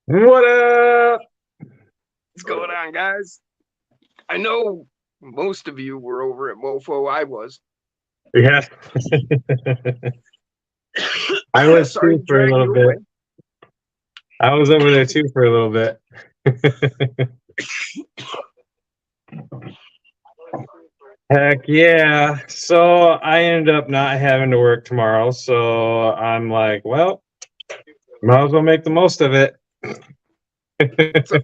What up? What's going on, guys? I know most of you were over at Mofo. I was. Yeah, I was Sorry too to for a drag little you away. bit. I was over there too for a little bit. Heck yeah. So I ended up not having to work tomorrow. So I'm like, well, might as well make the most of it. So,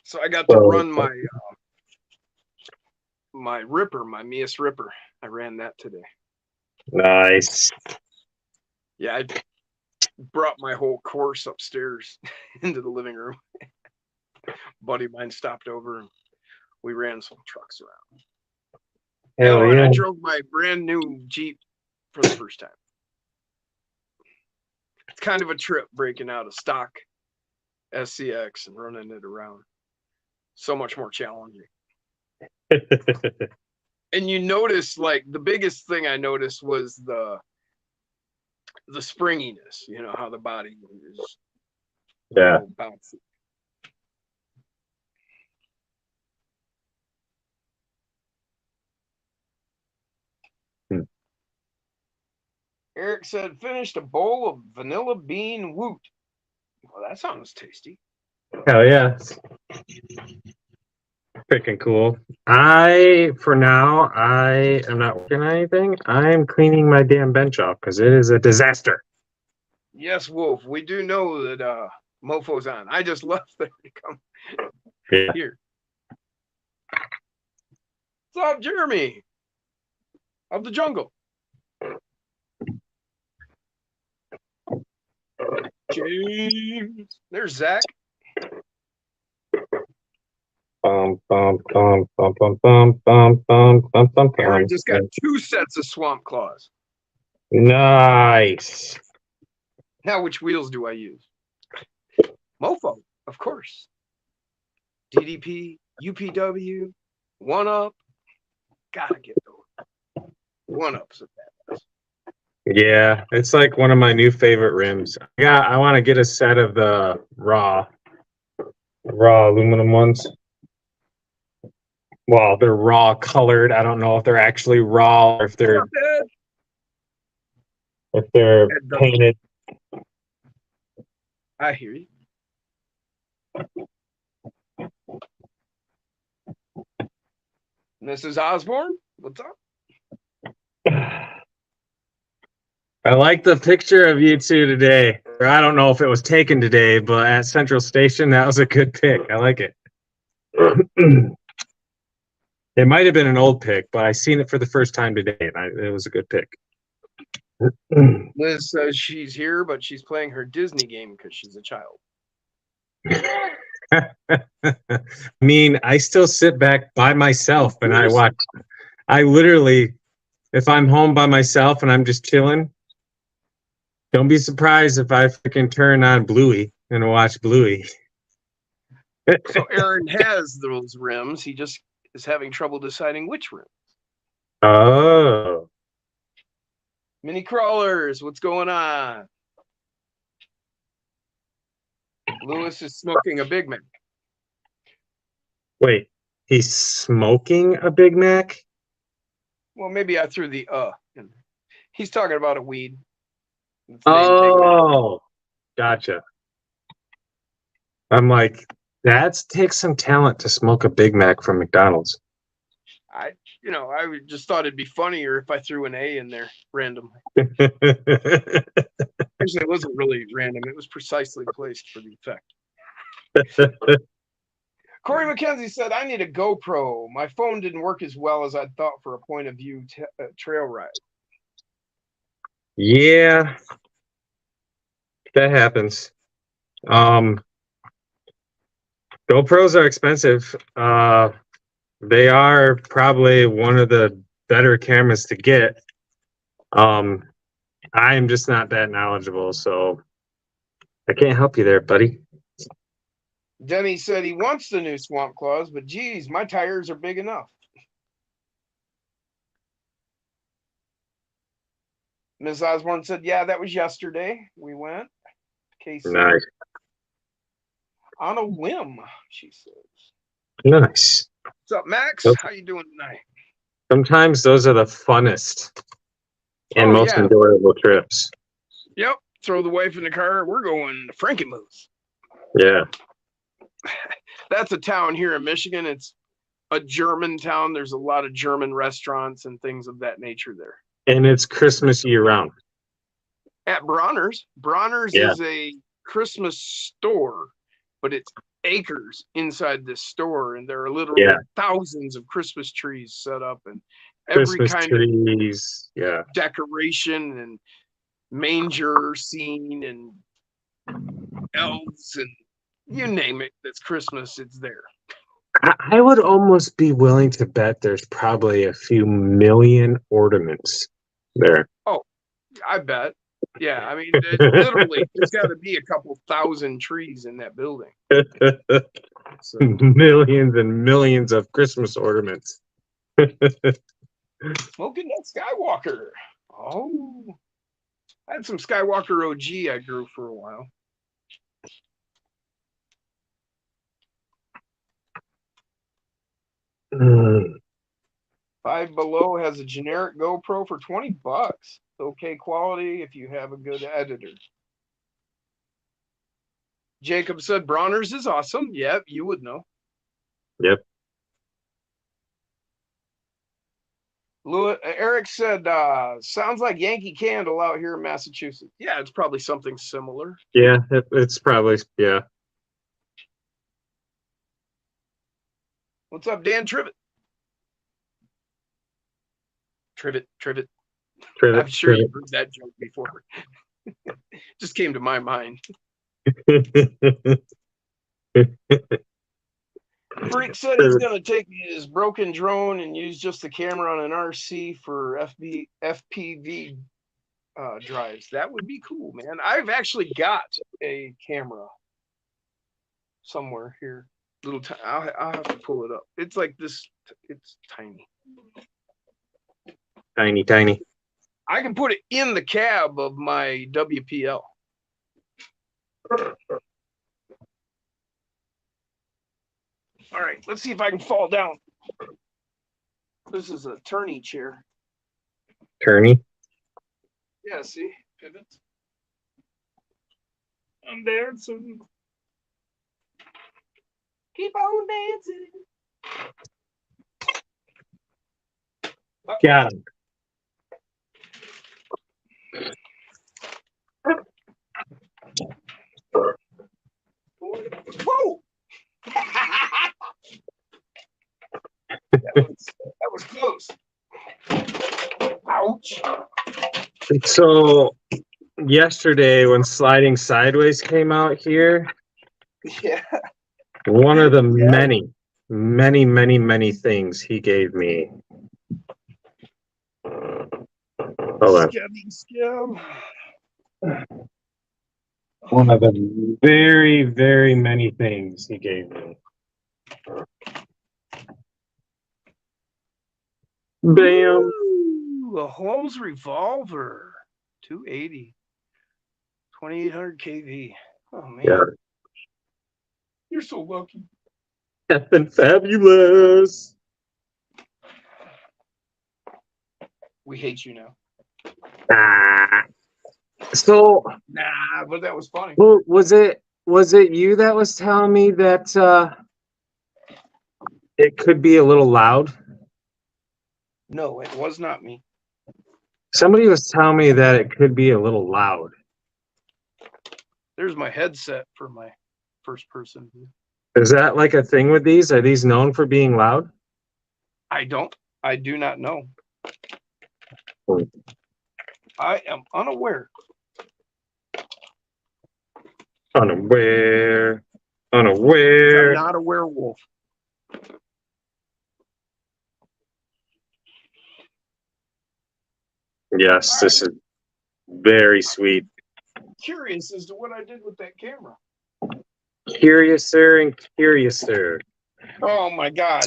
so I got to So run my Ripper, my Mias Ripper. I ran that today. nice. Yeah, I brought my whole course upstairs into the living room. Buddy of mine stopped over and we ran some trucks around. Hell And I yeah. drove my brand new Jeep for the first time. It's kind of a trip breaking out a stock SCX and running it around. So much more challenging. And you notice, like, the biggest thing I noticed was the springiness. You know how the body is a Yeah. little bouncy. Hmm. Eric said finished a bowl of vanilla bean woot. Well, that sounds tasty. Hell yeah. Freaking cool. For now, I am not working on anything. I'm cleaning my damn bench off because it is a disaster. Yes, Wolf. We do know that Mofo's on. I just left there to come Yeah. here. What's up, Jeremy of the jungle? James. There's Zach. Aaron just got 2 sets of swamp claws. Nice. Now, which wheels do I use? Mofo, of course. DDP, UPW, One Up. Gotta get those. One Up's a badass. Yeah, it's like one of my new favorite rims. Yeah, I want to get a set of the raw aluminum ones. Well, they're raw colored. I don't know if they're actually raw or What's up, Ed? if they're Ed Dubs. painted. I hear you. Mrs. Osborne, what's up? I like the picture of you two today. I don't know if it was taken today, but at Central Station, that was a good pic. I like it. It might have been an old pic, but I seen it for the first time today, and it was a good pic. Liz says she's here, but she's playing her Disney game because she's a child. I mean, I still sit back by myself and I watch. I literally, if I'm home by myself and I'm just chilling, don't be surprised if I freaking turn on Bluey and watch Bluey. So Aaron has those rims. He just is having trouble deciding which rim. Oh, Mini crawlers, what's going on? Lewis is smoking a Big Mac. wait, he's smoking a Big Mac? Well, maybe I threw the in. He's talking about a weed. It's named Big Mac. Oh, gotcha. I'm like, that takes some talent to smoke a Big Mac from McDonald's. I just thought it'd be funnier if I threw an A in there randomly. Actually, it wasn't really random. It was precisely placed for the effect. Corey McKenzie said, I need a GoPro. My phone didn't work as well as I'd thought for a point of view trail ride. Yeah, that happens. Um, GoPros are expensive. They are probably one of the better cameras to get. Um, I'm just not that knowledgeable, so I can't help you there, buddy. Denny said he wants the new Swamp Claws, but geez, my tires are big enough. Ms. Osborne said, yeah, that was yesterday. We went. KC. Nice. On a whim, she says. Nice. What's up, Max? Nope. How you doing tonight? Sometimes those are the funnest and Oh, most yeah. enjoyable trips. Yep. Throw the wife in the car. We're going to Frankie Moose. Yeah. That's a town here in Michigan. It's a German town. There's a lot of German restaurants and things of that nature there. And it's Christmas year round. At Bronner's. Bronner's Yeah. is a Christmas store, but it's acres inside this store, and there are literally thousands of Christmas trees set up and every Christmas kind trees. Yeah. of decoration and manger scene and elves and you name it that's Christmas, it's there. I would almost be willing to bet there's probably a few million ornaments there. Oh, I bet. Yeah, I mean, literally, there's got to be a couple thousand trees in that building. So, Millions and millions of Christmas ornaments. smoking that Skywalker. Oh, I had some Skywalker OG I grew for a while. Five Below has a generic GoPro for $20. Okay quality if you have a good editor. Jacob said Bronner's is awesome. Yep, you would know. Yep. Eric said, sounds like Yankee Candle out here in Massachusetts. Yeah, it's probably something similar. Yeah, it's probably, yeah. What's up, Dan Trivet? Trivet. I'm sure you've heard that joke before. Just came to my mind. Freak said he's going to take his broken drone and use just the camera on an RC for FPV drives. That would be cool, man. I've actually got a camera somewhere here. I'll have to pull it up. It's like this. It's tiny. Tiny. I can put it in the cab of my WPL. All right, let's see if I can fall down. This is a tourney chair. Tourney? Yeah, see? Pivots. I'm dancing. Keep on dancing. Got him. Whoa! that was close. Ouch. So yesterday when Sliding Sideways came out here, Yeah. one of the many things he gave me. Hold on. Scam. One of the very many things he gave me. Bam. Ooh, a Holmes revolver. 280. 2800 kV. Oh, man. Yeah. You're so lucky. Effing fabulous. We hate you now. So, Nah, but that was funny. well, was it you that was telling me that it could be a little loud? No, it was not me. Somebody was telling me that it could be a little loud. There's my headset for my first person view. Is that like a thing with these? Are these known for being loud? I do not know. Hmm. I am unaware. Unaware. I'm not a werewolf. Yes, this is very sweet. Curious as to what I did with that camera. Curiouser and curiouser. Oh my God.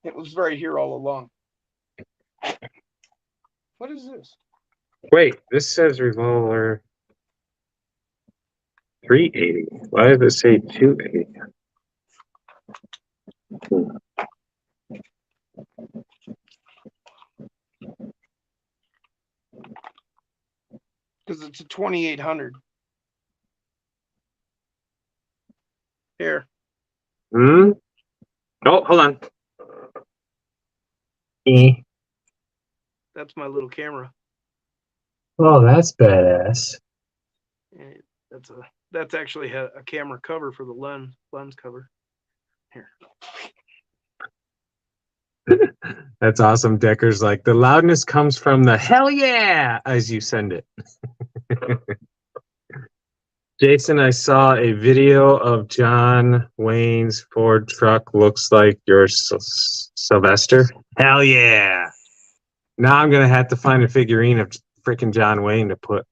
It was right here all along. What is this? Wait, this says revolver 380. Why does it say 280? Because it's a 2800. Here. Hmm? Oh, hold on. That's my little camera. Oh, that's badass. And that's actually a camera cover for the lens cover. Here. That's awesome. Decker's like, the loudness comes from the hell yeah as you send it. Jason, I saw a video of John Wayne's Ford truck. Looks like your Sylvester. Hell yeah. Now I'm going to have to find a figurine of freaking John Wayne to put.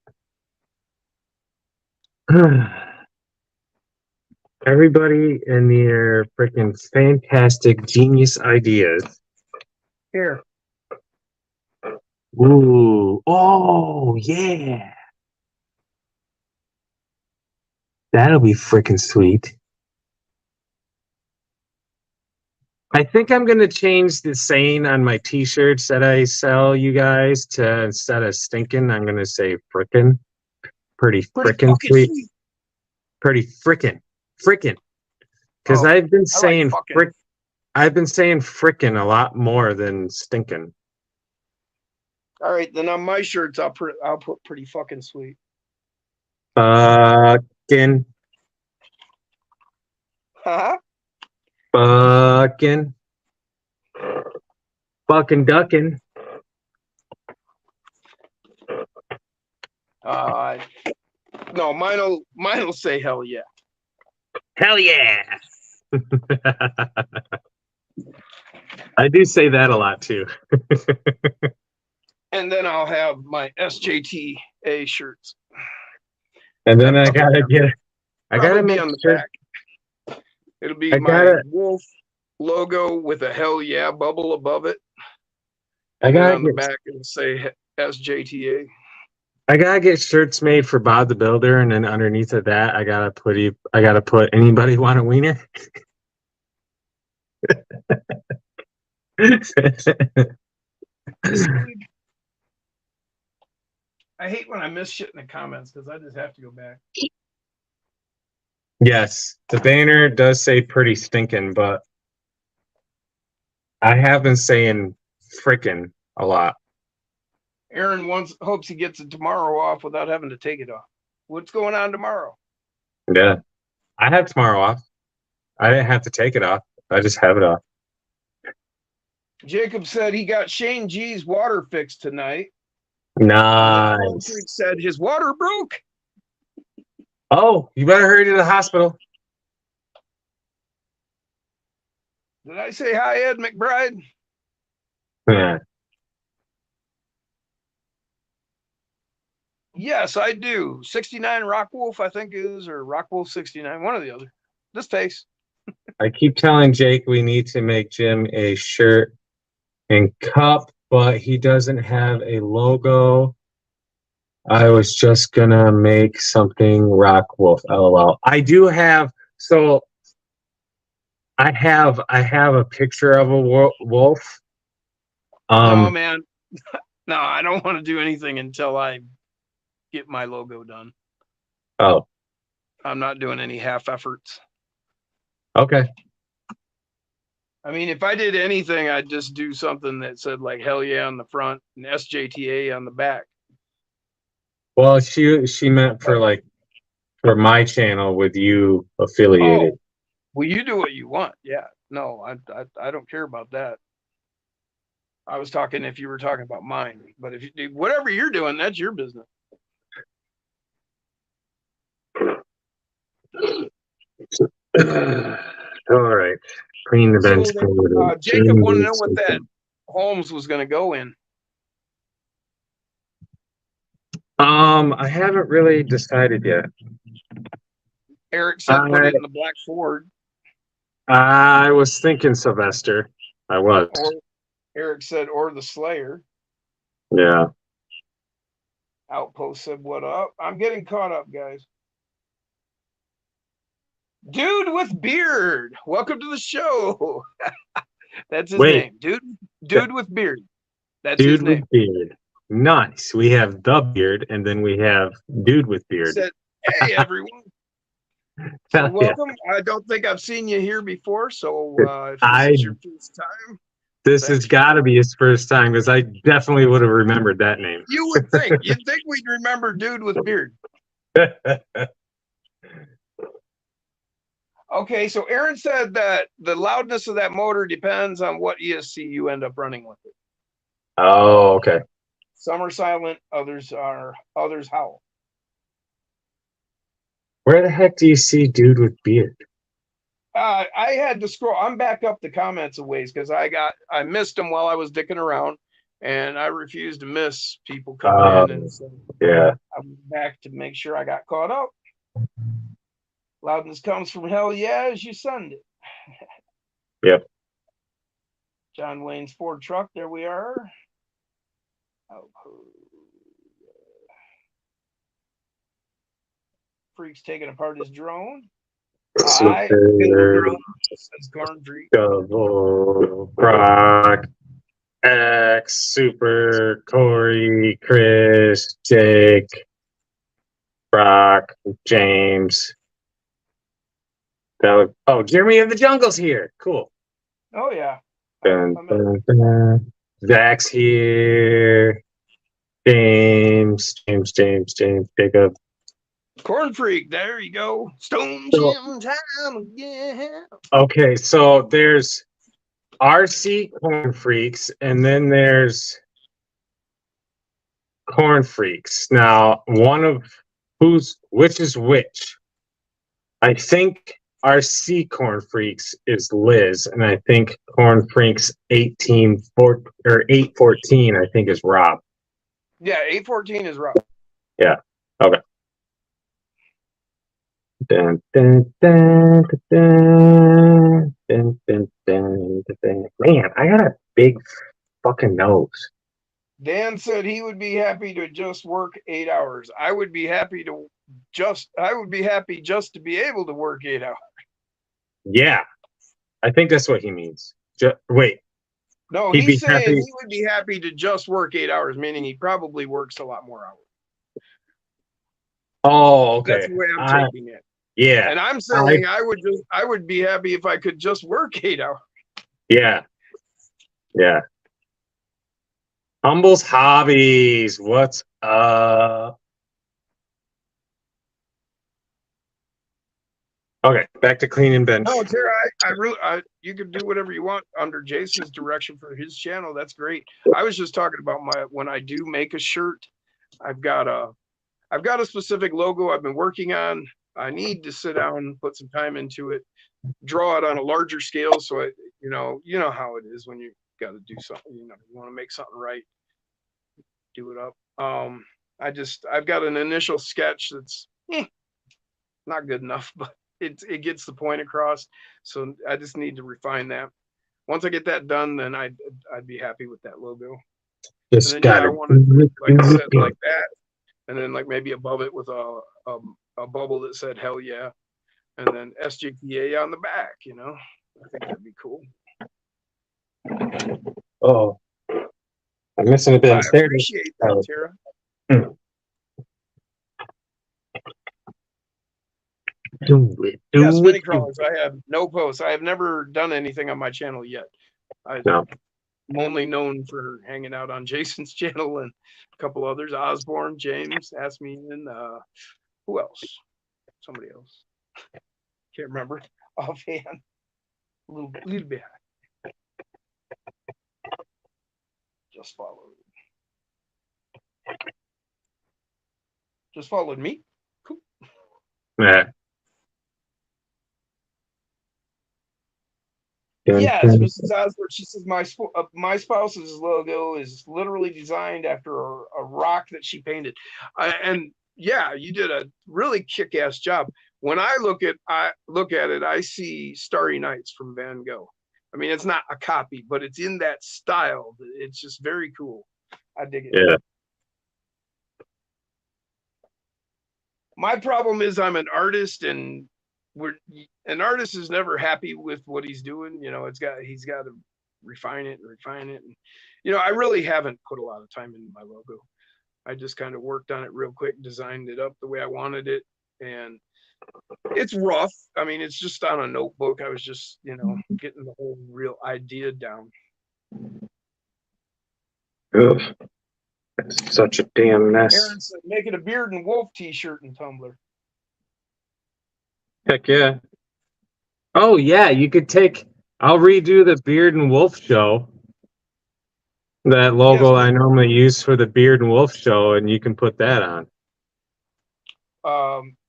Everybody and their freaking fantastic genius ideas. Here. Ooh. Oh, yeah. That'll be freaking sweet. I think I'm going to change the saying on my t-shirts that I sell you guys to, instead of stinking, I'm going to say frickin'. Pretty frickin' fucking sweet. sweet. Pretty frickin'. Frickin'. Because Oh, I've been I like saying fucking. I've been saying frickin' a lot more than stinking. All right, then on my shirts, I'll put pretty fucking sweet. Fucking. Huh? Fucking. Fucking ducking. No, mine'll say hell yeah. Hell yeah. I do say that a lot too. And then I'll have my SJTA shirts. And then I gotta be make on the sure. back. It'll be my wolf logo with a hell yeah bubble above it. And then on the back it'll say SJTA. I gotta get shirts made for Bob the Builder, and then underneath of that, I gotta put anybody want a wiener. I hate when I miss shit in the comments because I just have to go back. Yes, the banner does say pretty stinking, but I have been saying frickin' a lot. Aaron hopes he gets it tomorrow off without having to take it off. What's going on tomorrow? Yeah, I have tomorrow off. I didn't have to take it off. I just have it off. Jacob said he got Shane G's water fixed tonight. Nice. Said his water broke. Oh, you better hurry to the hospital. Did I say hi, Ed McBride? Yeah. Yes, I do. 69 Rock Wolf, I think is, or Rock Wolf 69, one or the other. This face. I keep telling Jake we need to make Jim a shirt and cup, but he doesn't have a logo. I was just gonna make something Rock Wolf, LOL. I do have, so I have a picture of a wolf. Oh man, no, I don't want to do anything until I get my logo done. Oh, I'm not doing any half efforts. Okay. I mean, if I did anything, I'd just do something that said like hell yeah on the front and SJTA on the back. Well, she meant for my channel with you affiliated. Oh, well, you do what you want. Yeah. No, I don't care about that. I was talking if you were talking about mine, but if you do whatever you're doing, that's your business. All right. Clean the bench. Jacob wanted to know what that Holmes was going to go in. I haven't really decided yet. Eric said put it in the black Ford. I was thinking Sylvester. I was. Eric said or the Slayer. Yeah. Outpost said, "What up?" I'm getting caught up, guys. Dude with beard, welcome to the show. That's his Wait, name. Dude with beard. That's his dude name. with beard. Nice. We have the beard, and then we have dude with He beard. said, "Hey everyone." So Hell yeah. welcome. I don't think I've seen you here before, so if this I is your first time, this has thanks. got to be his first time because I definitely would have remembered that name. You'd think we'd remember dude with beard. Okay, so Aaron said that the loudness of that motor depends on what ESC you end up running with it. Oh, okay. Some are silent, others howl. Where the heck do you see dude with beard? I had to scroll. I'm back up the comments a ways because I missed them while I was dicking around, and I refused to miss people coming in, and so Yeah. I went back to make sure I got caught up. Loudness comes from hell, yeah, as you send it. Yep. John Wayne's Ford truck. There we are. Oh, Freak's taking apart his drone. I says Corn Freak. Double Brock, X, Super, Corey, Chris, Jake, Brock, James. Oh, Jeremy of the Jungle's here. Cool. Oh yeah. Dun, dun. Zach's here. James, Jacob. Corn Freak, there you go. Stone Jim time again. Okay, so there's RC Corn Freaks, and then there's Corn Freaks. Now, which is which? I think RC Corn Freaks is Liz, and I think Corn Freaks 814, I think, is Rob. Yeah, 814 is Rob. Yeah. Okay. Dun, dun, dun, dun, dun, dun, dun, dun. Man, I got a big fucking nose. Dan said he would be happy to just work 8 hours. I would be happy just to be able to work 8 hours. Yeah. I think that's what he means. Wait. No, he's saying he would be happy to just work 8 hours, meaning he probably works a lot more hours. Oh, okay. That's the way I'm taking it. Yeah. And I'm saying I would be happy if I could just work 8 hours. Yeah. Yeah. Humble's Hobbies. What's up? Okay, back to clean and bench. No, Tara, you can do whatever you want under Jason's direction for his channel. That's great. I was just talking about when I do make a shirt, I've got a specific logo I've been working on. I need to sit down and put some time into it, draw it on a larger scale. So you know how it is when you got to do something. You want to make something right, do it up. I've got an initial sketch that's not good enough, but it gets the point across. So I just need to refine that. Once I get that done, then I'd be happy with that logo. Just and then, I want to, like I said, like that, and then like maybe above it with a bubble that said "Hell yeah," and then SJPA on the back. I think that'd be cool. Oh, I'm missing a bit. I appreciate that, Tara. Yes, mini crawlers. I have no posts. I have never done anything on my channel yet. I'm only known for hanging out on Jason's channel and a couple others. Osborne, James, asked me, and who else? Somebody else. Can't remember offhand. A little bit. Just followed. Just followed me. Cool. Yeah. Yes, Mrs. Osborne. She says my spouse's logo is literally designed after a rock that she painted, and yeah, you did a really kick-ass job. When I look at it, I see Starry Nights from Van Gogh. I mean, it's not a copy, but it's in that style. It's just very cool. I dig it. Yeah. My problem is I'm an artist, and an artist is never happy with what he's doing. He's got to refine it and refine it. And, I really haven't put a lot of time into my logo. I just kind of worked on it real quick, designed it up the way I wanted it. And it's rough. I mean, it's just on a notebook. I was just, getting the whole real idea down. Ugh. It's such a damn mess. Aaron said, make it a Beard and Wolf t-shirt and Tumblr. Heck yeah. Oh yeah, I'll redo the Beard and Wolf show. That logo I normally use for the Beard and Wolf show, and you can put that on.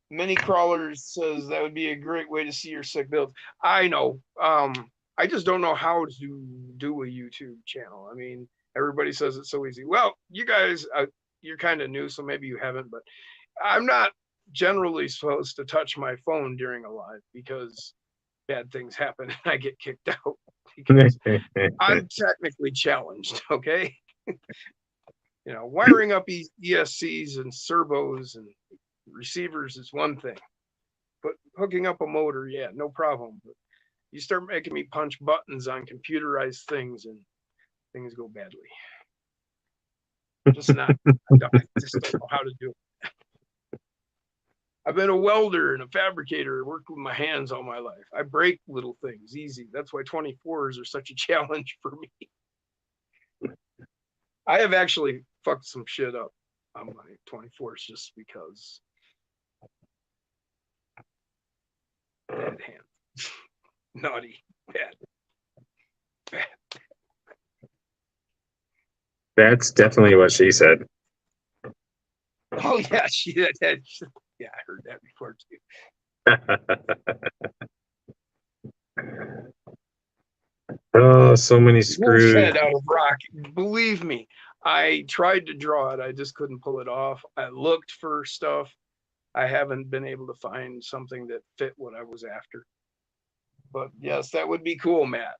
Mini Crawlers says that would be a great way to see your sick builds. I know. I just don't know how to do a YouTube channel. I mean, everybody says it's so easy. Well, you guys, you're kind of new, so maybe you haven't, but I'm not generally supposed to touch my phone during a live because bad things happen and I get kicked out because I'm technically challenged. Okay. Wiring up ESCs and servos and receivers is one thing, but hooking up a motor, yeah, no problem. But you start making me punch buttons on computerized things and things go badly. Just not, I just don't know how to do it. I've been a welder and a fabricator, worked with my hands all my life. I break little things easy. That's why 24s are such a challenge for me. I have actually fucked some shit up on my 24s just because bad hand. Naughty, bad. That's definitely what she said. Oh yeah, she did. Yeah, I heard that before too. Oh, so many screws. Head out of rock. Believe me, I tried to draw it. I just couldn't pull it off. I looked for stuff. I haven't been able to find something that fit what I was after. But yes, that would be cool, Matt.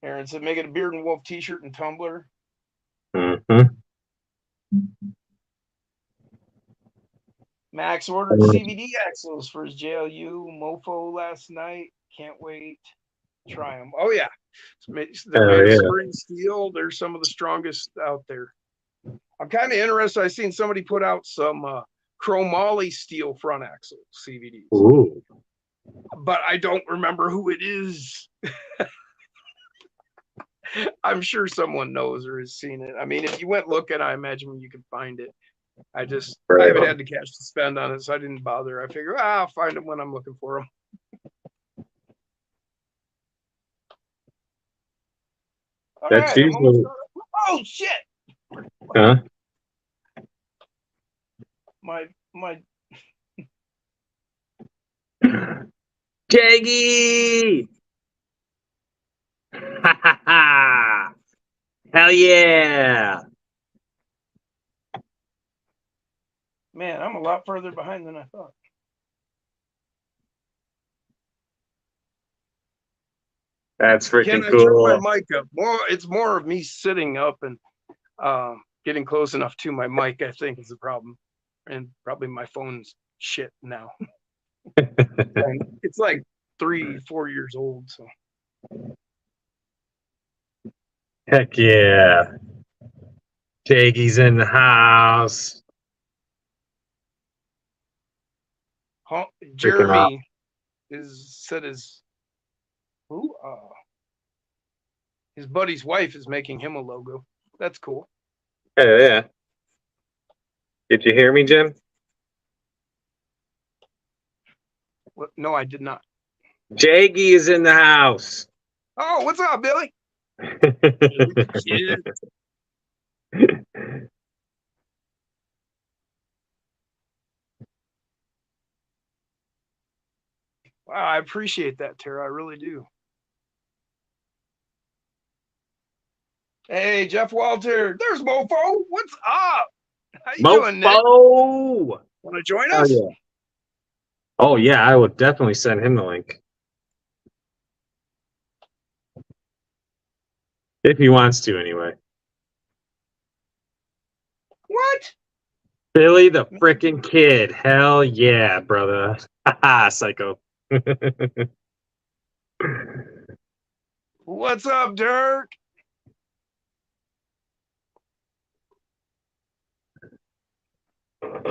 Aaron said, make it a Beard and Wolf t-shirt and Tumblr. Mm-hmm. Max ordered CVD axles for his JLU Mofo last night. Can't wait. Try them. Oh yeah, they're made of spring steel. They're some of the strongest out there. I'm kind of interested. I seen somebody put out some chromoly steel front axle CVDs. Ooh. But I don't remember who it is. I'm sure someone knows or has seen it. I mean, if you went looking, I imagine you could find it. I haven't had the cash to spend on it, so I didn't bother. I figure I'll find them when I'm looking for them. That's usually... Oh shit! Huh? My Jaggy! Ha ha ha! Hell yeah! Man, I'm a lot further behind than I thought. That's freaking cool. Turn my mic up. It's more of me sitting up and getting close enough to my mic, I think, is the problem. And probably my phone's shit now. And it's like 3-4 years old, so. Heck yeah. Jaggy's in the house. Jeremy said his buddy's wife is making him a logo. That's cool. Yeah. Did you hear me, Jim? No, I did not. Jaggy is in the house. Oh, what's up, Billy? Wow, I appreciate that, Tara. I really do. Hey, Jeff Walter. There's Mofo. What's up? How you doing, Nick? Mofo! Want to join us? Oh yeah, I will definitely send him the link. If he wants to, anyway. What? Billy the frickin' Kid. Hell yeah, brother. Haha, psycho. What's up, Dirk?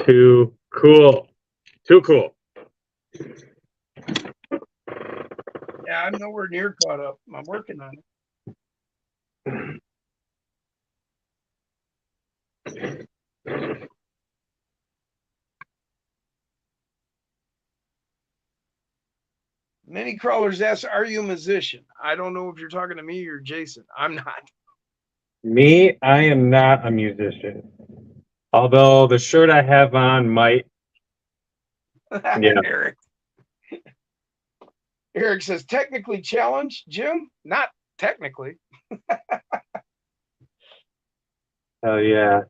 Too cool. Too cool. Yeah, I'm nowhere near caught up. I'm working on it. Many crawlers ask, "Are you a musician?" I don't know if you're talking to me or Jason. I'm not. Me, I am not a musician. Although the shirt I have on might. Yeah. Eric. Eric says, technically challenged, Jim? Not technically. Hell yeah.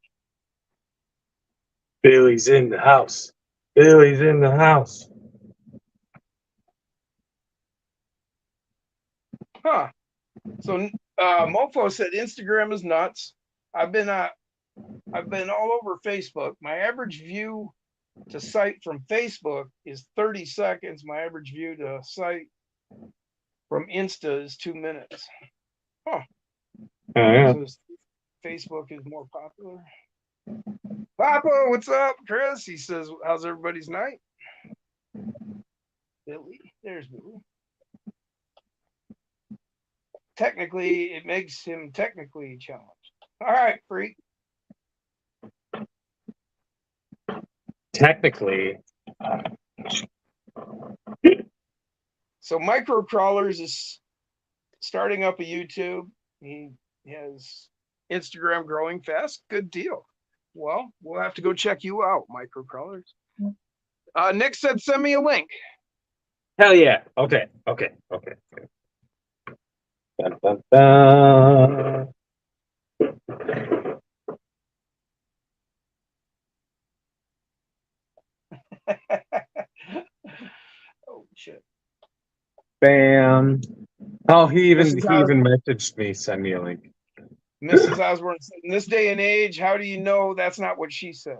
Billy's in the house. Billy's in the house. Huh. So Mofo said Instagram is nuts. I've been all over Facebook. My average view to site from Facebook is 30 seconds. My average view to site from Insta is 2 minutes. Huh. Oh, yeah. So Facebook is more popular. Papa, what's up, Chris? He says, how's everybody's night? Billy, there's Billy. Technically, it makes him technically challenged. All right, freak. Technically. So Microcrawlers is starting up a YouTube. He has Instagram growing fast. Good deal. Well, we'll have to go check you out, Microcrawlers. Nick said, send me a link. Hell yeah. Okay. Dun, dun, dun. Oh shit. Bam. Oh, he even Osborne. messaged me, send me a link. Mrs. Osborne said, in this day and age, how do you know that's not what she said?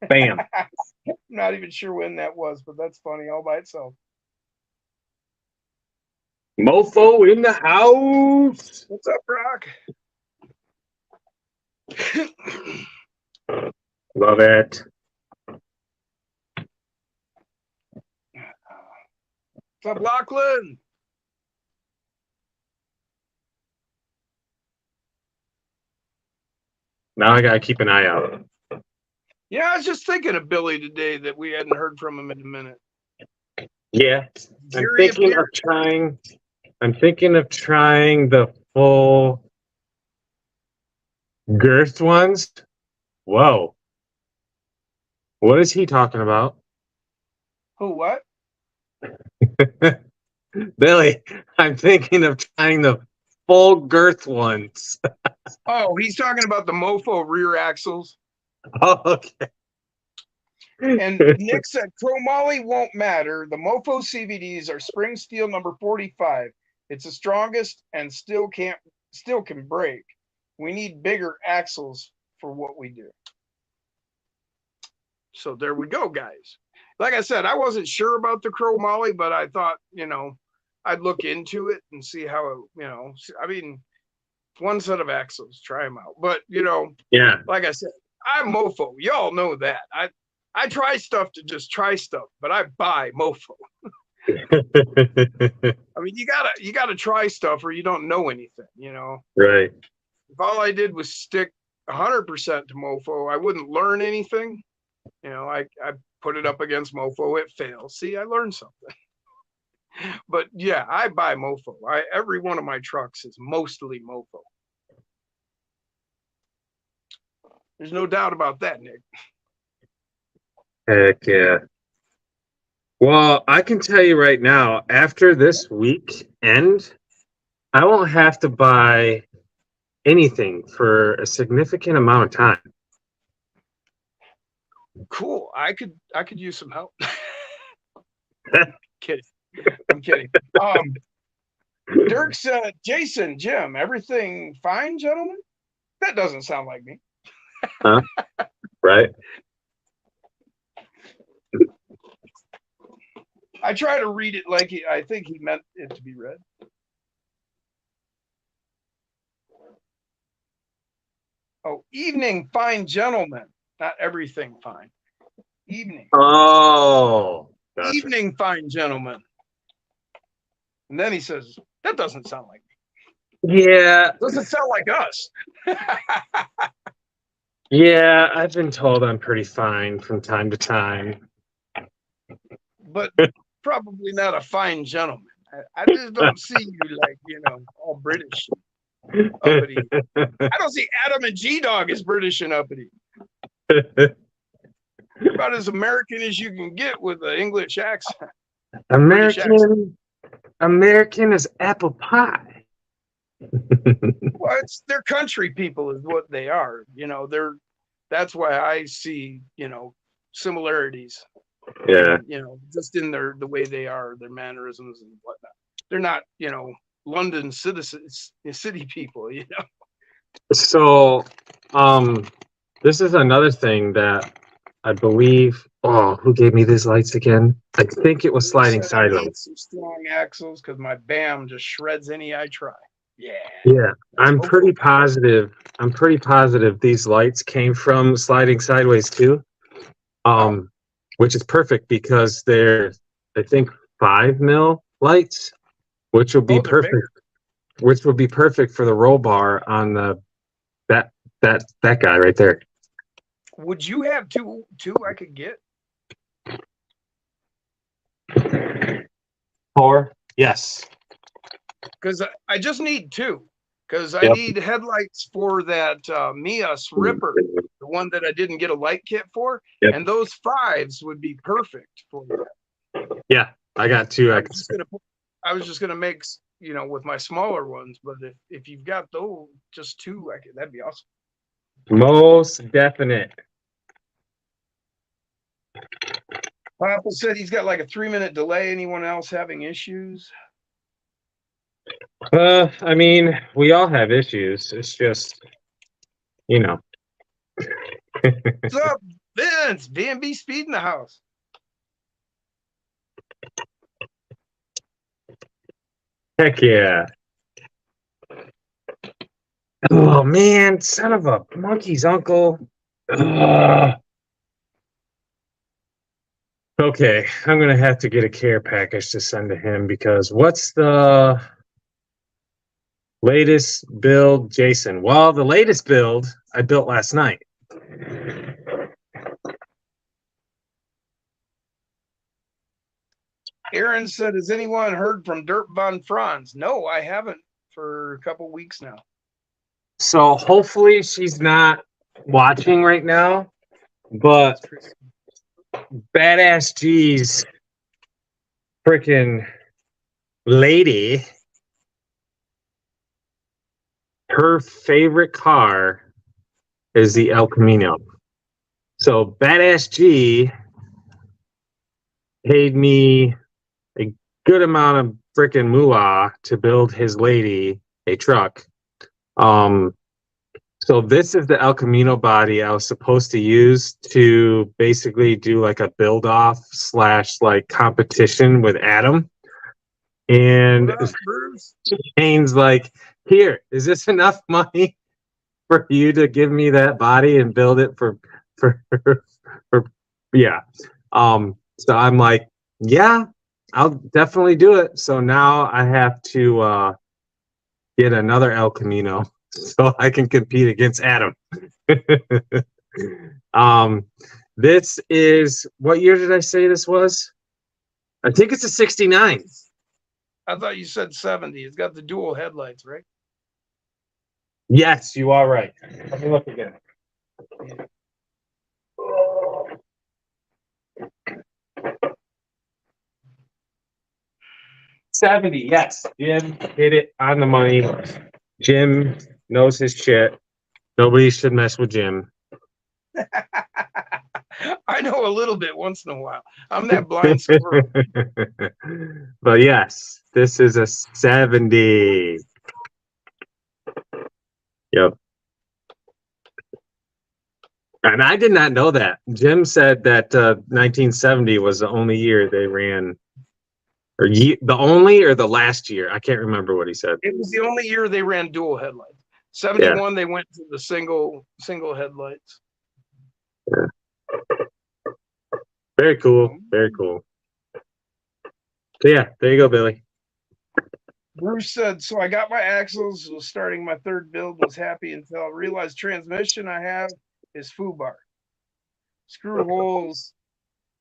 Bam. I'm not even sure when that was, but that's funny all by itself. Mofo in the house. What's up, Brock? Love it. What's up, Lachlan? Now I gotta keep an eye out. Yeah, I was just thinking of Billy today that we hadn't heard from him in a minute. Yeah. Gary I'm thinking of trying the full girth ones. Whoa. What is he talking about? Who, what? Billy, I'm thinking of trying the full girth ones. Oh, he's talking about the Mofo rear axles. Oh, okay. And Nick said, chromoly won't matter. The Mofo CVDs are spring steel number 45. It's the strongest and still can break. We need bigger axles for what we do. So there we go, guys. Like I said, I wasn't sure about the chromoly, but I thought, I'd look into it and see how, I mean, one set of axles, try them out. But, yeah, like I said, I'm Mofo. Y'all know that. I try stuff to just try stuff, but I buy Mofo. I mean, you gotta try stuff or you don't know anything, Right. If all I did was stick 100% to Mofo, I wouldn't learn anything. I put it up against Mofo, it fails. See, I learned something. But yeah, I buy Mofo. Every one of my trucks is mostly Mofo. There's no doubt about that, Nick. Heck yeah. Well, I can tell you right now, after this weekend, I won't have to buy anything for a significant amount of time. Cool. I could use some help. Kidding. I'm kidding. Dirk said, Jason, Jim, everything fine, gentlemen? That doesn't sound like me. Huh? Right? I try to read it like I think he meant it to be read. Oh, evening, fine gentlemen. Not everything fine. Evening. Oh, gotcha. Evening, fine gentlemen. And then he says, that doesn't sound like me. Yeah, Doesn't sound like us. yeah, I've been told I'm pretty fine from time to time. But probably not a fine gentleman. I just don't see you like, all British, uppity. I don't see Adam and G-Dog as British and uppity. You're about as American as you can get with an English accent. American is apple pie. Well, they're country people is what they are. That's why I see, similarities. Yeah. Just in the way they are, their mannerisms and whatnot. They're not, London citizens, city people, So, this is another thing that I believe. Oh, who gave me these lights again? I think it was Sliding Sideways. Some strong axles because my BAM just shreds any I try. Yeah. Yeah, I'm pretty positive. I'm pretty positive these lights came from Sliding Sideways too. Which is perfect because they're, I think, 5 mil lights, which will be perfect. Bigger. Which would be perfect for the roll bar on that guy right there. Would you have two I could get? 4? Yes. Because I just need 2. Because I need headlights for that Mias Ripper, the one that I didn't get a light kit for. Yep. And those 5s would be perfect for that. Yeah, I got 2. I was just gonna make, with my smaller ones, but if you've got those, just 2, that'd be awesome. Most definite. Papa said he's got like a 3-minute delay. Anyone else having issues? I mean, we all have issues. It's just, What's up, Vince? VMB Speed in the house. Heck yeah. Oh man, son of a monkey's uncle. Ugh. Okay, I'm gonna have to get a care package to send to him because what's the latest build, Jason? Well, the latest build I built last night. Aaron said, has anyone heard from Dirk von Franz? No, I haven't for a couple weeks now. So hopefully she's not watching right now, but Badass G's freaking lady, her favorite car is the El Camino. So Badass G paid me a good amount of freaking moolah to build his lady a truck. So this is the El Camino body I was supposed to use to basically do like a build off / like competition with Adam. And Shane's like, here, is this enough money for you to give me that body and build it for yeah. So I'm like, yeah, I'll definitely do it. So now I have to get another El Camino so I can compete against Adam. This is, what year did I say this was? I think it's a 69. I thought you said 70. It's got the dual headlights, right? Yes, you are right. Let me look again. $70, yes. Jim hit it on the money. Jim knows his shit. Nobody should mess with Jim. I know a little bit once in a while. I'm that blind squirrel. But yes, this is a 70. Yep. And I did not know that. Jim said that 1970 was the only year they ran, or the only or the last year. I can't remember what he said. It was the only year they ran dual headlights. Yeah. 71, they went to the single headlights. Very cool. Very cool. So yeah, there you go, Billy. Bruce said, so I got my axles, was starting my third build, was happy until I realized transmission I have is foobar. Screw holes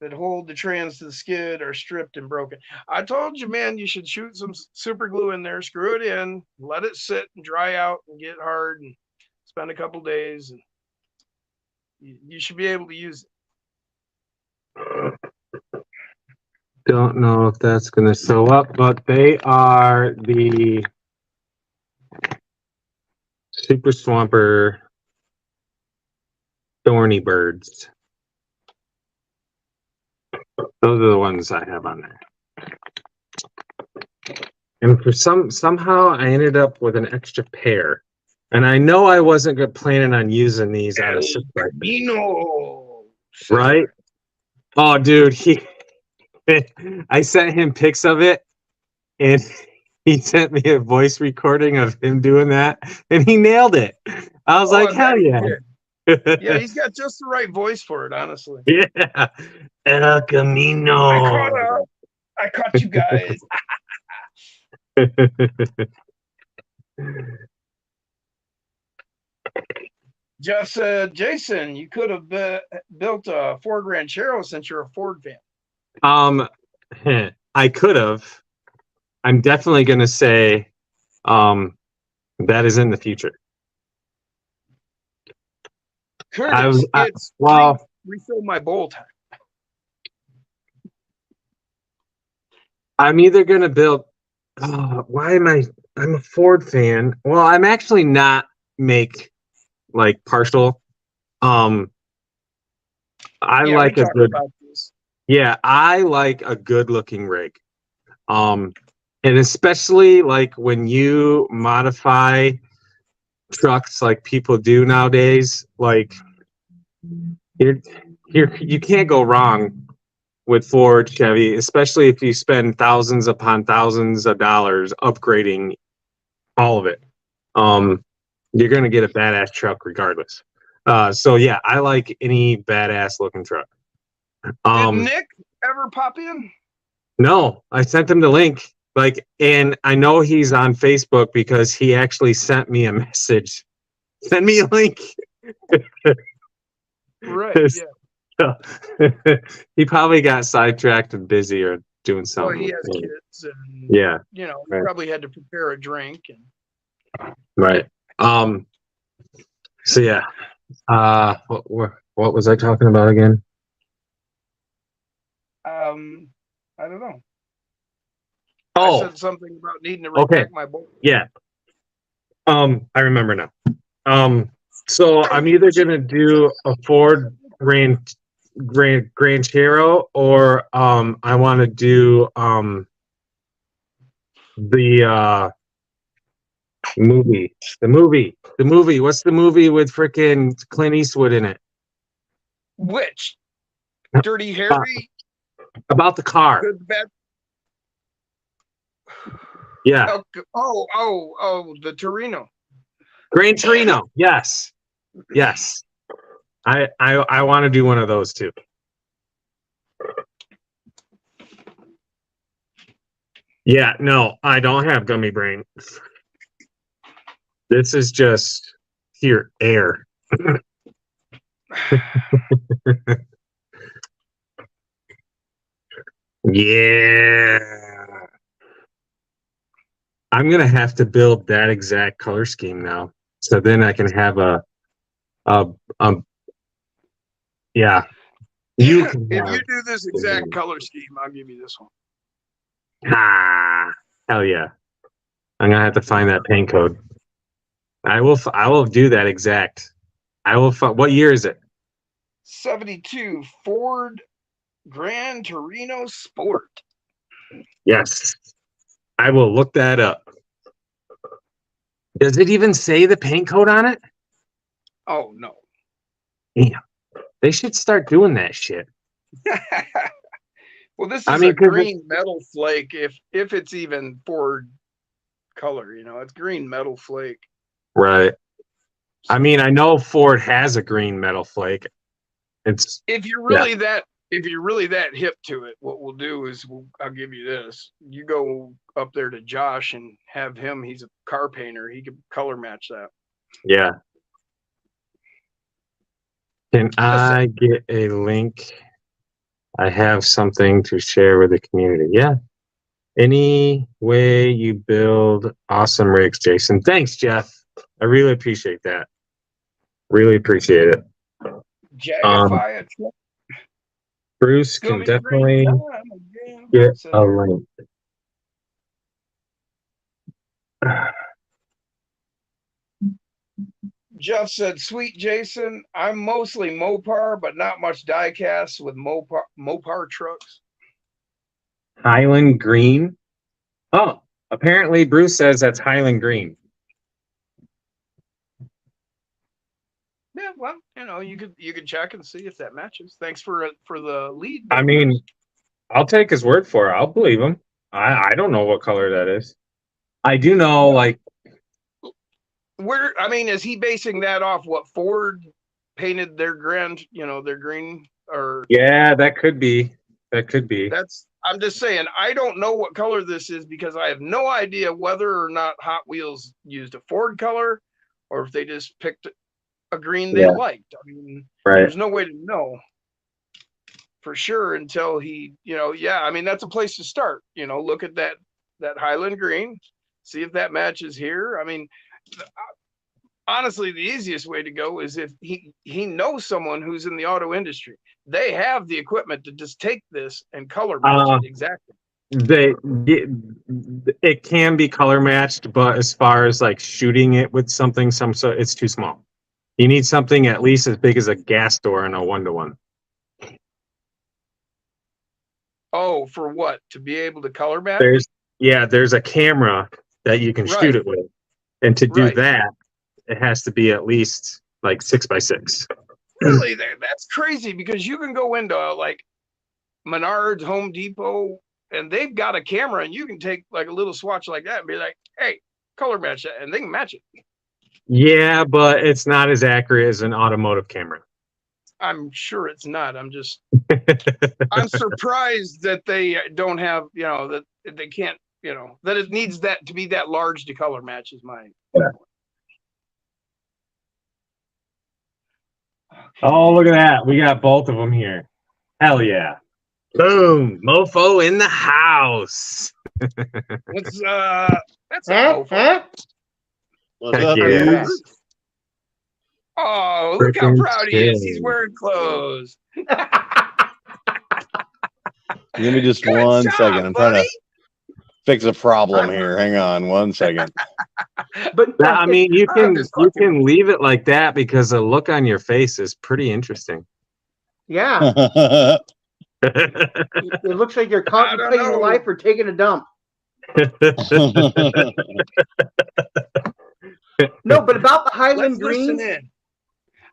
that hold the trans to the skid are stripped and broken. I told you, man, you should shoot some super glue in there, screw it in, let it sit and dry out and get hard and spend a couple days, and you should be able to use it. Don't know if that's going to show up, but they are the Super Swamper Thorny Birds. Those are the ones I have on there. And for somehow I ended up with an extra pair. And I know I wasn't planning on using these out of Camino. Right? Oh, dude, I sent him pics of it, and he sent me a voice recording of him doing that, and he nailed it. I was like, hell yeah. Yeah, he's got just the right voice for it, honestly. Yeah. El Camino. I caught you guys. Jeff said, Jason, you could have built a Ford Ranchero since you're a Ford fan. I could have. I'm definitely going to say that is in the future. Curtis, refill my bowl time. I'm either going to build. I'm a Ford fan. Well, I'm actually not partial. I like a good. Yeah, I like a good looking rig. And especially like when you modify trucks like people do nowadays, like you can't go wrong with Ford, Chevy, especially if you spend thousands upon thousands of dollars upgrading all of it. You're gonna get a badass truck regardless. So yeah, I like any badass looking truck. Did Nick ever pop in? No, I sent him the link. And I know he's on Facebook because he actually sent me a message. Send me a link. Right. Yeah. He probably got sidetracked and busy or doing something. Well, he has kids, and yeah, he probably had to prepare a drink. And right. So yeah. What was I talking about again? I don't know. Oh, I said something about needing to repack my bowl. Yeah. I remember now. So I'm either gonna do a Ford Ranchero or I want to do the movie. The movie. What's the movie with frickin' Clint Eastwood in it? Which? Dirty Harry? About the car. Good, bad. Yeah. Oh, the Torino. Gran Torino. Yes. I want to do one of those too. Yeah, no, I don't have gummy brain. This is just pure air. Yeah. I'm gonna have to build that exact color scheme now. So then I can have yeah. If you do this exact color scheme, I'll give you this one. Hell yeah. I'm gonna have to find that paint code. I will do that exact. What year is it? 72 Ford Gran Torino Sport. Yes. I will look that up. Does it even say the paint code on it? Oh no. Yeah. They should start doing that shit. Well, this is I mean, a 'cause green metal flake, if it's even Ford color, it's green metal flake. Right. I So mean, I know Ford has a green metal flake. It's if you're really that hip to it, what we'll do is I'll give you this. You go up there to Josh and have him. He's a car painter. He could color match that. yeah. Can I get a link? I have something to share with the community. Yeah. Any way you build awesome rigs, Jason. Thanks, Jeff. I really appreciate that. Really appreciate it. Jaggify a truck. Bruce can Gonna be a great definitely time again. get So a link. Jeff said, "Sweet Jason, I'm mostly Mopar, but not much diecast with Mopar trucks." Highland Green. Oh, apparently Bruce says that's Highland Green. Yeah, well, you could check and see if that matches. Thanks for the lead. I mean, I'll take his word for it. I'll believe him. I don't know what color that is. I do know, like, is he basing that off what Ford painted their their green or? yeah, that could be. That could be. I'm just saying, I don't know what color this is because I have no idea whether or not Hot Wheels used a Ford color or if they just picked a green they liked. I mean, there's no way to know for sure until he, that's a place to start. Look at that Highland green, see if that matches here. I mean, honestly, the easiest way to go is if he knows someone who's in the auto industry. They have the equipment to just take this and color match it exactly. It can be color matched, but as far as like shooting it with something, it's too small. You need something at least as big as a gas door in a 1-to-1. Oh, for what? To be able to color match? There's a camera that you can shoot it with, and to do that, it has to be at least like 6x6. Really, that's crazy because you can go into like Menards, Home Depot, and they've got a camera, and you can take like a little swatch like that and be like, "Hey, color match that," and they can match it. Yeah, but it's not as accurate as an automotive camera. I'm sure it's not. I'm I'm surprised that they don't have, that they can't, that it needs that to be that large to color match is my point. Oh, look at that. We got both of them here. Hell yeah. Boom. Mofo in the house. That's a mofo. What's up, Yeah. dudes? Oh, look how proud he is. He's wearing clothes. Give me just Good one job, second. I'm buddy. trying to fix a problem here. Hang on one second. But I mean, you I'm can just fucking- leave it like that because the look on your face is pretty interesting. yeah, it looks like you're contemplating know. life or taking a dump. No, but about the Highland Let's listen Green, in.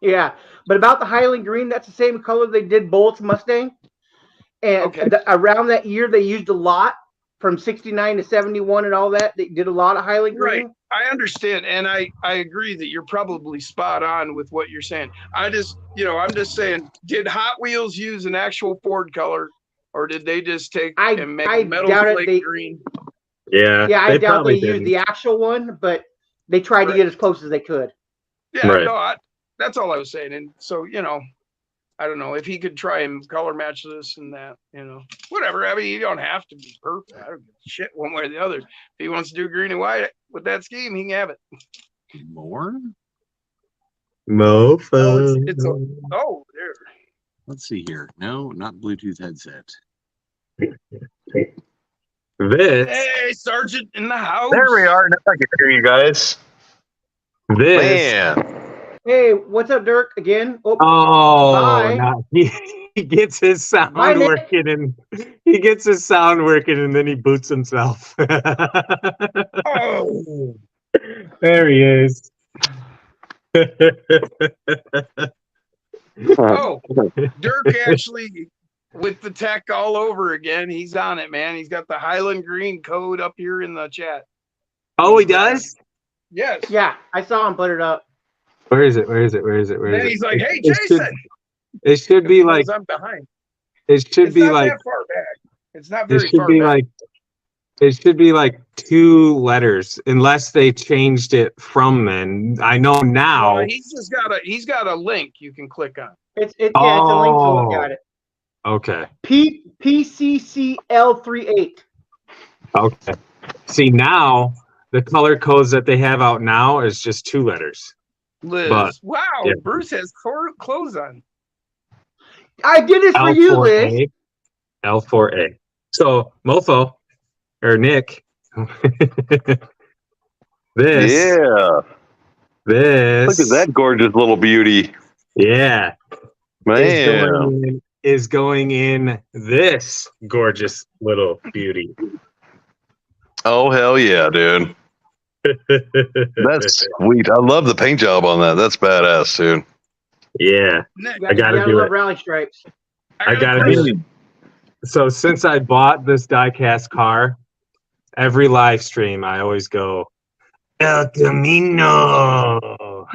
yeah, but about the Highland Green, that's the same color they did Bullets Mustang, and Okay. Around that year they used a lot from 69 to 71 and all that. They did a lot of Highland Green. Right. I understand, and I agree that you're probably spot on with what you're saying. I'm just saying, did Hot Wheels use an actual Ford color, or did they just take and make a metal doubt it. flake green? Yeah. Yeah, I doubt they didn't. used the actual one, but they tried to get as close as they could. Yeah, Right. no, that's all I was saying. And so, I don't know if he could try and color match this and that, whatever. I mean, you don't have to be perfect. I don't give a shit one way or the other. If he wants to do green and white with that scheme, he can have it. More? Mofo. Oh, there. Let's see here. No, not Bluetooth headset. This. Hey, Sergeant in the house. There we are. Now I can hear you guys. This. Man. Hey, what's up, Dirk? Again? Oh, Bye. no. He gets his sound Bye, Nick. working, and then he boots himself. Oh, There he is. Oh, Dirk actually, with the tech all over again, he's on it, man. He's got the Highland Green code up here in the chat. Oh, he does? Yes. Yeah, I saw him put it up. Where is it? Where is it? Where is it? Where is Then it? he's like, "Hey, It should- Jason." It should be like, I'm behind. it should It's be not like, that far back. It's not it very should far be back. like, it should be like 2 letters, unless they changed it from then. I know now. He's got a link you can click on. It's a link to look at it. Okay. PCCL38. Okay. See, now the color codes that they have out now is just 2 letters. Liz. But, Wow, yeah. Bruce has clothes on. I did this for you, Liz. L4A. So, Mofo, or Nick, this, Yeah. this, Look at that gorgeous little beauty. yeah, Man. is going in this gorgeous little beauty. Oh, hell yeah, dude. That's sweet. I love the paint job on that. That's badass, dude. Yeah, Nick, I gotta do love it. rally stripes. I gotta do it. So since I bought this diecast car, every live stream I always go, El Camino.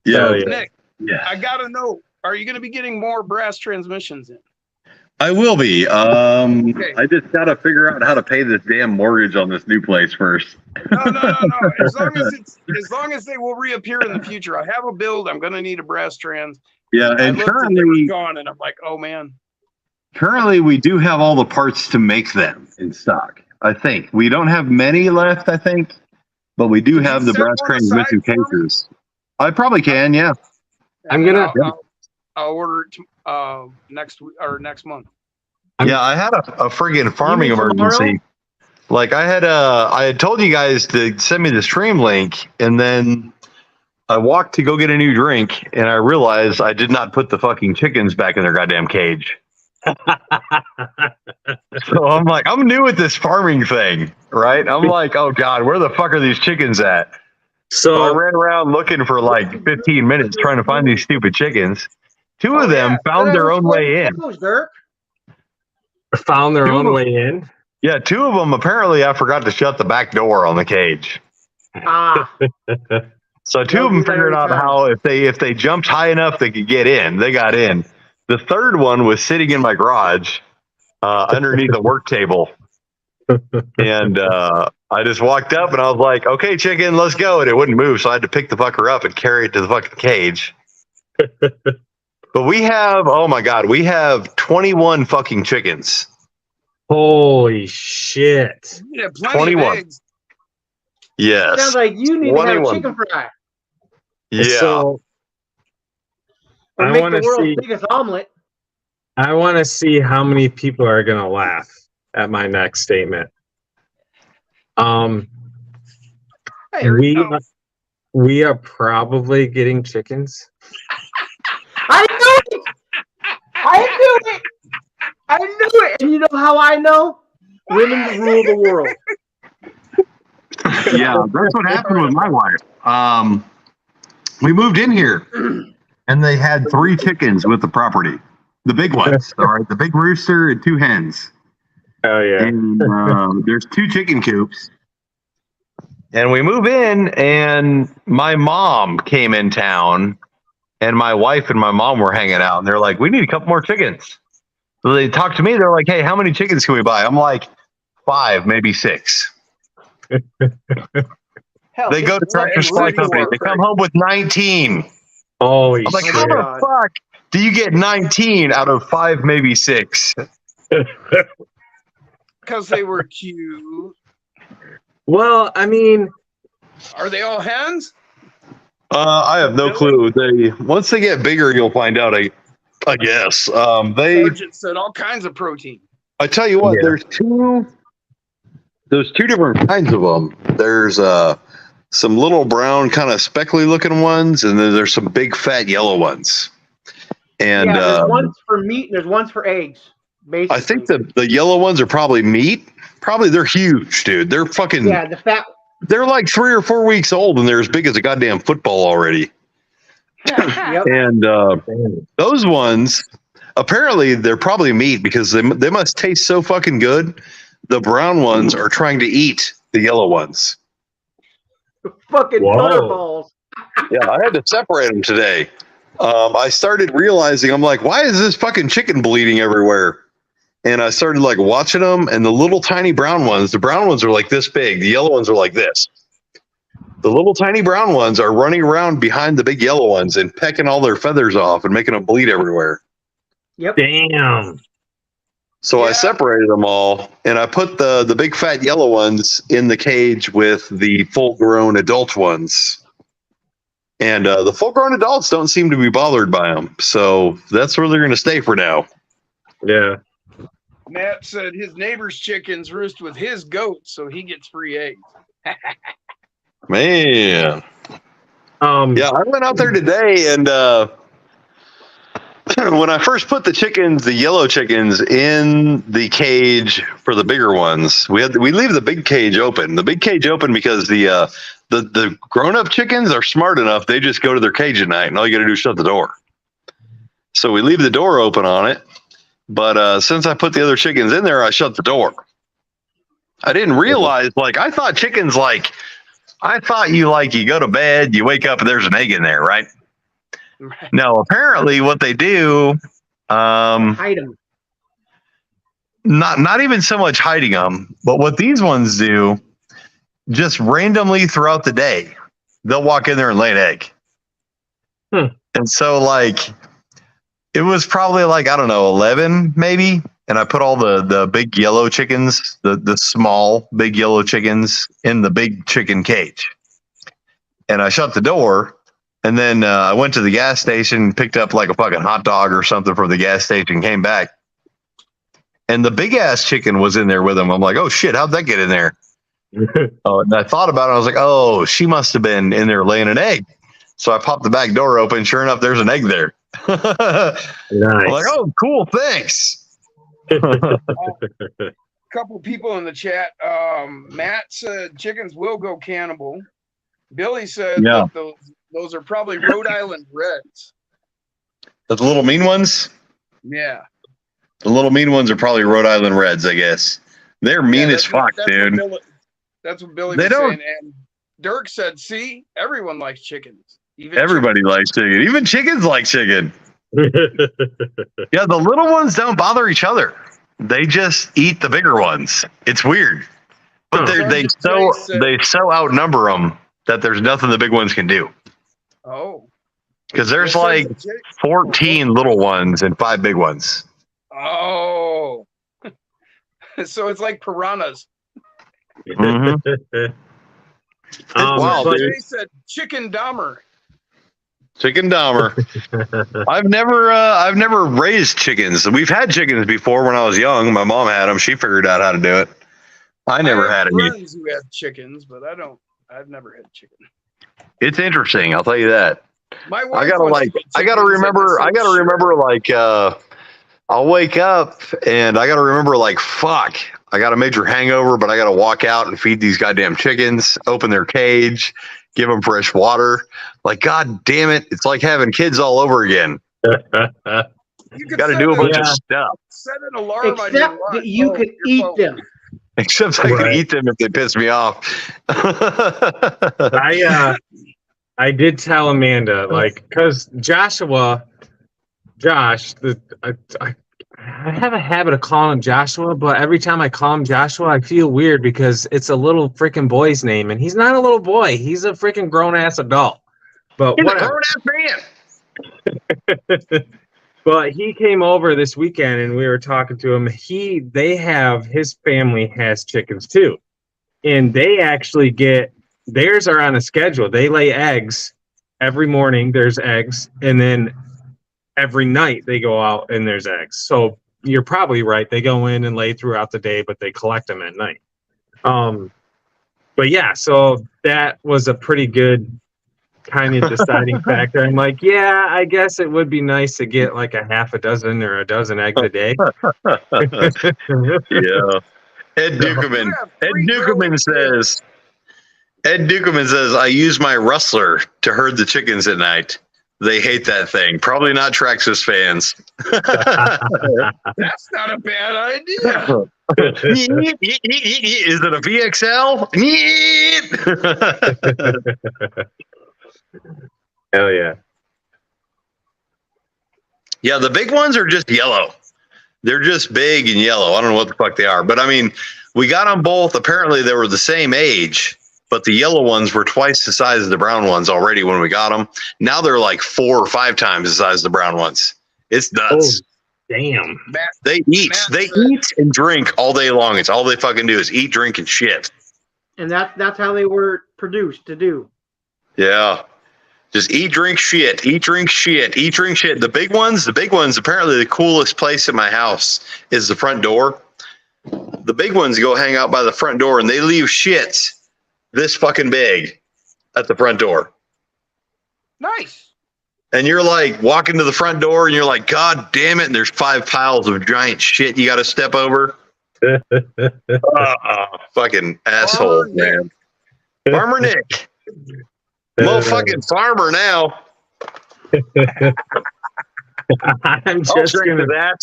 Yeah. Nick, Yeah. I gotta know. Are you going to be getting more brass transmissions in? I will be. Okay. I just got to figure out how to pay this damn mortgage on this new place first. No. As long as they will reappear in the future. I have a build. I'm going to need a brass trans. Yeah, I and looked and they currently, were gone, and I'm like, oh man. we do have all the parts to make them in stock. I think we don't have many left. I think, but we do Can you have the set brass one aside transmission for me? cases. I probably can. Yeah. I'm And gonna- I'll order it next week or next month. Yeah, I had a friggin' farming You mean tomorrow? emergency. Like I had told you guys to send me the stream link, and then I walked to go get a new drink, and I realized I did not put the fucking chickens back in their goddamn cage. So I'm like, I'm new at this farming thing, right? I'm like, oh god, where the fuck are these chickens at? So I So ran around looking for like 15 minutes trying to find these stupid chickens. Two of Oh, them yeah. found their own way in. Dirk. found their Two own of- way in. Yeah, two of them apparently I forgot to shut the back door on the cage. Ah, So two of them figured out how if they jumped high enough they could get in. They got in. The third one was sitting in my garage underneath a work table. And I just walked up and I was like, okay, chicken, let's go. And it wouldn't move. So I had to pick the fucker up and carry it to the fucking cage. But we have, oh my God, we have 21 fucking chickens. Holy shit. Yeah, plenty 21. of eggs. Yes. sounds like you need to have a 21. chicken fry. Yeah. So Or I make wanna the world's see- biggest omelet. I want to see how many people are going to laugh at my next statement. Hey, We are probably getting chickens. I knew it. I knew it. And you know how I know? Women rule the world. Yeah, that's what happened with my wife. We moved in here and they had 3 chickens with the property. The big ones, all right, the big rooster and 2 hens. Oh yeah. And there's 2 chicken coops. And we move in, and my mom came in town, and my wife and my mom were hanging out, and they're like, "We need a couple more chickens." So they talked to me. They're like, "Hey, how many chickens can we buy?" I'm like, 5, maybe 6. Hell, They go to Tractor Supply Company. They come home with 19. Holy I'm like, shit. how the God. fuck do you get 19 out of 5, maybe 6? because they were cute. Well, I mean, Are they all hens? I have no clue. They once they get bigger, you'll find out. I guess. They. Sergeant said all kinds of protein. I tell you what. Yeah. There's two different kinds of them. There's some little brown kind of speckly looking ones, and then there's some big fat yellow ones. And yeah, there's ones for meat and there's ones for eggs. Basically. I think the yellow ones are probably meat. Probably they're huge, dude. They're fucking. Yeah, the fat They're like 3 or 4 weeks old, and they're as big as a goddamn football already. Yep. And those ones, apparently, they're probably meat because they must taste so fucking good. The brown ones are trying to eat the yellow ones. Fucking Whoa. butterballs. Yeah, I had to separate them today. I started realizing, I'm like, why is this fucking chicken bleeding everywhere? And I started like watching them, and the little tiny brown ones, the brown ones are like this big, the yellow ones are like this. The little tiny brown ones are running around behind the big yellow ones and pecking all their feathers off and making them bleed everywhere. Yep. Damn. So I Yeah. separated them all, and I put the big fat yellow ones in the cage with the full grown adult ones. And the full grown adults don't seem to be bothered by them. So that's where they're going to stay for now. Yeah. Matt said his neighbor's chickens roost with his goats, so he gets free eggs. Man. Yeah. I went out there today, and when I first put the yellow chickens in the cage for the bigger ones, we leave the big cage open. The big cage open because the grown-up chickens are smart enough. They just go to their cage at night, and all you got to do is shut the door. So we leave the door open on it. But since I put the other chickens in there, I shut the door. I didn't realize, I thought chickens, you go to bed, you wake up, and there's an egg in there, right? No, apparently what they do, Hide them. not even so much hiding them, but what these ones do, just randomly throughout the day, they'll walk in there and lay an egg. And so it was probably I don't know, 11 maybe. And I put all the big yellow chickens, the small big yellow chickens in the big chicken cage. And I shut the door. And then I went to the gas station, picked up a fucking hot dog or something from the gas station, came back. And the big ass chicken was in there with him. I'm like, oh shit, how'd that get in there? And I thought about it. I was like, oh, she must have been in there laying an egg. So I popped the back door open. Sure enough, there's an egg there. Nice. I'm like, oh, cool, thanks. Couple people in the chat. Matt said chickens will go cannibal. Billy said Yeah. that those are probably Rhode Island Reds. The little mean ones? Yeah. The little mean ones are probably Rhode Island Reds, I guess. They're mean Yeah, as fuck, dude. That's what Billy They was don't- saying. And Dirk said, see, everyone likes chickens. Even Everybody likes chicken. Even chickens like chicken. Yeah, the little ones don't bother each other. They just eat the bigger ones. It's weird. But they so outnumber them that there's nothing the big ones can do. Oh. Because there's It says the 14 little ones and 5 big ones. Oh. So it's like piranhas. Mhm. Wow, but- dude. Jay said chicken Dahmer. Chicken Dahmer. I've never raised chickens. We've had chickens before when I was young. My mom had them. She figured out how to do it. I never have had any. friends who have chickens, but I've never had chicken. It's interesting. I'll tell you that. My I wife gotta wants to get chickens, remember I'll wake up and I gotta remember fuck, I got a major hangover, but I gotta walk out and feed these goddamn chickens, open their cage, give them fresh water. God damn it. It's like having kids all over again. You could Gotta set do a bunch Yeah. of stuff. Set an alarm on your Except watch. that you Oh, could your eat phone. them. Except I Right. can eat them if they piss me off. I did tell Amanda, because Josh, I have a habit of calling him Joshua, but every time I call him Joshua, I feel weird because it's a little freaking boy's name, and he's not a little boy. He's a freaking grown ass adult. But He's a whatever. grown-ass man. But he came over this weekend and we were talking to him. His family has chickens too. And they actually theirs are on a schedule. They lay eggs every morning. There's eggs. And then every night they go out and there's eggs. So you're probably right. They go in and lay throughout the day, but they collect them at night. But yeah, so that was a pretty good kind of deciding factor. I'm like, yeah, I guess it would be nice to get a half a dozen or a dozen eggs a day. Yeah. Ed You Dukeman. have Ed free Dukeman growing says, Ed Dukeman says, I use my rustler to herd the chickens at night. They hate that thing. Probably not Traxxas fans. That's not a bad idea. Is it a VXL? Hell yeah. Yeah, the big ones are just yellow. They're just big and yellow. I don't know what the fuck they are. But I mean, we got them both. Apparently, they were the same age, but the yellow ones were twice the size of the brown ones already when we got them. Now they're like 4 or 5 times the size of the brown ones. It's nuts. Damn. Matt, They eat. They eat and drink all day long. It's all they fucking do is eat, drink, and shit. And that's how they were produced to do. Yeah. Just eat, drink, shit. Eat, drink, shit. Eat, drink, shit. The big ones, apparently the coolest place in my house is the front door. The big ones go hang out by the front door and they leave shits this fucking big at the front door. nice. And you're like walking to the front door and you're like, God damn it. And there's 5 piles of giant shit you got to step over. Fucking asshole, man. Farmer Nick. Motherfucking farmer now. I'm I'll just drink gonna. to that.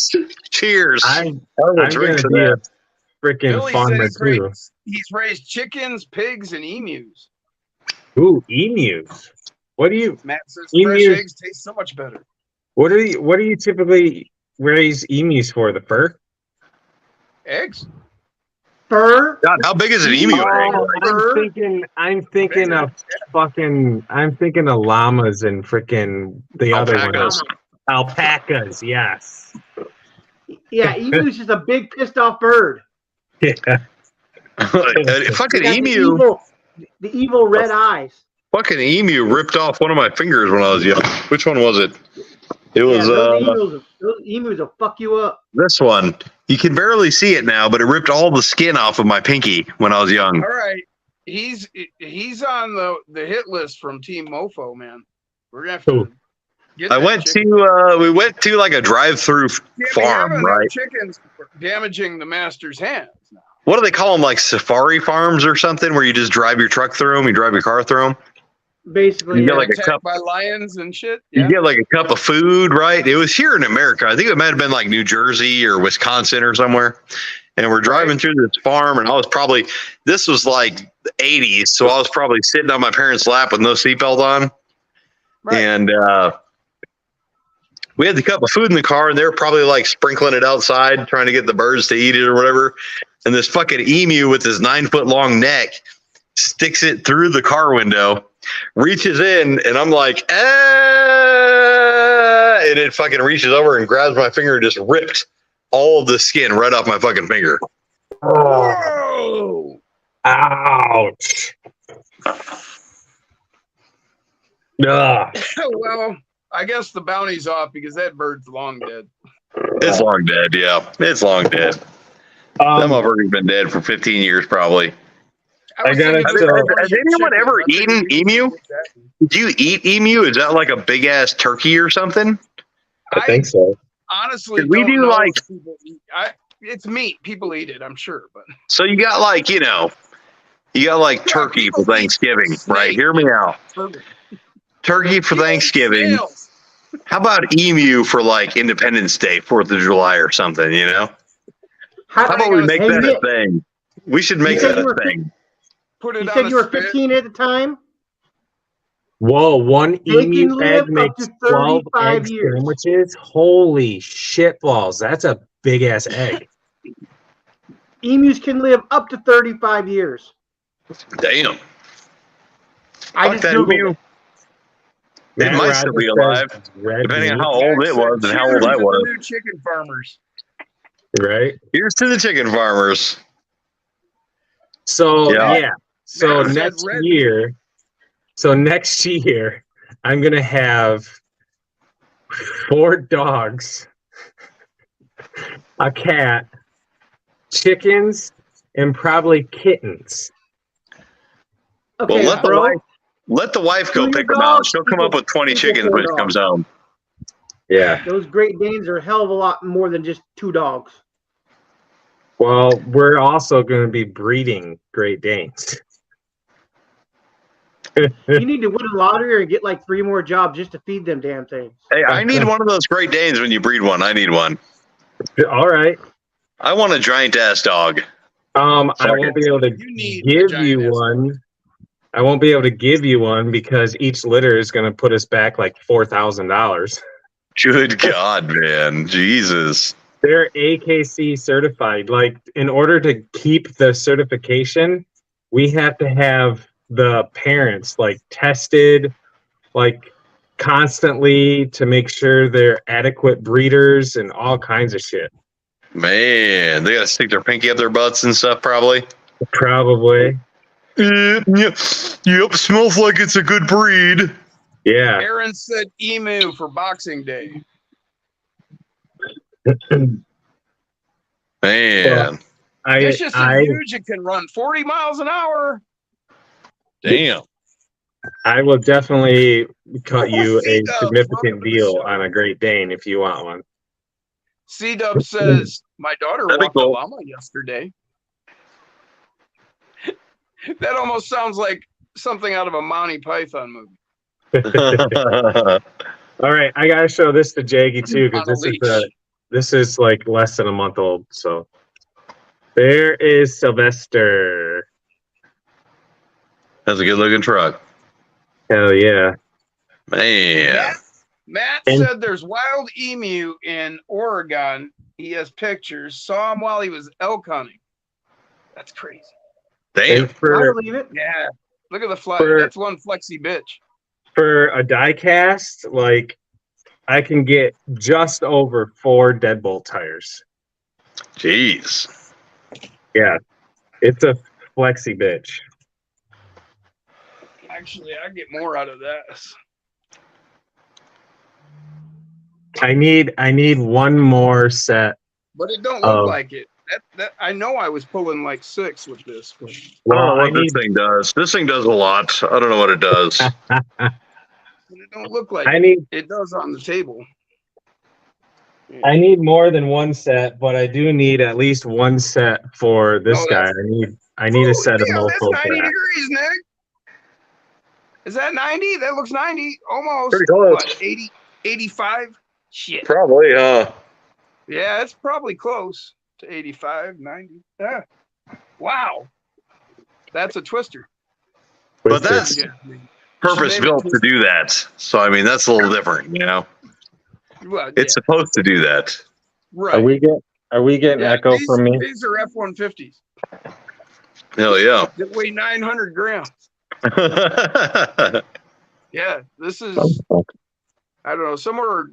Cheers. I, will I'm drink gonna to be that. a freaking Billy farmer says too. he's raised chickens, pigs, and emus. Ooh, emus. What do you? Matt says Emus. fresh eggs taste so much better. What do you typically raise emus for? The fur? Eggs? Fur. God, how big is an emu? Oh, Fur. I'm thinking of llamas and freaking the other Alpacas. ones. Alpacas, yes. Yeah, emu's just a big pissed off bird. Yeah. Fucking They got emu. The evil red eyes. Fucking emu ripped off one of my fingers when I was young. Which one was it? It was Those emus will fuck you up. this one. You can barely see it now, but it ripped all the skin off of my pinky when I was young. All right. He's on the hit list from Team Mofo, man. We're gonna have to Who? get I that went chicken. to we went to like a drive-through Can't be farm, having right? Chickens damaging the master's hands. Now. What do they call them? Like safari farms or something, where you just drive your truck through them, you drive your car through them. Basically, You get yeah. like a Attacked cup. by lions and shit. You Yeah. get like a cup of food, right? It was here in America. I think it might have been like New Jersey or Wisconsin or somewhere. And we're driving through this farm, and this was like the 80s, so I was probably sitting on my parents' lap with no seatbelt on. Right. And we had the cup of food in the car, and they were probably like sprinkling it outside, trying to get the birds to eat it or whatever. And this fucking emu with his 9-foot-long neck sticks it through the car window, reaches in, and I'm like, ah! And it fucking reaches over and grabs my finger and just ripped all of the skin right off my fucking finger. Whoa! Ouch. Ugh. Well, I guess the bounty's off because that bird's long dead. It's long dead, yeah. It's long dead. That motherfucker's been dead for 15 years, probably. I gotta thinking tell- about Has chicken, anyone ever but eaten they- emu? Did you eat emu? Is that like a big ass turkey or something? I think so. Honestly, Did we don't do, know like- if people eat- it's meat. People eat it, I'm sure, but So you got like, turkey for Thanksgiving, right? Hear me out. Turkey for Thanksgiving. Snails. How about emu for like Independence Day, 4th of July or something, you know? How about we make Hey, that a Nick, thing? We should make You said that you a were thing. Put it you on said a you were spit. 15 at the time? Whoa, one They can emu live egg up makes to 12 35 egg years. sandwiches? Holy shit balls. That's a big ass egg. Emus can live up to 35 years. Damn. I Fuck just that Googled emu. it. It might still be alive, depending on how old it was and how old I Cheers to the was. new chicken farmers. Right? Here's to the chicken farmers. So Yeah. yeah. So Man, next red- year, I'm gonna have 4 dogs, a cat, chickens, and probably kittens. Okay, Well, bro. let the wife go Two pick them out. dogs She'll come up with 20 equal chickens when she 4 comes dogs. home. Yeah. Those Great Danes are a hell of a lot more than just 2 dogs. Well, we're also gonna be breeding Great Danes. You need to win a lottery and get like 3 more jobs just to feed them damn things. Hey, I need one of those Great Danes when you breed one. I need one. All right. I want a giant ass dog. I won't be able to You need a give giant you ass. one. I won't be able to give you one because each litter is going to put us back like $4,000. Good God, man. Jesus. They're AKC certified. Like, in order to keep the certification, we have to have the parents like tested, like constantly to make sure they're adequate breeders and all kinds of shit. Man, they got to stick their pinky up their butts and stuff, probably. Probably. Yep, smells like it's a good breed. Yeah. Aaron said emu for Boxing Day. Man, It's just I huge. It can run 40 miles an hour. damn. will definitely cut you a C-Dub, significant welcome to the deal show. on a Great Dane if you want one. C-Dub says, my daughter That'd be walked a cool. llama yesterday. That almost sounds like something out of a Monty Python movie. All right, I gotta show this to Jaggy too On a because leash. this is like less than a month old. So there is Sylvester. That's a good looking truck. Hell yeah! Man. Matt And- said there's wild emu in Oregon. He has pictures. Saw him while he was elk hunting. That's crazy. Damn. And I for believe it. Yeah. Look at the fly. For- That's one flexy bitch. a die cast, like I can get just over 4 deadbolt tires. Jeez. Yeah, it's a flexi bitch. Actually, I get more out of this. I need one more set. But it don't look Oh. like it. That I know I was pulling like 6 with this. But I don't know Well, I what this thing does. This thing does a lot. I don't know what it does. it don't look like I need it does on the table. I need more than one set, but I do need at least one set for this Oh, guy. that's- I need a set of Damn, that's mofo 90 for that. degrees, Nick. Is that 90? That looks 90. Almost. Pretty close. What, 80, 85? Shit. Probably, huh? Yeah, it's probably close to 85, 90. Yeah. Wow. That's a twister. But that's Yeah. purpose built to do that. So, I mean, that's a little different, you know? Well, It's supposed to do that. right. Are we getting Yeah, echo these, from me? These are F-150s Hell yeah. that weigh 900 grams. Yeah, this is, I don't know, somewhere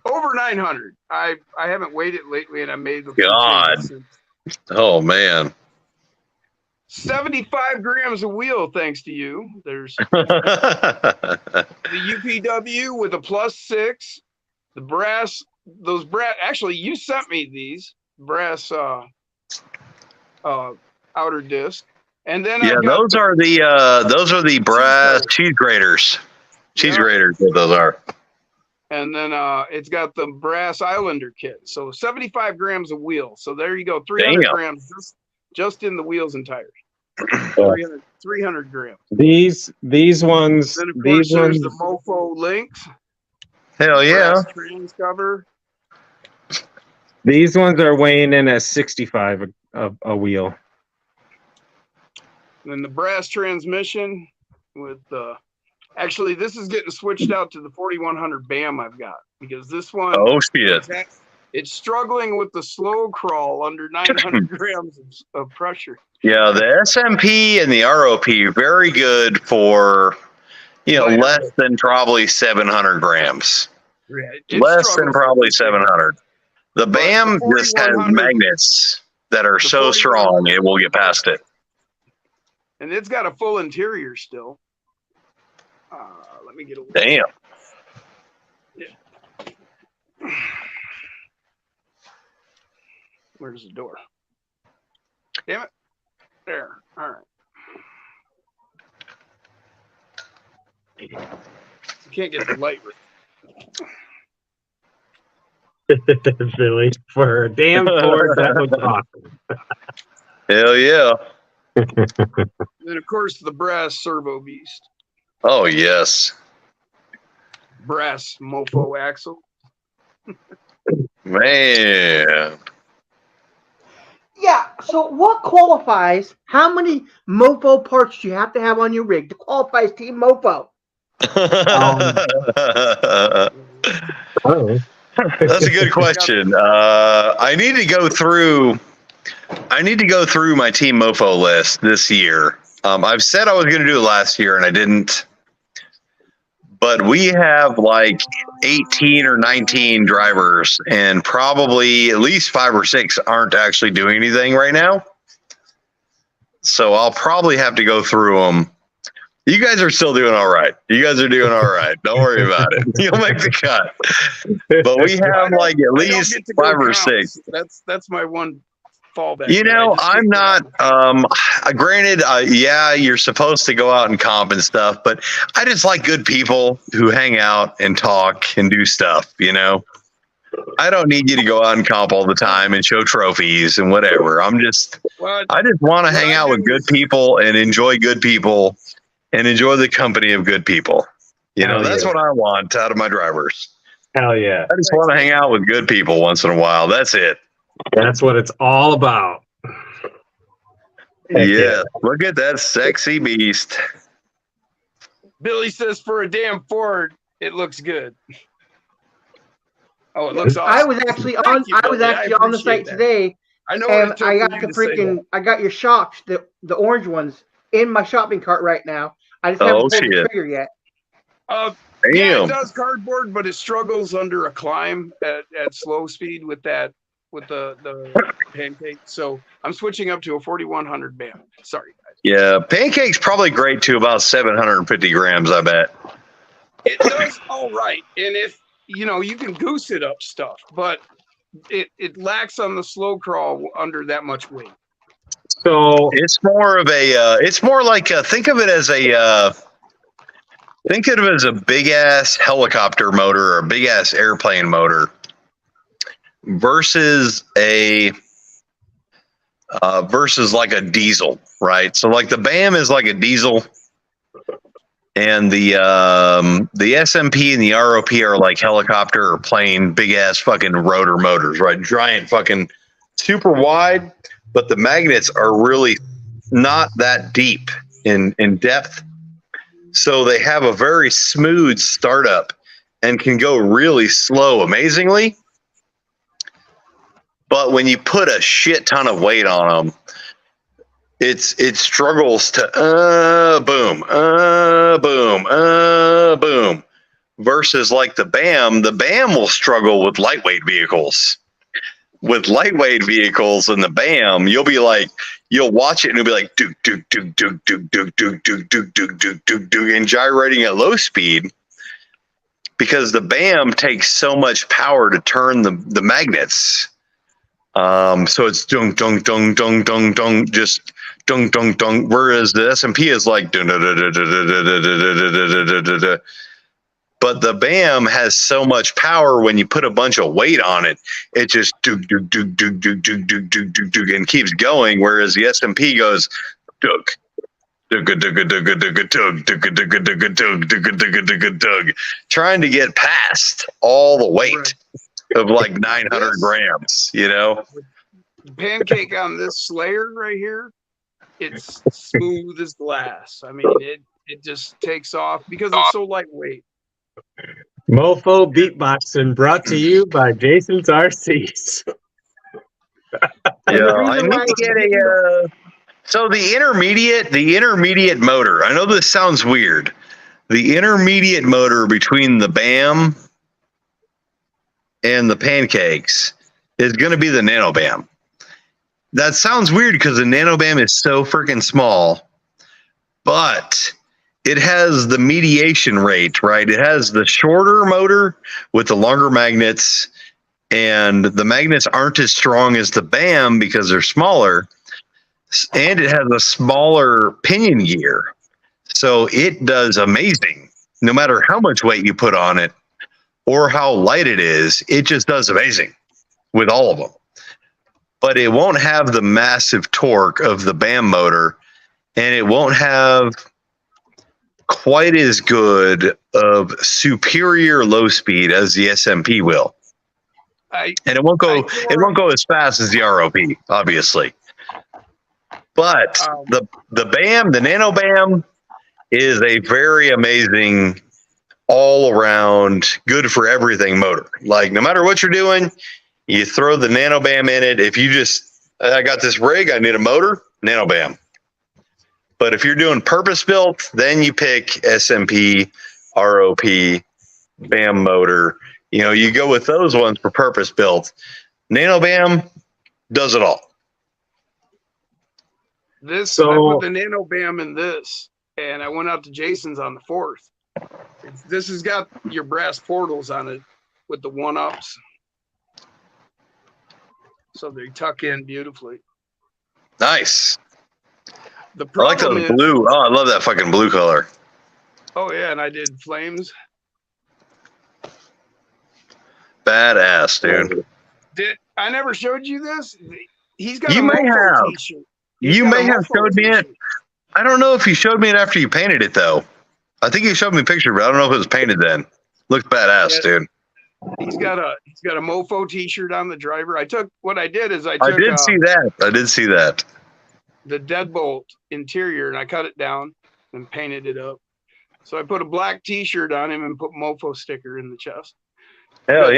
over 900. I haven't weighed it lately, and I made the full God. changes since. Oh, man. 75 grams of wheel, thanks to you. There's the UPW with a +6, the brass, those brass, actually, you sent me these brass outer disc. And then Yeah, I've got those are the brass cheese graters. Cheese Yeah. graters, what those are. And then it's got the brass Islander kit. So 75 grams of wheel. So there you go, 300 Damn. grams just in the wheels and tires. Yeah. 300 grams. These ones Then of course these there's ones the Mofo links. Hell yeah. Brass trans cover. these ones are weighing in at 65 a wheel. Then the brass transmission with the. Actually, this is getting switched out to the 4100 BAM I've got because this one. Oh, shit. It's struggling with the slow crawl under 900 grams of pressure. Yeah, the SMP and the ROP, very good for, Lighter. less than probably 700 grams. Right. Less than probably 700. The But BAM the just has 4100 magnets that are the so 4100 strong it will get past it. And it's got a full interior still. Let me get a Damn. Where's the door? Damn it. There. All right. You can't get the light. Billy, for a damn Ford, that was awesome. Hell yeah. Then, of course, the brass servo beast. Oh yes, Brass mofo axle. man. Yeah. So what qualifies? How many mofo parts do you have to have on your rig to qualify as Team Mofo? Oh. That's a good question. I need to go through. I need to go through my Team Mofo list this year. I've said I was going to do it last year and I didn't. But we have like 18 or 19 drivers, and probably at least 5 or 6 aren't actually doing anything right now. So I'll probably have to go through them. You guys are still doing all right. You guys are doing all right. Don't worry about it. You'll make the cut. But we have like at I don't least get to go 5 or counts. 6. That's my one fallback. You that I know, just I'm can't go not. out. Granted, yeah, you're supposed to go out and comp and stuff, but I just like good people who hang out and talk and do stuff. You know, I don't need you to go out and comp all the time and show trophies and whatever. I just Well, want to What hang I out do with good is- people and enjoy good people and enjoy the company of good people. You know, Hell that's yeah. what I want out of my drivers. Hell yeah. I just want to hang out with good people once in a while. That's it. That's what it's all about. Heck Yeah, look at that sexy beast. Billy says for a damn Ford, it looks good. Oh, it looks awesome. I was actually Thank on. you, I was Billy. actually on the appreciate site that. today, I know what it and took I for got you the to say freaking. that. I got your shocks, the orange ones, in my shopping cart right now. I just Oh, haven't pulled the shit. trigger yet. Yeah, Damn. it does cardboard, but it struggles under a climb at slow speed with the pancake. So I'm switching up to a 4100 BAM. Sorry, guys. Yeah, Pancake's probably great too, about 750 grams, I bet. It does all right, and if you can goose it up stuff, but it lacks on the slow crawl under that much weight. So It's more of a, it's more like, think of it as a big ass helicopter motor or a big ass airplane motor versus versus like a diesel, right? So like the BAM is like a diesel, and the SMP and the ROP are like helicopter or plane, big ass fucking rotor motors, right? Giant fucking super wide, but the magnets are really not that deep in depth. So they have a very smooth startup and can go really slow amazingly. But when you put a shit ton of weight on them, it struggles to boom, boom. Versus like the BAM will struggle with lightweight vehicles. With lightweight vehicles in the BAM, you'll watch it and you'll be like do and gyrating at low speed because the BAM takes so much power to turn the magnets. So it's dung dung dung dung dung dung, just dung dung dung. Whereas the SMP is like but the BAM has so much power when you put a bunch of weight on it, it just do and keeps going. Whereas the SMP goes trying to get past all the weight of like 900 grams, you know? Pancake on this Slayer right here, it's smooth as glass. I mean, it just takes off because it's so lightweight. Mofo Beatboxing brought to you by Jason's RCs. Yeah, I need to get so the intermediate motor. I know this sounds weird. The intermediate motor between the BAM and the Pancakes is going to be the Nano BAM. That sounds weird because the Nano BAM is so freaking small, but it has the mediation rate, right? It has the shorter motor with the longer magnets, and the magnets aren't as strong as the BAM because they're smaller, and it has a smaller pinion gear. So it does amazing. No matter how much weight you put on it or how light it is, it just does amazing with all of them. But it won't have the massive torque of the BAM motor, and it won't have quite as good of superior low speed as the SMP will. And it won't go as fast as the ROP, obviously. But the BAM, the Nano BAM, is a very amazing, all around, good for everything motor. Like no matter what you're doing, you throw the Nano BAM in it. If you just, I got this rig, I need a motor, Nano BAM. But if you're doing purpose built, then you pick SMP, ROP, BAM motor. You know, you go with those ones for purpose built. Nano BAM does it all. I put the Nano BAM in this, and I went out to Jason's on the 4th. This has got your brass portals on it with the 1-ups. So they tuck in beautifully. Nice. The I like problem those is, blue. Oh, I love that fucking blue color. oh yeah, and I did flames. Badass, dude. I never showed you this? He's got You a may Mofo have. t-shirt. You got a may have Mofo showed me it. t-shirt. I don't know if you showed me it after you painted it, though. I think you showed me a picture, but I don't know if it was painted then. Looks badass, Yeah. dude. He's got a Mofo t-shirt on the driver. I did see that. I did see that. the deadbolt interior and I cut it down and painted it up. So I put a black t-shirt on him and put Mofo sticker in the chest. Hell But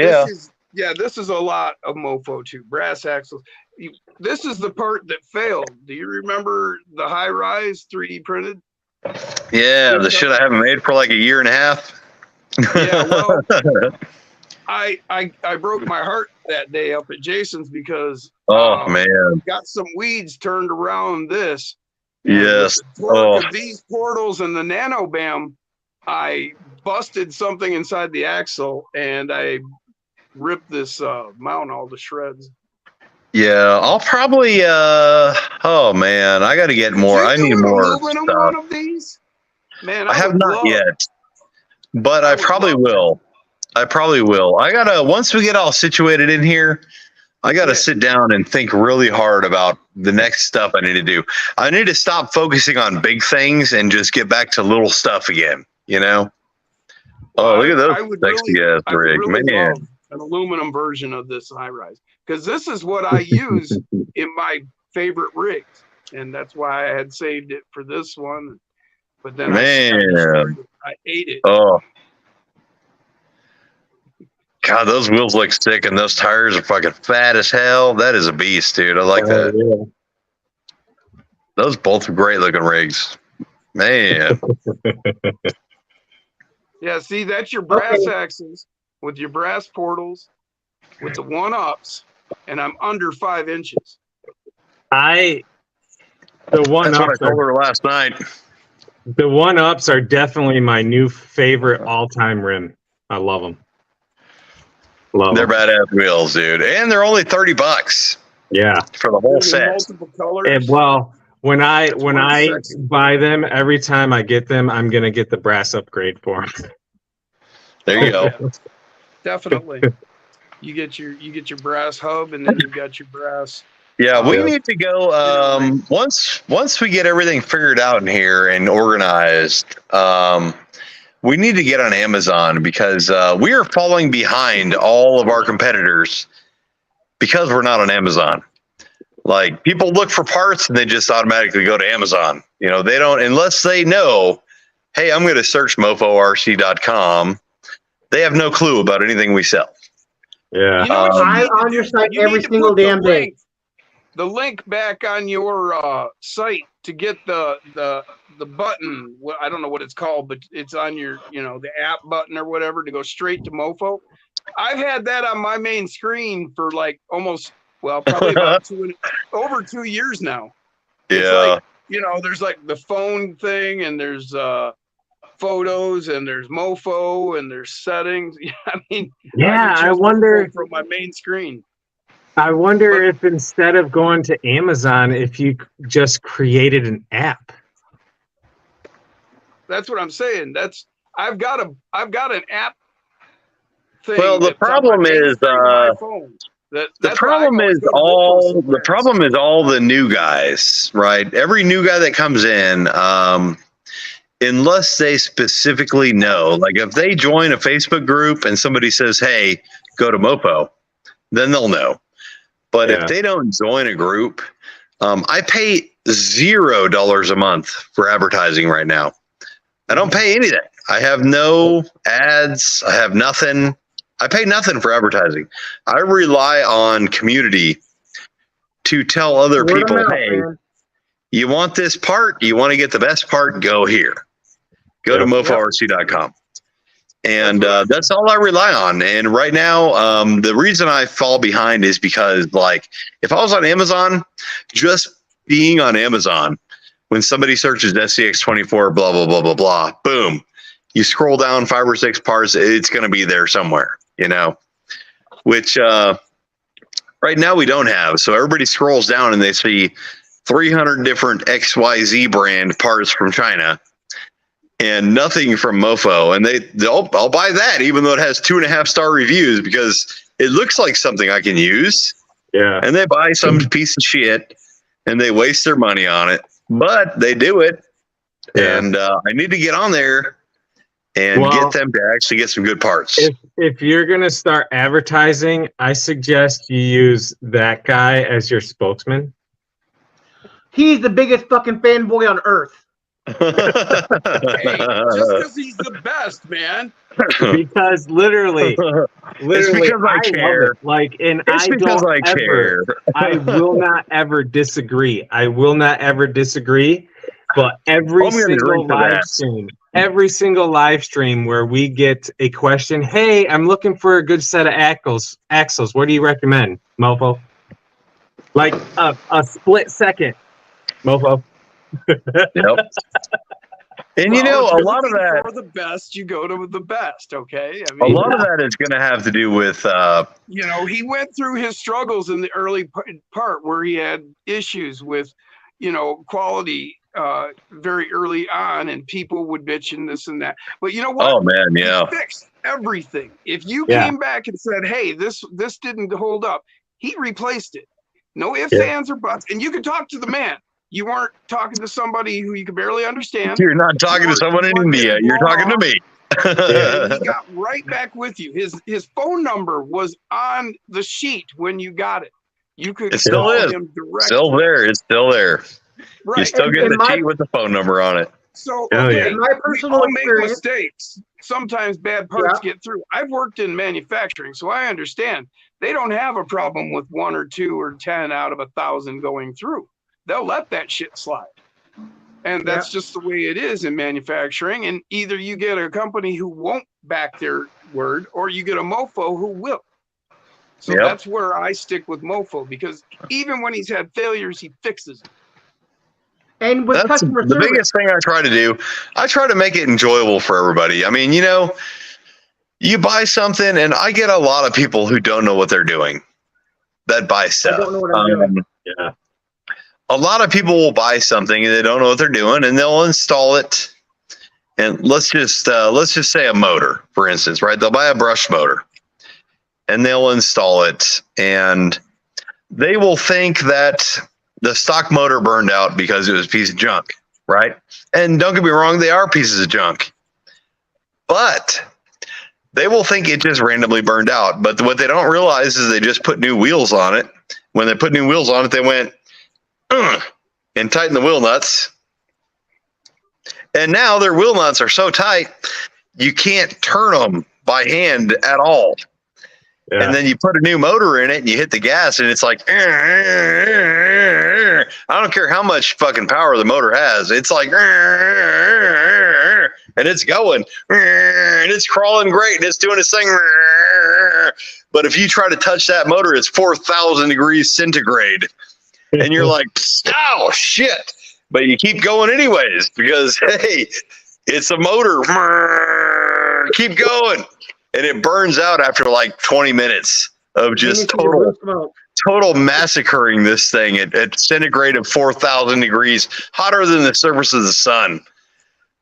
yeah. this is a lot of Mofo too. Brass axles. This is the part that failed. Do you remember the high rise 3D printed? Yeah, the shit I haven't made for like a year and a half. Yeah, well, I broke my heart that day up at Jason's because Oh man. got some weeds turned around this. Yes. And with the torque Oh. of these portals and the Nano BAM, I busted something inside the axle and I ripped this mount all to shreds. Yeah, I'll probably oh man, I gotta get more. I Did you need do an more aluminum stuff. one of these? Man, I have would not love- yet. But I would probably love will. I probably will. I gotta, once we get all situated in here, I gotta Yeah. sit down and think really hard about the next stuff I need to do. I need to stop focusing on big things and just get back to little stuff again, you know? Oh, look at I would those sexy really- ass I would rig, really man. love an aluminum version of this high rise because this is what I use in my favorite rigs, and that's why I had saved it for this one. But then Man. I ate it. Oh. God, those wheels look sick and those tires are fucking fat as hell. That is a beast, dude. I like that. Yeah. Those both are great looking rigs. Man. Yeah, see, that's your brass Okay. axles with your brass portals with the 1-ups, and I'm under 5 inches. The That's what I one-ups told are, her last night. the one-ups are definitely my new favorite all-time rim. I love them. Love They're 'em. badass wheels, dude. And they're only $30 Yeah. for the whole In set. multiple colors. And, well, when I why it's sexy. buy them, every time I get them, I'm gonna get the brass upgrade for them. There you go. Yeah, definitely. You get your brass hub, and then you've got your brass. Yeah, we Yeah. need to go once we get everything figured out in here and organized. We need to get on Amazon because we are falling behind all of our competitors because we're not on Amazon. Like people look for parts and they just automatically go to Amazon. You know, they don't unless they know, hey, I'm going to search moforc.com. They have no clue about anything we sell. Yeah. You know what you I'm need to on do? your site You every need to single put the damn day. link- The link back on your site to get the button. I don't know what it's called, but it's on your the app button or whatever to go straight to Mofo. I've had that on my main screen for like probably about over 2 years now. It's Yeah. like, there's like the phone thing and there's photos and there's Mofo and there's settings. I mean, Yeah, can I choose wonder. Mofo from my main screen. I wonder if instead of going to Amazon, if you just created an app. That's what I'm saying. I've got an app thing. Well, the that's on my problem main is, screen of my phone. The That's why I problem always is go to Mofo all so the fast. problem is all the new guys, right? Every new guy that comes in, unless they specifically know. Like if they join a Facebook group and somebody says, "Hey, go to Mofo," then they'll know. But Yeah. if they don't join a group, I pay $0 a month for advertising right now. I don't pay anything. I have no ads. I have nothing. I pay nothing for advertising. I rely on community to tell other Word of people, mouth, "Hey, man. you want this part? You want to get the best part? Go here. Go to Yep. moforc.com." And that's all I rely on. And right now, the reason I fall behind is because, like, if I was on Amazon, just being on Amazon, when somebody searches SCX24, blah, blah, blah, blah, blah, boom, you scroll down 5 or 6 parts, it's going to be there somewhere, you know, which right now we don't have. So everybody scrolls down and they see 300 different XYZ brand parts from China and nothing from Mofo. And I'll buy that, even though it has 2.5-star reviews, because it looks like something I can use. Yeah. And they buy some piece of shit and they waste their money on it, but they do it. Yeah. And I need to get on there and Well, get them to actually get some good parts. If you're gonna start advertising, I suggest you use that guy as your spokesman. He's the biggest fucking fanboy on earth. Hey, just because he's the best, man. Because literally, It's because I love care. it. Like, and It's I because don't I care. I will not ever disagree. I will not ever disagree. But every I'm gonna single drink to live that. stream, every single live stream where we get a question, "Hey, I'm looking for a good set of axles. What do you recommend, Mofo?" Like a split second, Mofo. Yep. And you know, Well, if a you're lot of looking that, for the best, you go to the best. Okay, I a mean, lot of that is going to have to do with, you know, he went through his struggles in the early part where he had issues with, you know, quality very early on, and people would bitch and this and that. But you know what? oh man, yeah, He fixed everything. If you Yeah. came back and said, "Hey, this didn't hold up," he replaced it. No ifs, Yeah. ands, or buts. And you could talk to the man. You weren't talking to somebody who you could barely understand. you're not talking to someone in India. You're talking to me. And he got right back with you. His phone number was on the sheet when you got it. You could It still call is. him directly. Still there. It's still there. You Right. still get And the my- sheet with the phone number on it. So Oh, okay, yeah. In my we personal all make experience, mistakes. Sometimes bad parts get through. I've worked in manufacturing, so I understand. They don't have a problem with 1 or 2 or 10 out of 1,000 going through. They'll let that shit slide. And that's just the way it is in manufacturing. And either you get a company who won't back their word, or you get a mofo who will. So Yep. that's where I stick with mofo, because even when he's had failures, he fixes it. and with That's customer the service, biggest thing I try to do. I try to make it enjoyable for everybody. I mean, you know, you buy something, and I get a lot of people who don't know what they're doing that buy stuff. don't know what I'm doing. Yeah. A lot of people will buy something and they don't know what they're doing, and they'll install it. And let's just say a motor, for instance, right? They'll buy a brush motor and they'll install it, and they will think that the stock motor burned out because it was a piece of junk, right? And don't get me wrong, they are pieces of junk, but they will think it just randomly burned out. But what they don't realize is they just put new wheels on it. When they put new wheels on it, they went and tighten the wheel nuts. And now their wheel nuts are so tight, you can't turn them by hand at all. Yeah. And then you put a new motor in it and you hit the gas and it's like, I don't care how much fucking power the motor has. It's like, and it's going and it's crawling great and it's doing its thing. But if you try to touch that motor, it's 4,000 degrees centigrade. And you're like, oh shit. But you keep going anyways because, hey, it's a motor. Keep going. And it burns out after like 20 minutes of just total massacring this thing at centigrade of 4,000 degrees, hotter than the surface of the sun.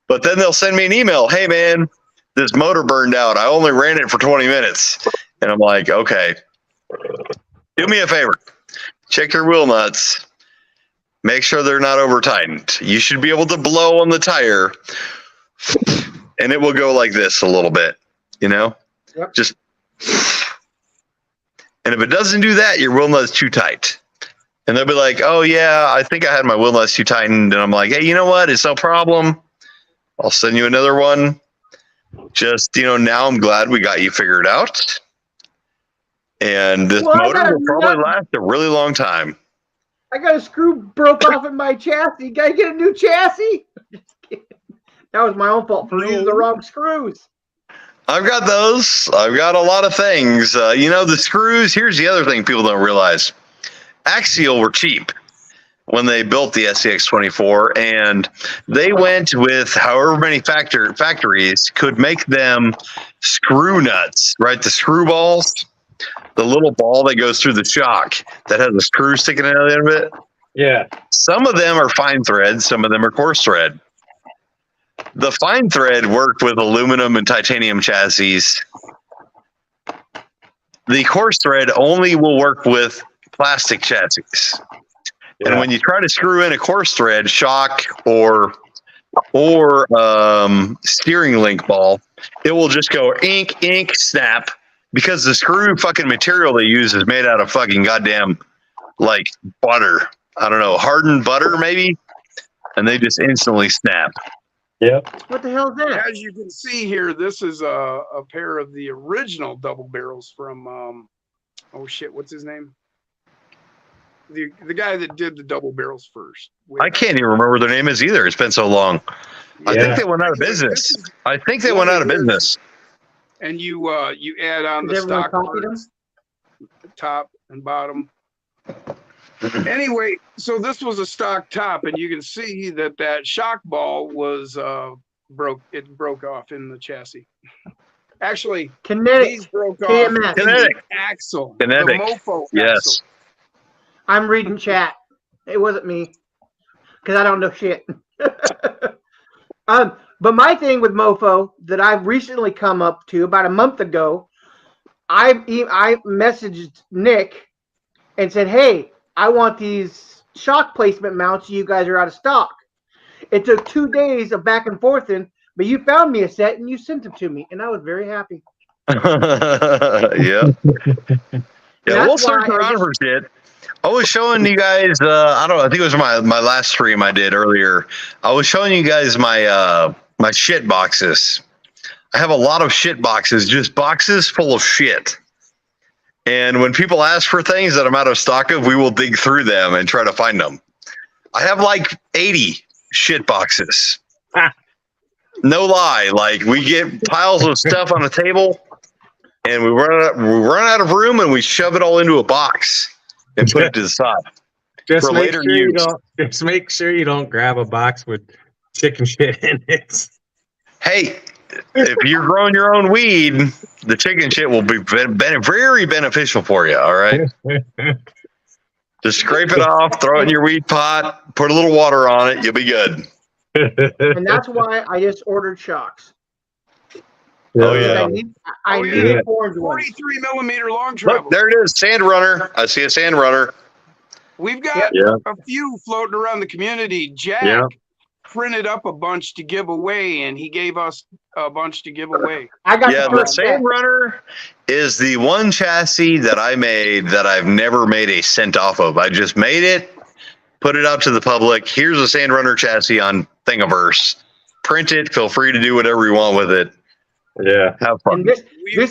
But then they'll send me an email. Hey, man, this motor burned out. I only ran it for 20 minutes. And I'm like, okay, do me a favor. Check your wheel nuts. Make sure they're not over tightened. You should be able to blow on the tire and it will go like this a little bit, Yep. just, and if it doesn't do that, your wheel nut's too tight. And they'll be like, oh yeah, I think I had my wheel nuts too tightened. And I'm like, hey, you know what? It's no problem. I'll send you another one. Just, now I'm glad we got you figured out. And this Well, I motor got will probably nothing. last a really long time. I got a screw broke off in my chassis. Gotta get a new chassis. Just kidding. That was my own fault for using the wrong screws. I've got those. I've got a lot of things. The screws. Here's the other thing people don't realize. Axial were cheap when they built the SCX24, and they went with however many factories could make them screw nuts, right? The screw balls, the little ball that goes through the shock that has a screw sticking out of it. Yeah. Some of them are fine thread, some of them are coarse thread. The fine thread worked with aluminum and titanium chassis. The coarse thread only will work with plastic chassis. Yeah. And when you try to screw in a coarse thread shock or steering link ball, it will just go ink, snap, because the screw fucking material they use is made out of fucking goddamn like butter. I don't know, hardened butter maybe, and they just instantly snap. Yep. What the hell is that? As you can see here, this is a pair of the original double barrels from, oh shit, what's his name? The guy that did the double barrels first. I can't even remember what their name is either. It's been so long. I think they went out of business. I think they went out of business. And you add on the Does everyone stock copy them? parts, top and bottom. Anyway, so this was a stock top, and you can see that shock ball was broke. It broke off in the chassis. Actually, Kinetic. these broke off KMS. in the Kinetic. axle. Kinetic. The mofo Yes. axle. I'm reading chat. It wasn't me, because I don't know shit. But my thing with Mofo that I've recently come up to about a month ago, I messaged Nick and said, "Hey, I want these shock placement mounts. You guys are out of stock." It took 2 days of back and forth, but you found me a set and you sent them to me, and I was very happy. Yeah. That's We'll search why I around just- for shit. I was showing you guys, I think it was my last stream I did earlier. I was showing you guys my my shit boxes. I have a lot of shit boxes, just boxes full of shit. And when people ask for things that I'm out of stock of, we will dig through them and try to find them. I have like 80 shit boxes. No lie. Like, we get piles of stuff on the table and we run out of room and we shove it all into a box and put it to the side. Just For make later sure you use. don't. Just make sure you don't grab a box with chicken shit in it. Hey, if you're growing your own weed, the chicken shit will be very beneficial for you. All right. Just scrape it off, throw it in your weed pot, put a little water on it. You'll be good. And that's why I just ordered shocks. Oh, Because yeah. I Oh, need yeah. orange ones. 43 millimeter long travel. Look, there it is. Sand runner. I see a sand runner. We've got Yeah. a few floating around the community. Jack Yeah. printed up a bunch to give away, and he gave us a bunch to give away. I got Yeah, the the first sand runner is the one chassis that I made that I've never made a cent off of. I just made it, put it out to the public. Here's a sand runner chassis on Thingiverse. Print it. Feel free to do whatever you want with it. Yeah. Have fun. And this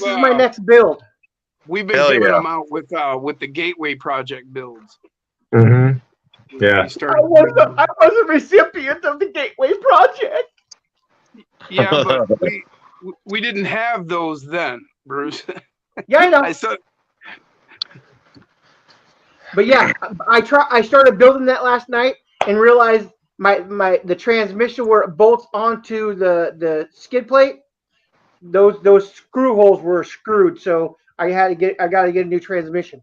is my next build. We've been Hell giving yeah. them out with the Gateway Project builds. Mm-hmm. Yeah. We started I was a recipient of the Gateway Project. yeah, but we didn't have those then, Bruce. Yeah, I know. I said But yeah, I started building that last night and realized the transmission where it bolts onto the skid plate, those screw holes were screwed, so I got to get a new transmission.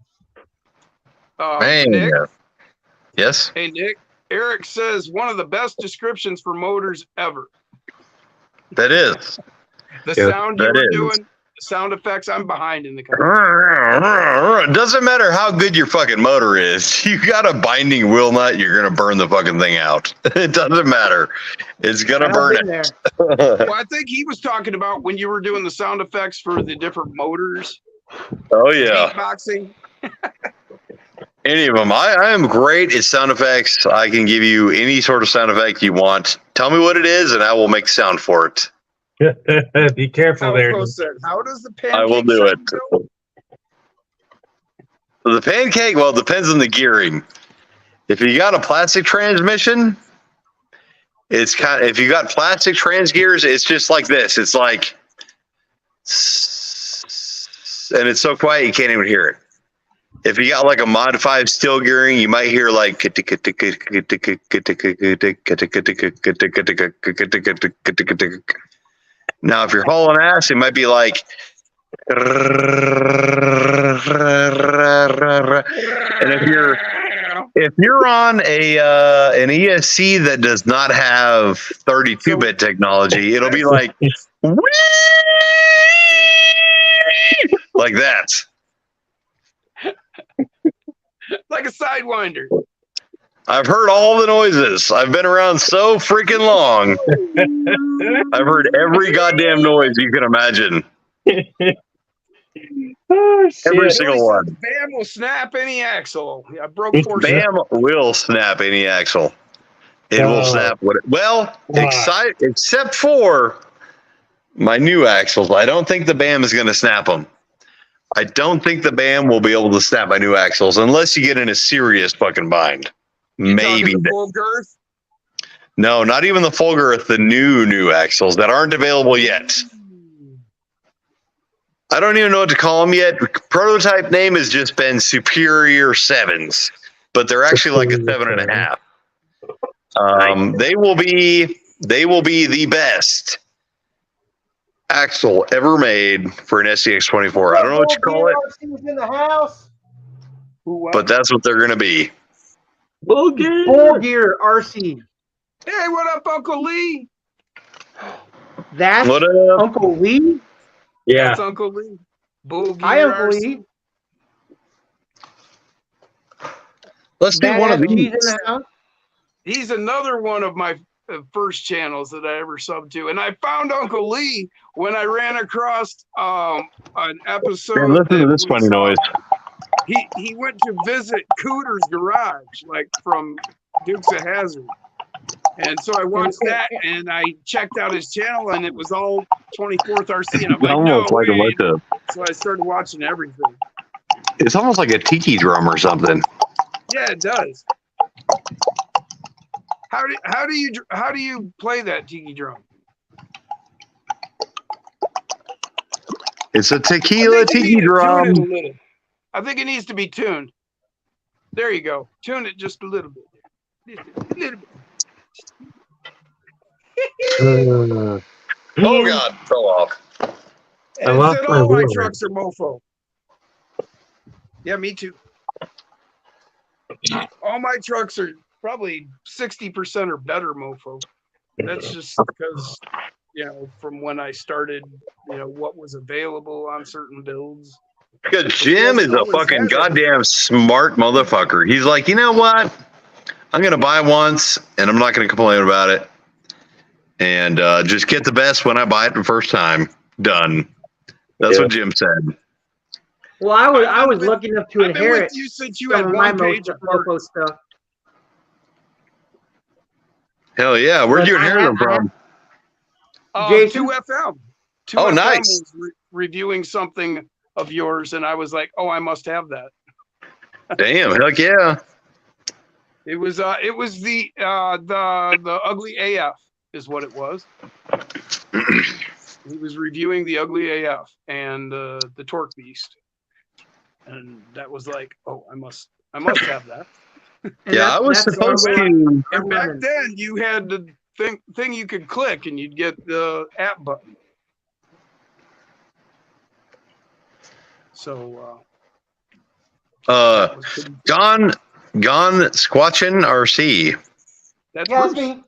Man. Nick, Yes. hey Nick, Eric says one of the best descriptions for motors ever. That is. The Yeah, sound you that were is. doing, sound effects, I'm behind in the country. It doesn't matter how good your fucking motor is. You got a binding wheel nut, you're gonna burn the fucking thing out. It doesn't matter. It's gonna I've burn been it. there. Well, I think he was talking about when you were doing the sound effects for the different motors, Oh yeah. beatboxing. Any of them. I am great at sound effects. I can give you any sort of sound effect you want. Tell me what it is, and I will make sound for it. Be careful there. Alco said, how does the pancake I will do it. sound go? The pancake, well, it depends on the gearing. If you got a plastic transmission, it's kind of, if you got plastic trans gears, it's just like this. It's like, and it's so quiet you can't even hear it. If you got like a Mod 5 steel gearing, you might hear like now if you're hauling ass, it might be like and if you're on a an ESC that does not have 32-bit technology, it'll be like like that. Like a sidewinder. I've heard all the noises. I've been around so freaking long. I've heard every goddamn noise you can imagine. Oh, Every shit. single one. Bam will snap any axle. I broke 4 Bam will snap any axle. It will Oh. snap what it, well, Wow. except for my new axles. I don't think the Bam is going to snap them. I don't think the Bam will be able to snap my new axles unless you get in a serious fucking bind. Maybe. The full girth. No, not even the full girth, the new axles that aren't available yet. I don't even know what to call them yet. Prototype name has just been Superior 7s, but they're actually like a 7.5. They will be the best axle ever made for an SCX24. I don't know what you call it, In the house. but that's what they're going to be. Bull Gear RC. Hey, what up, Uncle Lee? That's What up? Uncle Lee. Yeah. That's Uncle Lee. Bull Gear Hi, Uncle RC. Lee. Let's do one of Badass these. G's in the house. He's another one of my first channels that I ever subbed to. And I found Uncle Lee when I ran across an episode. Man, listen to that this was, funny noise. He went to visit Cooter's garage, like from Dukes of Hazzard. And so I watched that and I checked out his channel and it was all 24th RC. And I'm It's like, almost no like a way. bunch of, So I started watching everything. it's almost like a tiki drum or something. Yeah, it does. How do you play that tiki drum? It's a I tequila think you need tiki to tune it a drum. little. I think it needs to be tuned. There you go. Tune it just a little bit. Just a little bit. Oh, God, fell off. I And it lost said my all my wheel. trucks are mofo. Yeah, me too. All my trucks are probably 60% or better mofo. That's just because, from when I started, what was available on certain builds. Because Jim is a fucking goddamn smart motherfucker. He's like, you know what? I'm going to buy once, and I'm not going to complain about it. And just get the best when I buy it the first time. Done. That's what Jim said. Well, I was lucky enough to I've been inherit with you since you some had of my one page of mofo parts. stuff. Hell yeah. Where'd you But I inherit them have- from? Jason? 2FM. Oh, 2FM nice. was reviewing something of yours, and I was like, "Oh, I must have that." Damn. Heck yeah. It was the Ugly AF is what it was. He was reviewing the Ugly AF and the Torque Beast, and that was like, "Oh, I must have that." And Yeah, I was that's supposed all to. And back then, you had the thing you could click, and you'd get the app button. So that was pretty- Gone Squatchin RC. that's Yeah, that's Bruce. me.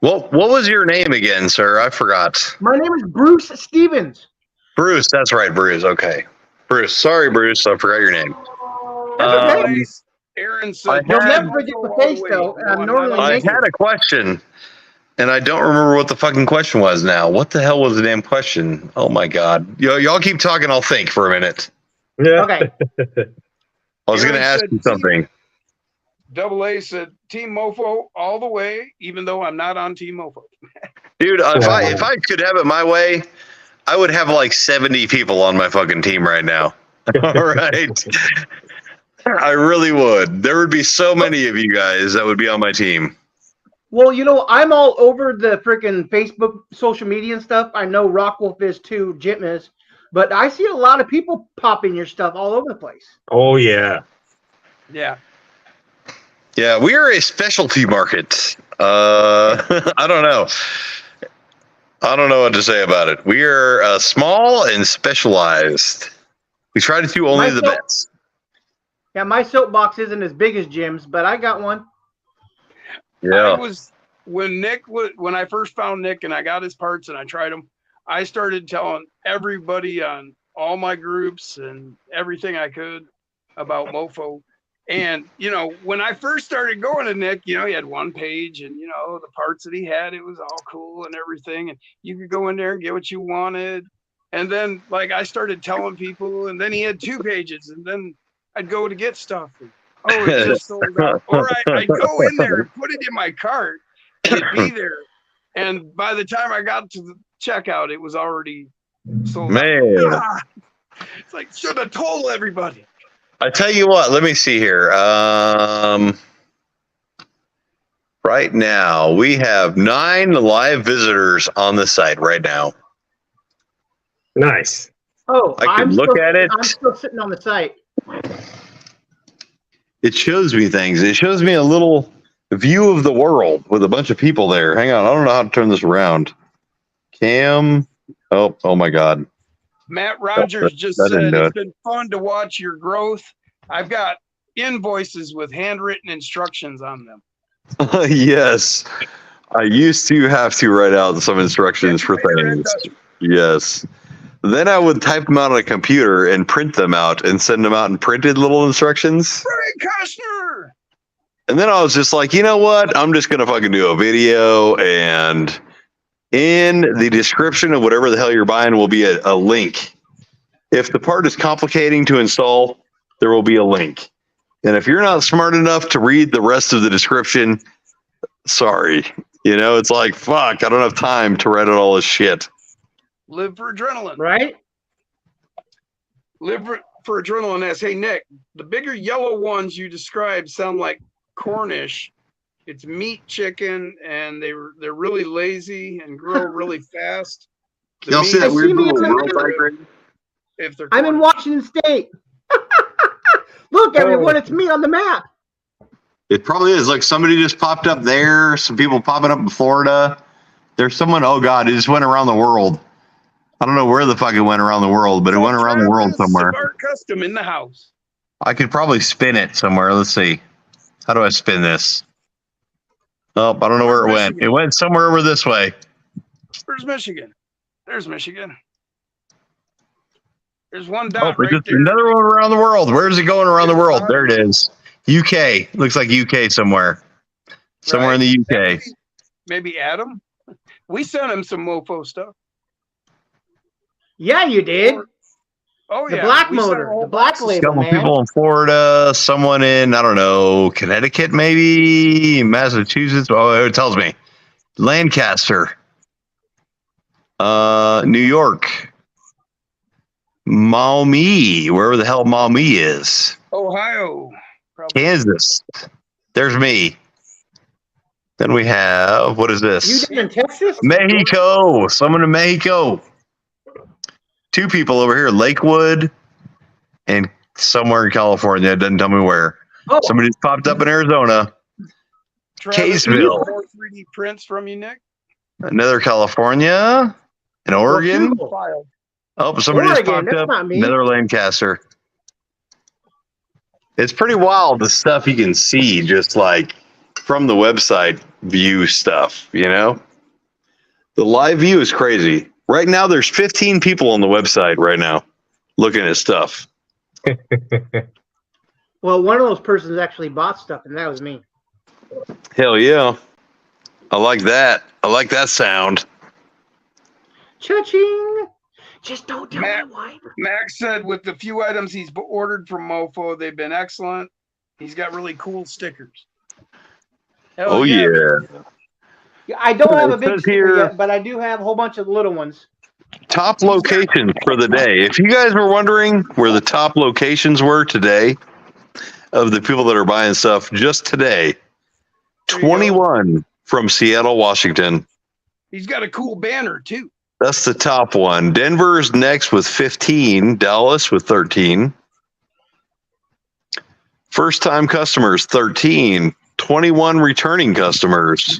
What was your name again, sir? I forgot. My name is Bruce Stevens. Bruce, that's right, Bruce. Okay. Bruce. Sorry, Bruce. I forgot your name. Double okay. Ace, Aaron said, You'll "Dad, never forget the all face, way." though, and I'm No, normally not I naked. had a question, and I don't remember what the fucking question was now. What the hell was the damn question? Oh my god. Y'all keep talking, I'll think for a minute. Yeah. Okay. I was Aaron gonna ask said you something. Double A said, "Team Mofo all the way," even though I'm not on Team Mofo. Dude, if I could have it my way, I would have like 70 people on my fucking team right now. All right. I really would. There would be so many of you guys that would be on my team. Well, you know, I'm all over the freaking Facebook, social media and stuff. I know Rockwolf is too, Jim is, but I see a lot of people popping your stuff all over the place. Oh yeah. Yeah. Yeah, we are a specialty market. I don't know. I don't know what to say about it. We are small and specialized. We try to do only the Myself- best. Yeah, my soapbox isn't as big as Jim's, but I got one. I Yeah. was when I first found Nick and I got his parts and I tried them, I started telling everybody on all my groups and everything I could about Mofo. And you know, when I first started going to Nick, you know, he had one page and you know, the parts that he had, it was all cool and everything. And you could go in there and get what you wanted. And then like I started telling people, and then he had 2 pages, and then I'd go to get stuff. And, oh, it's just sold out. Or I'd go in there and put it in my cart, and it'd be there. And by the time I got to the checkout, it was already sold Man. out. Ah! It's like, should have told everybody. I tell you what, let me see here. Right now, we have 9 live visitors on the site right now. Nice. Oh, I can look at it. I'm still sitting on the site. It shows me things. It shows me a little view of the world with a bunch of people there. Hang on, I don't know how to turn this around. Cam. Oh my God. Matt Rogers just that didn't said, do it's it. been fun to watch your growth. I've got invoices with handwritten instructions on them. Yes. I used to have to write out some instructions for things. Yes. Then I would type them out on a computer and print them out and send them out in printed little instructions. Brian Kushner! And then I was just like, you know what? I'm just going to fucking do a video, and in the description of whatever the hell you're buying will be a link. If the part is complicating to install, there will be a link. And if you're not smart enough to read the rest of the description, sorry. You know, it's like, fuck, I don't have time to write out all this shit. Live for adrenaline. Right? Live for adrenaline asks, hey, Nick, the bigger yellow ones you described sound like Cornish. It's meat chicken, and they're really lazy and grow really fast. The Y'all see meat that is weird see me little in the world mirror. diagram? if they're I'm in Cornish. Washington State. Look, everyone, it's me on the map. It probably is. Like somebody just popped up there. Some people popping up in Florida. There's someone. Oh God, it just went around the world. I don't know where the fuck it went around the world, but it went around the world Travis somewhere. Savard Custom in the house. I could probably spin it somewhere. Let's see. How do I spin this? Oh, I don't know where it went. It went somewhere over this way. Where's Michigan? There's Michigan. There's one Oh, dot but right just there. another one around the world. Where is it going around the world? There it is. UK. Looks like UK somewhere. Somewhere in the UK. Maybe Adam. We sent him some mofo stuff. Yeah, you did. Oh The yeah, black we sent motor, a whole the black box of label. Couple man. people in Florida, someone in, I don't know, Connecticut maybe, Massachusetts. Oh, it tells me. Lancaster. New York. Maumee, wherever the hell Maumee is. Ohio. Probably. Kansas. There's me. Then we have, what is You this? did in Texas? Mexico. Someone in Mexico. 2 people over here, Lakewood and somewhere in California. It doesn't tell me where. Oh, Somebody just popped up in Arizona. Travis, Kaysville. more 3D prints from you, Nick. Another California. And Oregon. cool. Filed. Oh, somebody just Oregon, popped that's up. not me. Another Lancaster. It's pretty wild the stuff you can see just like from the website view stuff, you know? The live view is crazy. Right now, there's 15 people on the website right now looking at stuff. Well, one of those persons actually bought stuff, and that was me. Hell yeah. I like that. I like that sound. Cha-ching! Just don't tell Matt- my wife. Max said with the few items he's ordered from Mofo, they've been excellent. He's got really cool stickers. Hell Oh, yeah. Yeah, I don't have a It big says sticker here- yet, but I do have a whole bunch of little ones. Top locations for the day. If you guys were wondering where the top locations were today of the people that are buying stuff just today, There you go. 21 from Seattle, Washington. He's got a cool banner too. That's the top one. Denver's next with 15. Dallas with 13. First time customers, 13. 21 returning customers.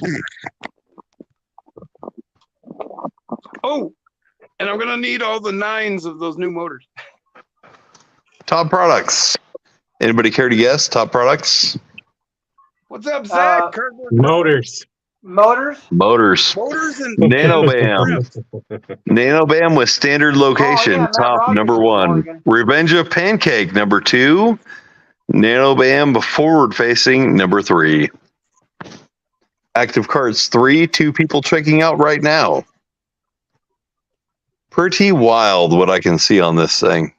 Oh, and I'm gonna need all the 9s of those new motors. Top products. Anybody care to guess? Top products? What's up, Zach? Uh, Kirkwood? Motors. Motors? Motors. Motors and NanoBam. NanoBam with standard location. Oh, yeah, Matt top Rogers number from 1. Oregon. Revenge of Pancake number 2. NanoBam forward facing number 3. Active cards 3. 2 people checking out right now. Pretty wild what I can see on this thing.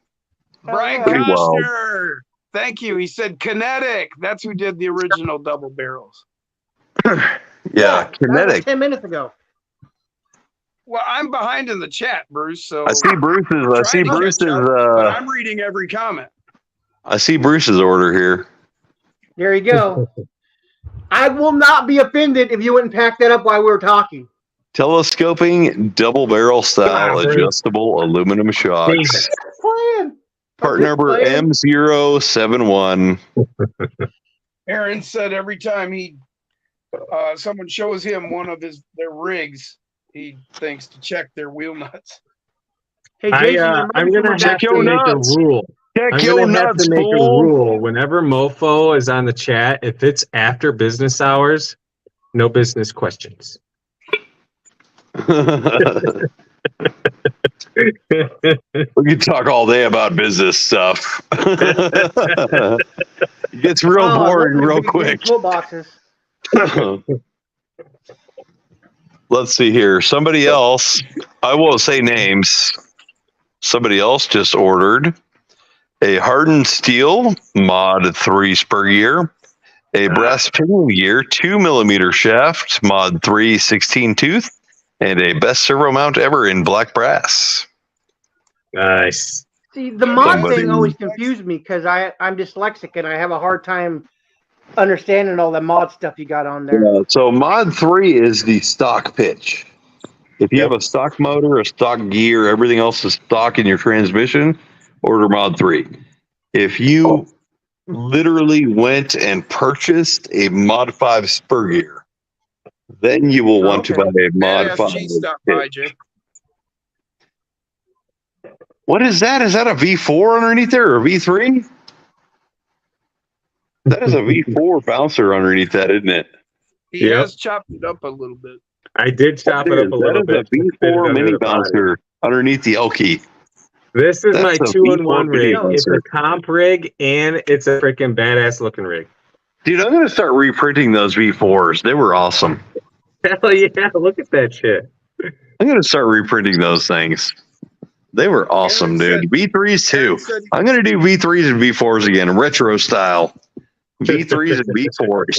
Brian Pretty wild. Koshner. Thank you. He said Kinetic. That's who did the original double barrels. Yeah, That was kinetic. 10 minutes ago. Well, I'm behind in the chat, Bruce. So I see Bruce's but I'm reading every comment. I see Bruce's order here. There you go. I will not be offended if you wouldn't pack that up while we were talking. Telescoping double barrel style Ah, Bruce. adjustable aluminum shocks. Playing. Part I'm just number playing. M071. Aaron said every time someone shows him one of their rigs, he thinks to check their wheel nuts. Hey, Jason, I'm gonna have Check to your make nuts. a rule. Check I'm your gonna have nuts, to make a fool. rule. Whenever Mofo is on the chat, if it's after business hours, no business questions. We could talk all day about business stuff. It gets real Oh, boring real big quick. toolboxes. Let's see here. Somebody else, I won't say names. Somebody else just ordered a hardened steel mod 3 spur gear, a brass pinion gear 2mm shaft mod 3 16 tooth, and a best servo mount ever in black brass. Nice. See, the mod Somebody- thing always confused me because I'm dyslexic and I have a hard time understanding all the mod stuff you got on there. So mod 3 is the stock pitch. If you have a stock motor, a stock gear, everything else is stock in your transmission, order mod 3. If you literally went and purchased a mod 5 spur gear, then you will want to buy a mod 5 NFG stuff, by pitch. Jay. What is that? Is that a V4 underneath there or a V3? That is a V4 bouncer underneath that, isn't it? He Yep. has chopped it up a little bit. I did chop it up a little bit. That is a V4 Fit it mini under the body. bouncer underneath the Elky. This is my That's a 2-in-1 V4 rig. mini It's a bouncer. comp rig and it's a freaking badass looking rig. Dude, I'm going to start reprinting those V4s. They were awesome. Hell yeah, look at that shit. I'm going to start reprinting those things. They were awesome, Aaron dude. V3s too. Aaron said- I'm going to do V3s and V4s again, retro style. V3s and V4s.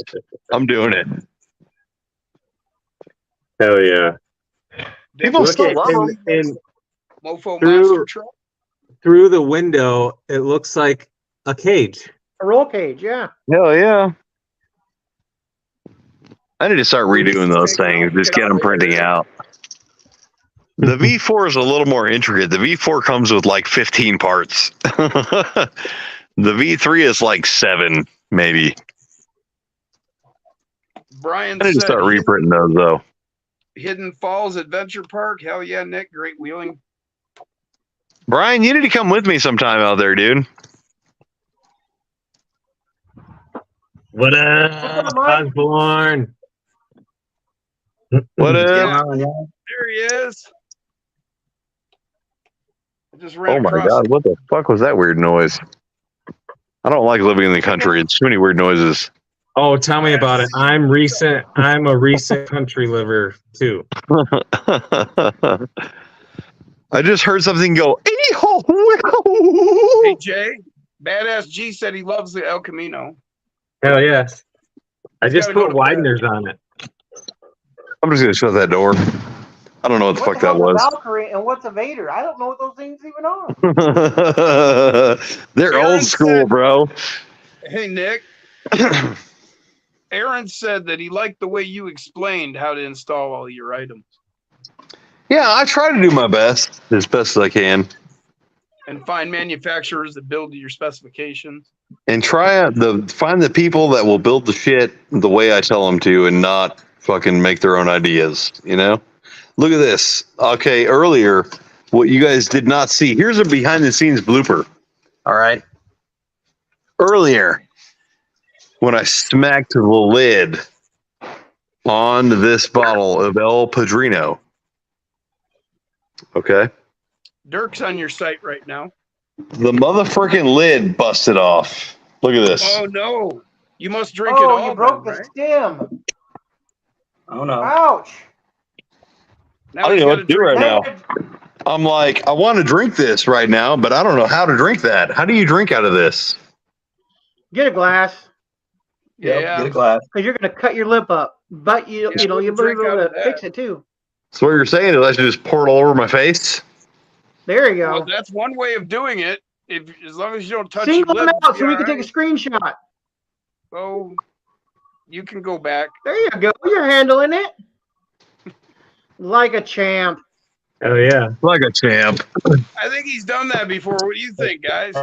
I'm doing it. Hell yeah. People Look still at- love them. and Mofo Through- Monster Truck. through the window, it looks like a cage. A roll cage, yeah. Hell yeah. I need to start redoing those things. Just get them printing out. The V4 is a little more intricate. The V4 comes with like 15 parts. The V3 is like 7, maybe. Brian I need to said start reprinting those though. Hidden Falls Adventure Park. Hell yeah, Nick. Great wheeling. Brian, you need to come with me sometime out there, dude. What up, Osborne? What Yeah. up? There he is. I just ran Oh my across god, it. what the fuck was that weird noise? I don't like living in the country. It's too many weird noises. Oh, tell me about it. I'm a recent country liver too. I just heard something go, Hey "Ee-haw-wee-haw." Jay, Badass G said he loves the El Camino. Hell yes. I just gotta go put to bed. wideners on it. I'm just gonna shut that door. I don't know what the fuck that hell's a was. Valkyrie and what's a Vader? I don't know what those things even are. They're Aaron old school, said- bro. Hey Nick, Aaron said that he liked the way you explained how to install all your items Yeah, I try to do my best as best as I can, and find manufacturers that build to your specifications. and find the people that will build the shit the way I tell them to, and not fucking make their own ideas. You know, look at this. Okay, earlier, what you guys did not see. Here's a behind the scenes blooper. All right, earlier when I smacked the lid on this bottle of El Padrino. Okay. Dirk's on your site right now. The motherfucking lid busted off. Look at this. Oh no! You must drink it all. Oh, you broke then, the right? stem. Oh no. Ouch. Now I don't he's know what gotta to do drink right it. now. I'm like, I want to drink this right now, but I don't know how to drink that. How do you drink out of this? Get a glass Yep, Yeah. get a glass. because you're gonna cut your lip up, but you Yeah, you'll be drink able out to of that. fix it too. So what you're saying is I should just pour it all over my face? There you Well, go. that's one way of doing it. If as long as you don't touch Single your them lip, out so you'll we be can take a screenshot. Oh, you can go back. There you go. You're handling it like a champ. Hell yeah. Like a champ. I think he's done that before. What do you think, guys?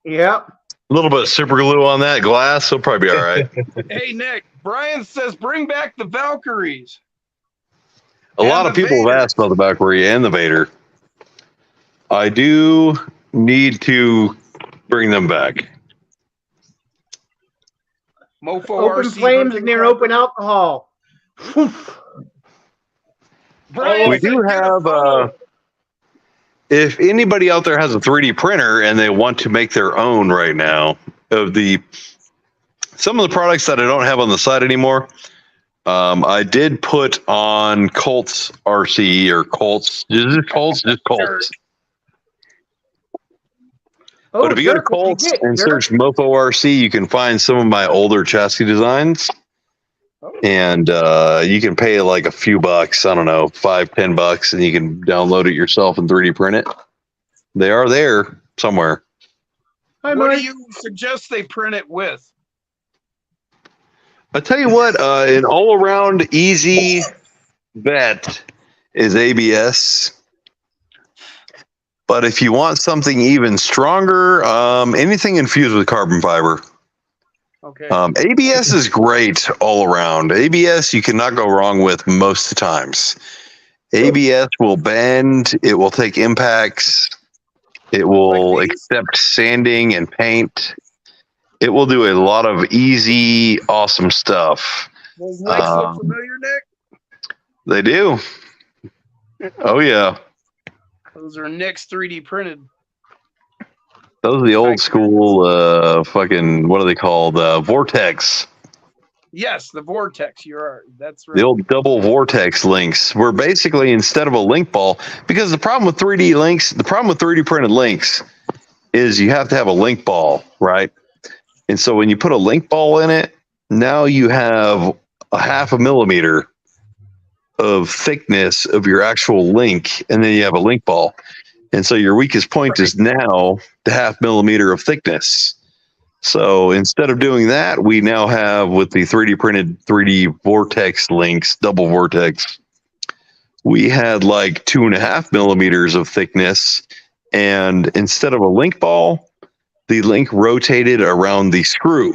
Yep. A little bit of super glue on that glass, he'll probably be all right. Hey, Nick. Brian says bring back the Valkyries. A lot of the people have Vader. asked about the Valkyrie and the Vader. I do need to bring them back. Mofo Open RC flames hunting near camper. open alcohol. Brian We said do get a have, photo. if anybody out there has a 3D printer and they want to make their own right now of some of the products that I don't have on the site anymore, I did put on Colts RC or Colts. Is it Colts? Just Colts. Oh, But if you go to Dirk, what'd Colts get, and Dirk? search Mofo RC, you can find some of my older chassis designs. And you can pay like a few bucks, I don't know, $5-10, and you can download it yourself and 3D print it. They are there somewhere. Hi, What Mike. do you suggest they print it with? I tell you what, an all-around easy bet is ABS. But if you want something even stronger, anything infused with carbon fiber. Okay. ABS is great all around. ABS you cannot go wrong with most of the times. ABS will bend. It will take impacts. It will Like these? accept sanding and paint. It will do a lot of easy, awesome stuff. Those legs look um, familiar, Nick? They do. Oh yeah. Those are Nick's 3D printed. Those are the old school fucking, what are they called? Vortex. Yes, the Vortex. That's right. The old double vortex links, where basically instead of a link ball, because the problem with 3D printed links is you have to have a link ball, right? And so when you put a link ball in it, now you have a 0.5 millimeter of thickness of your actual link, and then you have a link ball. And so your weakest point is now the 0.5 millimeter of thickness. So instead of doing that, we now have with the 3D printed 3D vortex links, double vortex, we had like 2.5 millimeters of thickness. And instead of a link ball, the link rotated around the screw.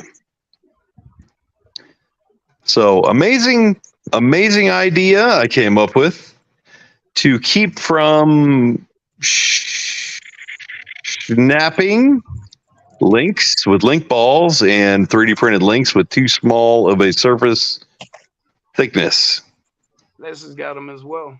So amazing idea I came up with to keep from snapping links with link balls and 3D printed links with too small of a surface thickness. This has got them as well.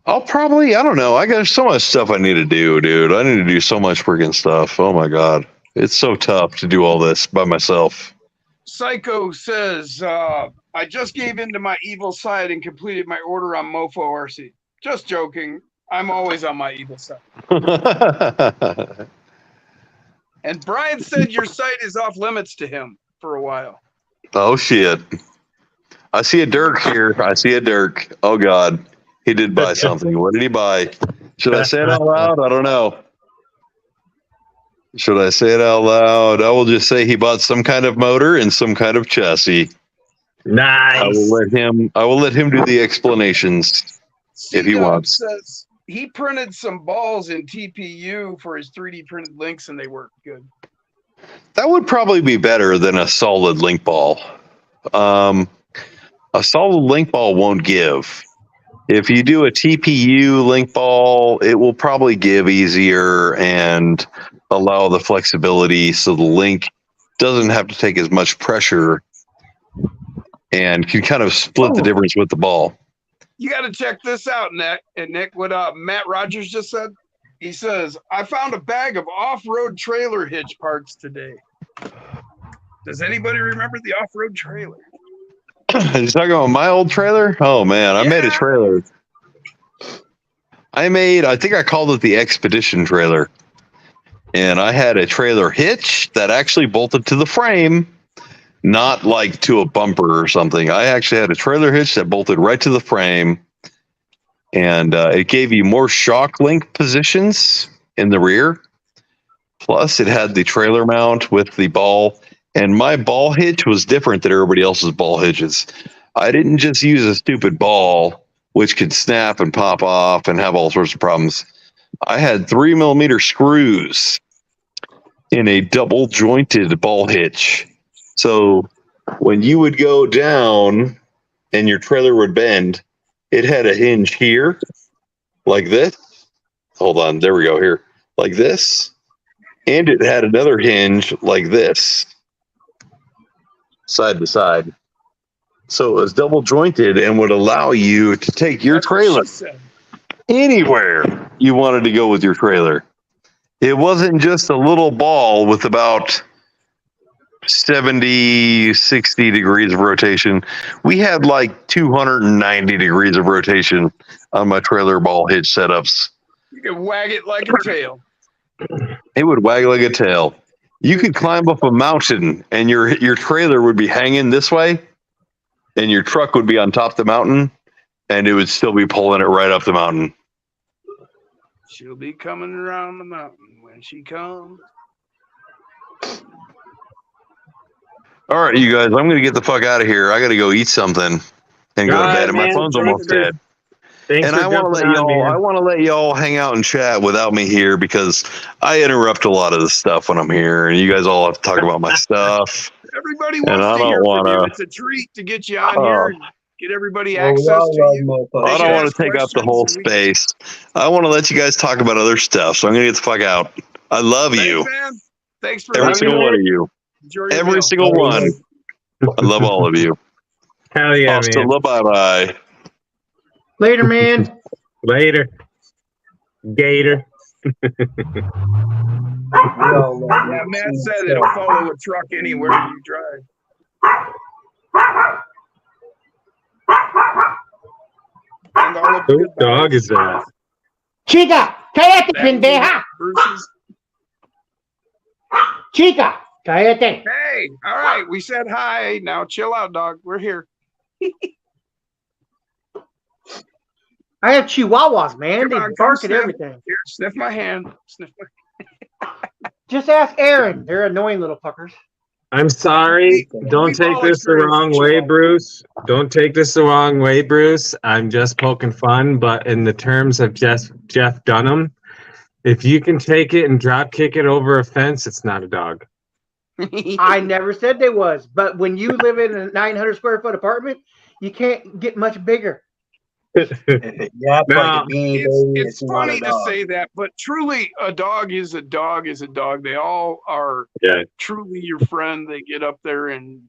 I'll probably, I don't know. I got so much stuff I need to do, dude. I need to do so much freaking stuff. Oh my God. It's so tough to do all this by myself. Psycho says, I just gave in to my evil side and completed my order on Mofo RC. Just joking. I'm always on my evil side. And Brian said your site is off limits to him for a while. Oh shit. I see a Dirk here. I see a Dirk. Oh God. He did buy something. What did he buy? Should I say it out loud? I don't know. Should I say it out loud? I will just say he bought some kind of motor and some kind of chassis. Nice. I will let him do the explanations if he C-Dub wants. says he printed some balls in TPU for his 3D printed links and they work good. That would probably be better than a solid link ball. A solid link ball won't give. If you do a TPU link ball, it will probably give easier and allow the flexibility so the link doesn't have to take as much pressure and can kind of split the difference with the ball. You got to check this out, Nick. And Nick, what Matt Rogers just said? He says, I found a bag of off-road trailer hitch parts today. Does anybody remember the off-road trailer? You talking about my old trailer? Oh man, I made a trailer. I think I called it the Expedition trailer. And I had a trailer hitch that actually bolted to the frame, not like to a bumper or something. I actually had a trailer hitch that bolted right to the frame. And it gave you more shock link positions in the rear. Plus, it had the trailer mount with the ball. And my ball hitch was different than everybody else's ball hitches. I didn't just use a stupid ball, which could snap and pop off and have all sorts of problems. I had 3mm screws in a double jointed ball hitch. So when you would go down and your trailer would bend, it had a hinge here, like this. Hold on, there we go, here, like this. And it had another hinge like this, side to side. So it was double jointed and would allow you to take your trailer anywhere you wanted to go with your trailer. It wasn't just a little ball with about 70, 60 degrees of rotation. We had like 290 degrees of rotation on my trailer ball hitch setups. You can wag it like a tail. It would wag like a tail. You could climb up a mountain and your trailer would be hanging this way and your truck would be on top of the mountain and it would still be pulling it right up the mountain. She'll be coming around the mountain when she comes. All right, you guys, I'm going to get the fuck out of here. I got to go eat something and go to bed. And my phone's almost dead. Thanks And for I want to let jumping on, y'all. man. I want to let y'all hang out and chat without me here because I interrupt a lot of the stuff when I'm here, and you guys all have to talk about my stuff. Everybody And I wants to don't hear from wanna- you. It's a treat to get you on here and get everybody Well, we access all to love you. Mofo. I don't want ask to take up the questions whole and we can- space. I want to let you guys talk about other stuff. So I'm going to get the fuck out. I love you, Thanks, man. Thanks for every having single me. one of you, Enjoy your every meal. single one. I love all of you. Hell yeah, Hasta man. la bye bye. Later, man. Later. Gator. We all love Yeah, Mofo. Matt said it'll follow a truck anywhere you drive. And all of Whose your dog is that? Chica, cállate, That would be pendeja. Bruce's. Chica, cállate. Hey, all right. We said hi. Now chill out, dog. We're here. I have chihuahuas, man. Come They on, come bark at sniff. everything. Here, sniff my hand. Sniff my Just ask Aaron. They're annoying little fuckers. I'm sorry. Don't We've take all this the experienced wrong it, way, Chihuahua. Bruce. Don't take this the wrong way, Bruce. I'm just poking fun, but in the terms of Jeff Dunham, if you can take it and drop kick it over a fence, it's not a dog. I never said they was, but when you live in a 900 square foot apartment, you can't get much bigger. If it yaps like No, a beanie baby, It's not funny a to dog. say that, but truly, a dog is a dog is a dog. They all are Yeah. truly your friend. They get up there and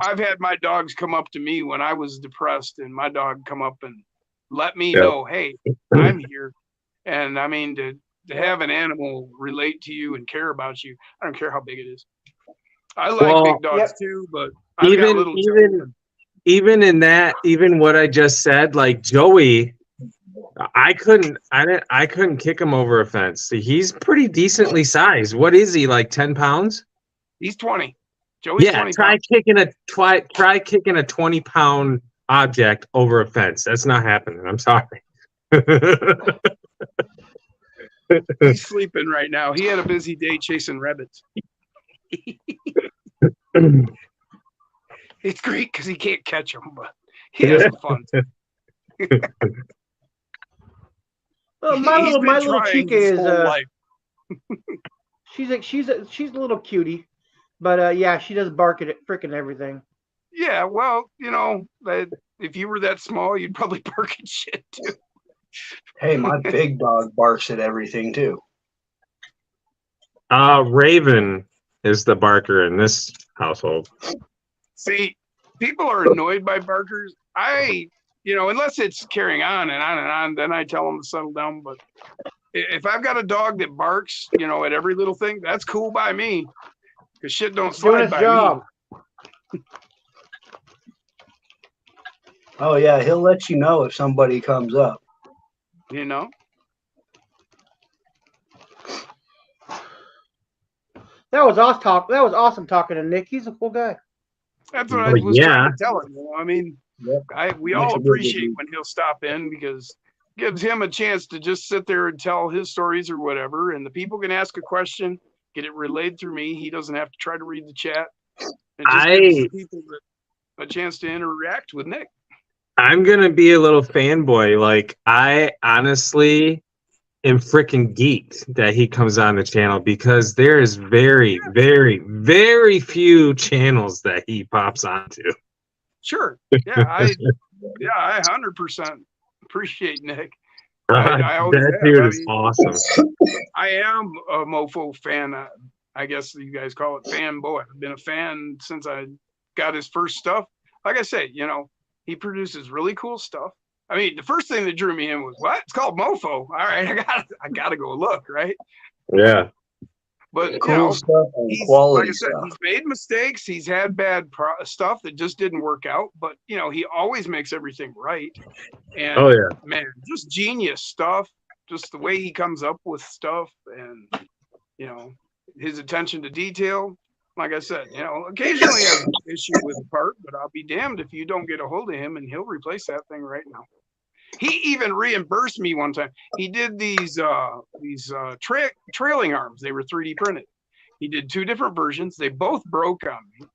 I've had my dogs come up to me when I was depressed, and my dog come up and let me Yep. know, hey, I'm here. And I mean, to have an animal relate to you and care about you, I don't care how big it is. I like Well, big dogs Yep. too, but I've got little children. even in that, even what I just said, like Joey, I couldn't kick him over a fence. He's pretty decently sized. What is he, like 10 pounds? He's 20. Joey's Yeah, 20 try pounds. kicking a 20-pound object over a fence. That's not happening. I'm sorry. He's sleeping right now. He had a busy day chasing rabbits. It's great because he can't catch them, but he has some fun. Well, my He's little been my little trying chica his is whole life. she's a little cutie, but yeah, she does bark at it, freaking everything. Yeah, well, you know, if you were that small, you'd probably bark at shit too. Hey, my big dog barks at everything too. Raven is the barker in this household. See, people are annoyed by barkers. Unless it's carrying on and on and on, then I tell them to settle down. But if I've got a dog that barks, at every little thing, that's cool by me. Because shit don't Doing slide his by job. Oh yeah, he'll let you know if somebody comes up. me. That was awesome talking to Nick. He's a cool guy. That's what I Oh, was yeah. trying to tell him. I mean, Yep. we Makes all a big appreciate difference. when he'll stop in because it gives him a chance to just sit there and tell his stories or whatever. And the people can ask a question, get it relayed through me. He doesn't have to try to read the chat. And just gives the people a chance to interact with Nick. I'm gonna be a little fanboy. Like, I honestly am freaking geeked that he comes on the channel because there is very, very, very few channels that he pops onto. Sure. Yeah, I 100% appreciate Nick. I always That have. dude I is mean, awesome. I am a Mofo fan. I guess you guys call it fanboy. I've been a fan since I got his first stuff. Like I said, he produces really cool stuff. I mean, the first thing that drew me in was what? It's called Mofo. All right, I gotta go look, right? Yeah. But Cool stuff and he's, quality like I said, stuff. he's made mistakes. He's had bad stuff that just didn't work out. But he always makes everything right. And Oh yeah. man, just genius stuff. Just the way he comes up with stuff, and his attention to detail. Like I said, occasionally he has an issue with a part, but I'll be damned if you don't get a hold of him and he'll replace that thing right now. He even reimbursed me one time. He did these trailing arms. They were 3D printed. He did 2 different versions. They both broke on me,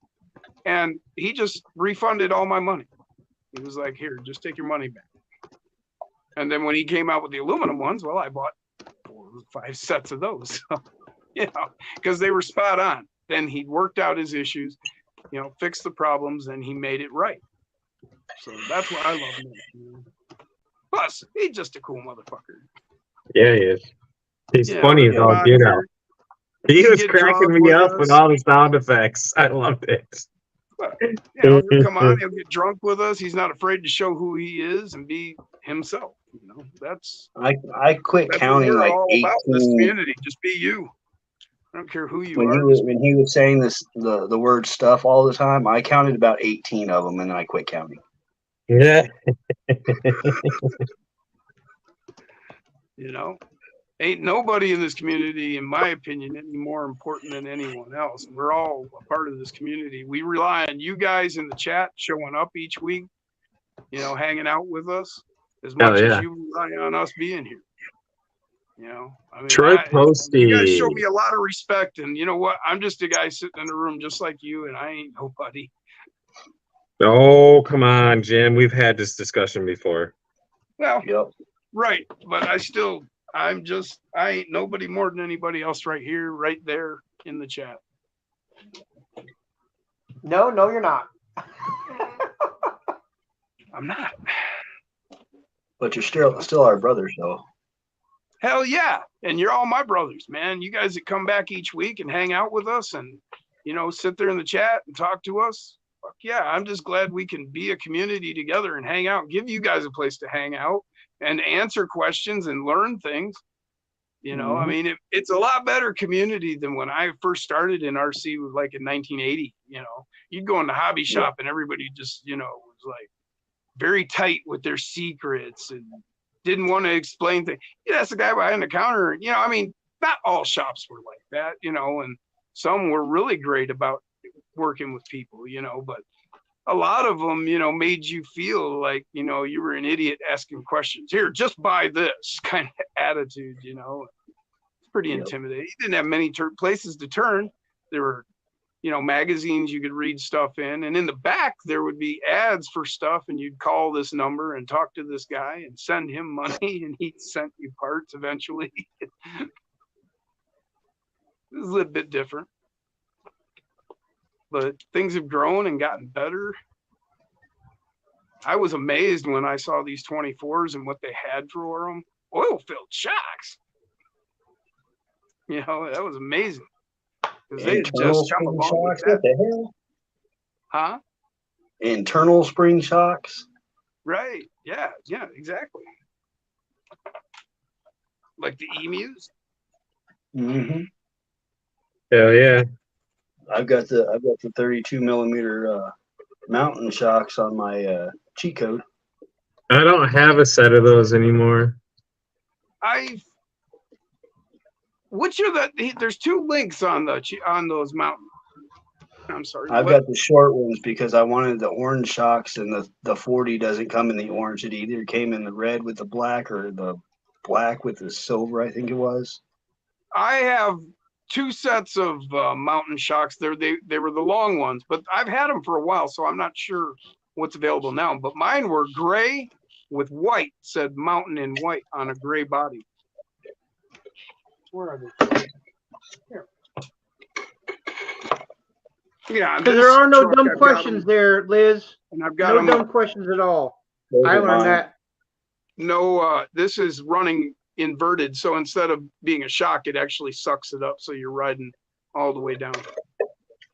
and he just refunded all my money. He was like, "Here, just take your money back." And then when he came out with the aluminum ones, well, I bought 4 or 5 sets of those, because they were spot on. Then he worked out his issues, fixed the problems, and he made it right. So that's why I love him. Plus, he's just a cool motherfucker. Yeah, he is. He's funny as come all on get here. out. He was Get cracking drunk me with up with us. all the sound effects. I loved it. He'll come on, he'll get drunk with us. He's not afraid to show who he is and be himself. That's I quit what counting we're like all about in this 18 community. Just be you. I don't care who you when are. he was saying the word stuff all the time. I counted about 18 of them and then I quit counting. Yeah. Ain't nobody in this community, in my opinion, any more important than anyone else. We're all a part of this community. We rely on you guys in the chat showing up each week, hanging out with us as much as you rely on us being here. I mean, Troy Posty. you guys show me a lot of respect, and you know what? I'm just a guy sitting in a room just like you, and I ain't nobody. Oh, come on, Jim. We've had this discussion before. Well, Yep. right, but I ain't nobody more than anybody else right here, right there in the chat. No, you're not. I'm not. But you're still our brothers though. Hell yeah. And you're all my brothers, man. You guys that come back each week and hang out with us and, sit there in the chat and talk to us. Fuck yeah. I'm just glad we can be a community together and hang out, give you guys a place to hang out and answer questions and learn things. You know, I mean, it's a lot better community than when I first started in RC, like in 1980. You know, you'd go in the hobby shop and everybody just, you know, was like very tight with their secrets and didn't want to explain things. Yeah, that's the guy behind the counter. You know, I mean, not all shops were like that, you know, and some were really great about working with people, you know, but a lot of them, you know, made you feel like, you know, you were an idiot asking questions. Here, just buy this kind of attitude, you know. It's pretty intimidating. You didn't have many places to turn. There were, you know, magazines you could read stuff in. And in the back, there would be ads for stuff. And you'd call this number and talk to this guy and send him money. And he sent you parts eventually. It was a little bit different. But things have grown and gotten better. I was amazed when I saw these 24s and what they had for them. Oil-filled shocks. You know, that was amazing. Because they Internal just jump spring along with shocks? that. What the hell? Huh? Internal spring shocks? Right. Yeah, exactly. Like the emus. Mm-hmm. Hell yeah. I've got the 32 millimeter mountain shocks on my cheat code. I don't have a set of those anymore. Which are there's two links on those mountain. I'm sorry. I've got the short ones because I wanted the orange shocks, and the 40 doesn't come in the orange. It either came in the red with the black or the black with the silver, I think it was. I have two sets of mountain shocks. They were the long ones, but I've had them for a while, so I'm not sure what's available now. But mine were gray with white, said mountain in white on a gray body. Where are they? Here. Yeah, Because there are no dumb questions there, Liz. And I've got No dumb questions at all. Those I are learned mine. that. No, this is running inverted. So instead of being a shock, it actually sucks it up. So you're riding all the way down.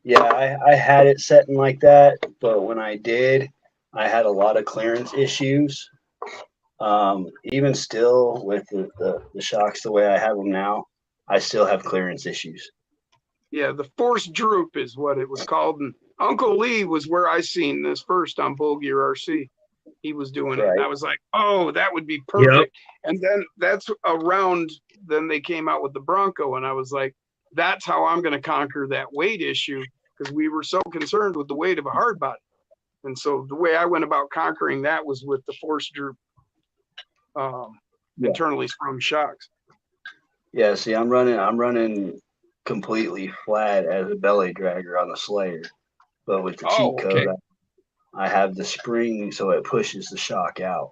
Yeah, I had it setting like that, but when I did, I had a lot of clearance issues. Even still with the shocks the way I have them now, I still have clearance issues. Yeah, the force droop is what it was called. And Uncle Lee was where I seen this first on Bull Gear RC. He was doing it. And I was like, oh, that would be perfect. Yep. And then that's around, then they came out with the Bronco. And I was like, that's how I'm going to conquer that weight issue, because we were so concerned with the weight of a hard body. And so the way I went about conquering that was with the force droop internally sprung shocks. Yeah, see, I'm running completely flat as a belly dragger on the Slayer, but with the cheat code, I have the spring so it pushes the shock out,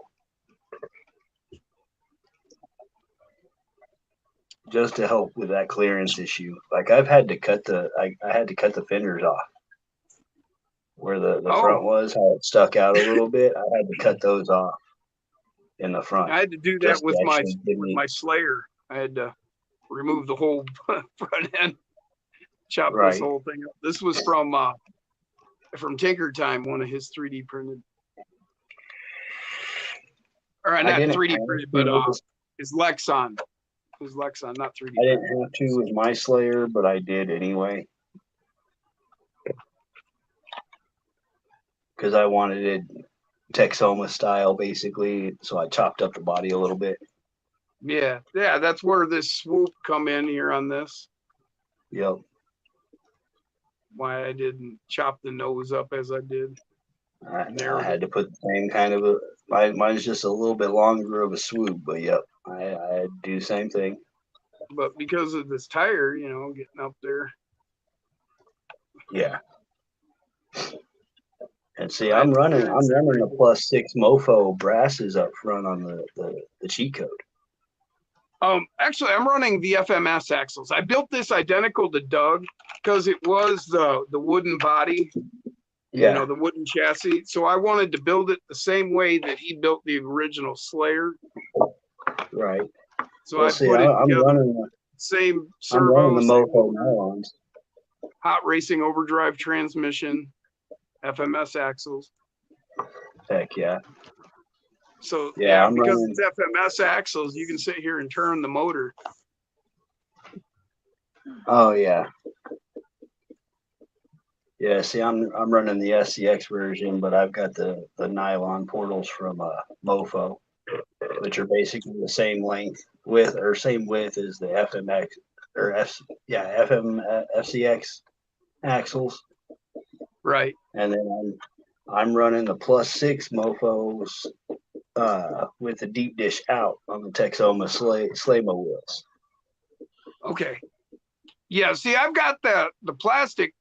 just to help with that clearance issue. Like I've had to cut I had to cut the fenders off where the front was, how it stuck out a little bit. I had to cut those off in the front. I had to do that with my Slayer. I had to remove the whole front end, chop this whole thing up. This was from Tinker Time, one of his 3D printed, or not 3D printed, but his Lexon. His Lexon, not 3D. I didn't have to with my Slayer, but I did anyway. Because I wanted it Texoma style, basically. So I chopped up the body a little bit. Yeah, that's where this swoop come in here on this. Yep. Why I didn't chop the nose up as I did. I had to put the same kind of mine's just a little bit longer of a swoop, but yep, I had to do the same thing. But because of this tire, you know, getting up there. Yeah. And see, I'm running the +6 Mofo brasses up front on the cheat code. Actually, I'm running the FMS axles. I built this identical to Doug because it was the wooden body, you know, the wooden chassis. So I wanted to build it the same way that he built the original Slayer. Right. So I put it together. Running same servo, I'm running the Mofo nylons. Hot racing overdrive transmission, FMS axles. Heck yeah. So Yeah, I'm because running. it's FMS axles, you can sit here and turn the motor. Oh yeah. Yeah, see, I'm running the SCX version, but I've got the nylon portals from Mofo, which are basically the same length same width as the FMX or FCX axles. Right. And then I'm running the +6 Mofos with the deep dish out on the Texoma Slaymo wheels. Okay. Yeah. See, I've got the plastic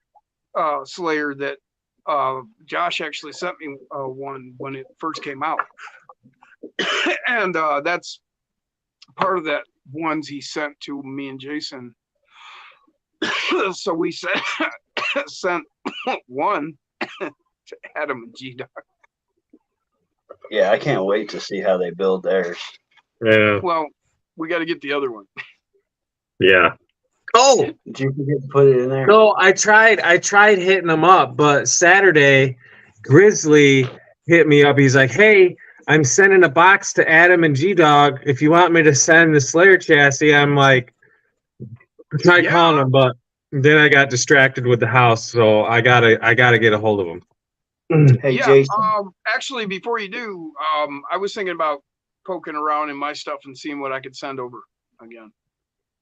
Slayer that Josh actually sent me one when it first came out, and that's part of that ones he sent to me and Jason. So we sent one to Adam and G Dog. Yeah, I can't wait to see how they build theirs. Yeah. Well, we got to get the other one. Yeah. Oh, Did you forget to put it in there? no, I tried hitting him up, but Saturday, Grizzly hit me up. He's like, hey, I'm sending a box to Adam and G Dog. If you want me to send the Slayer chassis, I'm like, I tried calling him, but then I got distracted with the house, so I gotta get a hold of him. Hey, Yeah. Jason. Actually, before you do, I was thinking about poking around in my stuff and seeing what I could send over again.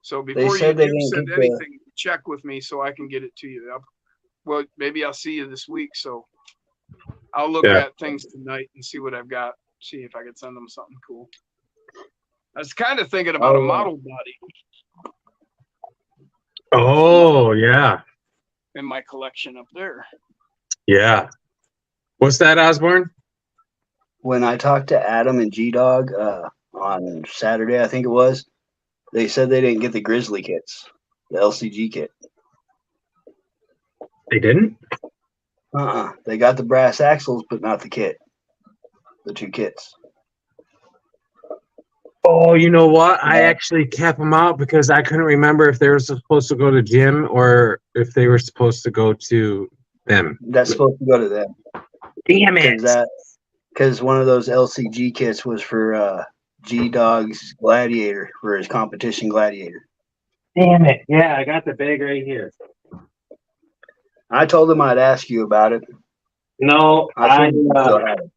So before you said they do didn't send get the- anything, check with me so I can get it to you. Well, maybe I'll see you this week, so I'll look Yeah. at things tonight and see what I've got. See if I can send them something cool. I was kind of thinking about a model body Oh, yeah. in my collection up there. Yeah. What's that, Osborne? When I talked to Adam and G Dog on Saturday, I think it was, they said they didn't get the Grizzly kits, the LCG kit. They didn't? They got the brass axles, but not the kit. The 2 kits. Oh, you know what? I Yeah. actually kept them out because I couldn't remember if they were supposed to go to Jim or if they were supposed to go to them. That's supposed to go to them. Damn it. Because one of those LCG kits was for G Dog's Gladiator, for his competition Gladiator. Damn it. Yeah, I got the bag right here. I told him I'd ask you about it. No, I I told him you still had it.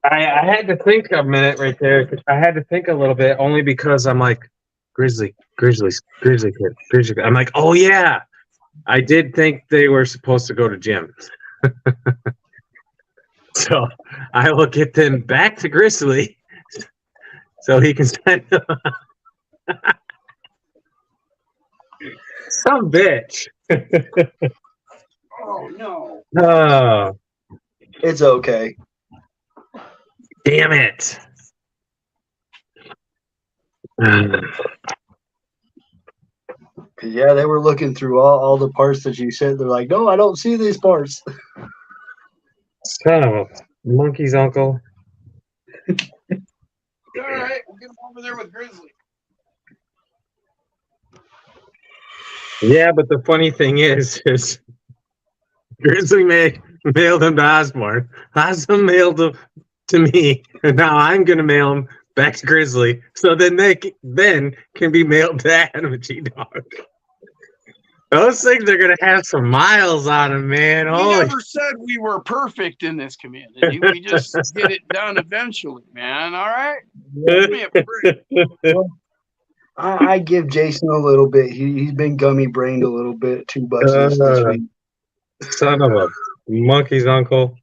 had to think a minute right there. I had to think a little bit only because I'm like, Grizzly kid. I'm like, oh yeah. I did think they were supposed to go to Jim. So I will get them back to Grizzly so he can send them. Some bitch. Oh no! Oh, It's okay. damn it. Cause yeah, they were looking through all the parts that you said. They're like, no, I don't see these parts. Son of a monkey's uncle. All right, we'll get him over there with Grizzly. Yeah, but the funny thing is Grizzly mailed him to Osborne. Osborne mailed him to me, and now I'm gonna mail him back to Grizzly. So then they can be mailed to Adam and G Dog. Those things are gonna have some miles on them, man. We Holy never said we were perfect in this community. We just get it done eventually, man. All right. Give me a break. I give Jason a little bit. He's been gummy brained a little bit too much this week. son of a monkey's uncle.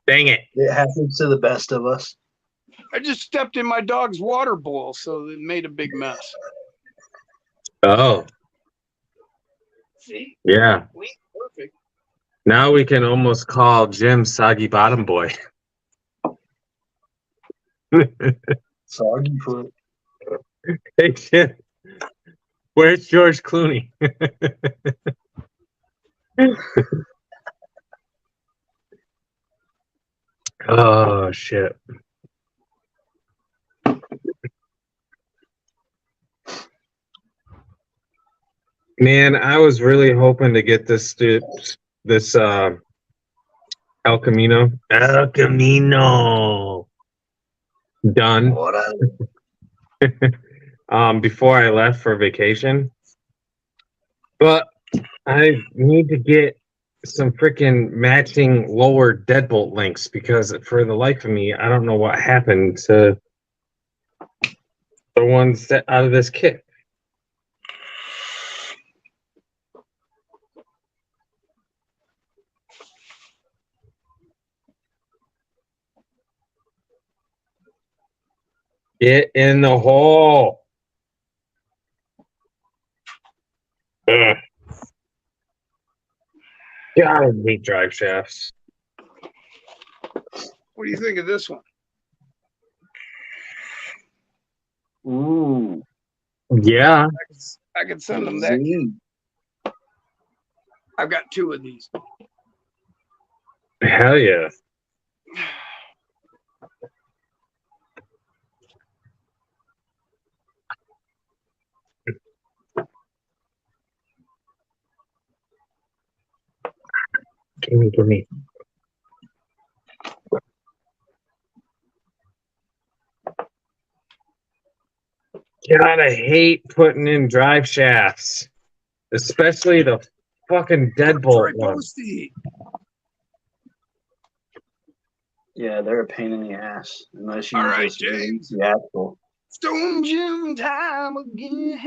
Dang it. It happens to the best of us. I just stepped in my dog's water bowl, so it made a big mess. Oh, See, yeah. we ain't perfect. Now we can almost call Jim Soggy Bottom Boy. Soggy foot. Hey, Jim. Where's George Clooney? Oh, shit. Man, I was really hoping to get this El Camino. El Camino. Done. What Before I left for vacation. But I need to get some freaking matching lower deadbolt links because for the life of me, I don't know what happened to the ones that out of this kit. Get in the hole. Ugh. God, I hate drive shafts. What do you think of this one? Ooh. Yeah. I could send them that. I've got 2 of these. Hell yeah. Give me. God, I hate putting in drive shafts, especially the fucking deadbolt ones. Posty. Yeah, they're a pain in the ass unless you All right, just James. release the axle. Stone Jim time again.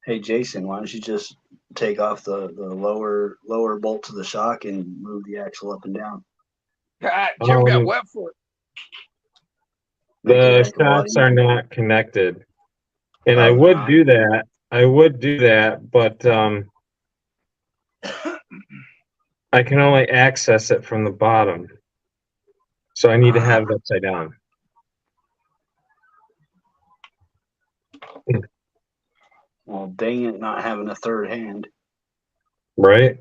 Hey Jason, why don't you just take off the lower bolts of the shock and move the axle up and down? God, Jim got wet for it. Make The it a lot shafts are not connected, and I Oh, would not? do that. I would do that, but I can only access it from the bottom, so I need to have it upside down. Well, dang it, not having a third hand. Right?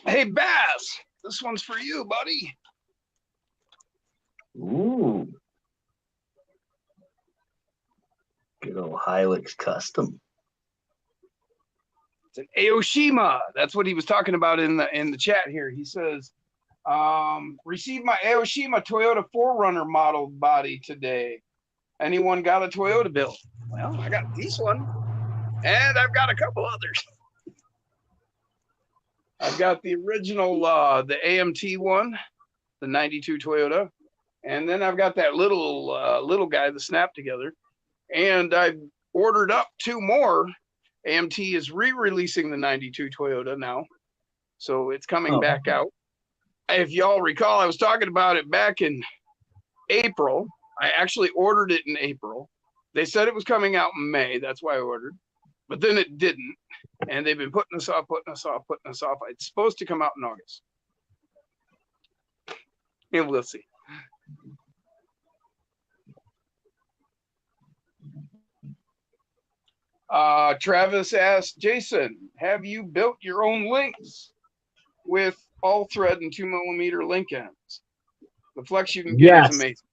Hey, Bass, this one's for you, buddy. Ooh. Good old Hilux custom. It's an Aoshima. That's what he was talking about in the chat here. He says, received my Aoshima Toyota 4Runner model body today. Anyone got a Toyota built? Well, I got this one, and I've got a couple others. I've got the original, the AMT one, the 92 Toyota. And then I've got that little guy, the Snap Together. And I've ordered up 2 more. AMT is re-releasing the 92 Toyota now. So it's coming back out. If y'all recall, I was talking about it back in April. I actually ordered it in April. They said it was coming out in May. That's why I ordered. But then it didn't. And they've been putting us off. It's supposed to come out in August. And we'll see. Travis asked, Jason, have you built your own links with all thread and 2mm link ends? The flex you can get is amazing.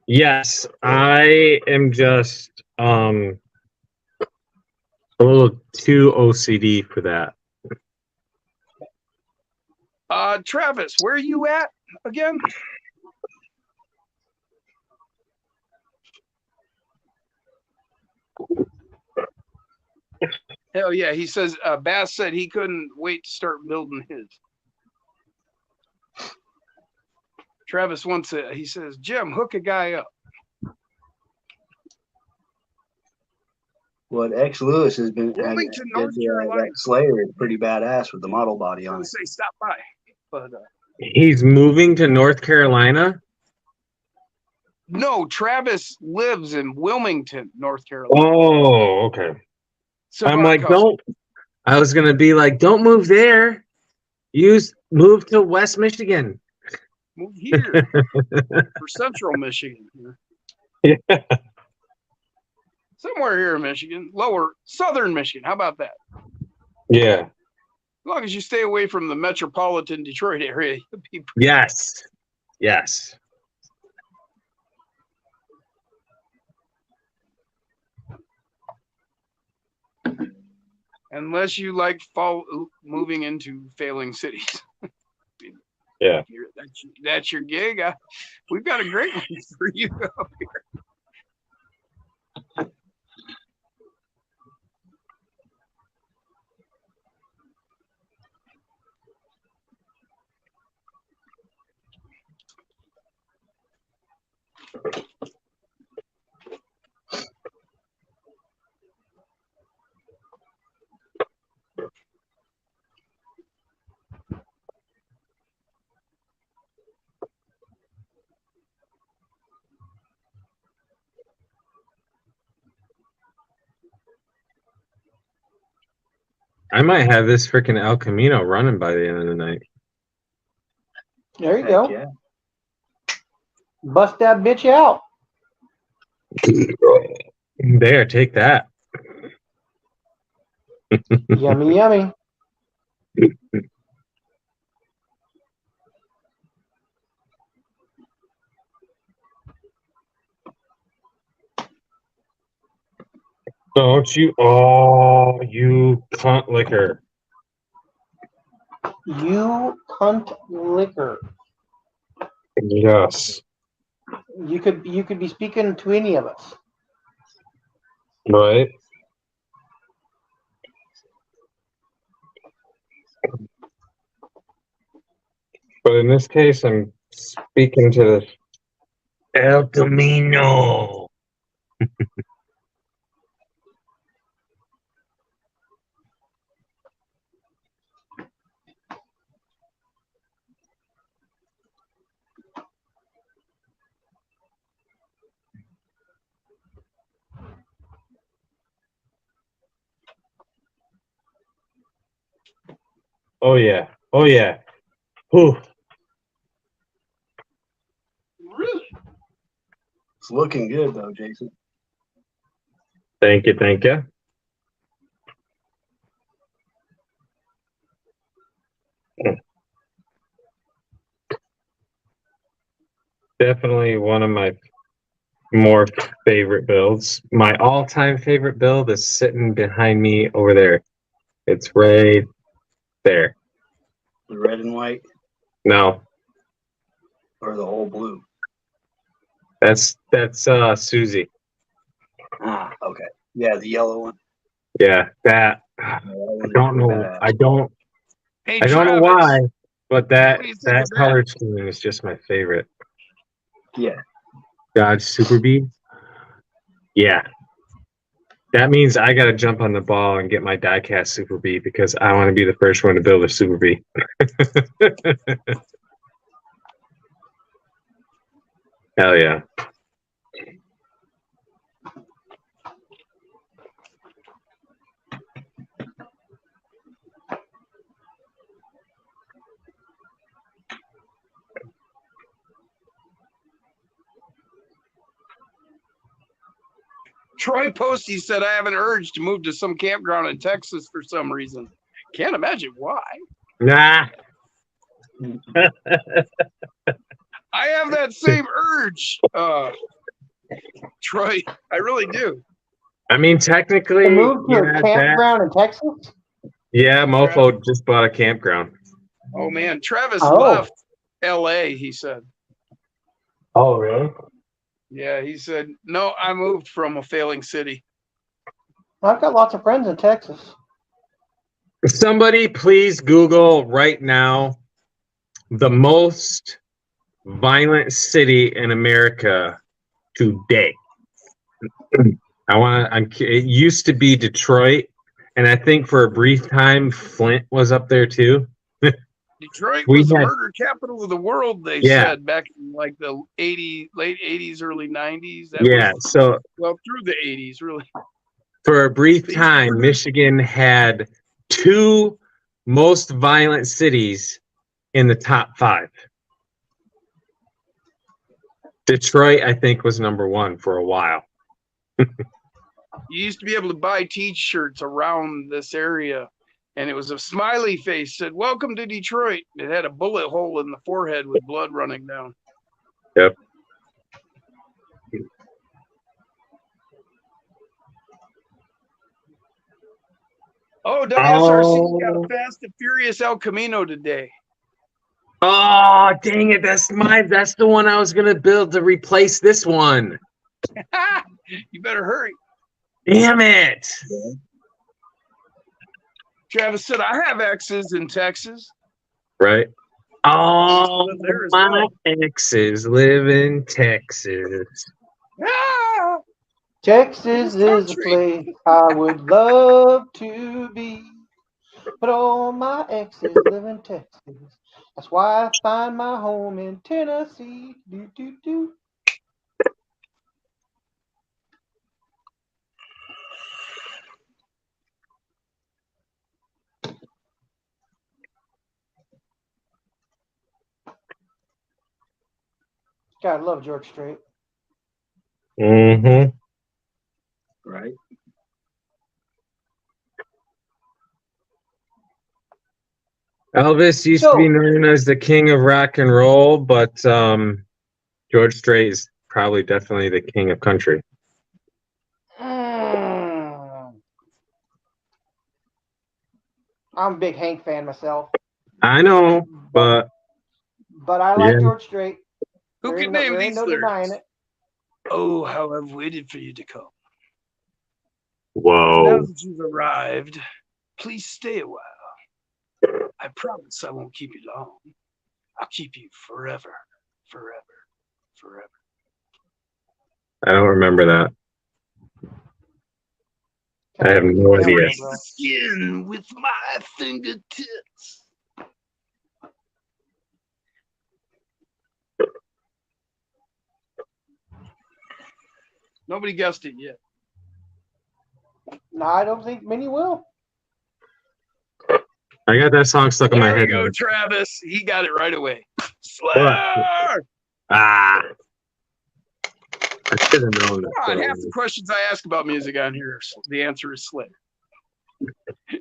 Yes, I am just a little too OCD for that. Travis, where are you at again? Hell yeah, he says Bass said he couldn't wait to start building his. Travis wants it. He says, Jim, hook a guy up. What X Lewis has been Wilmington, North Carolina. that Slayer is pretty badass with the model body on it. Say stop by, but he's moving to North Carolina. no, Travis lives in Wilmington, North Carolina. Oh, okay. So I'm like, don't. I was gonna be like, don't move there. Move to West Michigan. Move here for Central Michigan. Yeah. Somewhere here in Michigan, Southern Michigan. How about that? Yeah. As long as you stay away from the metropolitan Detroit area, you'll be Yes. Yes. unless you like moving into failing cities. Yeah. That's your gig. We've got a great one for you up here. I might have this freaking El Camino running by the end of the night. There you Heck go. yeah. Bust that bitch out. There, take that. Yummy, yummy. Don't you? Oh, you cunt liquor. You cunt liquor. Yes. You could be speaking to any of us. Right. But in this case, I'm speaking to the El Camino. Oh yeah. Oh yeah. Whew. Really? It's looking good though, Jason. Thank you. Thank you. Definitely one of my more favorite builds. My all-time favorite build is sitting behind me over there. It's right there. The red and white No, or the whole blue. that's Susie. Ah, okay. Yeah, the yellow one. Yeah, that. Yeah, that I one is don't know. badass. I don't Hey, know Travis, why, but that what do you think of that? color scheme is just my favorite. Yeah. Dodge Super Bee. Yeah. That means I got to jump on the ball and get my diecast Super Bee because I want to be the first one to build a Super Bee. Hell yeah. Troy Posty said, I have an urge to move to some campground in Texas for some reason. Can't imagine why. Nah. I have that same urge, Troy. I really do. I mean, technically, To move to yeah, a campground in Texas? yeah, Mofo just bought a campground. Oh, man. Travis Oh. left L.A., he said. Oh, really? Yeah, he said, no, I moved from a failing city. I've got lots of friends in Texas. Somebody please Google right now the most violent city in America today. It used to be Detroit, and I think for a brief time Flint was up there too. Detroit We was the had- murder capital of the world, they Yeah. said, back in like the late 80s, early 90s. Yeah, so Well, through the 80s, really. for a brief time, Michigan had two most violent cities in the top 5. Detroit, I think, was number 1 for a while. You used to be able to buy T-shirts around this area, and it was a smiley face said, welcome to Detroit. It had a bullet hole in the forehead with blood running down. Yep. Oh, WSRC got Oh. a Fast and Furious El Camino today. Oh, dang it. That's the one I was going to build to replace this one. You better hurry. Damn it. Travis said, I have exes in Texas. Right. Oh, Live there as my well. exes live in Texas. Ah! Texas is a Country. place I would love to be. But all my exes live in Texas. That's why I find my home in Tennessee. Do, do, do. God, I love George Strait. Mm-hmm. Right. Elvis used So- to be known as the king of rock and roll, but George Strait is probably definitely the king of country. I'm a big Hank fan myself, I know, but but I like Yeah. George Strait. Who There can ain't no- name there ain't these no denying lyrics? it. Oh, how I've waited for you to come. Now whoa. that you've arrived, please stay a while. I promise I won't keep you long. I'll keep you forever, forever, forever. I don't remember that. I have no Yeah, idea. bro. Raise the skin with my fingertips. Nobody guessed it yet. No, I don't think many will. I got that song stuck in my There we head. go, now. Travis. He got it right away. Slayer! Ah. I should have known that. Come on, half the questions I ask about music on here, the answer is Slayer.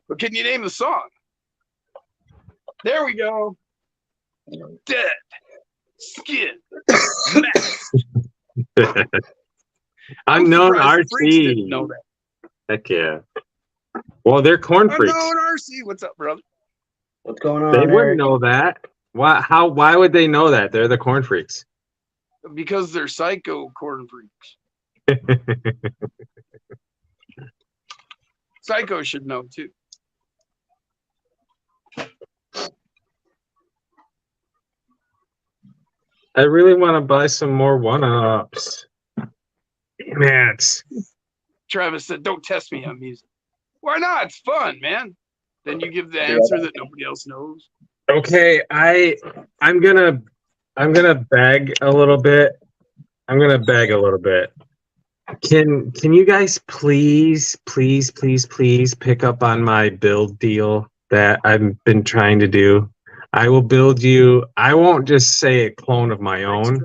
But can you name the song? There we go. Dead. Skin. Max. Unknown surprised the Freaks didn't RC. know that. Heck yeah. Well, they're corn freaks. Unknown RC. What's up, brother? What's going on, They Eric? wouldn't know that. Why would they know that? They're the corn freaks. Because they're psycho corn freaks. Psycho should know too. I really want to buy some more one-ups. Damn it. Travis said, "Don't test me on music." Why not? It's fun, man. Then you give the answer that nobody else knows. Okay, I'm gonna beg a little bit. Can you guys please pick up on my build deal that I've been trying to do? I will build you. I won't just say a clone of my own.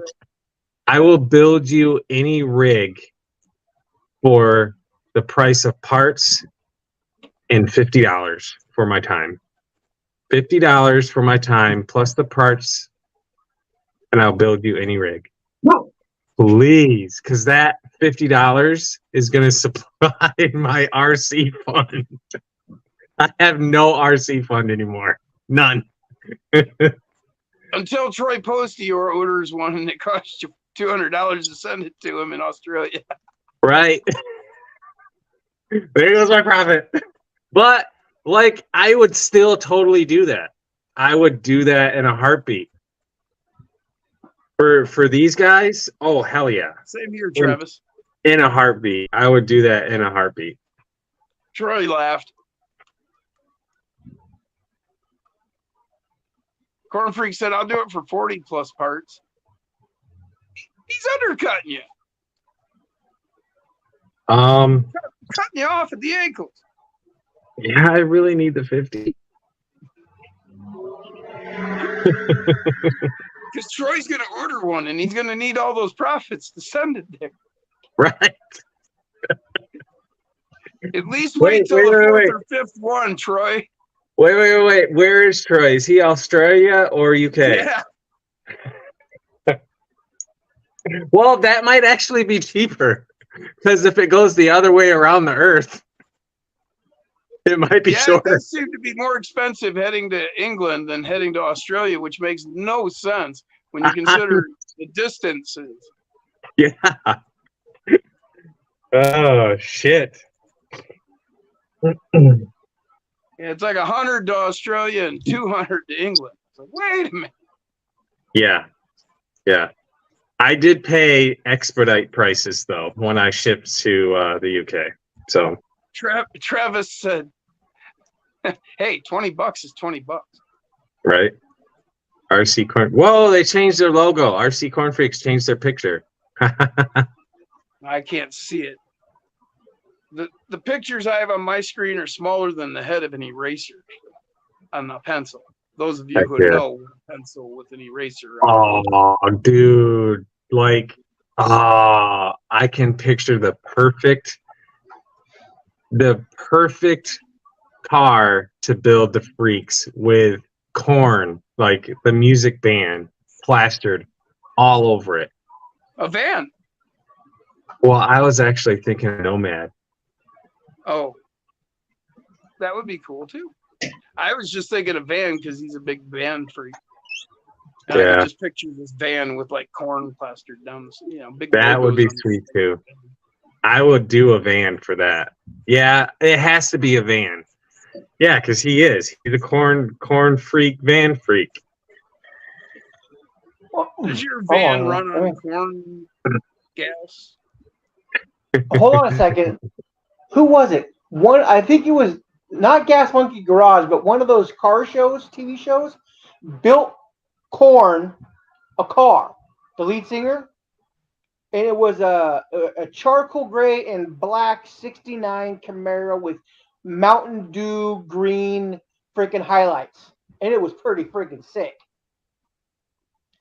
I will build you any rig for the price of parts and $50 for my time. $50 for my time plus the parts, and I'll build you any rig. Please, because that $50 is going to supply my RC fund. I have no RC fund anymore. None. Until Troy Posty or orders one and it costs you $200 to send it to him in Australia. Right? There goes my profit. But, like, I would still totally do that. I would do that in a heartbeat. For these guys, oh, hell yeah. Same here, Travis. In a heartbeat. I would do that in a heartbeat. Troy laughed. Corn Freak said, "I'll do it for 40 plus parts." He's undercutting you, cutting you off at the ankles. Yeah, I really need the 50. Because Troy's going to order one and he's going to need all those profits to send it there. Right? At least Wait, wait till wait, the wait, fourth wait. or fifth one, Troy. Wait. Where is Troy? Is he Australia or UK? Yeah. Well, that might actually be cheaper. Because if it goes the other way around the earth. It might be Yeah, it shorter. does seem to be more expensive heading to England than heading to Australia, which makes no sense when you consider the distances. Yeah. Oh shit. Yeah, it's like 100 to Australia and 200 to England. It's like, wait a minute. Yeah. Yeah. I did pay expedite prices though when I shipped to the UK. So Travis said, hey, $20 is $20. right. RC Corn. Whoa, they changed their logo. RC Corn Freaks changed their picture. I can't see it. The pictures I have on my screen are smaller than the head of an eraser on a pencil. Those of you Heck who yeah. know what a pencil with an eraser on. Oh, dude. Like, I can picture the perfect car to build the Freaks with Corn, like the music band, plastered all over it. A van. Well, I was actually thinking Nomad. Oh, that would be cool too. I was just thinking of Van because he's a big van freak. And I Yeah. could just picture this van with like corn plastered down, big. That would be logos on it. sweet too. I would do a van for that. Yeah, it has to be a van. Yeah, because he is. He's a corn freak, van freak. Does your Hold van on, run let me- on corn gas? Hold on a second. Who was it? I think it was not Gas Monkey Garage, but one of those car shows, TV shows, built Korn a car. The lead singer, and it was a charcoal gray and black '69 Camaro with Mountain Dew green freaking highlights, and it was pretty freaking sick.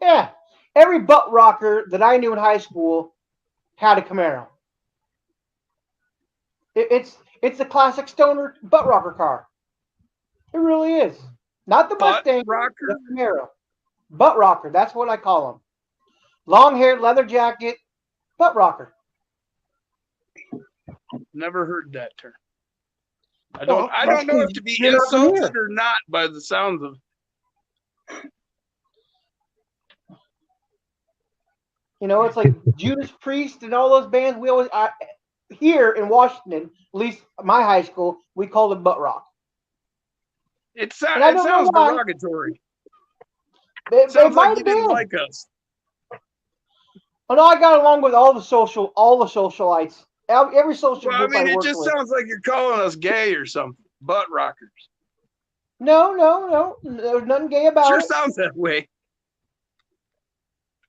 Yeah, every butt rocker that I knew in high school had a Camaro. It's the classic stoner butt rocker car. It really is. Not the Butt Mustang, rocker? the Camaro. Butt rocker. That's what I call them. Long hair, leather jacket, butt rocker. Never heard that term. I Well, don't know if to be you're not from here. insulted or not by the sounds of. You know, it's like Judas Priest and all those bands. We always here in Washington, at least my high school, we called it butt rock. It And I don't know sounds why. derogatory. It Sounds might like you have been. didn't like us. Oh no, I got along with all the socialites, every social Well, I group mean, I it worked just with. sounds like you're calling us gay or something. Butt rockers. No. There's nothing gay about Sure it. sounds that way.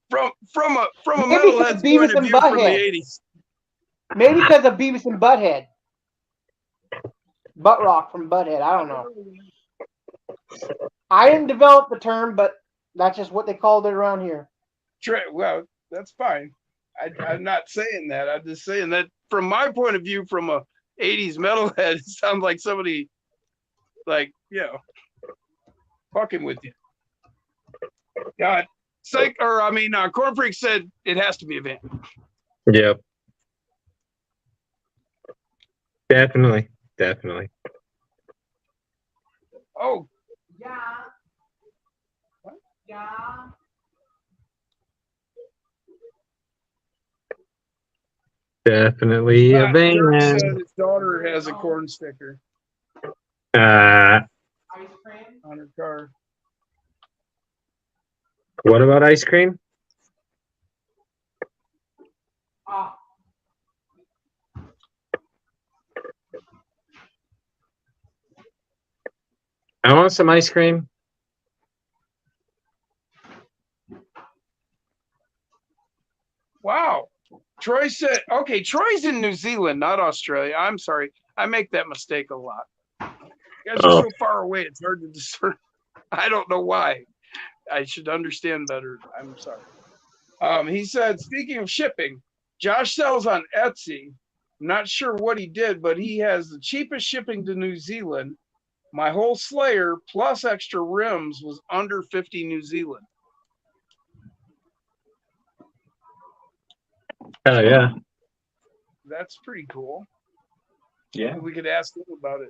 From a Maybe because metalhead's Beavis point of and view from the Butthead. 80s. Maybe because of Beavis and Butthead. Butt rock from Butthead. I don't know. I didn't develop the term, but that's just what they called it around here. Well, that's fine. I'm not saying that. I'm just saying that from my point of view, from a 80s metalhead, it sounds like somebody, like, fucking with you. God, Corn Freak said it has to be a van. Yep. Definitely. Oh, Yeah. What? Yeah. Definitely a Dirk van. said his daughter has a corn sticker Ice cream. on her car. What about ice cream? Ah. I want some ice cream. Wow. Troy said, okay, Troy's in New Zealand, not Australia. I'm sorry. I make that mistake a lot. You guys are so far away, it's hard to discern. I don't know why. I should understand better. I'm sorry. He said, speaking of shipping, Josh sells on Etsy. I'm not sure what he did, but he has the cheapest shipping to New Zealand. My whole Slayer plus extra rims was under 50 New Zealand. Hell yeah. That's pretty cool. Yeah. We could ask him about it.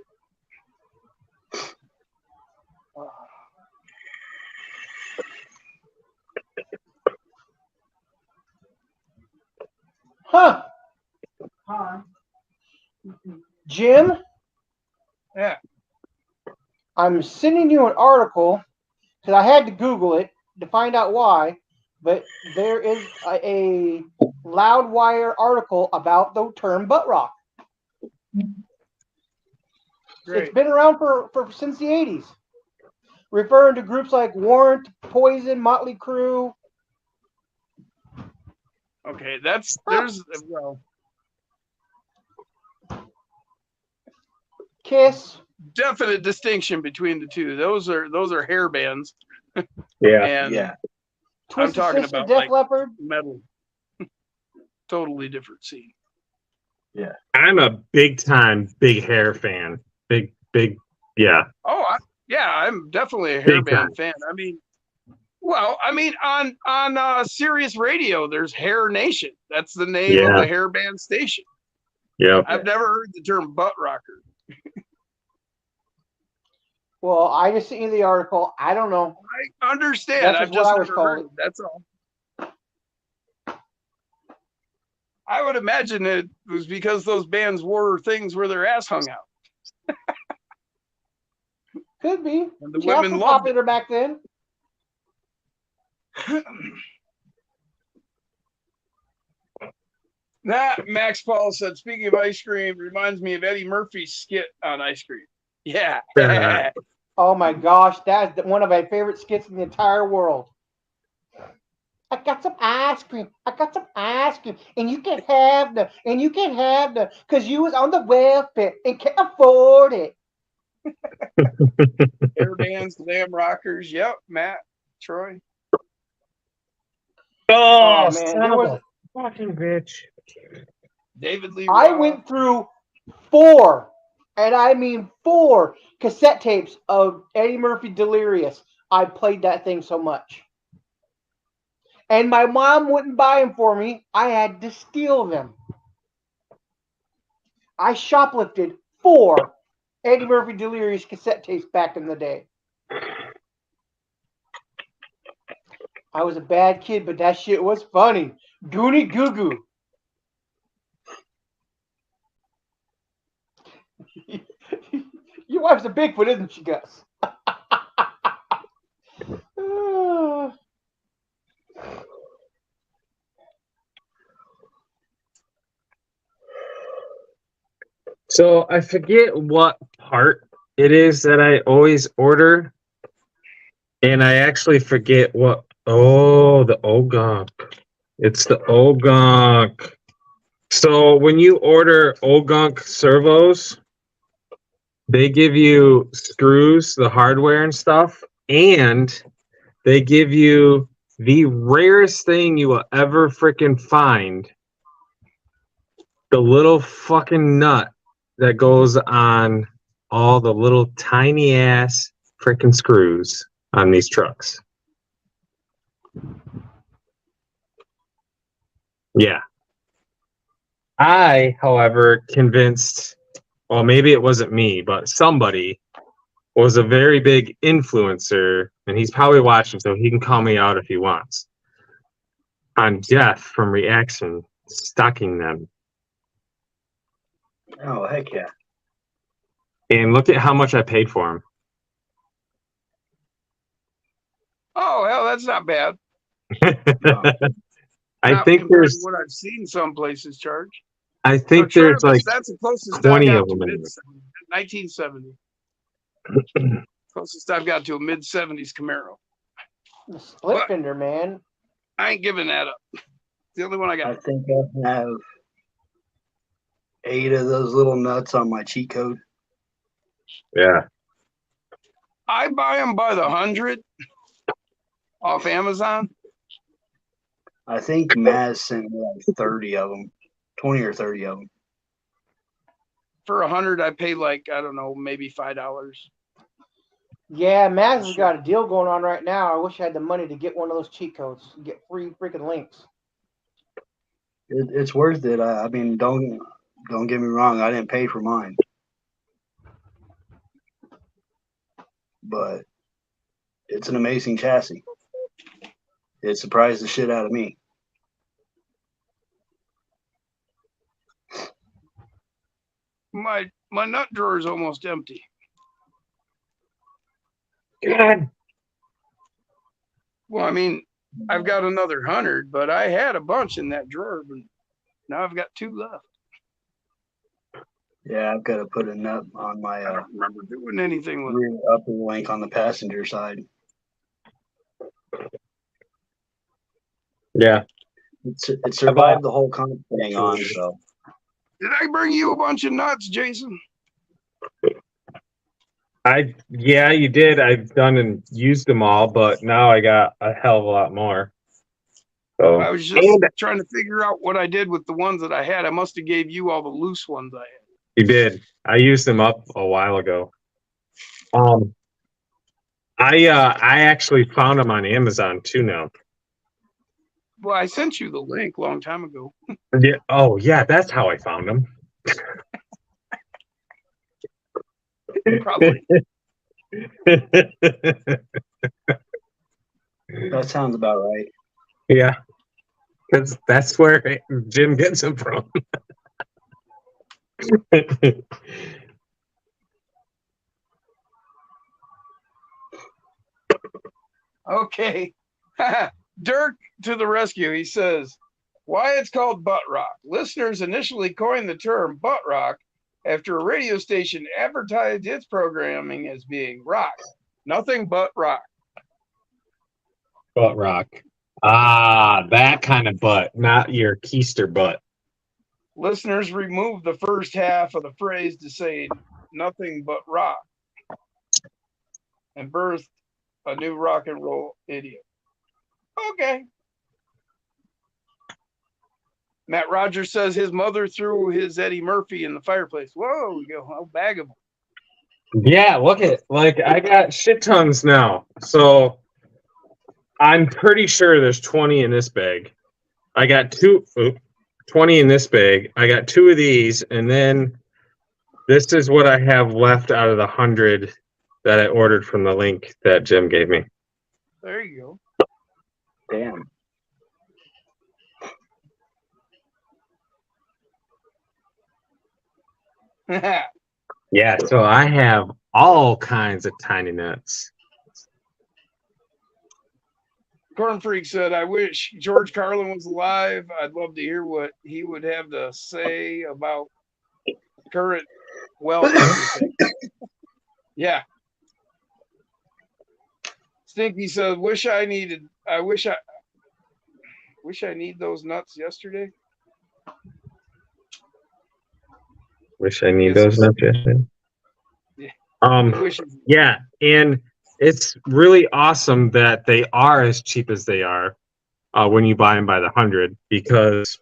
Huh. Jim, Yeah. I'm sending you an article because I had to Google it to find out why, but there is a Loudwire article about the term butt rock. Great. It's been around for since the 80s, referring to groups like Warrant, Poison, Motley Crue. Okay, there's well, Kiss. definite distinction between the two. Those are hair bands. Yeah. And Yeah. Twisted talking Sister, about, Def like- Leppard. metal. Totally different scene. I'm a big time big hair fan. Big, yeah. Oh, I'm definitely a hair Big time. band fan. I mean, on Sirius Radio, there's Hair Nation. That's the name of Yeah. the hair band station. Yep. I've never heard the term butt rocker. Well, I just sent you the article. I don't know. I understand. That's I've just what just I was never heard told. it. That's all. I would imagine it was because those bands wore things where their ass hung out, Could be. and the Chaps women were loved it. popular back then. Max Paul said, speaking of ice cream, reminds me of Eddie Murphy's skit on ice cream. Yeah. Yeah. Oh my gosh, that's one of my favorite skits in the entire world. I got some ice cream. I got some ice cream, and you can have the, because you was on the welfare and can't afford it. Hair bands, glam rockers. Yep, Matt, Troy. Oh, man, son there of was- a fucking bitch. David Lee I Roth. went through 4, and I mean 4 cassette tapes of Eddie Murphy Delirious. I played that thing so much. And my mom wouldn't buy them for me. I had to steal them. I shoplifted 4 Eddie Murphy Delirious cassette tapes back in the day. I was a bad kid, but that shit was funny. Goonie Goo Goo. Your wife's a Bigfoot, isn't she, Gus? So I forget what part it is that I always order, and I actually forget what. Oh, the Ogunk. It's the Ogunk. So when you order Ogunk servos, they give you screws, the hardware and stuff, and they give you the rarest thing you will ever freaking find. The little fucking nut that goes on all the little tiny ass freaking screws on these trucks. Yeah. I, however, convinced, well, maybe it wasn't me, but somebody was a very big influencer, and he's probably watching, so he can call me out if he wants, on Jeff from Reaction stocking them. Oh, heck yeah. And look at how much I paid for them. Oh, hell, that's not bad. No. I Not think compared to there's, what I've seen some places charge. I think So there's Travis, like that's the closest 20 I've got of them to in mid-70s. 1970. Closest I've got to a mid-70s Camaro. The split fender, man. I ain't giving that up. It's the only one I I got. think I have 8 of those little nuts on my cheat code. Yeah. I buy them by the 100 off Amazon. I think Maz sent me like 30 of them, 20 or 30 of them. For 100, I pay like, I don't know, maybe $5. Yeah, Maz has got a deal going on right now. I wish I had the money to get one of those cheat codes, get free freaking links. It's worth it. I mean, don't get me wrong. I didn't pay for mine, but it's an amazing chassis. It surprised the shit out of me. My nut drawer is almost empty. God. Well, I mean, I've got another 100, but I had a bunch in that drawer, but now I've got 2 left. Yeah, I've got to put a nut on my I don't remember doing anything with it. rear upper link on the passenger side. Yeah. It survived the whole comp thing on, so. Did I bring you a bunch of nuts, Jason? Yeah, you did. I've done and used them all, but now I got a hell of a lot more. So I was just trying to figure out what I did with the ones that I had. I must have gave you all the loose ones I had. you did. I used them up a while ago. I actually found them on Amazon too now. Well, I sent you the link a long time ago. Yeah. Oh, yeah. That's how I found them. Probably. That sounds about right. Yeah. That's where Jim gets them from. Okay. Dirk to the rescue. He says, why it's called butt rock. Listeners initially coined the term butt rock after a radio station advertised its programming as being rock. Nothing but rock. Butt rock. Ah, that kind of butt, not your keister butt. Listeners removed the first half of the phrase to say nothing but rock and birthed a new rock and roll idiom. Okay. Matt Rogers says his mother threw his Eddie Murphy in the fireplace. Whoa, we go a bag of them. Yeah, look at I got shit tons now. So I'm pretty sure there's 20 in this bag. I got 20 in this bag. I got 2 of these, and then this is what I have left out of the 100 that I ordered from the link that Jim gave me. There you Damn. go. Yeah, so I have all kinds of tiny nuts. Corn Freak said, I wish George Carlin was alive. I'd love to hear what he would have to say about current everything. Yeah. Stinky says, I need those nuts yesterday. Wish I need those nuts yesterday. Yeah. Yeah, and it's really awesome that they are as cheap as they are when you buy them by the 100, because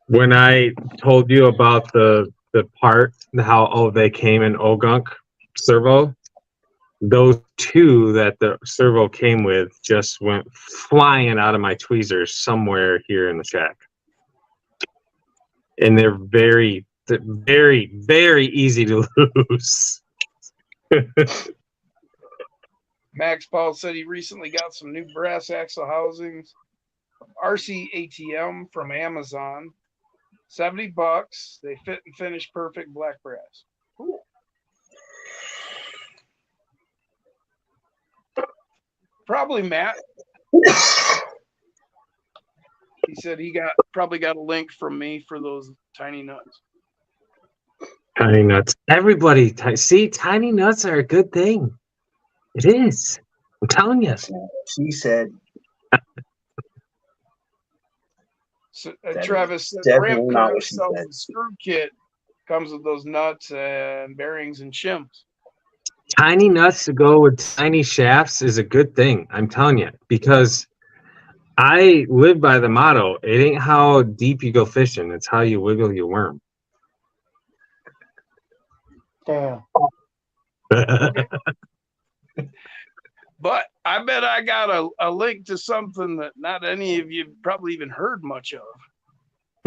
when I told you about the part, how they came in Ogunk servo, those 2 that the servo came with just went flying out of my tweezers somewhere here in the shack. And they're very, very easy to lose. Max Paul said he recently got some new brass axle housings, RC ATM from Amazon, $70. They fit and finish perfect, black brass. Cool. Probably Matt. He said he probably got a link from me for those tiny nuts. Tiny nuts. Everybody, see, tiny nuts are a good thing. It is. I'm telling you. She said. So, Travis said, definitely Ramp not Curve what she sells said. the screw kit, comes with those nuts and bearings and shims. Tiny nuts to go with tiny shafts is a good thing. I'm telling you, because I live by the motto: it ain't how deep you go fishing; it's how you wiggle your worm. Damn. But I bet I got a link to something that not any of you probably even heard much of.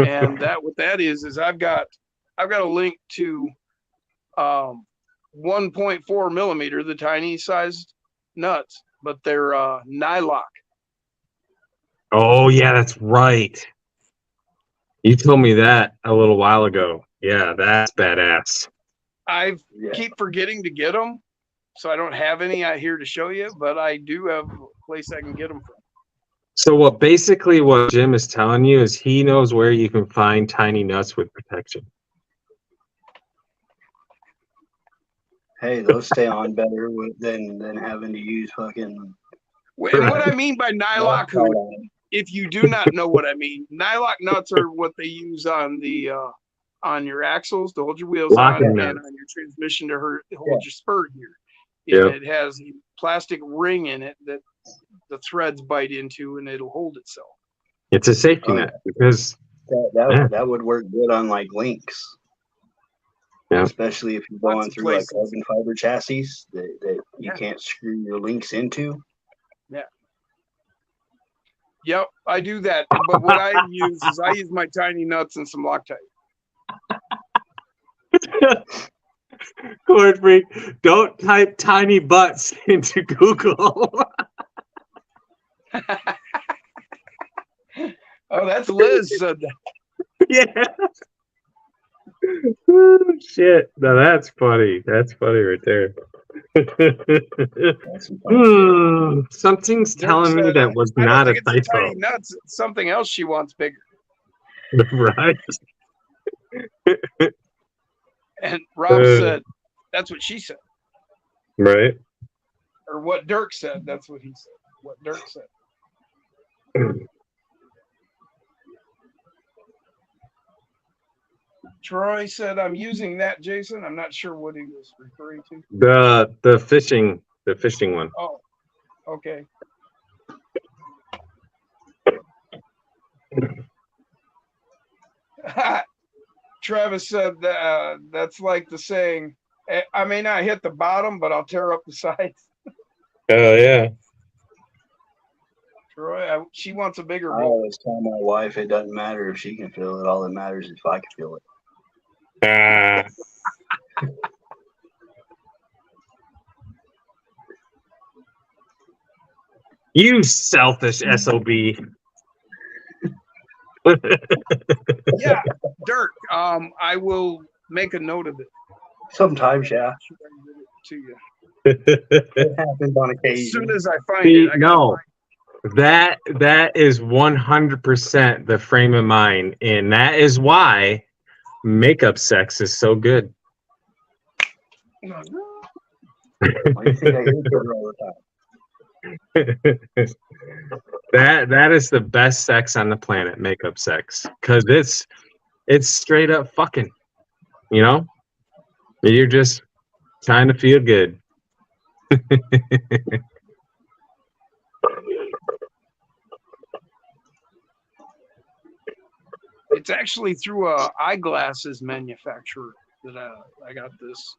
And what that is I've got a link to 1.4 millimeter, the tiny sized nuts, but they're nylock. Oh yeah, that's right. You told me that a little while ago. Yeah, that's badass. I Yeah. keep forgetting to get them, so I don't have any out here to show you, but I do have a place I can get them from. So what Jim is telling you is he knows where you can find tiny nuts with protection. Hey, those stay on better than having to use fucking. And what I mean by nylock, if you do not know what I mean, nylock nuts are what they use on the on your axles to hold your wheels Locking on, nuts. and on your transmission to hold your spur gear. Yep. And it has a plastic ring in it that the threads bite into, and it'll hold itself. It's a safety net because That would work good on like links. Yeah. Especially if you're Lots going of through like places. carbon fiber chassis that you Yeah. can't screw your links into. Yep, I do that. But what I use is I use my tiny nuts and some Loctite. Corn freak, don't type tiny butts into Google. Oh, that's Liz said that. Yeah. Oh, shit. Now that's funny. That's funny right there. That's some fun shit. Something's Dirk telling me said, that was I don't not a think it's the typo. tiny nuts. It's something else she wants bigger. Right? And Rob said, that's what she said. Right? Or what Dirk said, that's what he said. What Dirk said. Troy said, I'm using that, Jason. I'm not sure what he was referring to. The fishing one. Oh, okay. Travis said that's like the saying, I may not hit the bottom, but I'll tear up the sides. Oh yeah. Troy, she wants a bigger I boat. always tell my wife it doesn't matter if she can feel it. All that matters is if I can feel it. Ah. You selfish SOB. Yeah, Dirk. I will make a note of it. Sometimes, yeah, To you. it happens on As occasion. soon as I find See, it, I gotta no. find That is 100% the frame of mind, and that is why makeup sex is so good. it. Why do you think I hit her all the time? That is the best sex on the planet, makeup sex, because it's straight up fucking. You know, you're just trying to feel good. It's actually through a eyeglasses manufacturer that I got this,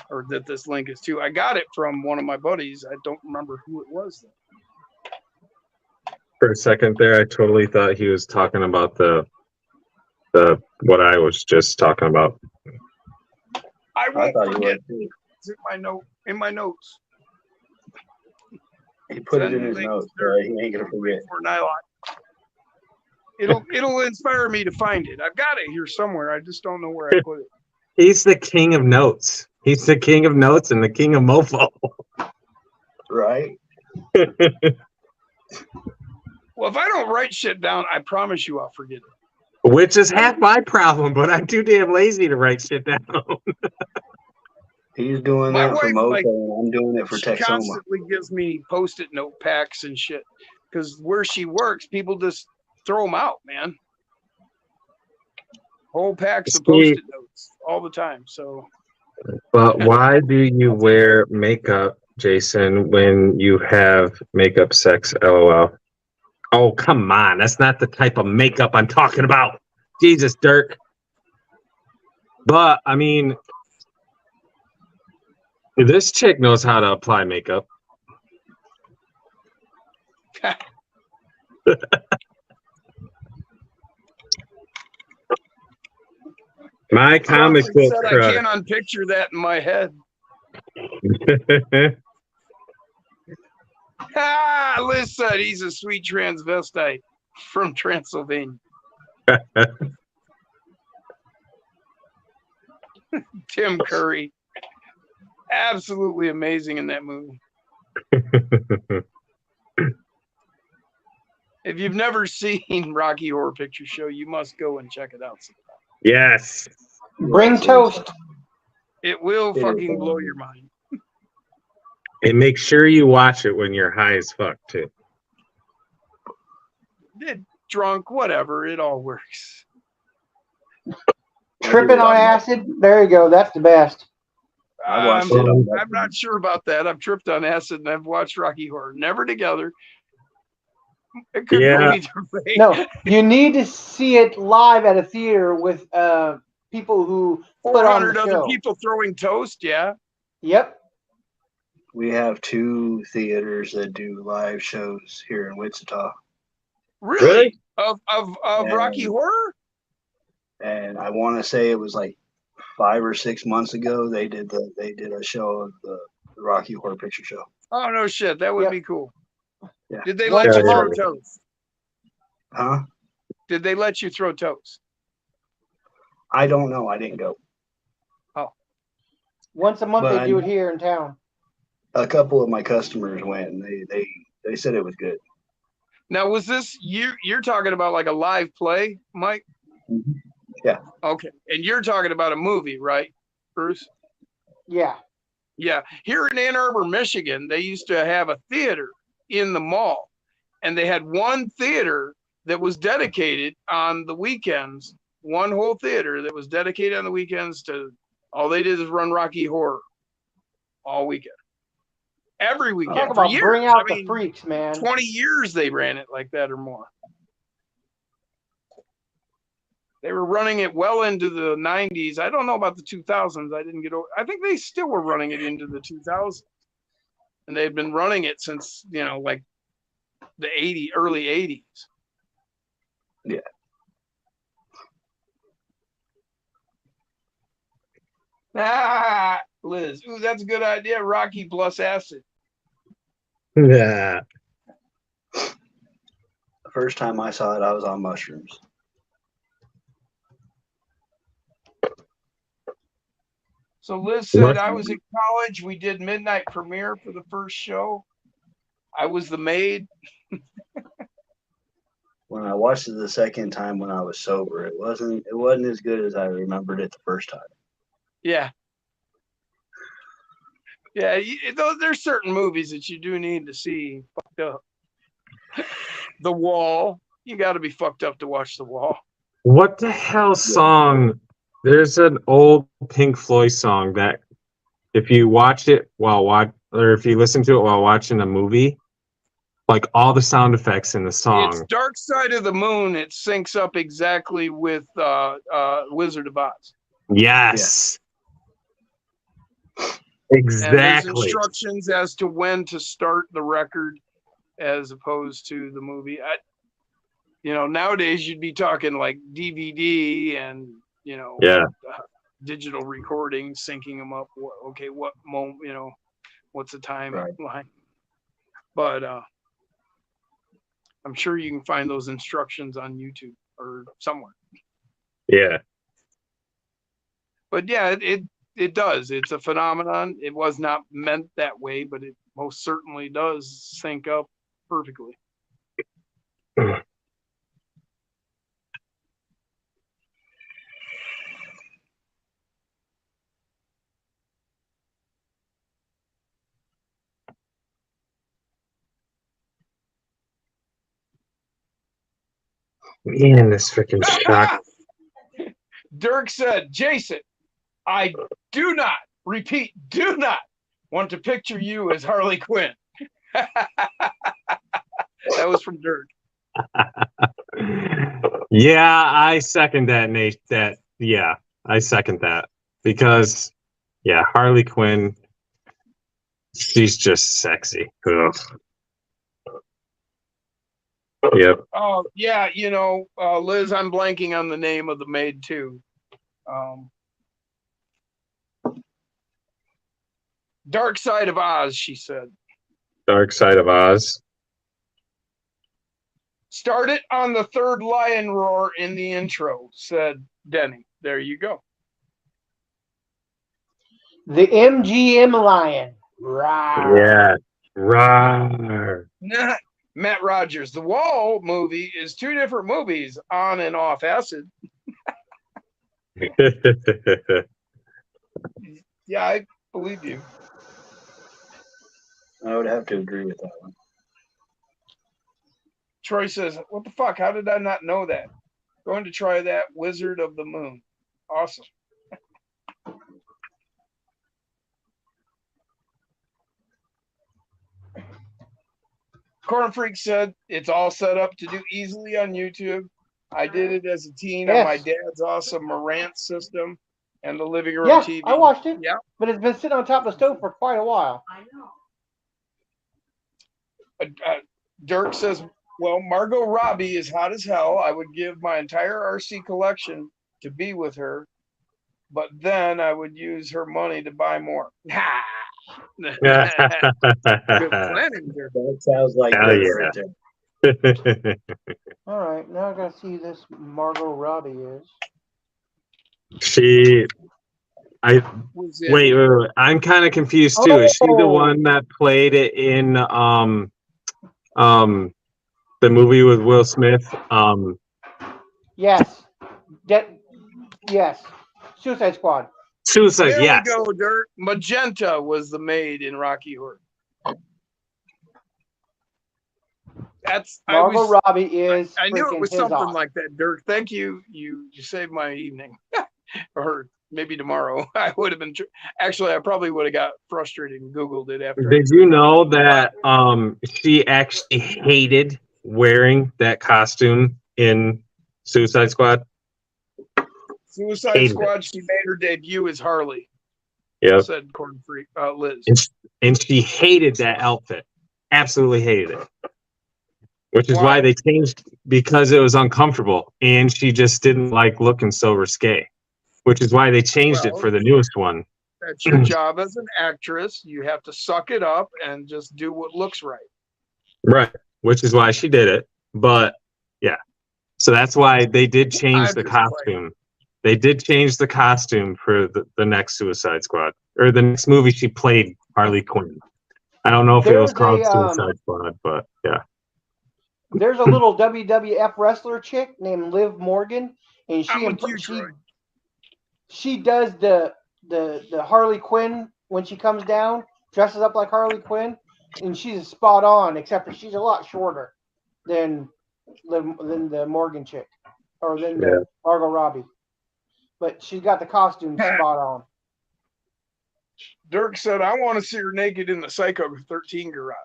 or that this link is to. I got it from one of my buddies. I don't remember who it was though. For a second there, I totally thought he was talking about the what I was just talking about. I I won't thought you forget. would too. It's in my notes. He put it in Send his links notes, there. so he ain't gonna forget. For nylon. It'll inspire me to find it. I've got it here somewhere. I just don't know where I put it. He's the king of notes. He's the king of notes and the king of mofo. Right? Well, if I don't write shit down, I promise you I'll forget it. Which is half my problem, but I'm too damn lazy to write shit down. He's doing My that for wife, Moto, like, and I'm doing it for She Texoma. constantly gives me Post-it note packs and shit. Because where she works, people just throw them out, man. Whole packs of See- Post-it notes all the time. So But why do you wear makeup, Jason, when you have makeup sex? LOL. Oh, come on. That's not the type of makeup I'm talking about. Jesus, Dirk. But, I mean, this chick knows how to apply makeup. My comic Crawford book said, I crush. can't unpicture that in my head. Liz said he's a sweet transvestite from Transylvania. Tim Curry. Absolutely amazing in that movie. If you've never seen Rocky Horror Picture Show, you must go and check it out sometime. Yes. Bring toast. It will It is fucking blow amazing. your mind. And make sure you watch it when you're high as fuck too. Drunk, whatever, it all works. Tripping on acid. There you go. That's the best. I watched it on I'm not sure about that. I've tripped on acid and I've watched Rocky Horror. Never together. It could Yeah. go either way. No, you need to see it live at a theater with people who put on 400 the other show. people throwing toast, yeah. Yep. We have 2 theaters that do live shows here in Wichita, Really? Really? Of Yeah. Rocky Horror? and I want to say it was like 5 or 6 months ago they did a show of the Rocky Horror Picture Show. Oh no shit, that would Yep. be cool. Yeah. Did they Once let a you throw month. toast? Huh? Did they let you throw toast? I don't know. I didn't go. Once a month But they do it here in town. A couple of my customers went, and they said it was good. Now was this you're talking about like a live play, Mike? Mhm. Yeah. Okay. And you're talking about a movie, right, Bruce? Yeah. Yeah. Here in Ann Arbor, Michigan, they used to have a theater in the mall. And they had one theater that was dedicated on the weekends, one whole theater that was dedicated on the weekends to all they did is run Rocky Horror all weekend. Every weekend. Talk for about years. bring out I the mean, freaks, man. 20 years they ran it like that or more. They were running it well into the 90s. I don't know about the 2000s. I didn't get over. I think they still were running it into the 2000s. And they'd been running it since, like the early 80s. Yeah. Liz. Ooh, that's a good idea. Rocky plus acid. Yeah. The first time I saw it, I was on mushrooms. So Liz said, I was in college. We did midnight premiere for the first show. I was the maid. When I watched it the second time when I was sober, it wasn't as good as I remembered it the first time. Yeah. Yeah, there's certain movies that you do need to see fucked up. The Wall. You got to be fucked up to watch The Wall. What the hell song? There's an old Pink Floyd song that if you watch it or if you listen to it while watching a movie, like all the sound effects in the It's song. Dark Side of the Moon. It syncs up exactly with Wizard of Oz. Yes. And there's Exactly. instructions as to when to start the record as opposed to the movie. Nowadays you'd be talking like DVD and, Yeah. digital recording, syncing them up. Okay, what moment, what's the time Right. line? But I'm sure you can find those instructions on YouTube or somewhere. Yeah. But yeah, it does. It's a phenomenon. It was not meant that way, but it most certainly does sync up perfectly. Man, this freaking shock. Dirk said, Jason, I do not, repeat, do not want to picture you as Harley Quinn. That was from Dirk. Yeah, I second that, Nate. I second that. Because, Harley Quinn, she's just sexy. Ugh. Yep. Oh, yeah, Liz, I'm blanking on the name of the maid, too. Dark Side of Oz, she said. Dark Side of Oz. Start it on the third lion roar in the intro, said Denny. There you go. The MGM Lion. Rawr. Yeah. Rawr. Matt Rogers. The Wall movie is two different movies, on and off acid. Yeah, I believe you. I would have to agree with that one. Troy says, what the fuck? How did I not know that? Going to try that Wizard of the Moon. Awesome. Corn Freak said, it's all set up to do easily on YouTube. I did it as a teen on my dad's awesome Marantz system and the living room Yeah, TV. I watched it. Yeah. But it's been sitting on top of the stove for quite a while. Dirk says, well, Margot Robbie is hot as hell. I would give my entire RC collection to be with her, but then I would use her money to buy more. Good planning, Dirk. That sounds like Hell Dirk yeah. right there. All right, now I gotta see who this Margot Robbie is. Wait. I'm kind of confused too. Is she the one that played it in the movie with Will Smith? Yes. Yes. Suicide Squad. Suicide. There Yes. we go, Dirk. Magenta was the maid in Rocky Horror. Margot Robbie is. I knew it was his something off. like that, Dirk. Thank you. You saved my evening. Or maybe tomorrow. I would have been. Actually, I probably would have got frustrated and Googled it after. Did you know that she actually hated wearing that costume in Suicide Squad? Suicide Hated Squad. She made her debut as Harley. Yep. Said Corn Freak Liz. And she hated that outfit. Absolutely hated it. Which is why they changed, because it was uncomfortable and she just didn't like looking so risque. Which is why they changed it for the newest one. That's your job as an actress. You have to suck it up and just do what looks right. Right. Which is why she did it. But yeah. So that's why they did change the costume. They did change the costume for the next Suicide Squad. Or the next movie she played Harley Quinn. I don't know if it was called Suicide Squad, but yeah. There's a little WWF wrestler chick named Liv Morgan, and she does the Harley Quinn when she comes down, dresses up like Harley Quinn, and she's spot on, except that she's a lot shorter than the Morgan chick, or than the Margot Robbie. But she's got the costume spot on. Dirk said, I want to see her naked in the Psycho 13 garage.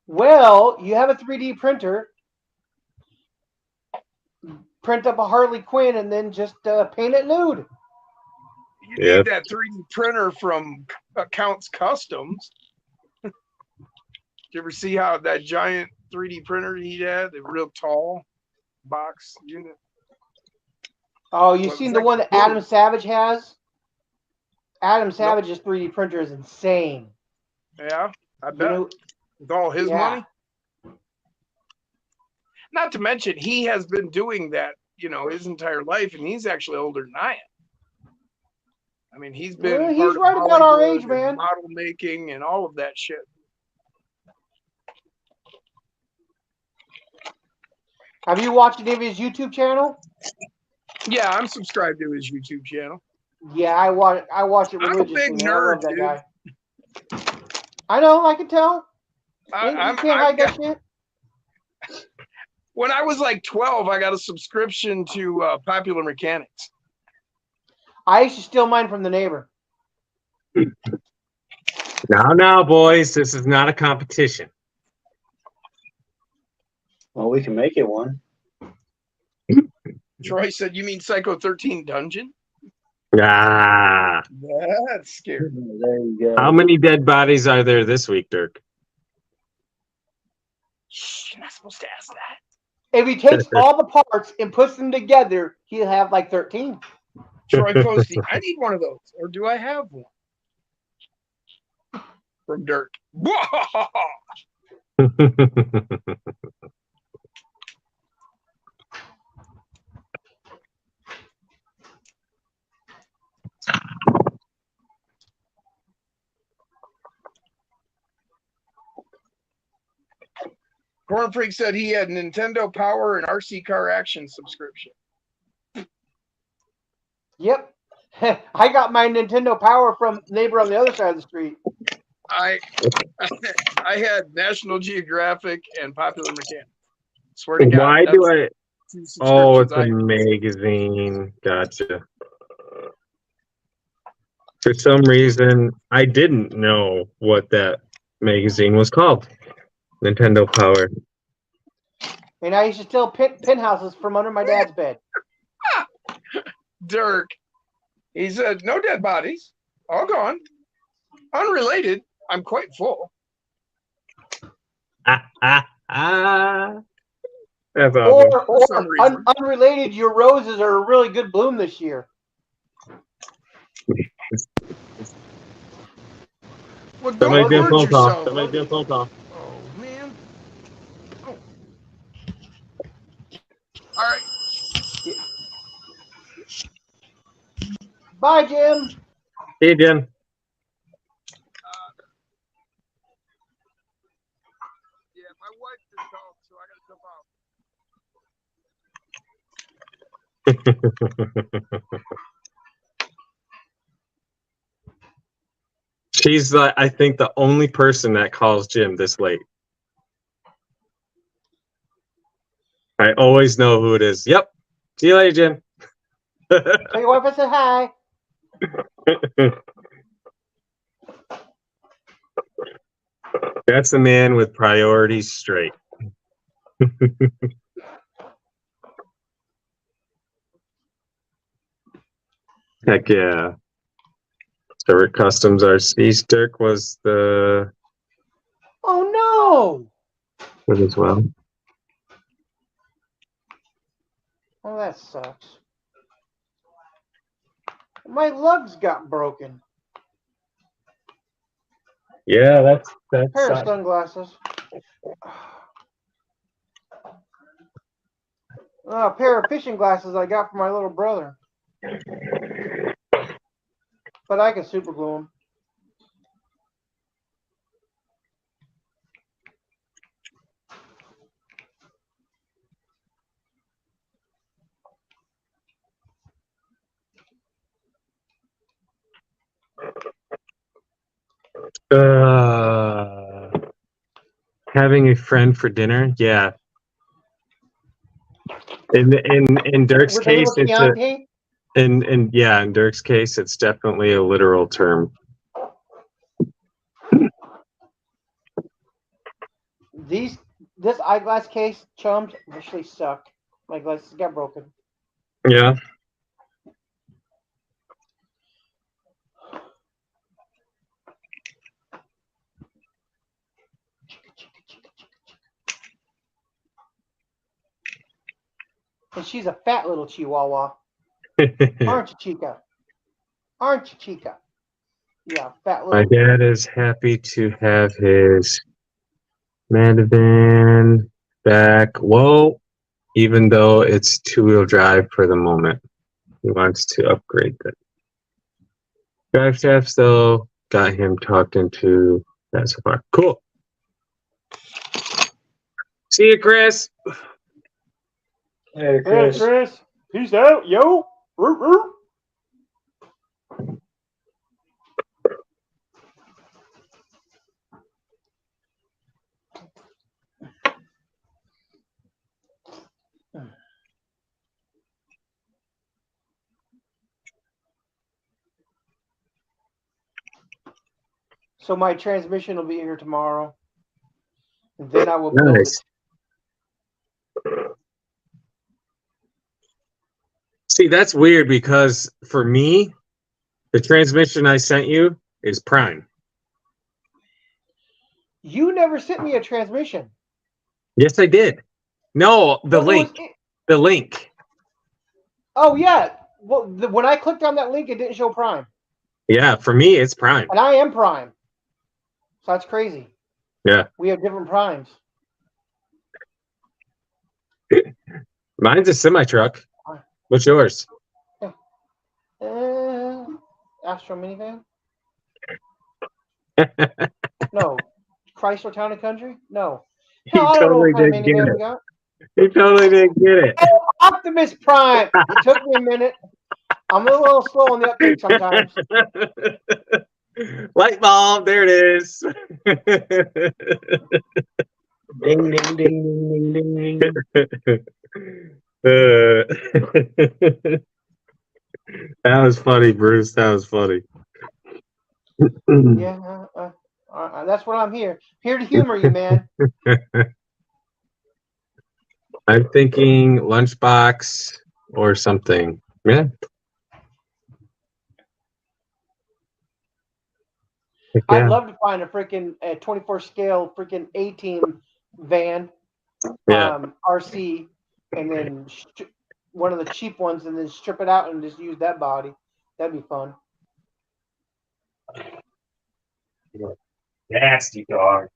Well, you have a 3D printer. Print up a Harley Quinn and then just paint it nude. You need that 3D printer from Counts Customs. Did you ever see how that giant 3D printer he had, the real tall box unit? Oh, you seen the one that Adam Savage has? Adam Savage's 3D printer is insane. Yeah, I bet. With all his money. Not to mention, he has been doing that, his entire life, and he's actually older than I am. I mean, he's been he's right about our age, man. Model making and all of that shit. Have you watched any of his YouTube channel? Yeah, I'm subscribed to his YouTube channel. Yeah, I watch it religiously. I'm a big nerd, that dude. Guy. I know, I can tell. You can't hide that shit. When I was like 12, I got a subscription to Popular Mechanics. I used to steal mine from the neighbor. Now, boys, this is not a competition. Well, we can make it one. Troy said, you mean Psycho 13 Dungeon? Ah. That's scary. There you go. How many dead bodies are there this week, Dirk? Shh, you're not supposed to ask that. If he takes all the parts and puts them together, he'll have like 13. Troy Posty. I need one of those. Or do I have one? From Dirk. Corn Freak said he had Nintendo Power and RC Car Action subscription. Yep. I got my Nintendo Power from neighbor on the other side of the street. I had National Geographic and Popular Mechanics. Swear to God. Why do I? Two Oh, it's subscriptions a magazine. Gotcha. For some reason, I didn't know what that magazine was called. Nintendo Power. And I used to steal pin houses from under my dad's bed. Dirk. He said, no dead bodies. All gone. Unrelated. I'm quite full. That's awesome. For some reason. Unrelated, your roses are a really good bloom this year. Well, Somebody don't do a hurt phone call. yourself. Somebody do a phone call. Oh, man. Oh. All right. Bye, Jim. Hey, Jen. Yeah, my wife just called, so I got to jump out. She's, I think, the only person that calls Jim this late. I always know who it is. Yep. See you later, Jim. Tell your wife I said hi. That's the man with priorities straight. Heck yeah. Dirk Customs RC. Dirk was the Oh, no. good as well. Oh, that sucks. My lugs got broken. Yeah, Pair of that's sunglasses. A pair of fishing glasses I got from my little brother. But I can super glue them. Having a friend for dinner. Yeah. In Dirk's We're talking case, about it's a Keontae? in Dirk's case, it's definitely a literal term. This eyeglass case, chums, actually suck. My glasses got broken. Yeah. And she's a fat little chihuahua. Aren't you, Chica? Aren't you, Chica? Yeah, fat My little. dad is happy to have his Madivan back. Whoa. Even though it's two-wheel drive for the moment. He wants to upgrade that. Drive shafts, though, got him talked into that so far. Cool. See you, Chris. Hey, Hey, Chris. Chris. Peace out, yo. Root, root. So my transmission will be here tomorrow. And then I will build Nice. it. See, that's weird because for me, the transmission I sent you is prime. You never sent me a transmission. Yes, I did. No, the What was link. it? The link. Oh, yeah. Well, when I clicked on that link, it didn't show Prime, Yeah, for me, it's Prime. and I am Prime, so that's crazy. Yeah. We have different Primes. Mine's a semi truck. What's yours? Astro minivan? No. Chrysler Town and Country? No. He Hell, I don't know totally what kind of didn't get minivan it. we got. He totally didn't get it. Optimus Prime. It took me a minute. I'm a little slow on the uptake sometimes. Light bulb, there it is. Ding, ding, ding, ding, ding, ding. That was funny, Bruce. That was funny. Yeah, that's what I'm here. Here to humor you, man. I'm thinking lunchbox or something. Yeah. I'd Yeah. love to find a freaking 24 scale freaking A-Team van, Yeah. RC, and then one of the cheap ones, and then strip it out and just use that body. That'd be fun. Nasty dog.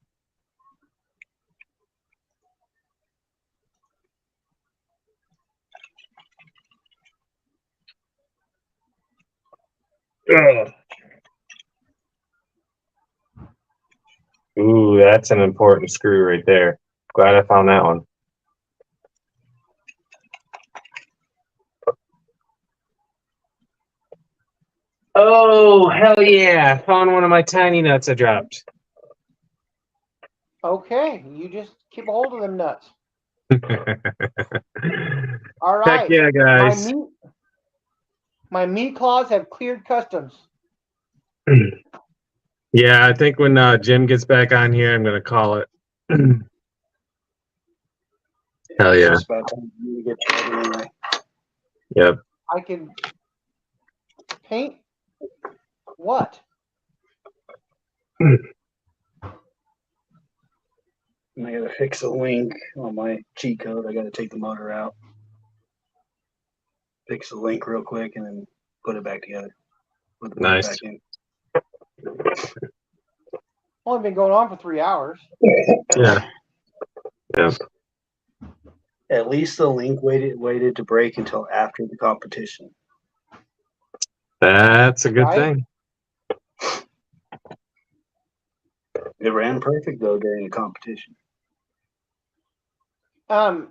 Ugh. Ooh, that's an important screw right there. Glad I found that one. Oh, hell yeah. Found one of my tiny nuts I dropped. Okay, you just keep a hold of them nuts. All Heck right. yeah, guys. My meat claws have cleared customs. Yeah, I think when Jim gets back on here, I'm going to call it. Hell It's yeah. just about time for me to get started anyway. Yep. I can paint what? And I gotta fix a link on my cheat code. I gotta take the motor out, fix the link real quick, and then put it back together. Put the motor Nice. back in. Only been going on for 3 hours. Yeah. Yeah. At least the link waited to break until after the competition. That's a good Right? thing. It ran perfect though during the competition. Oh,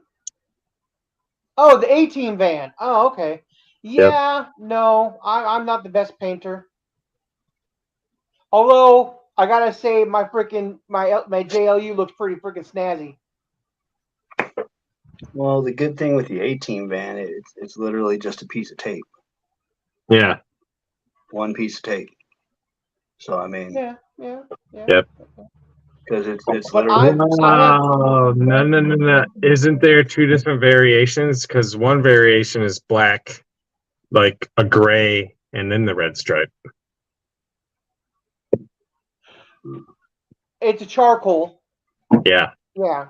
the A-Team van. Oh, okay. Yeah, no, I'm not the best painter. Although I gotta say, my JLU looks pretty freaking snazzy. Well, the good thing with the A-Team van, it's literally just a piece of tape, Yeah. one piece of tape. So I mean, Yeah. Yep. because it's But literally. Oh, no. Isn't there two different variations? Because one variation is black, like a gray, and then the red stripe. It's a charcoal. Yeah. Yeah.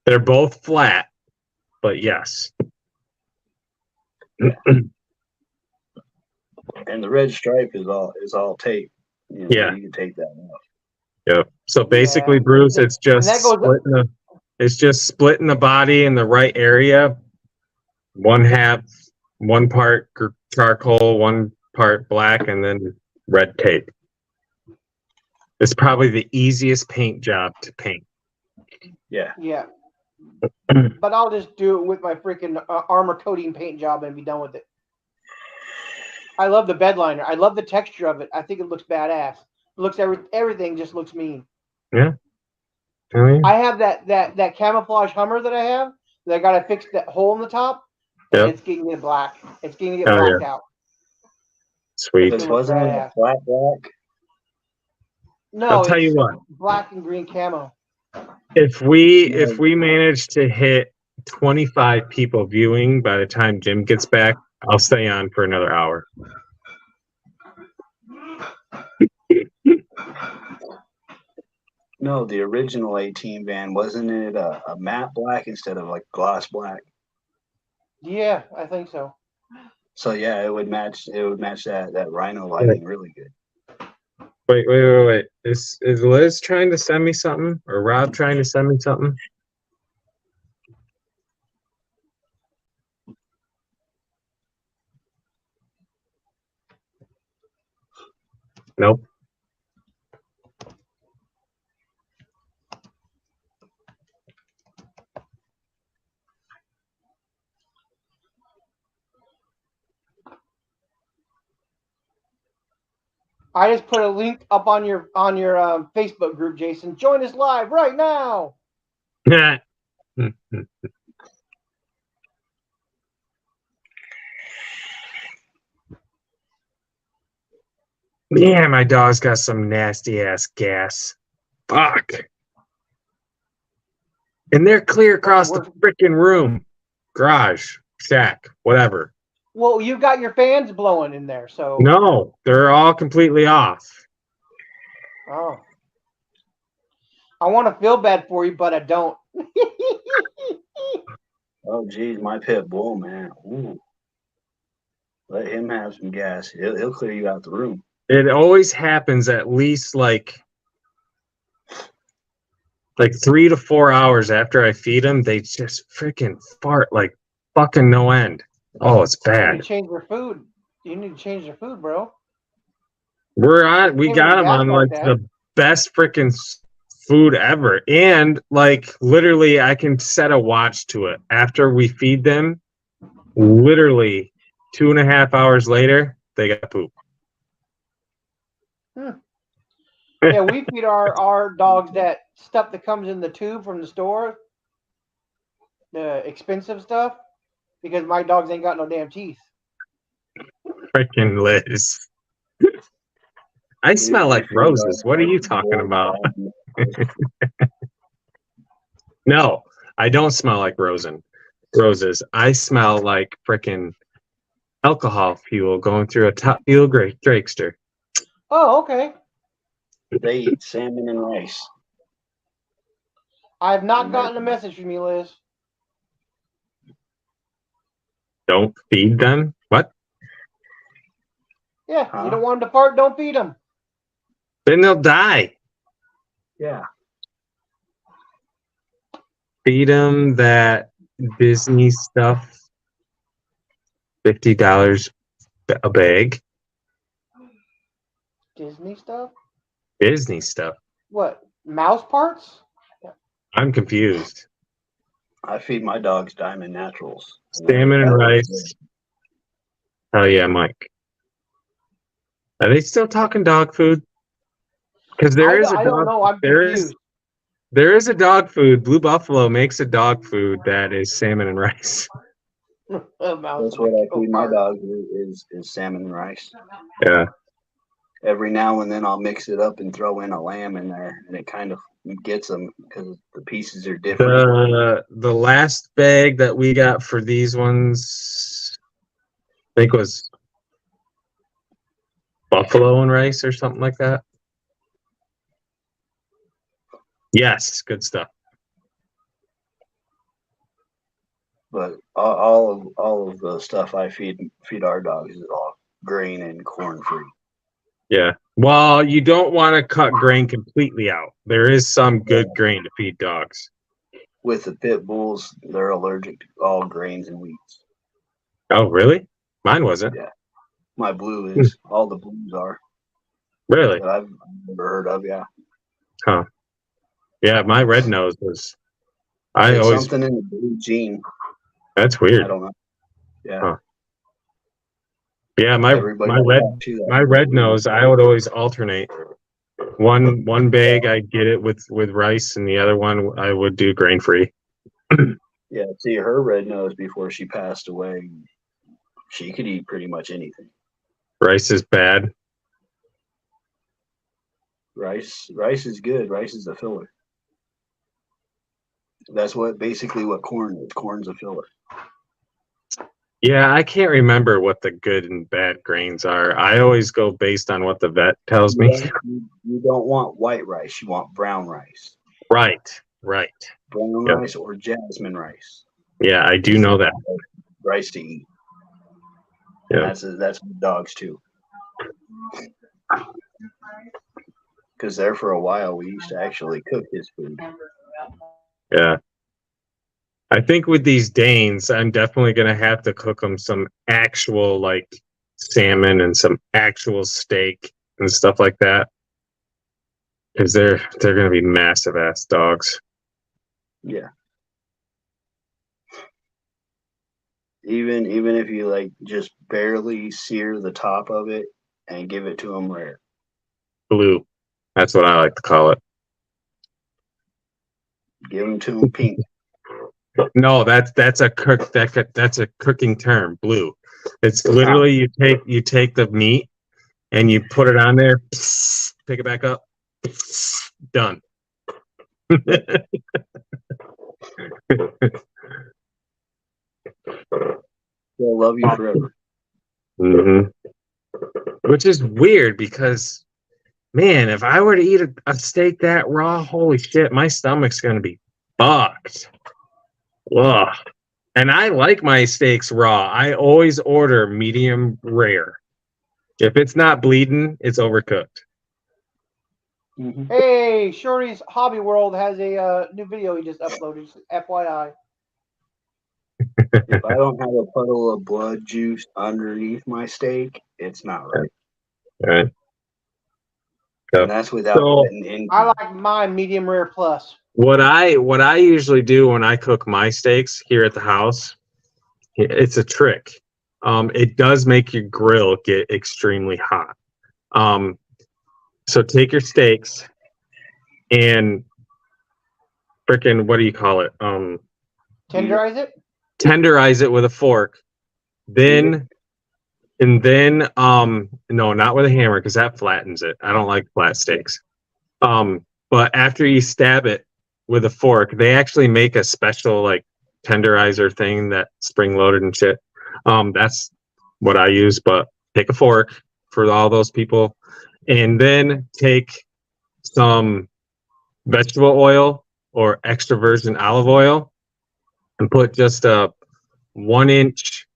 They're both flat, but yes. And the red stripe is all tape. You know, Yeah. you can take that off. Yep. So basically, Yeah. Bruce, And it's just that goes- splitting the body in the right area. One part charcoal, one part black, and then red tape. It's probably the easiest paint job to paint. Yeah. Yeah. But I'll just do it with my freaking armor coating paint job and be done with it. I love the bed liner. I love the texture of it. I think it looks badass. It looks everything just looks mean. Yeah. Really? I have that camouflage Hummer that I have. That I gotta fix that hole in the top. And Yep. it's getting to get black. It's getting to get Oh, blacked yeah. out. Sweet. If it wasn't in a flat black, No, I'll tell it's you what. black and green camo. If we manage to hit 25 people viewing by the time Jim gets back, I'll stay on for another hour. no, the original A-Team van, wasn't it a matte black instead of like gloss black? Yeah, I think so. So yeah, it would match that rhino lighting really good. Wait. Is Liz trying to send me something? Or Rob trying to send me something? Nope. I just put a link up on your Facebook group, Jason. Join us live right now. Yeah, my dog's got some nasty ass gas. Fuck. And they're clear across the freaking room. Garage, shack, whatever. Well, you've got your fans blowing in there, so. No, they're all completely off. Oh. I want to feel bad for you, but I don't. Oh geez, my pit bull, man. Ooh. Let him have some gas. He'll clear you out the room. It always happens at least like 3 to 4 hours after I feed them. They just freaking fart like fucking no end. Oh, it's You need bad. to change their food. You need to change their food, bro. We got them on like the best freaking food ever. And like literally I can set a watch to it. After we feed them, literally 2.5 hours later, they got poop. Yeah, we feed our dogs that stuff that comes in the tube from the store, the expensive stuff, because my dogs ain't got no damn teeth. Freaking Liz. I smell like roses. What are you talking about? No, I don't smell like roses. I smell like freaking alcohol fuel going through a top fuel dragster. Oh, okay. They eat salmon and rice. I have not gotten a message from you, Liz. Don't feed them? What? Yeah, you don't want them to fart, don't feed them. Then they'll die. Yeah. Feed them that Disney stuff. $50 a bag. Disney stuff? Disney stuff. What? Mouse parts? I'm confused. I feed my dogs Diamond Naturals. Salmon and rice. Oh yeah, Mike. Are they still talking dog food? Because there is a I don't know. I'm confused. There is a dog food. Blue Buffalo makes a dog food that is salmon and rice. That's what I feed my dogs is salmon and rice. Yeah. Every now and then I'll mix it up and throw in a lamb in there, and it kind of gets them because the pieces are different. The last bag that we got for these ones, I think was buffalo and rice or something like that. Yes, good stuff. But all of the stuff I feed our dogs is all grain and corn free. Yeah. Well, you don't want to cut grain completely out. There is some good grain to feed dogs. With the pit bulls, they're allergic to all grains and wheats. Oh, really? Mine wasn't. Yeah. My blue is. All the blues are. Really? That I've never heard of, yeah. Huh. Yeah, my red nose was. There's something in the blue gene. That's weird. I don't know. Yeah. Huh. Yeah, my red nose, I would always alternate. One bag I'd get it with rice, and the other one I would do grain free. Yeah, see, her red nose before she passed away, she could eat pretty much anything. Rice is bad. Rice is good. Rice is a filler. That's basically what corn is. Corn's a filler. Yeah, I can't remember what the good and bad grains are. I always go based on what the vet tells me. You don't want white rice. You want brown rice. Right. Brown rice or jasmine rice. Yeah, I do know that. Rice to eat. Yeah. That's with dogs too. Because there for a while we used to actually cook his food. Yeah. I think with these Danes, I'm definitely gonna have to cook them some actual like salmon and some actual steak and stuff like that, because they're gonna be massive ass dogs. Yeah. Even if you like just barely sear the top of it and give it to them rare. Blue, that's what I like to call it. Give them to them pink. No, that's a that's a cooking term. Blue. It's literally you take the meat and you put it on there, pick it back up, done. They'll love you forever. hmm Which is weird because, man, if I were to eat a steak that raw, holy shit, my stomach's gonna be fucked. Ugh. And I like my steaks raw. I always order medium rare. If it's not bleeding, it's overcooked. Mm-hmm. Hey, Shorty's Hobby World has a new video he just uploaded. Just FYI. If I don't have a puddle of blood juice underneath my steak, it's not right. Right. And that's without So- letting in. I like mine medium rare plus. What I usually do when I cook my steaks here at the house, it's a trick. It does make your grill get extremely hot. So take your steaks and freaking, what do you call it? Tenderize it. Tenderize it with a fork. Then no, not with a hammer because that flattens it. I don't like flat steaks. But after you stab it with a fork, they actually make a special like tenderizer thing that spring loaded and shit. That's what I use, but take a fork for all those people and then take some vegetable oil or extra virgin olive oil and put just a 1-inch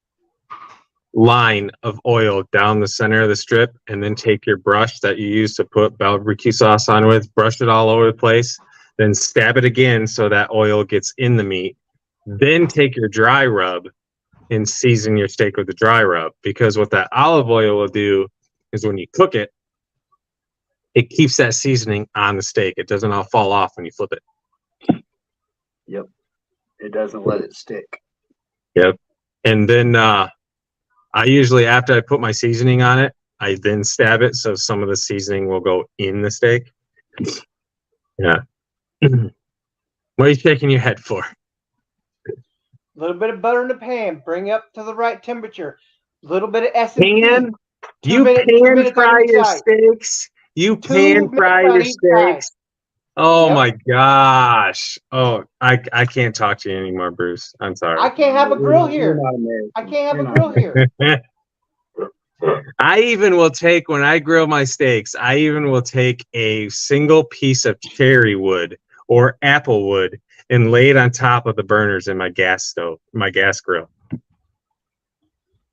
line of oil down the center of the strip, and then take your brush that you use to put barbecue sauce on with, brush it all over the place, then stab it again so that oil gets in the meat. Then take your dry rub and season your steak with the dry rub, because what that olive oil will do is when you cook it, it keeps that seasoning on the steak. It doesn't all fall off when you flip it. Yep. It doesn't let it stick. Yep. And then I usually, after I put my seasoning on it, I then stab it so some of the seasoning will go in the steak. Yeah. What are you shaking your head for? A little bit of butter in the pan. Bring it up to the right temperature. A little bit of S&P. Pan? 2 You minutes, 2 pan minutes on fry each your side. steaks? You 2 pan minutes fry on your each side. steaks? Oh Yep. my gosh. Oh, I can't talk to you anymore, Bruce. I'm sorry. I can't have a grill You're here. not American. I can't have You're a not grill here. I even will take, when I grill my steaks, I even will take a single piece of cherry wood or apple wood and lay it on top of the burners in my gas stove, my gas grill.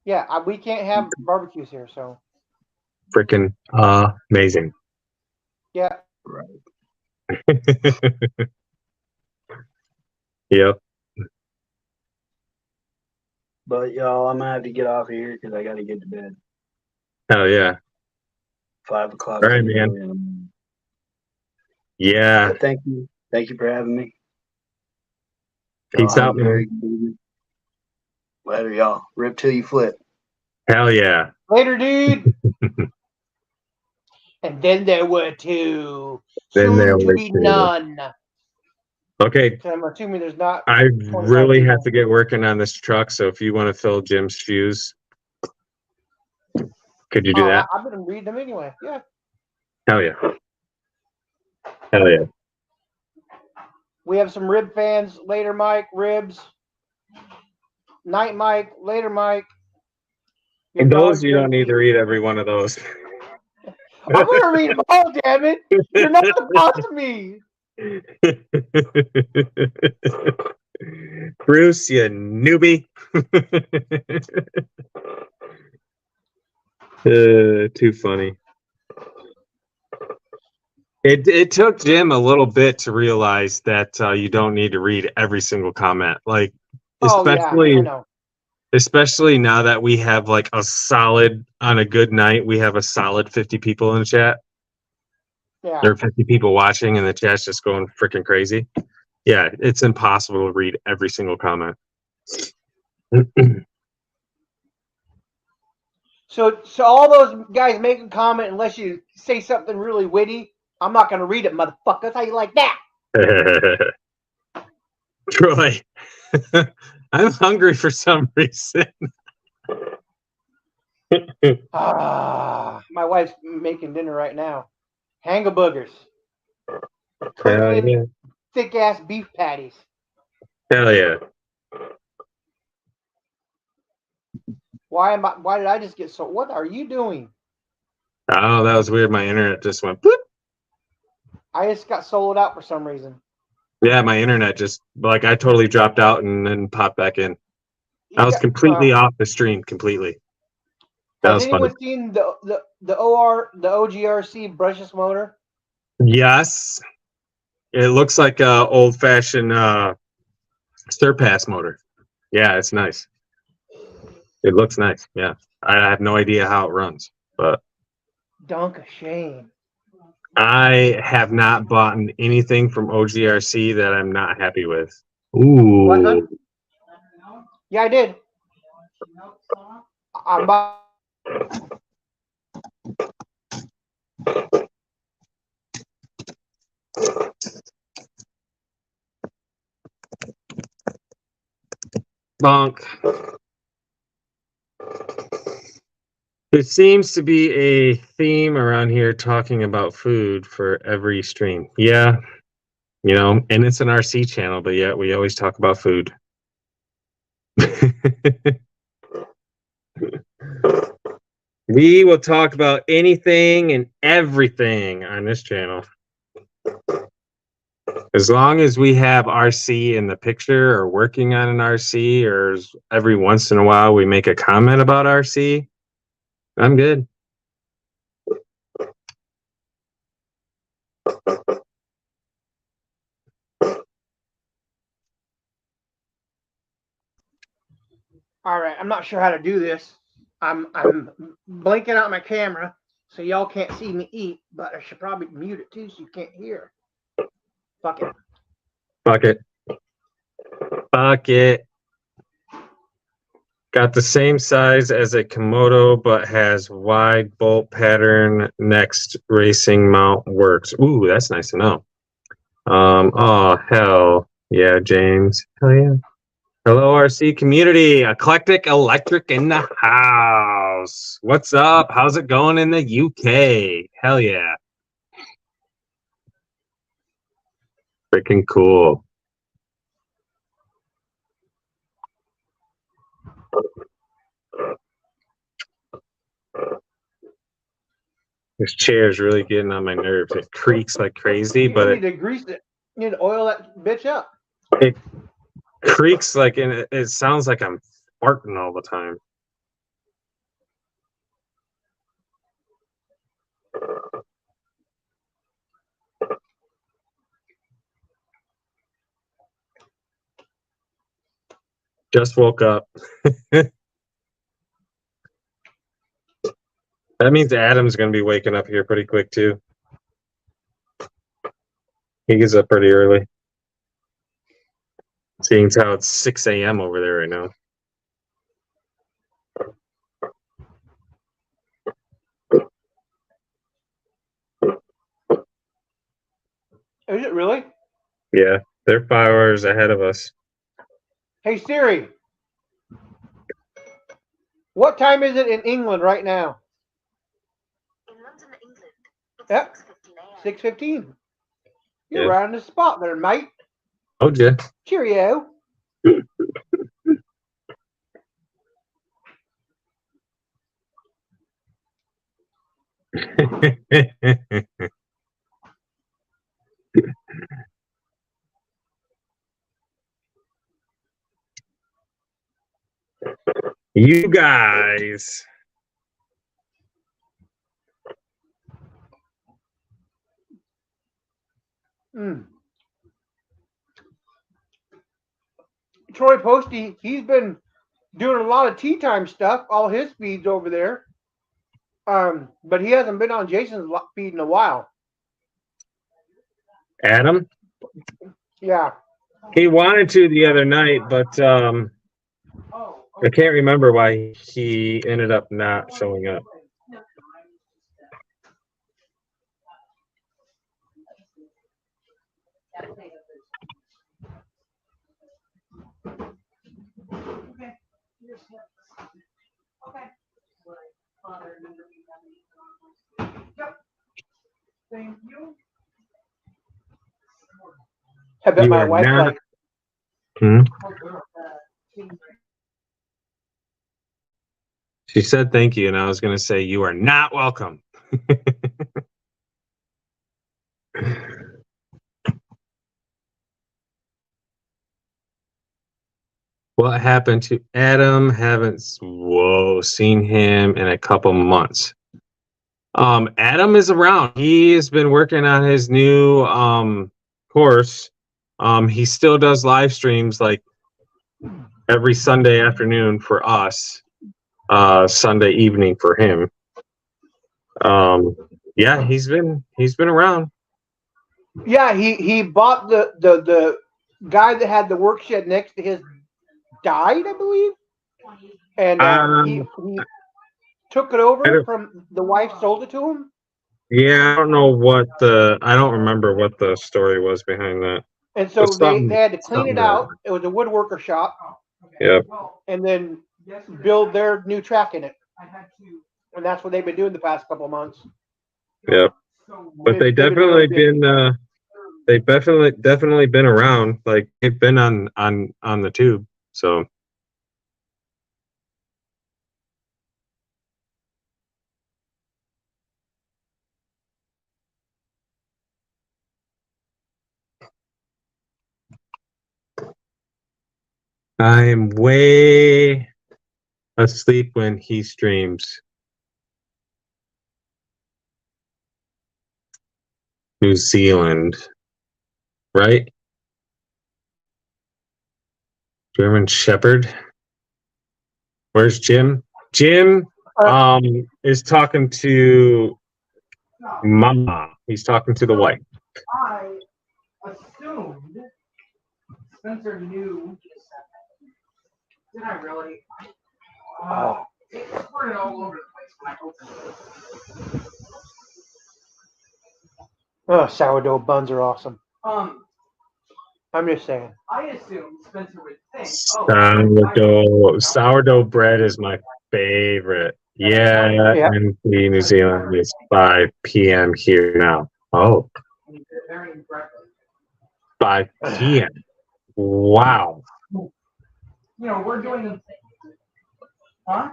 Yeah, we can't have barbecues here, so Freaking amazing. yeah. Yep. But y'all, I'm gonna have to get off of here because I got to get to bed. Hell yeah. 5 o'clock. All right, is man. early in the morning. Yeah. But thank you for having me. Peace Y'all out, have a very man. good evening. Later, y'all. Rip till you flip. Hell yeah. Later, dude. And then there were two. Then Soon there to were be two. none. Okay. So I'm assuming there's not. I 25 really have people. to get working on this truck. So if you want to fill Jim's shoes, could you do that? I've been reading them anyway. Yeah. Hell yeah. Hell yeah. We have some rib fans. Later, Mike. Ribs. Night, Mike. Later, Mike. Your And those dog's you don't gonna need to read every one of those. I'm gonna read them all, damn it. You're not talking to me. Bruce, you newbie. Too funny. It took Jim a little bit to realize that you don't need to read every single comment. Like, Oh yeah, especially I know. especially now that we have like a solid on a good night, we have a solid 50 people in the chat. Yeah. There are 50 people watching, and the chat's just going freaking crazy. Yeah, it's impossible to read every single comment. So all those guys make a comment unless you say something really witty. I'm not gonna read it, motherfuckers. How you like that? Troy, I'm hungry for some reason. My wife's making dinner right now. Hang-a-boogers. Hell Crinkling, yeah. thick ass beef patties. Hell yeah. Why did I just get so? What are you doing? Oh, that was weird. My internet just went boop. I just got sold out for some reason. Yeah, my internet just like I totally dropped out and then popped back in. I You was got- completely off the stream completely. That Has was funny. anyone seen the OGRC brushless motor? Yes. It looks like a old fashioned Surpass motor. Yeah, it's nice. It looks nice. Yeah. I have no idea how it runs, but Dunk a shame. I have not bought anything from OGRC that I'm not happy with. Ooh. What, hon? Yeah, I did. I'm bu- Bonk. There seems to be a theme around here talking about food for every stream. Yeah, you know, and it's an RC channel, but yet we always talk about food. We will talk about anything and everything on this channel. As long as we have RC in the picture or working on an RC, or every once in a while we make a comment about RC, I'm good. All right, I'm not sure how to do this. I'm blinking out my camera so y'all can't see me eat, but I should probably mute it too so you can't hear. Fuck it. Fuck it. Fuck it. Got the same size as a Komodo, but has wide bolt pattern. Next racing mount works. Ooh, that's nice to know. Oh hell yeah, James. Hell yeah. Hello, RC community. Eclectic Electric in the house. What's up? How's it going in the UK? Hell yeah. Freaking cool. This chair is really getting on my nerves. It creaks like crazy, You but need to grease it. You need to oil that bitch up. it creaks like, and it sounds like I'm farting all the time. Just woke up. That means Adam's going to be waking up here pretty quick, too. He gets up pretty early. Seeing as how it's 6 a.m. over there right now. Is it really? Yeah, they're 5 hours ahead of us. Hey Siri, what time is it in England right now? In London, England, it's Yep. 6:15 a.m. 6:15. You're Yeah. right on the spot there, mate. Oh, yeah. Cheerio. You guys. Mm. Troy Posty, he's been doing a lot of tea time stuff. All his feeds over there. But he hasn't been on Jason's feed in a while. Adam, Yeah. he wanted to the other night, but I can't remember why he ended up not showing up. I bet You my are wife not- like. Hmm? She said thank you, and I was going to say you are not welcome. What happened to Adam? Haven't seen him in a couple months. Adam is around. He has been working on his new course. He still does live streams like every Sunday afternoon for us, Sunday evening for him. Yeah, he's been around. Yeah, he bought the guy that had the work shed next to his died, I believe, and he took it over from the wife, sold it to him. Yeah, I don't remember what the story was behind that. And so But they had to clean something it out. It was a woodworker shop. Yep. And then build their new track in it. And that's what they've been doing the past couple of months. Yep. But they definitely been they've definitely been around. Like they've been on the tube. So I'm way asleep when he streams. New Zealand, right? German Shepherd. Where's Jim? Jim is talking to Mama. He's talking to the wife. I assumed Spencer knew. Did I really? It squirted all over the place when I opened it. Oh, sourdough buns are awesome. I'm just saying. I assumed Spencer would think. Sourdough bread is my favorite. Yeah, Yeah. and the New Zealand is 5 p.m. here now. Oh, Very impressive. 5 p.m. Wow. You know, we're doing the. Huh?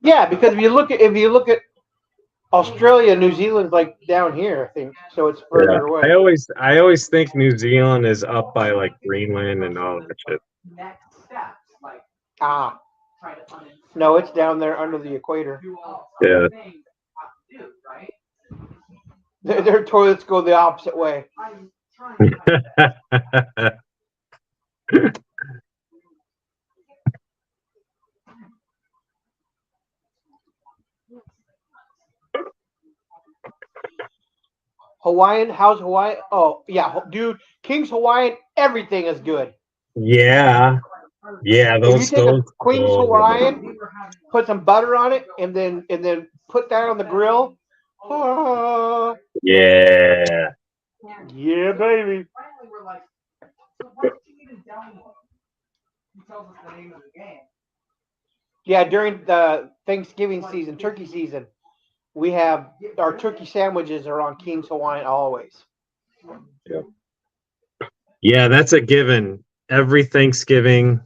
Yeah, because if you look at Australia, New Zealand's like down here, I think. So it's further away. I always think New Zealand is up by like Greenland and all that shit. Next steps, like Ah, try to find no, it's down there under the equator. do all Yeah. things you have to do, right? Their toilets go the opposite way. I'm trying to Hawaiian, how's Hawaii? Oh, yeah, dude, King's Hawaiian, everything is good. Yeah. Yeah, If you those take a those Queen's oh, Hawaiian, put some butter on it, and then put that on the grill. Ah, yeah. yeah, baby. finally we're like, so why don't you even download? He tells us the name of the game. Yeah, during the Thanksgiving season, turkey season, we have our turkey sandwiches are on King's Hawaiian always. Yeah, that's a given. Every Thanksgiving,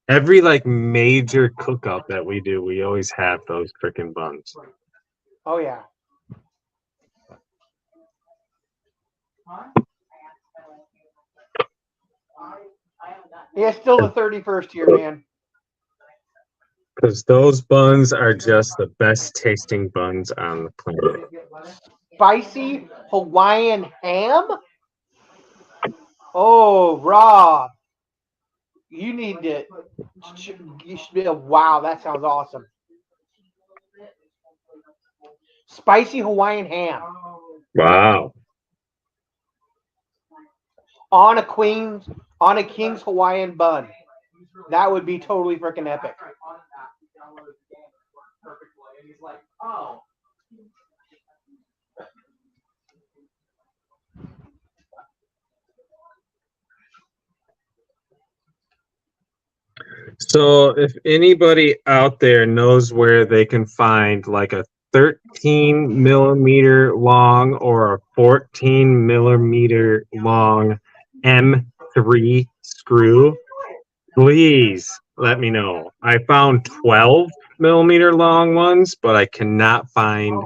every like major cookout that we do, we always have those freaking buns. Oh yeah. Yeah, it's still the 31st here, man. Because those buns are just the best tasting buns on the planet. spicy Hawaiian ham. Oh, Rob, you need to. You should be. Wow, that sounds awesome. Spicy Hawaiian ham Wow. on a King's Hawaiian bun. That would be totally freaking epic. And he's like, oh. So if anybody out there knows where they can find like a 13 millimeter long or a 14 millimeter long M3 screw, please let me know. I found 12 millimeter long ones, but I cannot find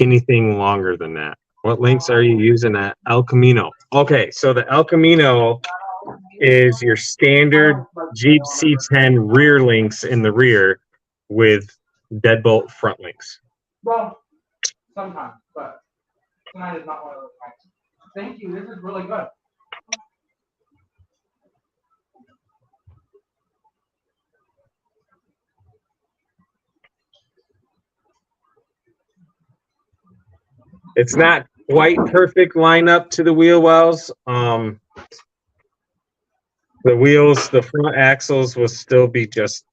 anything longer than that. What links are you using at El Camino? Okay, so the El Camino is your standard Jeep C10 rear links in the rear with deadbolt front links. Well, sometimes, but tonight is not one of those nights. Thank you. This is really good. It's not quite perfect lineup to the wheel wells. The wheels, the front axles will still be just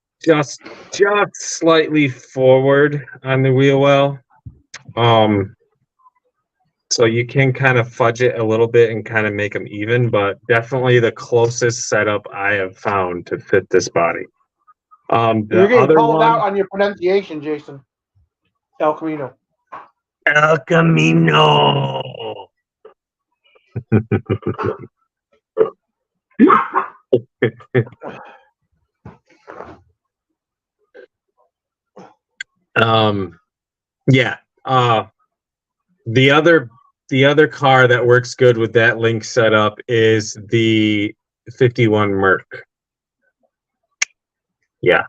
slightly forward on the wheel well. So you can kind of fudge it a little bit and kind of make them even, but definitely the closest setup I have found to fit this body. You're The getting other called one, out on your pronunciation, Jason. El Camino. El Camino. Yeah. The other car that works good with that link setup is the 51 Merc. Yeah.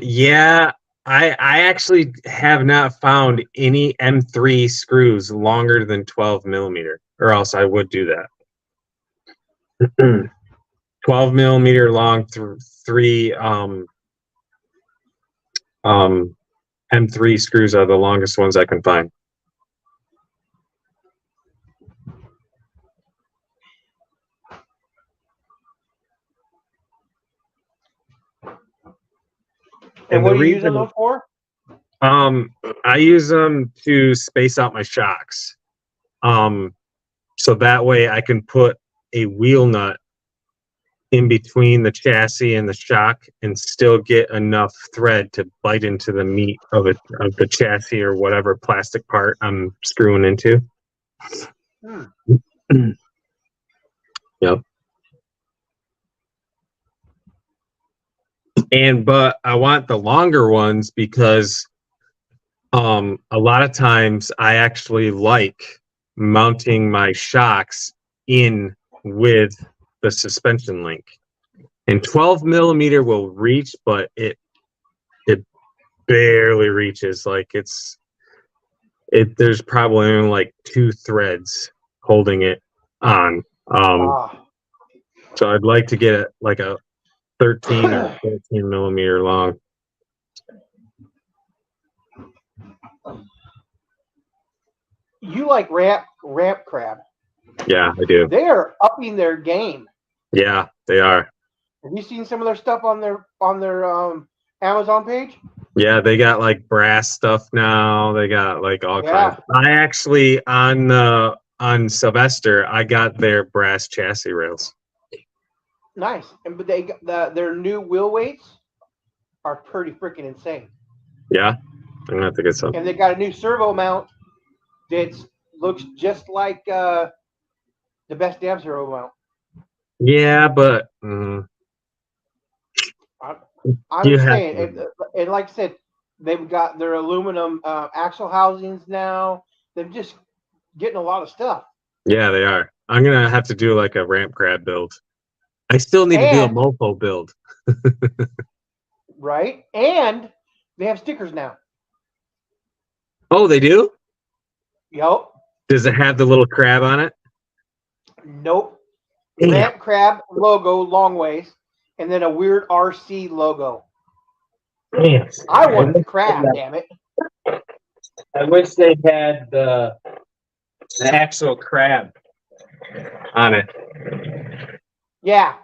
Yeah, I actually have not found any M3 screws longer than 12 millimeter, or else I would do that. 12 millimeter long three M3 screws are the longest ones I can find. And what the are you using reason- those for? I use them to space out my shocks. So that way I can put a wheel nut in between the chassis and the shock and still get enough thread to bite into the meat of the chassis or whatever plastic part I'm screwing into. Yep. But I want the longer ones because a lot of times I actually like mounting my shocks in with the suspension link. And 12 millimeter will reach, but it barely reaches. Like there's probably only like 2 threads holding it on. So I'd like to get it like a 13 or 14 millimeter long. You like ramp crab. Yeah, I do. They are upping their game. Yeah, they are. Have you seen some of their stuff on their Amazon page? Yeah, they got like brass stuff now. They got like all Yeah. kinds. I actually on Sylvester, I got their brass chassis rails. Nice. But they got their new wheel weights are pretty freaking insane. Yeah, I'm gonna have to get some. And they got a new servo mount that looks just like the best damn servo mount. Yeah, but I'm You just have saying, and like I said, they've got their aluminum axle housings now. They're just getting a lot of stuff. yeah, they are. I'm gonna have to do like a ramp crab build. I still need to do a And- mofo build. right? And they have stickers now. Oh, they do? Yup. Does it have the little crab on it? Nope. Damn. Ramp crab logo, long ways, and then a weird RC logo. Damn. I want the crab, damn it. I wish they had the actual crab on it. Yeah,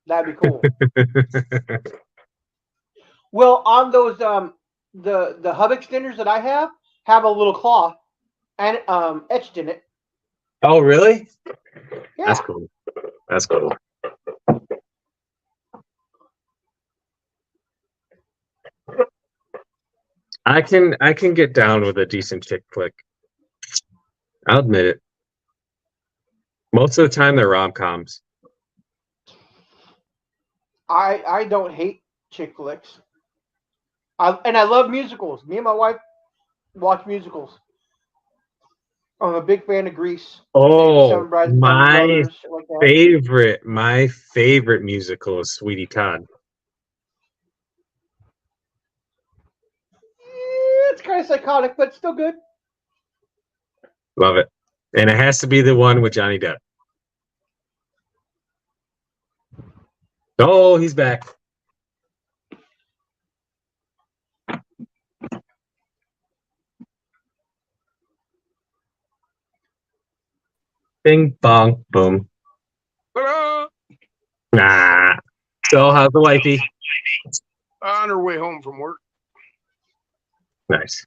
that'd be cool. Well, on those the hub extenders that I have a little claw and etched in it. Oh, really? Yeah. That's cool. That's cool. I can get down with a decent chick flick. I'll admit it. Most of the time they're rom-coms. I don't hate chick flicks. I love musicals. Me and my wife watch musicals. I'm a big fan of Grease. Oh, Seven Brides, Seven my Brothers, shit like that. my favorite musical is Sweetie Todd. It's kind of psychotic, but still good. Love it. And it has to be the one with Johnny Depp. Oh, he's back. Bing, bong, boom. Ta-da! Nah. So, how's the wifey? On her way home from work. Nice.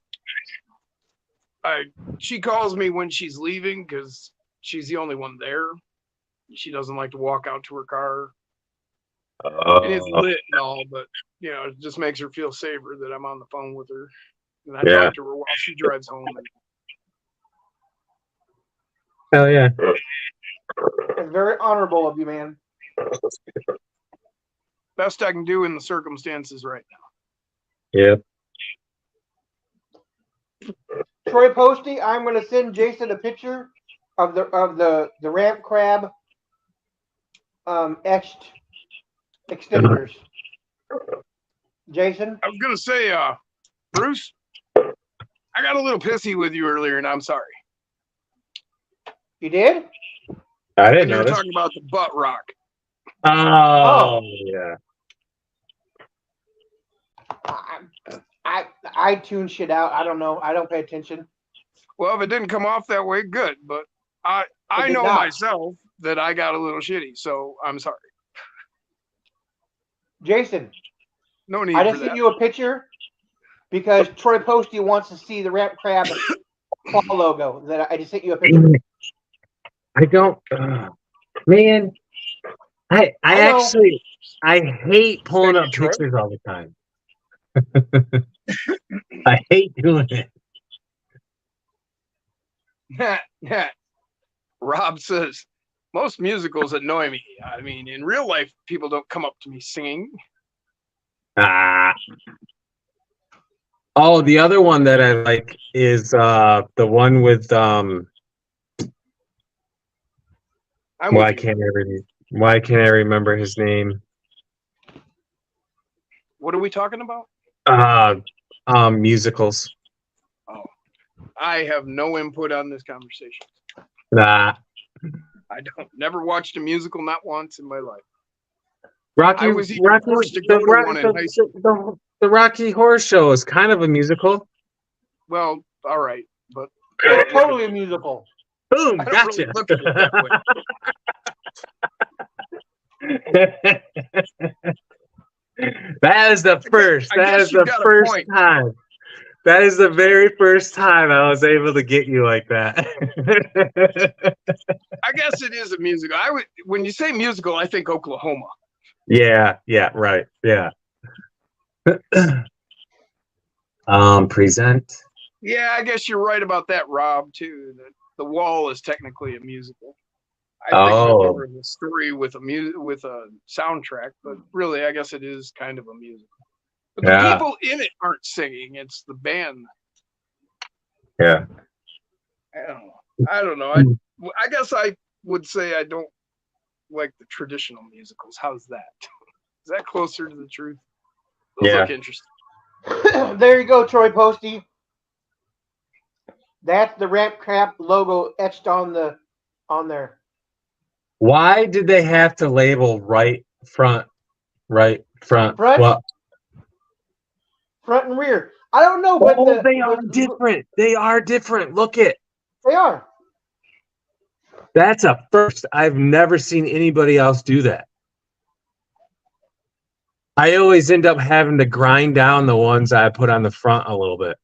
She calls me when she's leaving because she's the only one there. She doesn't like to walk out to her car. And it's lit and all, but it just makes her feel safer that I'm on the phone with her. And I Yeah. talk to her while she drives home. Hell yeah. It's very honorable of you, man. Best I can do in the circumstances right Yep. Troy Posty, I'm going to send Jason a picture of the ramp crab etched extenders. Jason, I was gonna say, Bruce, I got a little pissy with you earlier, and I'm sorry. you did? I When didn't you were know this. talking about the butt rock. Oh, yeah. I tune shit out. I don't know. I don't pay attention. Well, if it didn't come off that way, good. But I did know not. myself that I got a little shitty, so I'm sorry. Jason, No need I for just that. sent you a picture because Troy Posty wants to see the ramp crab claw logo. That I just sent you a picture. I don't. Man, I know. actually I hate pulling Thank up you, Troy. pictures all the time. I hate doing it. Rob says, most musicals annoy me. I mean, in real life, people don't come up to me singing. Ah. Oh, the other one that I like is the one with I'm why with you. can't I remember his name? What are we talking about? Musicals. I have no input on this conversation. Nah. I don't. Never watched a musical, not once in my life. Rocky, I was even forced to go to one in high school. the Rocky Horror Show is kind of a musical. Well, all right, but It's totally a musical. Boom, I don't gotcha. really look at it that way. That is the first. I That guess is you've the got a first point. time. That is the very first time I was able to get you like that. I guess it is a musical. When you say musical, I think Oklahoma. Yeah, right. Yeah. Present. Yeah, I guess you're right about that, Rob, too. That The Wall is technically a musical. I think Oh. more of a story with a soundtrack, but really, I guess it is kind of a musical. But the Yeah. people in it aren't singing; it's the band. Yeah. I don't know. I guess I would say I don't like the traditional musicals. How's that? Is that closer to the truth? Those Yeah. look interesting. There you go, Troy Posty. That's the Ramp Crap logo etched on there. Why did they have to label right front? Front? Well, Front and rear. I don't know, but they are different. They are different. Look it. They are. That's a first. I've never seen anybody else do that. I always end up having to grind down the ones I put on the front a little bit.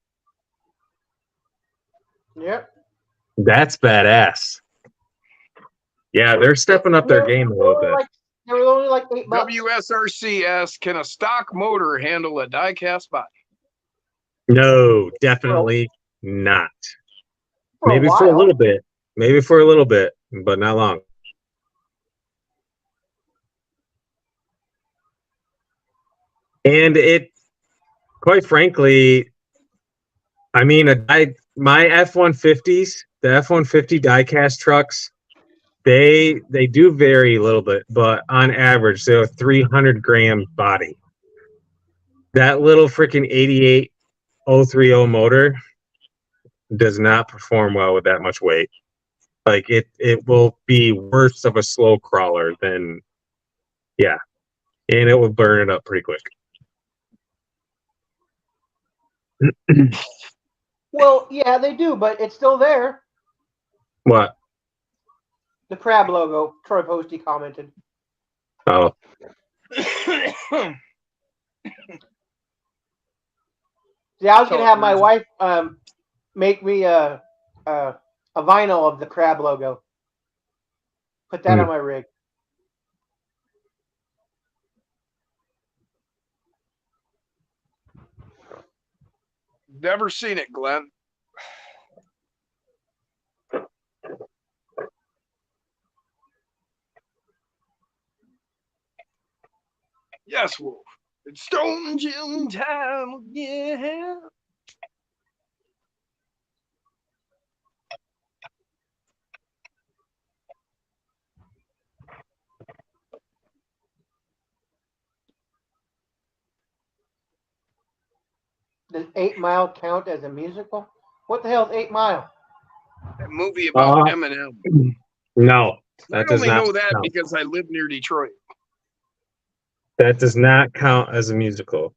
Yep. That's badass. Yeah, they're stepping up their game a little bit. They were only like $8. WSRC asks, can a stock motor handle a die-cast body? No, definitely not. For a Maybe for a while. little bit. Maybe for a little bit, but not long. And it, quite frankly, I mean, my F-150s, the F-150 diecast trucks, they do vary a little bit, but on average, they're a 300-gram body. That little freaking 88030 motor does not perform well with that much weight. Like it will be worse of a slow crawler than, yeah, and it will burn it up pretty quick. Well, yeah, they do, but it's still there. What? The crab logo. Troy Posty commented. Oh, Yeah, I was gonna have my wife make me a vinyl of the crab logo. Put that on my rig. Never seen it, Glenn. Yes, Wolf. It's Stone Gym time. Yeah. Does 8 Mile count as a musical? What the hell is 8 Mile? That movie about Eminem. no, I that does only not know that count. because I live near Detroit. That does not count as a musical.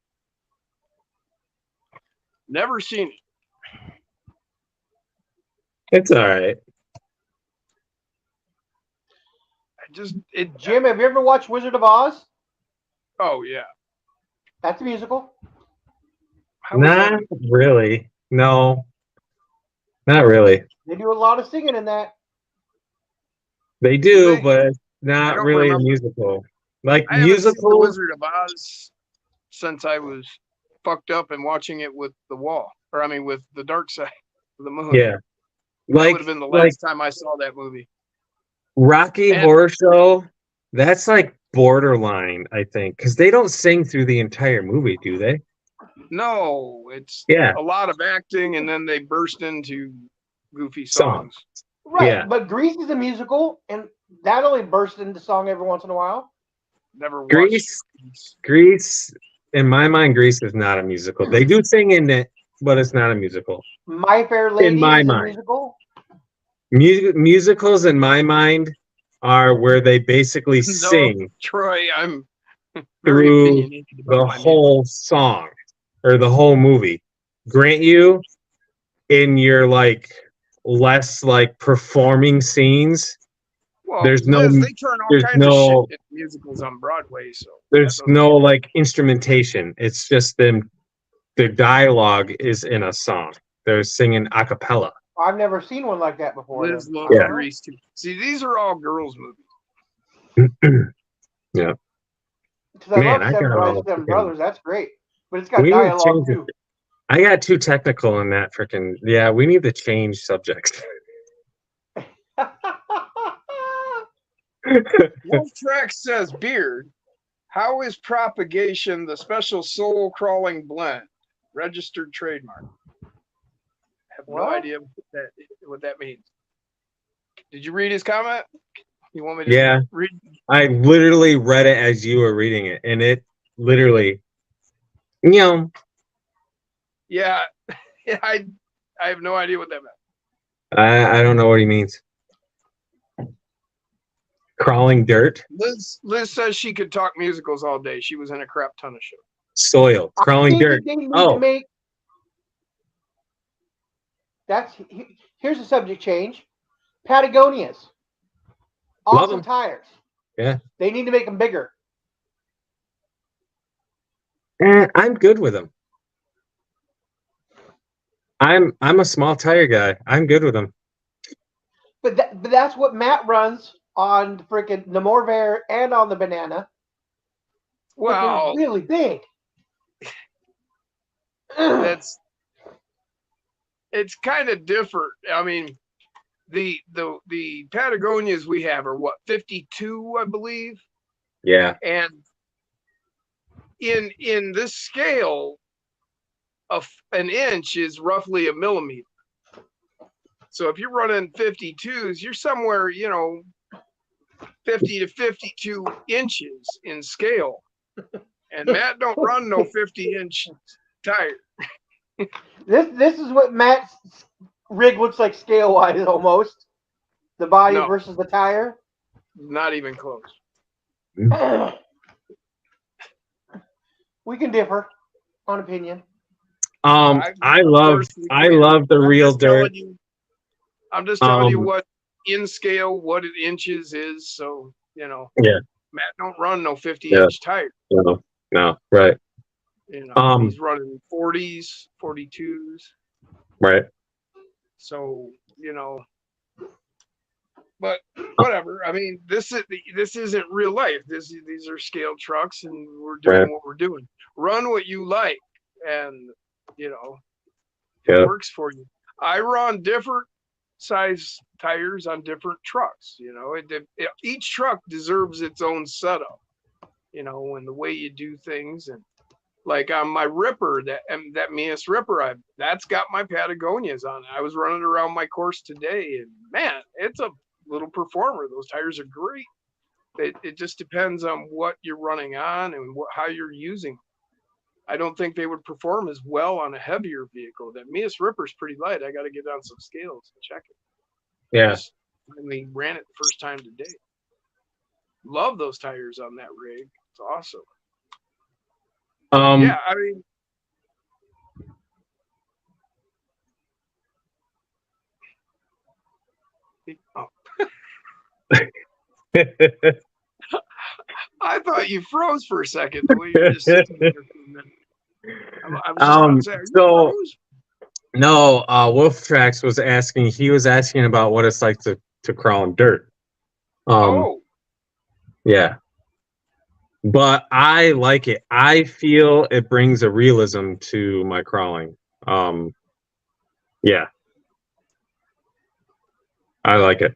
Never seen it. It's all right. Jim, have you ever watched Wizard of Oz? Oh yeah. That's a musical. Not really. No. Not really. They do a lot of singing in that. They do, but it's not don't really a remember. musical. Like I haven't seen The musicals. Wizard of Oz since I was fucked up and watching it with the wall, or I mean, with the dark side of the moon. Yeah. That Like would have been the last time I saw that movie. Rocky And- Horror Show, that's like borderline, I think, because they don't sing through the entire movie, do they? No, it's Yeah. a lot of acting, and then they burst into goofy songs. Right, Yeah. but Grease is a musical, and that only bursts into song every once in a while. Never watched Grease, in my mind, Grease is not a musical. They do sing in it, but it's not a musical. My Fair Lady In my is a mind. musical. Musicals, in my mind, are where they basically No, sing Troy, I'm very through opinionated about the my whole song or the whole movie. Grant you, in your like less like performing scenes, Well, there's no Liz, they turn all there's kinds no- of shit into musicals on Broadway, so there's that doesn't- no like instrumentation. It's just them. The dialogue is in a song. They're singing a cappella. I've never seen one like that before. Liz then. loves Yeah. Grease too. See, these are all girls' movies. Yeah. Because I Man, love I Seven got Brothers, all Seven freaking- Brothers. That's great, but it's got We need to dialogue change too. I got too technical in that freaking. Yeah, we need to change subjects. Wolf Track says, Beard, how is propagation the special soul crawling blend? Registered trademark. I have no What? idea what that means. Did you read his comment? You want me to Yeah. read? I literally read it as you were reading it, and it literally, Yeah, yeah. I have no idea what that meant. I don't know what he means. Crawling dirt, Liz says she could talk musicals all day. She was in a crap ton of shows. soil, I crawling think dirt. that they need Oh. to make. Here's a subject change. Patagonias. Love Awesome 'em. tires. Yeah. They need to make them bigger. I'm good with them. I'm a small tire guy. I'm good with them. But that's what Matt runs on freaking the Morvair and on the Banana. But they're Well, really big. it's kind of different. I mean, the Patagonias we have are what, 52, I believe. Yeah. And in this scale, an inch is roughly a millimeter. So if you're running 52s, you're somewhere, 50 to 52 inches in scale. And Matt don't run no 50-inch tire. This is what Matt's rig looks like scale wise almost. The body No. versus the tire. Not even close. We can differ on opinion. I love the real dirt. I'm just telling you what in scale, what it inches is. So, Yeah. Matt don't run no 50-inch tire. No, right. He's running 40s, 42s. Right. So, but whatever. I mean, this isn't real life. These are scale trucks, and we're doing what we're doing. Run what you like, and it works for you. I run different size tires on different trucks. Each truck deserves its own setup. And the way you do things, and like on my Ripper, that Mias Ripper, that's got my Patagonias on it. I was running around my course today, and man, it's a little performer. Those tires are great. It just depends on what you're running on and how you're using them. I don't think they would perform as well on a heavier vehicle. That Mias Ripper's pretty light. I got to get on some scales and check it. Yeah. We ran it the first time today. Love those tires on that rig. It's awesome. Yeah, I mean, I thought you froze for a second. The way you're just sitting there for a minute. I was just about to say, are you froze? No, Wolf Tracks was asking. He was asking about what it's like to crawl in dirt. Yeah. But I like it. I feel it brings a realism to my crawling. Yeah. I like it.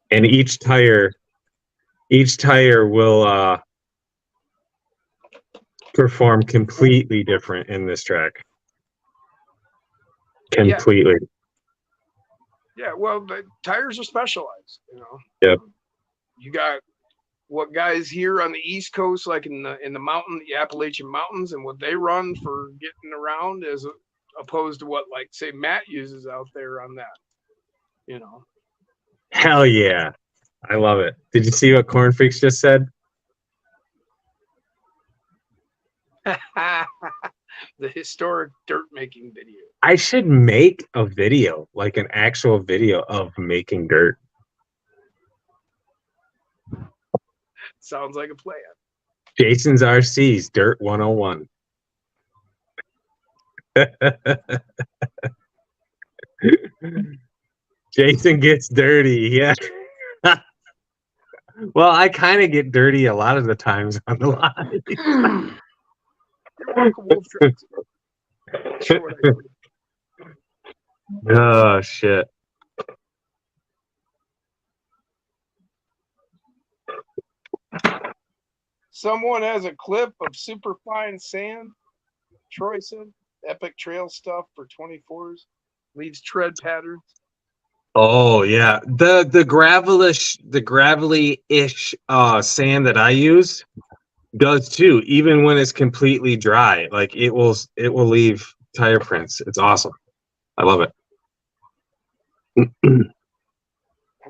And each tire will perform completely different in this track. Completely. Yeah, well, the tires are specialized, Yep. You got what guys here on the East Coast, like in the Appalachian Mountains, and what they run for getting around, as opposed to what, like, say, Matt uses out there on that. Hell yeah. I love it. Did you see what Corn Freaks just said? The historic dirt making video. I should make a video, like an actual video of making dirt. Sounds like a plan. Jason's RC's Dirt 101. Jason gets dirty, yeah. Well, I kind of get dirty a lot of the times on the line. You're welcome, Wolf Tracks. Sure what I do. Oh, shit. Someone has a clip of Superfine Sand. Troy said, epic trail stuff for 24s. Leaves tread patterns. Oh yeah, the gravelly-ish sand that I use does too. Even when it's completely dry, like it will leave tire prints. It's awesome. I love it.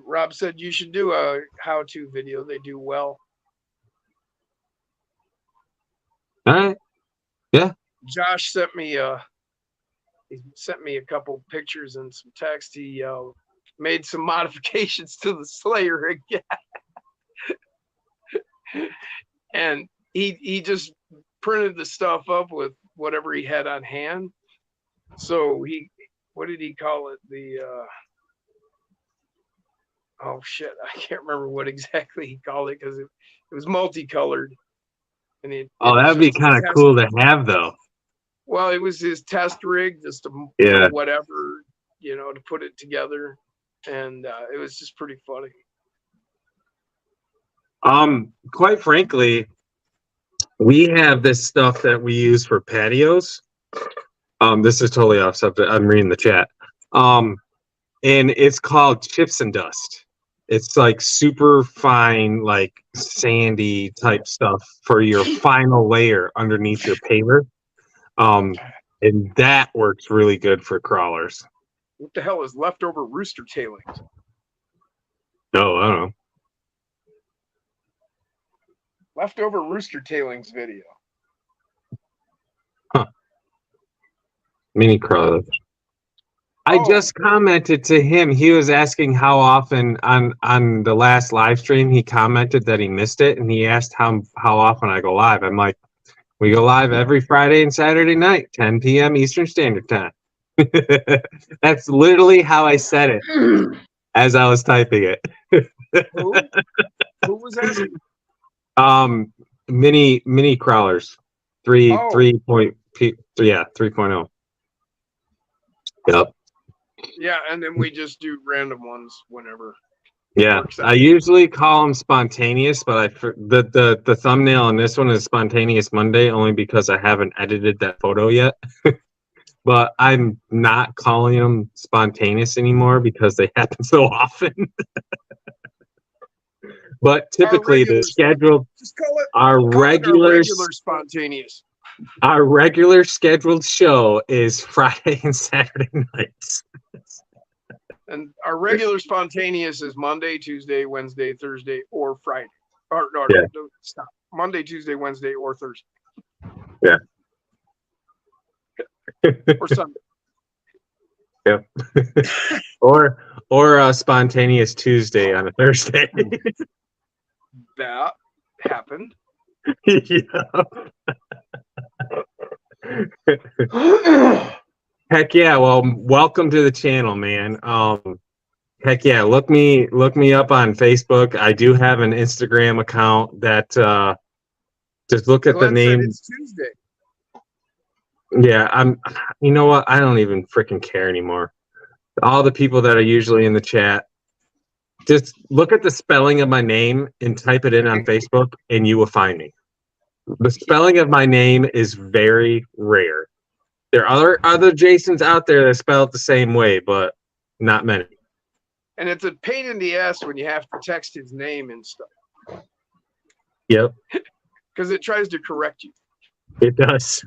Rob said you should do a how-to video. They do well. All right. Josh sent me a couple pictures and some text. He made some modifications to the Slayer again. And he just printed the stuff up with whatever he had on hand. So what did he call it? Oh shit, I can't remember what exactly he called it because it was multicolored. And That'd be kind of cool to have though. Well, it was his test rig, just to whatever, to put it together, and it was just pretty funny. Quite frankly, we have this stuff that we use for patios. This is totally off subject. I'm reading the chat. And it's called chips and dust. It's like super fine, like sandy type stuff for your final layer underneath your paver. And that works really good for crawlers. What the hell is leftover rooster tailings? No, I don't know. Leftover rooster tailings video. Mini crawlers. I just commented to him. He was asking how often on the last live stream. He commented that he missed it, and he asked how often I go live. I'm like, we go live every Friday and Saturday night, 10 p.m. Eastern Standard Time. That's literally how I said it as I was typing it. Who was asking? Mini crawlers, 3.0. Yep. Yeah, and then we just do random ones whenever. Yeah, I usually call them spontaneous, but the thumbnail on this one is Spontaneous Monday only because I haven't edited that photo yet. But I'm not calling them spontaneous anymore because they happen so often. But typically the scheduled our regular spontaneous. Our regular scheduled show is Friday and Saturday nights. And our regular spontaneous is Monday, Tuesday, Wednesday, Thursday, or Friday. Or no, stop. Monday, Tuesday, Wednesday, or Thursday. Yeah. Or Sunday. Yep. or spontaneous Tuesday on a Thursday. That happened. Yeah. Heck yeah! Well, welcome to the channel, man. Heck yeah! Look me up on Facebook. I do have an Instagram account that just look at Glenn the name. said it's Tuesday. Yeah, you know what? I don't even freaking care anymore. All the people that are usually in the chat, just look at the spelling of my name and type it in on Facebook, and you will find me. The spelling of my name is very rare. There are other Jasons out there that spell it the same way, but not many. And it's a pain in the ass when you have to text his name and stuff. Yep. Because it tries to correct you. It does.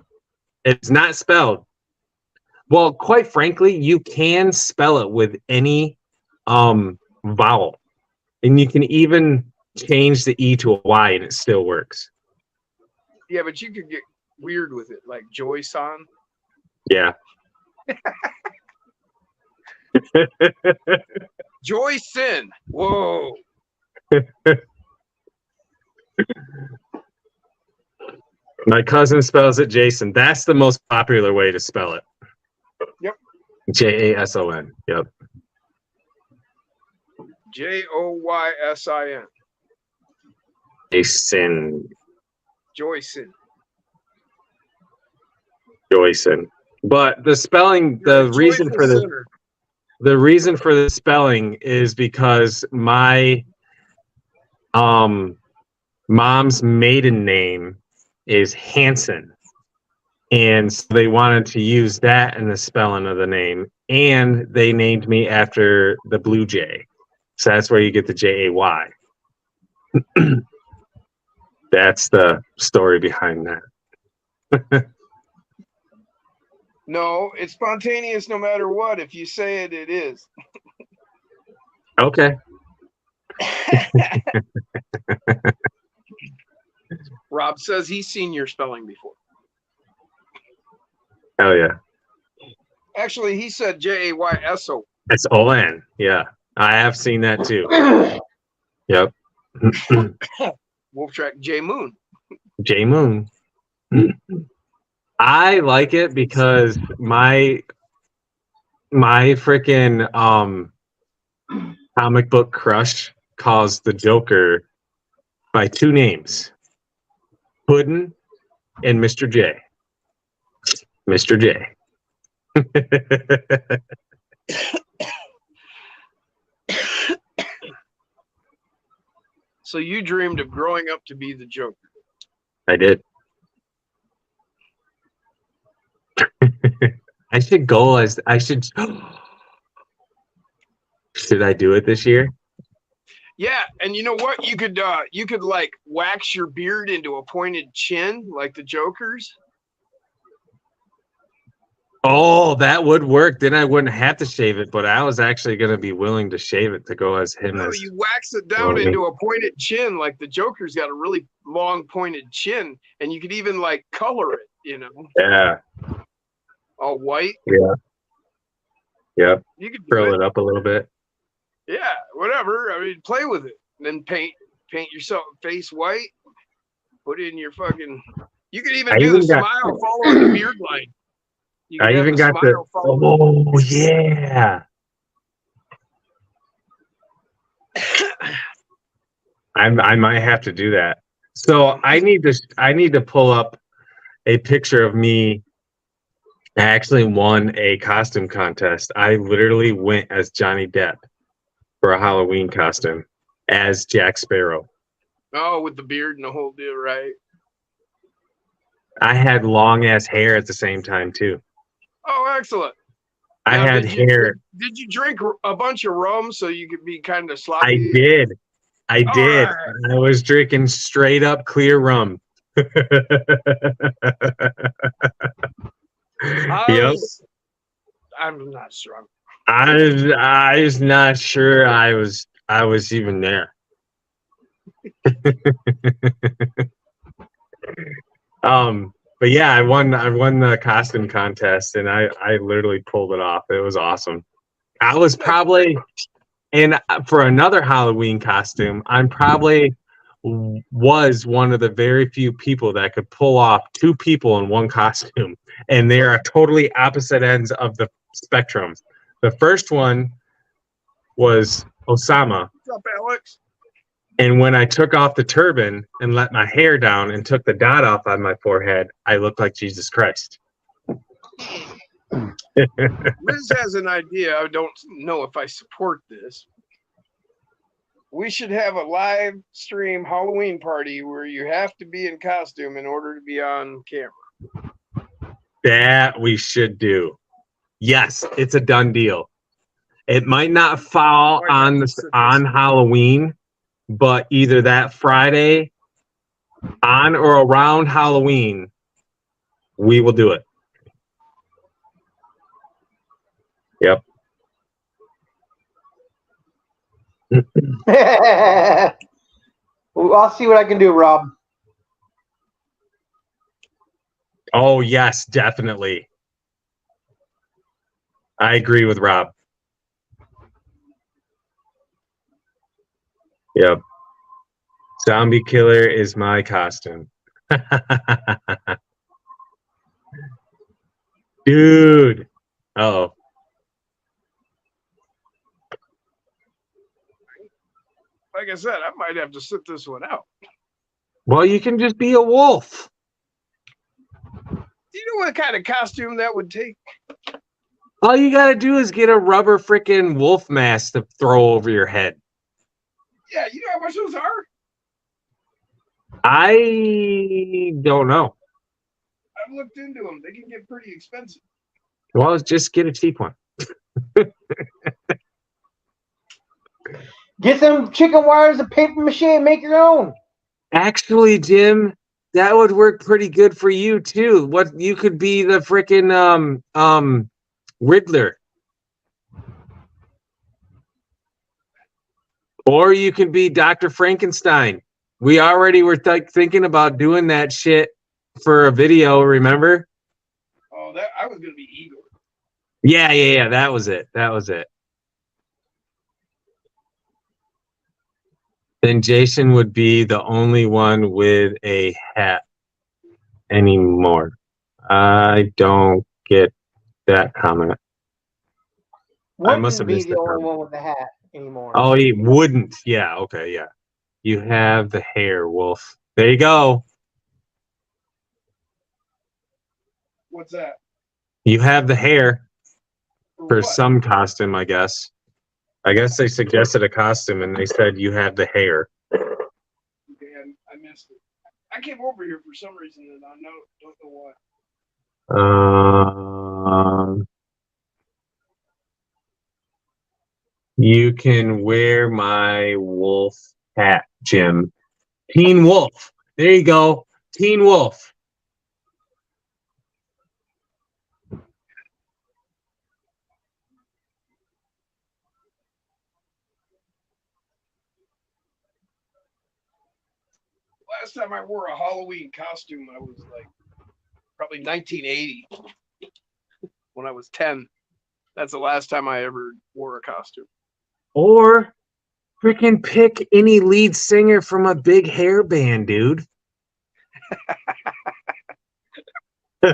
It's not spelled. Well, quite frankly, you can spell it with any vowel. And you can even change the E to a Y and it still works. Yeah, but you could get weird with it, like Joy-san. Yeah. Joy-sin. Whoa. My cousin spells it Jason. That's the most popular way to spell it. Yep. Jason. Yep. Joysin. Jason. Joysin. But the spelling, the reason for the spelling is because my mom's maiden name is Hansen. And so they wanted to use that in the spelling of the name. And they named me after the Blue Jay. So that's where you get the Jay. That's the story behind that. No, it's spontaneous no matter what. If you say it, it is. Okay. Rob says he's seen your spelling before. Hell yeah. Actually, he said Jayso. It's ON. Yeah. I have seen that too. Yep. Wolf Track J Moon. J Moon. I like it because my freaking comic book crush calls the Joker by two names, Puddin and Mr. J. Mr. J. So you dreamed of growing up to be the Joker. I did. I should go as I should. Should I do it this year? Yeah, and you know what? You could like wax your beard into a pointed chin like the Joker's. Oh, that would work. Then I wouldn't have to shave it, but I was actually going to be willing to shave it to go as him. No, as you wax it down into a pointed chin like the Joker's got a really long pointed chin, and you could even like color it, you know. Yeah. All white. Yeah. Yep. You could Curl it up a little bit. Yeah, whatever. I mean, play with it. And then paint yourself face white. Put in your fucking. You could even do the smile following the beard line. I even got the. Oh yeah. I might have to do that. So I need to pull up a picture of me. I actually won a costume contest. I literally went as Johnny Depp for a Halloween costume as Jack Sparrow. Oh, with the beard and the whole deal, right? I had long ass hair at the same time too. Oh, excellent. I had hair. Did you drink a bunch of rum so you could be kind of sloppy? I did. I did. Right. I was drinking straight up clear rum. Yep. I'm not sure. I was not sure I was even there. But yeah, I won the costume contest and I literally pulled it off. It was awesome. I was probably for another Halloween costume, I'm probably was one of the very few people that could pull off two people in one costume, and they are totally opposite ends of the spectrum. The first one was Osama. What's up, Alex? And when I took off the turban and let my hair down and took the dot off on my forehead, I looked like Jesus Christ. Liz has an idea. I don't know if I support this. We should have a live stream Halloween party where you have to be in costume in order to be on camera. That we should do. Yes, it's a done deal. It might not fall on Halloween, but either that Friday on or around Halloween, we will do it. Yep. Well, I'll see what I can do, Rob. Oh, yes, definitely. I agree with Rob. Yep. Zombie killer is my costume. Dude. Uh-oh. Like I said, I might have to sit this one out. Well, you can just be a wolf. Do you know what kind of costume that would take? All you gotta do is get a rubber freaking wolf mask to throw over your head. Yeah, you know how much those are? I don't know. I've looked into them. They can get pretty expensive. Well, just get a cheap one. Get some chicken wires and paper mache and make your own. Actually, Jim, that would work pretty good for you too. What you could be the freaking Riddler. Or you can be Dr. Frankenstein. We already were thinking about doing that shit for a video, remember? Oh, that I was gonna be Igor. Yeah. That was it. Then Jason would be the only one with a hat anymore. I don't get that comment. Wouldn't must have be missed the the only comment. one with the hat anymore. Oh, he wouldn't. Yeah, okay, yeah. You have the hair, Wolf. There you go. What's that? You have the hair for what? some costume, I guess. I guess they suggested a costume and they said you have the hair. Okay, I missed it. I came over here for some reason and I don't know why. You can wear my wolf hat, Jim. Teen Wolf. There you go. Teen Wolf. Last time I wore a Halloween costume, I was like probably 1980 when I was 10. That's the last time I ever wore a costume. Or freaking pick any lead singer from a big hair band, dude. Yeah,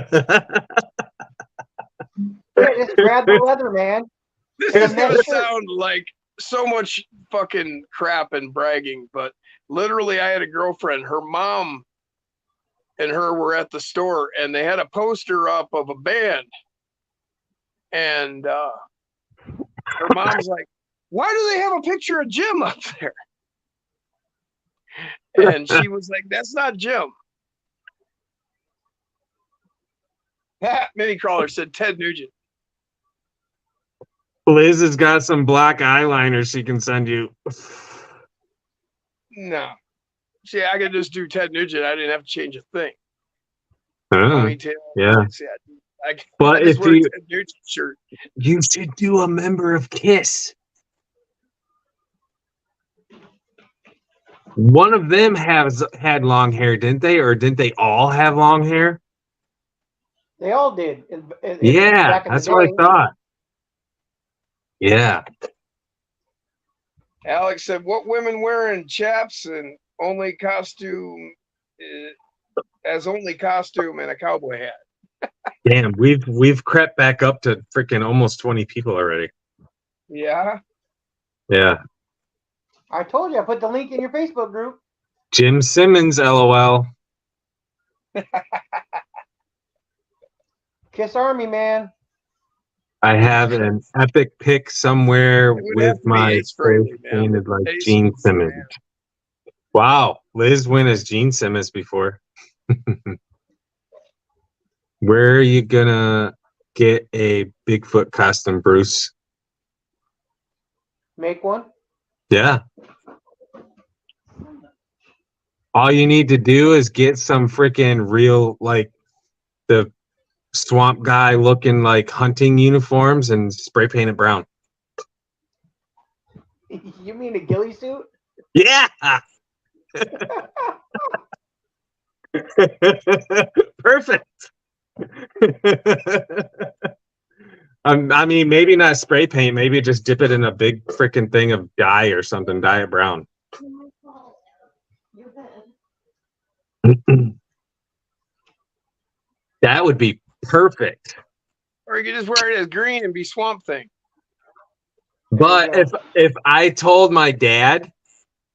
just grab the leather, man. This Yeah, is gonna sure. sound like so much fucking crap and bragging, but literally I had a girlfriend, her mom and her were at the store and they had a poster up of a band. And her mom's like, why do they have a picture of Jim up there? And she was like, that's not Jim. Mini Crawler said Ted Nugent. Liz has got some black eyeliner she can send you. No. See, I could just do Ted Nugent. I didn't have to change a thing. Huh, Ponytail. yeah. See, I But just if wear a you Ted Nugent shirt. you should do a member of Kiss. One of them had long hair, didn't they? Or didn't they all have long hair? They all did. Yeah, back in the that's what I day. thought. Yeah. Alex said, what women wearing chaps and only costume as only costume and a cowboy hat? Damn, we've crept back up to freaking almost 20 people already. Yeah. Yeah. I told you, I put the link in your Facebook group. Jim Simmons, LOL. Kiss Army, man. I have an epic pic somewhere It would have with to be my Ace Frehley, face man. painted like Ace Gene is the Simmons. man. Wow, Liz went as Gene Simmons before. Where are you gonna get a Bigfoot costume, Bruce? Make one. Yeah. All you need to do is get some freaking real, like, the swamp guy looking like hunting uniforms and spray paint it brown. You mean a ghillie suit? Yeah. Perfect. I mean, maybe not spray paint. Maybe just dip it in a big freaking thing of dye or something. Dye it brown. That would be perfect. Or you could just wear it as green and be Swamp Thing. But if I told my dad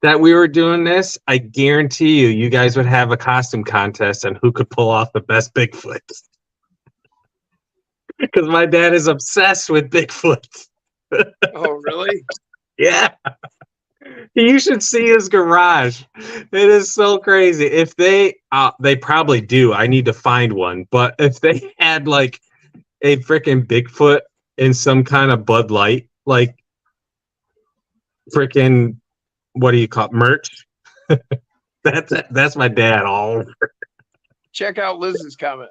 that we were doing this, I guarantee you guys would have a costume contest on who could pull off the best Bigfoot. Because my dad is obsessed with Bigfoot. Oh, really? Yeah. You should see his garage. It is so crazy. If they, they probably do. I need to find one. But if they had like a freaking Bigfoot in some kind of Bud Light, like freaking, what do you call it, merch? That's my dad all over. Check out Liz's comment.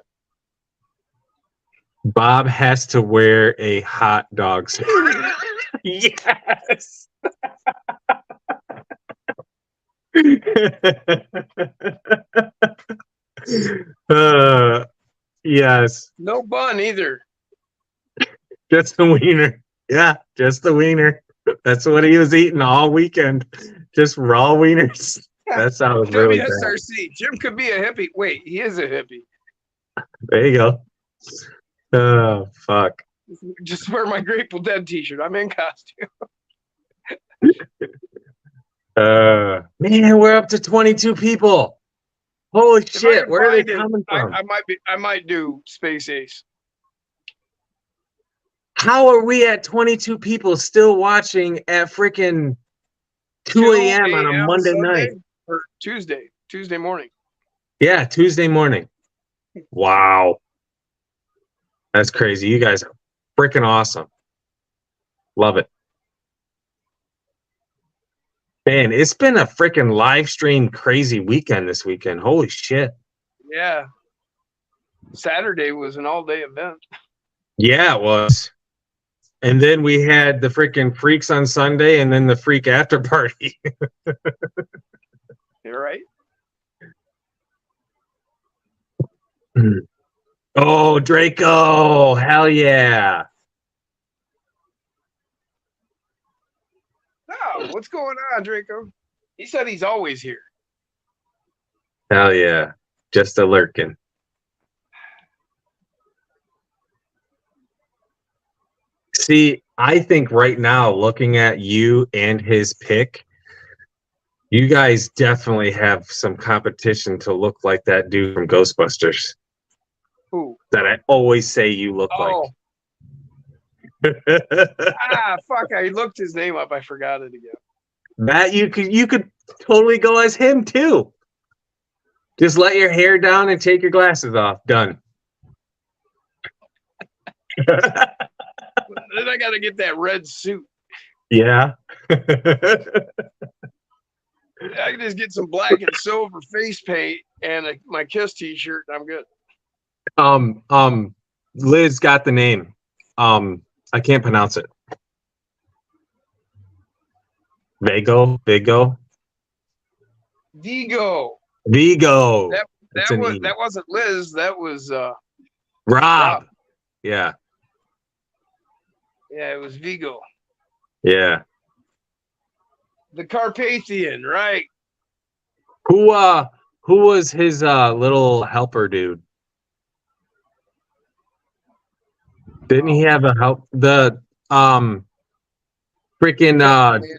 Bob has to wear a hot dog suit. Yes. Yes. No bun either. Just the wiener. Yeah, just the wiener. That's what he was eating all weekend. Just raw wieners. That sounds really bad. WSRC. Jim could be a hippie. Wait, he is a hippie. There you go. Oh, fuck. Just wear my Grateful Dead t-shirt. I'm in costume. Man, we're up to 22 people. Holy If I shit, can where are they find it, coming from? I might do Space Ace. How are we at 22 people still watching at freaking 2 a.m. on a Monday Sunday, night? or Tuesday morning. Yeah, Tuesday morning. Wow. That's crazy. You guys are freaking awesome. Love it. Man, it's been a freaking live stream crazy weekend this weekend. Holy shit. Yeah. Saturday was an all-day event. Yeah, it was. And then we had the freaking freaks on Sunday and then the freak after party. You're right. Oh, Draco. Hell yeah. Oh, what's going on, Draco? He said he's always here. Hell yeah. Just a lurking. See, I think right now, looking at you and his pick, you guys definitely have some competition to look like that dude from Ghostbusters Who? that I always say you look Oh, like. fuck! I looked his name up. I forgot it again. That you could totally go as him too. Just let your hair down and take your glasses off. Done. Then I got to get that red suit. Yeah. I can just get some black and silver face paint and my Kiss t-shirt, and I'm good. Liz got the name. I can't pronounce it. Vigo. Vigo. Vigo. That wasn't Liz. That was Rob. Yeah. Yeah, it was Vigo. Yeah. The Carpathian, right? Who was his little helper dude? Didn't he have a help? The freaking the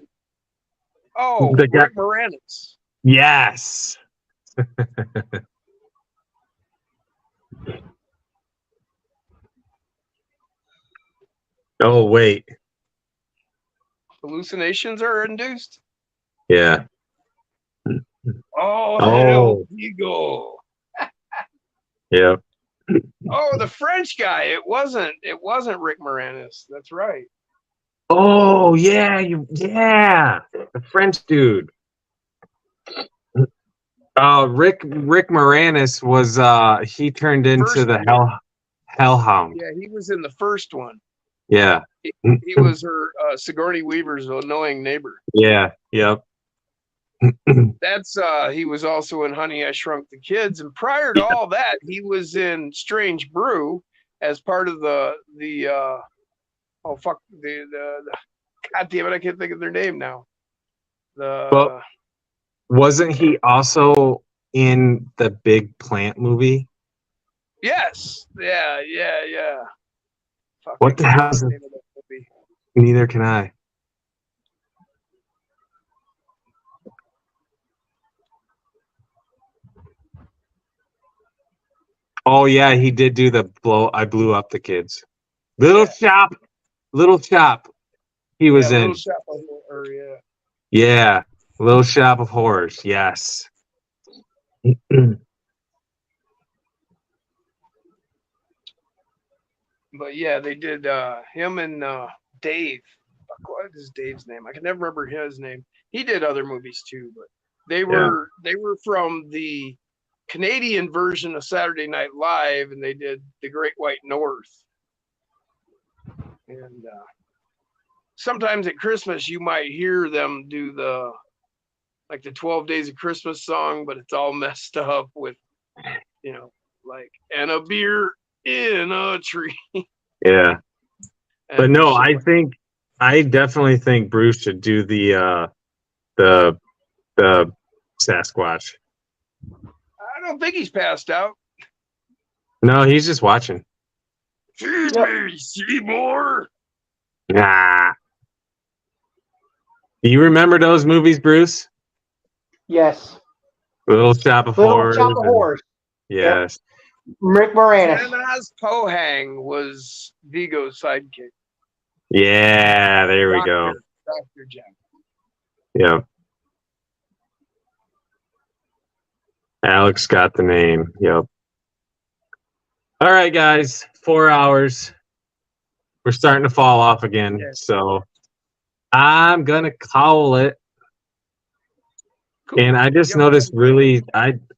guy- Rick Moranis. yes. Oh wait. Hallucinations are induced. Yeah. Oh, Oh. hell, Vigo. Yeah. Oh, the French guy. It wasn't Rick Moranis. That's right. Oh yeah, the French dude. Rick Moranis was he turned into First the Hellhound. Yeah, he was in the first one. Yeah. He was her Sigourney Weaver's annoying neighbor. Yeah. Yep. That's he was also in Honey, I Shrunk the Kids, and prior to all that, he was in Strange Brew as part of the God damn it, I can't think of their name now. Well, wasn't he also in the Big Plant movie? Yes, yeah. Fuck, What I the can't hell is think of it? the name of that movie. Neither can I. Oh yeah, he did do the I blew up the kids. Little Shop. He was in. Little Shop of Horror, yeah. Yeah, Little Shop of Horrors. Yes. But yeah, they did him and Dave. Fuck, what is Dave's name? I can never remember his name. He did other movies too, but they were from the Canadian version of Saturday Night Live, and they did The Great White North. And sometimes at Christmas, you might hear them do the 12 Days of Christmas song, but it's all messed up with, like, and a beer in a tree. Yeah. But And no, shit I definitely think Bruce should do the Sasquatch. I don't think he's passed out. No, he's just watching. Feed Yep. me, Seymour. Nah. Do you remember those movies, Bruce? Yes. Little Shop of Little Horrors. Shop of and- Horrors. Yes. Rick Moranis. Janaz Pohang was Vigo's sidekick. Yeah, there we go. Dr. Jack. Yeah. Alex got the name. Yep. All right, guys. 4 hours. We're starting to fall off again. Yeah. So I'm going to call it. Cool. And I just Yep. noticed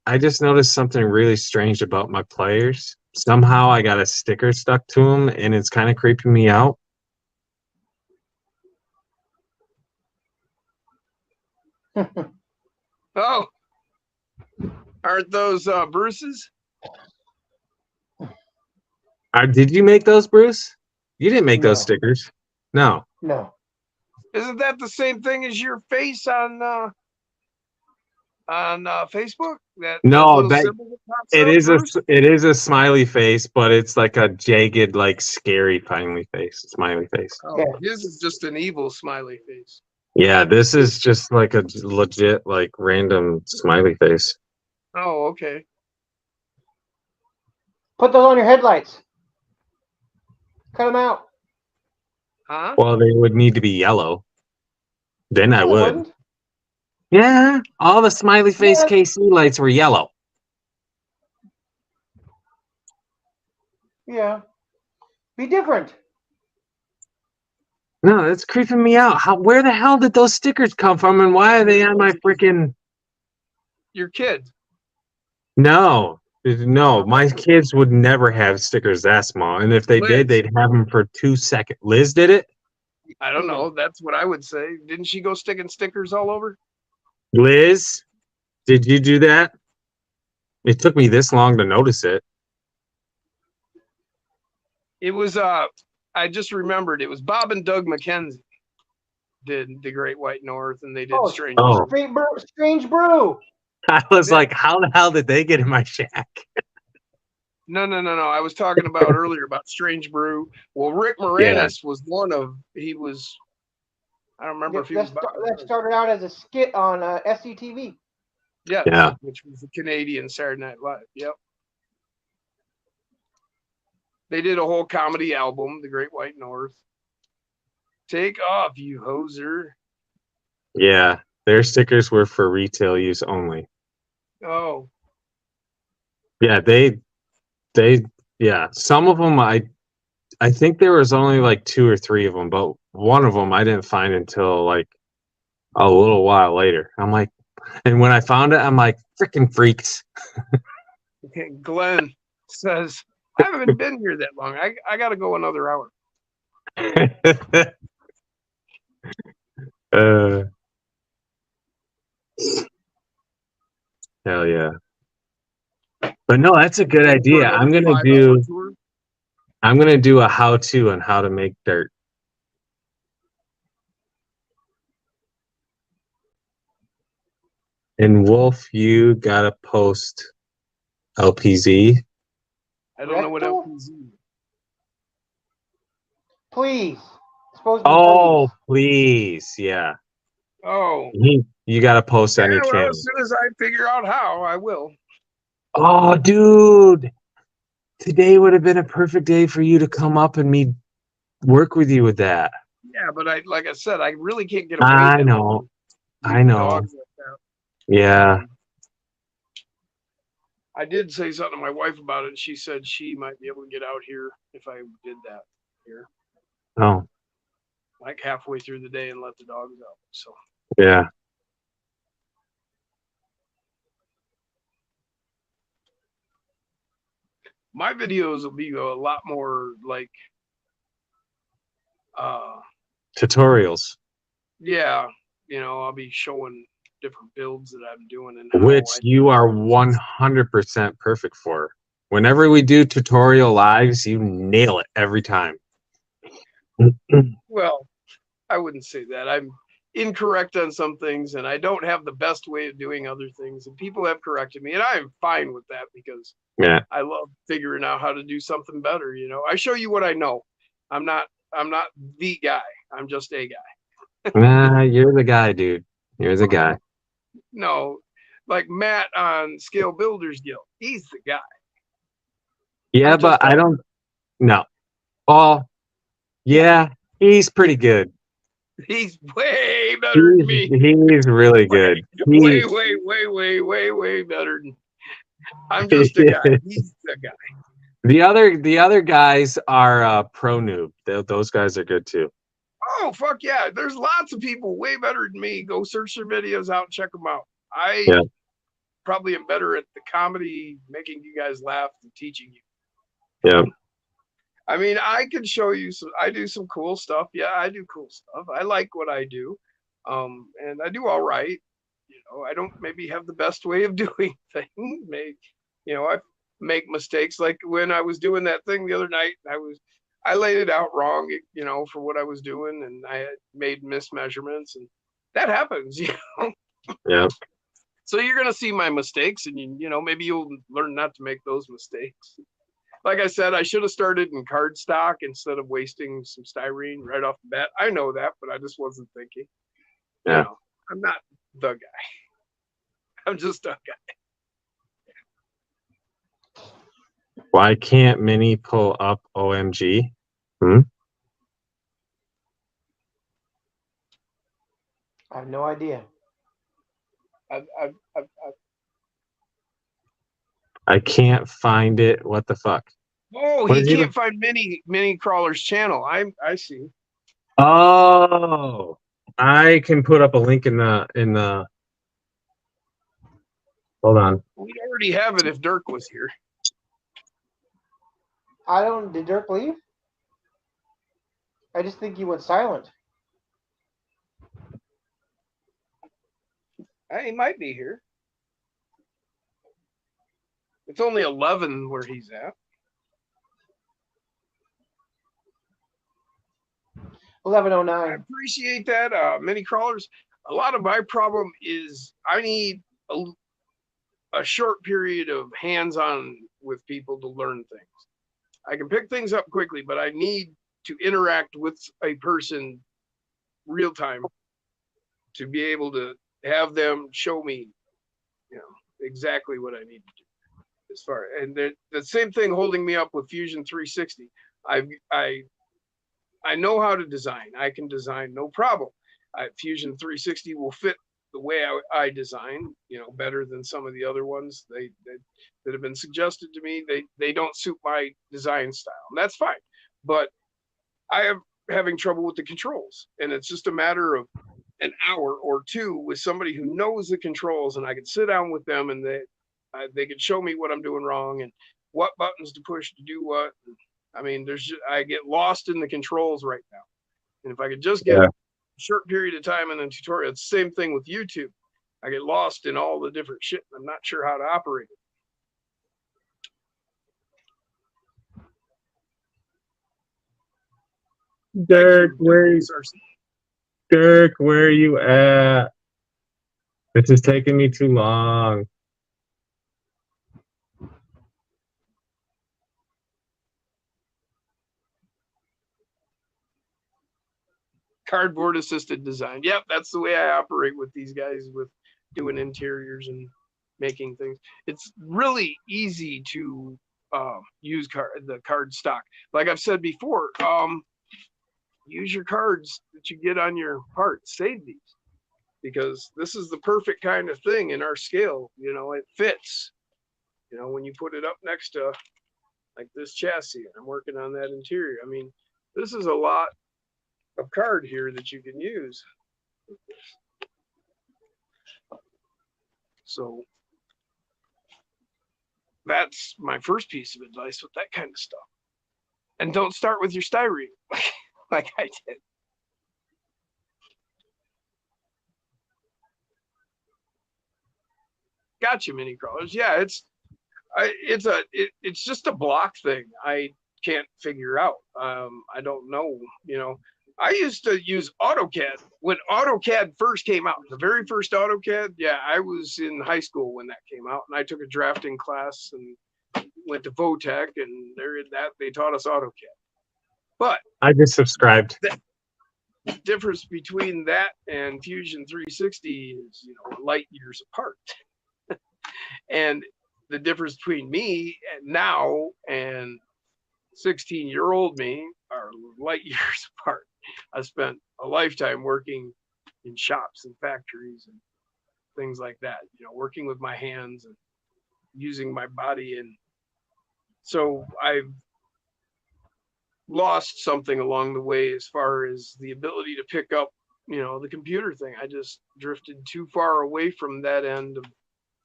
I just noticed something really strange about my players. Somehow I got a sticker stuck to them, and it's kind of creeping me out. Oh, aren't those Bruce's? Did you make those, Bruce? You didn't make those No. stickers. No. No. Isn't that the same thing as your face on Facebook? That No, little that- symbol that pops It up, is Bruce? it is a smiley face, but it's like a jagged, like scary smiley face. Oh, Yeah. his is just an evil smiley face. Yeah, this is just like a legit, like random smiley face. Oh, okay. Put those on your headlights. Cut them out. Huh? Well, they would need to be yellow. Then I No, they would. wouldn't. Yeah, all the smiley face Yeah. KC lights were yellow. Yeah. Be different. No, that's creeping me out. Where the hell did those stickers come from, and why are they on my freaking? Your kid. No, my kids would never have stickers that small, and if they did, Liz. they'd have them for 2 seconds. Liz did it. I don't know. That's what I would say. Didn't she go sticking stickers all over? Liz, did you do that? It took me this long to notice it. It was I just remembered it was Bob and Doug McKenzie did The Great White North, and they did Oh, Strange. Oh. Strange Brew. I was Yeah. like, how the hell did they get in my shack? No. I was talking about earlier about Strange Brew. Well, Rick Moranis was one of. He was. I don't remember if he was. That started out as a skit on SCTV. Yeah. Yeah. Which was the Canadian Saturday Night Live. Yep. They did a whole comedy album, The Great White North. Take off, you hoser. Yeah, their stickers were for retail use only. Oh, Yeah, yeah. Some of them, I think there was only like 2 or 3 of them, but one of them I didn't find until like a little while later. I'm like, and when I found it, I'm like, freaking freaks. okay. Glenn says, I haven't been here that long. I got to go another hour. Hell yeah. But no, that's a good idea. For I'm another gonna 5-hour tour. do a how-to on how to make dirt. And Wolf, you gotta post LPZ. I don't know what Rectal? LPZ is. Please. Supposed to be Oh, please. please, yeah. Oh. You gotta post on Yeah, your well, channel. as soon as I figure out how, I will. Oh, dude, today would have been a perfect day for you to come up and me work with you with that. Yeah, but like I said, I really can't get away. I that know. long. I know. Dogs like that. Yeah. I did say something to my wife about it. And she said she might be able to get out here if I did that here, Oh, like halfway through the day and let the dogs out. So yeah. my videos will be a lot more like, Tutorials, yeah, I'll be showing different builds that I'm doing and how which I you are 100% perfect for. Whenever we do tutorial lives, you nail it every time. Well, I wouldn't say that. I'm incorrect on some things and I don't have the best way of doing other things. And people have corrected me and I'm fine with that because Yeah. I love figuring out how to do something better. I show you what I know. I'm not the guy. I'm just a guy. Nah, you're the guy, dude. You're the guy. No, like Matt on Scale Builders Guild. He's the guy. Yeah, I'm but just I don't. No. Oh, yeah, he's pretty good. He's way better than me. He's really good. Way, He's- way better than. I'm just a guy. He's the guy. The other guys are pro noob. Those guys are good too. Oh fuck yeah! There's lots of people way better than me. Go search their videos out and check them out. I Yeah. probably am better at the comedy, making you guys laugh, than teaching you. Yeah. I mean, I can show you some. I do some cool stuff. Yeah, I do cool stuff. I like what I do, and I do all right. I don't maybe have the best way of doing things. I make mistakes. Like when I was doing that thing the other night, I laid it out wrong, for what I was doing, and I had made mismeasurements, and that happens, Yeah. So you're gonna see my mistakes, and maybe you'll learn not to make those mistakes. Like I said, I should have started in cardstock instead of wasting some styrene right off the bat. I know that, but I just wasn't thinking. Yeah. I'm not the guy. I'm just a guy. Why can't Minnie pull up OMG? I have no idea. I can't find it. What the fuck? Oh, What he is he- can't find mini crawler's channel. I see. Oh, I can put up a link in the. Hold on. We'd already have it if Dirk was here. Did Dirk leave? I just think he went silent. He might be here. It's only 11 where he's at. 11:09. I appreciate that. Mini crawlers. A lot of my problem is I need a short period of hands-on with people to learn things. I can pick things up quickly, but I need to interact with a person real time to be able to have them show me, exactly what I need to do. As far and the same thing holding me up with Fusion 360. I know how to design. I can design, no problem. Fusion 360 will fit the way I design, better than some of the other ones that have been suggested to me. They don't suit my design style, and that's fine. But I am having trouble with the controls, and it's just a matter of an hour or two with somebody who knows the controls, and I can sit down with them, and they can show me what I'm doing wrong and what buttons to push to do what. I mean, I get lost in the controls right now. And if I could just get a short period of time in a tutorial, it's the same thing with YouTube. I get lost in all the different shit and I'm not sure how to operate it. Dirk, where are you at? This is taking me too long. Cardboard assisted design. Yep, that's the way I operate with these guys with doing interiors and making things. It's really easy to use the card stock. Like I've said before, use your cards that you get on your parts. Save these because this is the perfect kind of thing in our scale. It fits. You know, when you put it up next to like this chassis, and I'm working on that interior. I mean, this is a lot of card here that you can use. So that's my first piece of advice with that kind of stuff. And don't start with your styrene like I did. Gotcha, mini crawlers. Yeah, it's just a block thing. I can't figure out. I don't know. You know, I used to use AutoCAD when AutoCAD first came out. The very first AutoCAD. Yeah, I was in high school when that came out, and I took a drafting class and went to Votech, and there in that they taught us AutoCAD. But I just subscribed. the difference between that and Fusion 360 is, you know, light years apart. And the difference between me and now and 16-year-old me are light years apart. I spent a lifetime working in shops and factories and things like that, you know, working with my hands and using my body. And so I've lost something along the way as far as the ability to pick up, you know, the computer thing. I just drifted too far away from that end of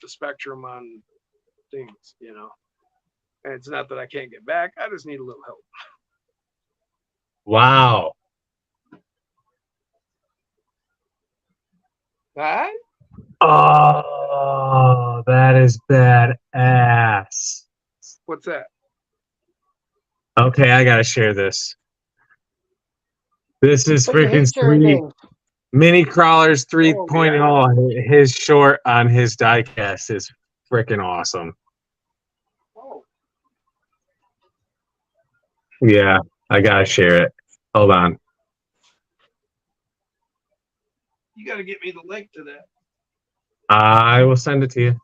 the spectrum on things, you know. And it's not that I can't get back. I just need a little help. Wow. Right? Oh, that is badass. What's that? Okay, I gotta share this. This is Put your freaking hate sharing sweet. names. Mini Crawlers 3.0. His short on his diecast is freaking awesome. Oh, Yeah, I gotta share it. Hold on. you got to get me the link to that. I will send it to you.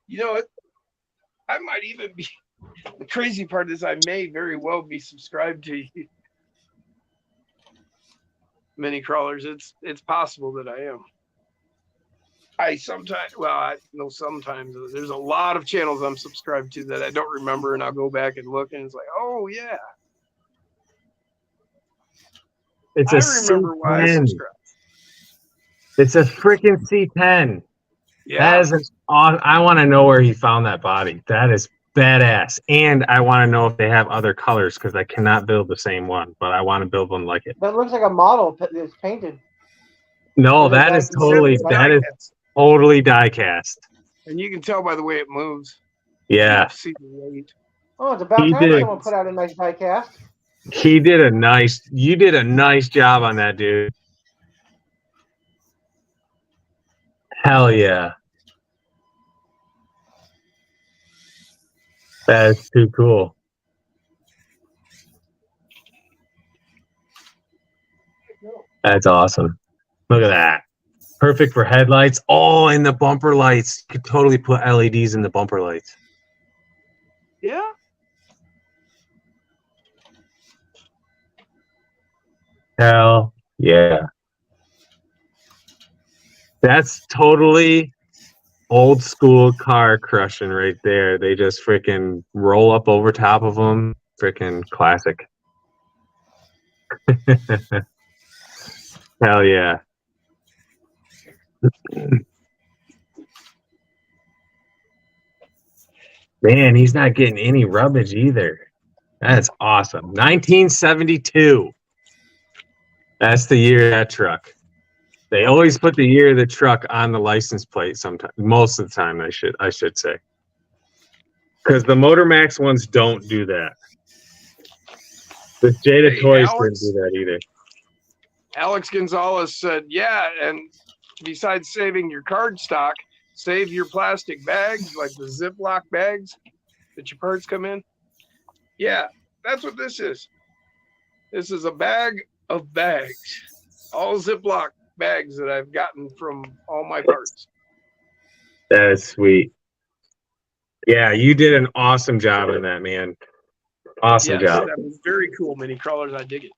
You know what? I might even be. The crazy part is I may very well be subscribed to you. Mini crawlers. It's possible that I am. I sometimes, well, I know sometimes there's a lot of channels I'm subscribed to that I don't remember, and I'll go back and look, and it's like, oh yeah, It's I a remember why I C10. subscribed. It's a freaking C10. Yeah, That is an I want to know where he found that body. That is badass. And I want to know if they have other colors because I cannot build the same one, but I want to build one like it. That looks like a model that's painted. No, Is it that is that totally simple? that is diecast. totally die-cast. And you can tell by the way it moves. Yeah. See the weight. Oh, it's about He time did. someone put out a nice diecast. You did a nice job on that, dude. Hell yeah. That is too cool. That's awesome. Look at that. Perfect for headlights. Oh, and the bumper lights. You could totally put LEDs in the bumper lights. Yeah. Hell yeah. That's totally old school car crushing right there. They just freaking roll up over top of them. Freaking classic. Hell yeah. Man, he's not getting any rubbish either. That's awesome. 1972. That's the year of that truck. They always put the year of the truck on the license plate sometimes. Most of the time, I should say. Because the Motor Max ones don't do that. The Jada Hey, Toys Alex. didn't do that either. Alex Gonzalez said, yeah, and besides saving your card stock, save your plastic bags, like the Ziploc bags that your parts come in. Yeah, that's what this is. This is a bag of bags. All Ziploc bags that I've gotten from all my parts. That is sweet. Yeah, you did an awesome job on that, man. Awesome Yes, job. that was very cool, mini crawlers. I dig it.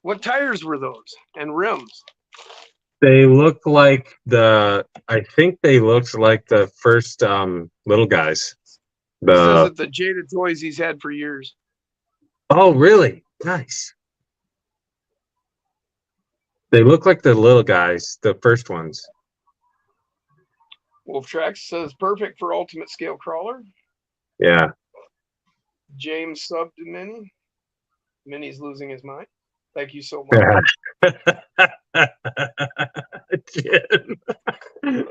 What tires were those? And rims? They look like I think they looked like the first little guys. He says that the Jada toys he's had for years. Oh, really? Nice. They look like the little guys, the first ones. Wolf Tracks says perfect for ultimate scale crawler. Yeah. James subbed to Minnie. Minnie's losing his mind. Thank you so much. Jim.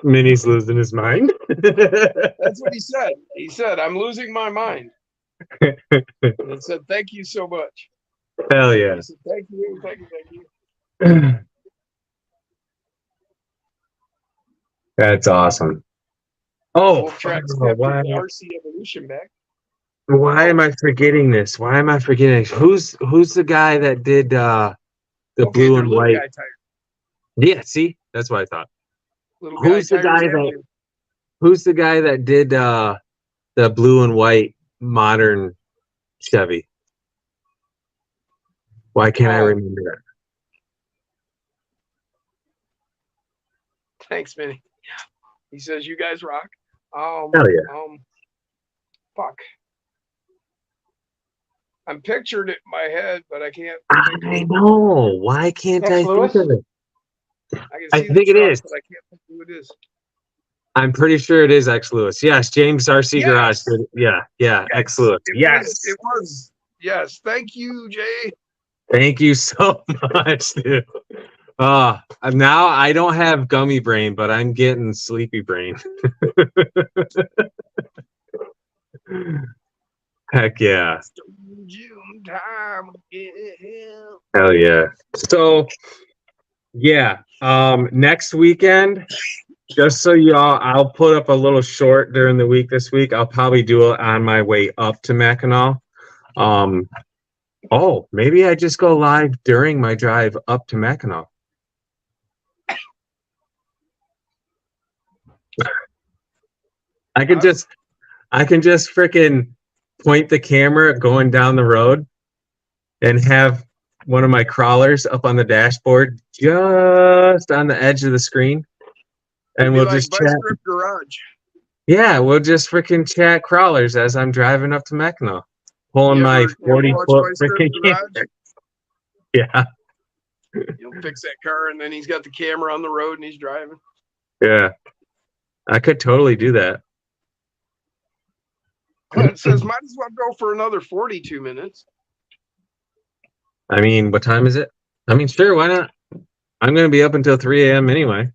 Minnie's losing his mind. That's what he said. He said, I'm losing my mind. And it said, thank you so much. Hell yeah. He said, thank you, thank you, thank you. That's awesome. Oh, Wolf Tracks oh, kept why, the RC Evolution back. why am I forgetting this? Why am I forgetting this? Who's the guy that did the blue they're and little white? guy tires. Yeah, see? That's what I thought. Little Who's the tires guy and that Who's the guy that did the blue and white modern Chevy? Why can't I Oh. remember that? Thanks, Minnie. He says, you guys rock. Hell yeah. Fuck. I'm pictured it in my head, but I can't. I know. Why can't Tex I Lewis? think of it? I can I see the think it truck, is. but I can't think who it is. I'm pretty sure it is X Lewis. Yes, James RC Yes. Garage. Yeah, X Lewis. Yes. It was. Yes. Thank you, Jay. Thank you so much, dude. Now I don't have gummy brain, but I'm getting sleepy brain. Heck yeah. June time again. Hell yeah. So yeah, next weekend, just so y'all, I'll put up a little short during the week this week. I'll probably do it on my way up to Mackinac. Oh, maybe I just go live during my drive up to Mackinac. I can just freaking point the camera going down the road and have one of my crawlers up on the dashboard just on the edge of the screen. And we'll just Vice chat. Grip Garage. Yeah, we'll just freaking chat crawlers as I'm driving up to Mackinac. Pulling You my ever 40-foot watch Vice freaking Grip camera. Garage? Yeah, He'll fix that car, and then he's got the camera on the road, and he's driving. yeah. I could totally do that. It says, might as well go for another 42 minutes. I mean, what time is it? I mean, sure, why not? I'm going to be up until 3 a.m. anyway.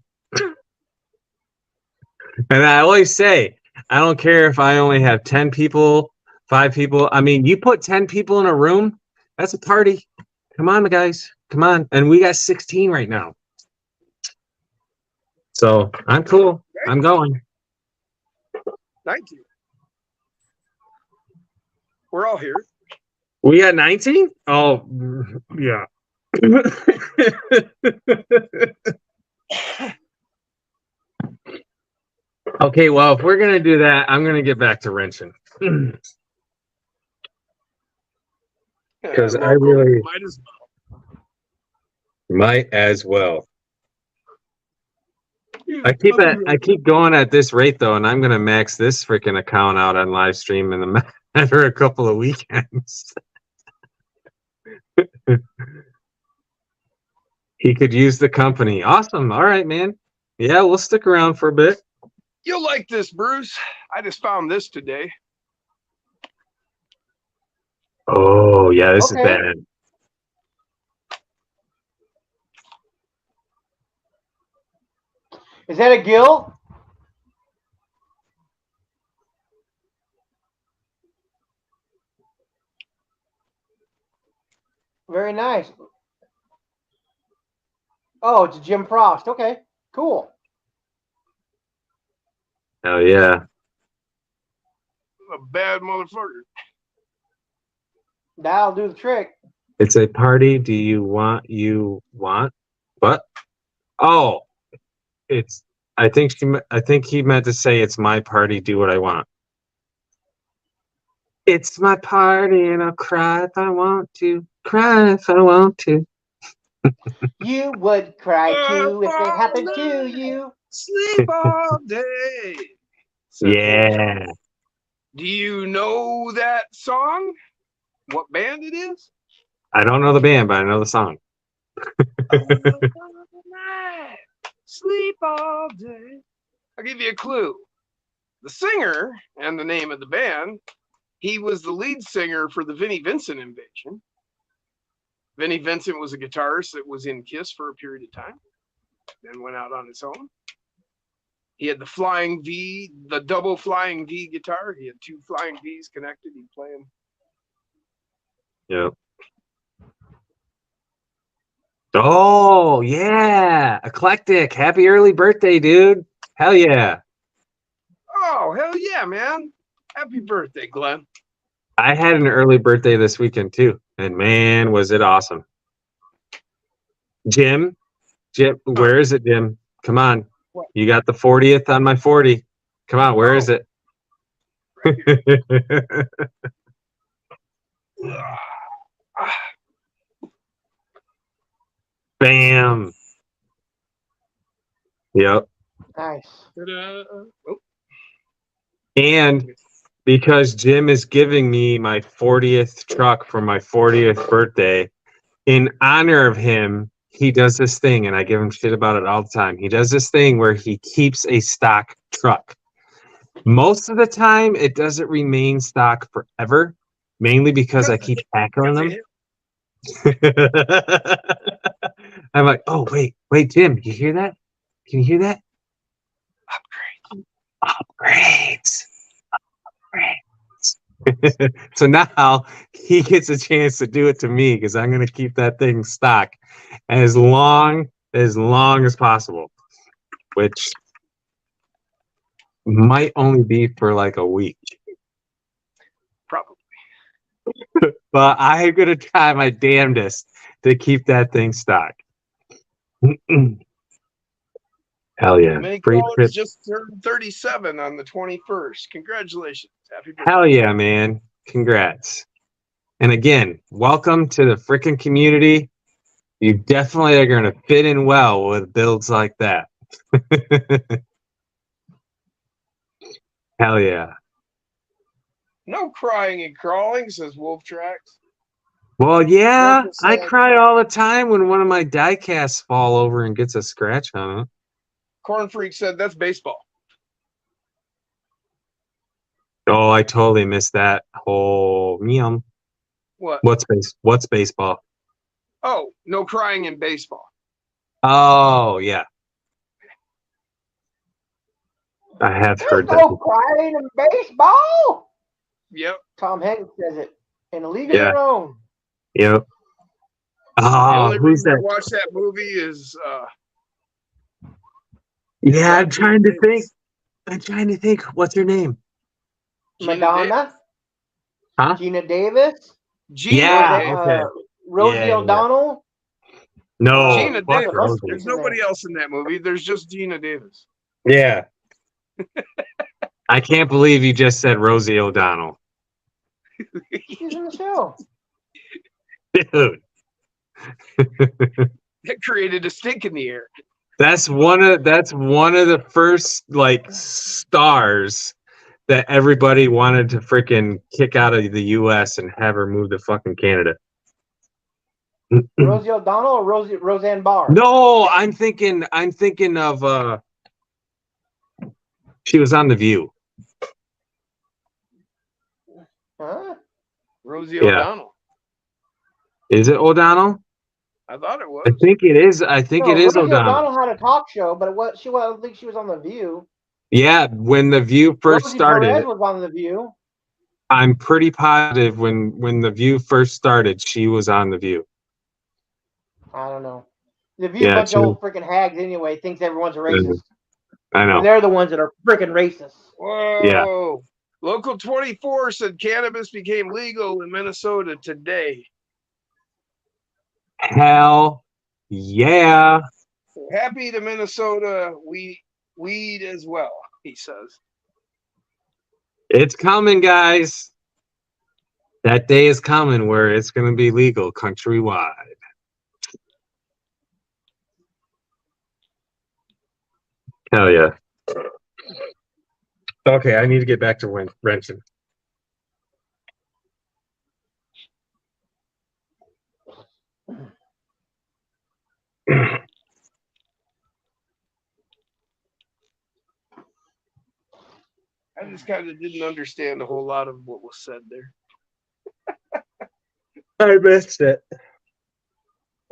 And I always say, I don't care if I only have 10 people, 5 people. I mean, you put 10 people in a room, that's a party. Come on, guys. Come on. And we got 16 right now. So I'm cool. I'm going. Thank you. We're all here. We got 19? Oh, yeah. Okay, well, if we're going to do that, I'm going to get back to wrenching. Because I really might as well. I keep going at this rate though, and I'm gonna max this freaking account out on live stream in the matter of a couple of weekends. He could use the company. Awesome. All right, man. Yeah, we'll stick around for a bit. You'll like this, Bruce. I just found this today. Oh yeah, this is Okay. bad. Is that a gill? Very nice. Oh, it's a Jim Frost. Okay, cool. Oh yeah. A bad motherfucker. That'll do the trick. It's a party. Do you want what? Oh, it's. I think he meant to say it's my party. Do what I want. It's my party, and I'll cry if I want to. Cry if I want to. You would cry too if it happened to night, you. sleep all day. said Yeah. Volkswagen. Do you know that song? What band it is? I don't know the band, but I know the song. Night, sleep all day. I'll give you a clue. The singer and the name of the band, he was the lead singer for the Vinnie Vincent Invasion. Vinnie Vincent was a guitarist that was in Kiss for a period of time, then went out on his own. He had the flying V, the double flying V guitar. He had two flying Vs connected. He'd play them. Yep. Oh, yeah. Eclectic. Happy early birthday, dude. Hell yeah. Oh, hell yeah, man. Happy birthday, Glenn. I had an early birthday this weekend, too. And man, was it awesome. Jim, where is it, Jim? Come on. What? You got the 40th on my 40. Come on, where is it? Bam. Yep. Nice. Oh, And because Jim is giving me my 40th truck for my 40th birthday, in honor of him, he does this thing, and I give him shit about it all the time. He does this thing where he keeps a stock truck. Most of the time, it doesn't remain stock forever, mainly because I keep tackling them. I'm like, oh, wait, Jim, you hear that? Can you hear that? Upgrades. So now he gets a chance to do it to me because I'm going to keep that thing stock as long as possible, which might only be for like a week. probably. But I'm going to try my damnedest to keep that thing stock. Hell yeah. Many Free callers trip. just turned 37 on the 21st. Congratulations. Happy birthday. Hell yeah, man. Congrats. And again, welcome to the freaking community. You definitely are going to fit in well with builds like that. Hell yeah. No crying and crawling, says Wolf Tracks. Well, yeah, Like I said, cry all the time when one of my die casts fall over and gets a scratch on it. Corn Freak said that's baseball. Oh, I totally missed that whole meow. What? What's baseball? Oh, no crying in baseball. Oh, yeah. I have There's heard no that. crying in baseball. Yep. Tom Hanks says it in A League Yeah. of Their Own. Yep. The Oh, only who's reason I that? watched that movie is Yeah, I'm Gina trying to Davis. think. What's her name? Gina Madonna. Huh? Gina Davis. Gina Yeah, Davis. okay. Rosie Yeah. O'Donnell. No, Gina fuck Davis. Rosie. There's nobody else in that movie. There's just Gina Davis. Yeah. I can't believe you just said Rosie O'Donnell. She's in the show. Dude. That created a stink in the air. That's one of the first like stars that everybody wanted to freaking kick out of the US and have her move to fucking Canada. Rosie O'Donnell or Roseanne Barr? No, I'm thinking of she was on The View. Huh? Rosie Yeah. O'Donnell. Is it O'Donnell? I thought it was. I think it is. I think it is Rosie O'Donnell. had a talk show, but I don't think she was on The View. Yeah, when The View first Rosie started, Perez was on The View. I'm pretty positive when The View first started, she was on The View. I don't know. The View, Yeah, bunch she of old freaking hags anyway, thinks everyone's a racist. I know. And they're the ones that are freaking racist. Whoa. Yeah. Local 24 said cannabis became legal in Minnesota today. Hell yeah. So happy to Minnesota weed as well, he says. It's coming, guys. That day is coming where it's going to be legal countrywide. Hell yeah. Okay, I need to get back to wrenching. I just kind of didn't understand a whole lot of what was said there. I missed it.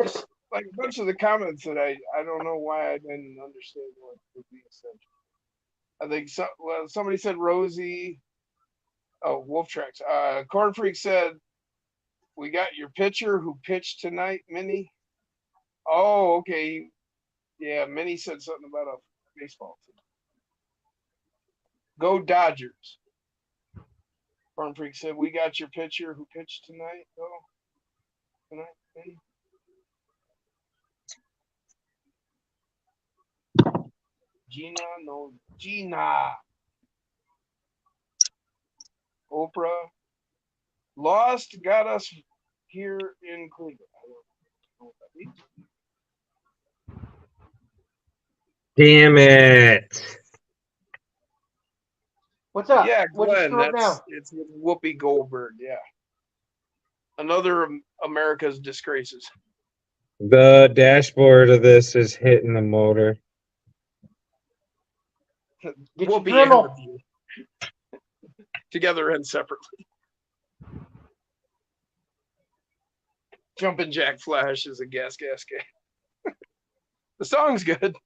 Just like a bunch of the comments that I don't know why I didn't understand what was being said. I think somebody said Rosie. Oh, Wolf Tracks. Corn Freak said, "We got your pitcher who pitched tonight, Minnie." Oh, okay. Yeah, Minnie said something about a baseball team. Go Dodgers. Corn Freak said, "We got your pitcher who pitched tonight." Go tonight, Minnie. Gina. Oprah. Lost got us here in Cleveland. I don't know what that means. Damn it. What's up? Yeah, What you Glenn, screw up now? it's with Whoopi Goldberg. Yeah, another America's disgraces. The dashboard of this is hitting the motor. Get your Whoopi and Dremel. the View. Together and separately. Jumpin' Jack Flash is a gas. The song's good.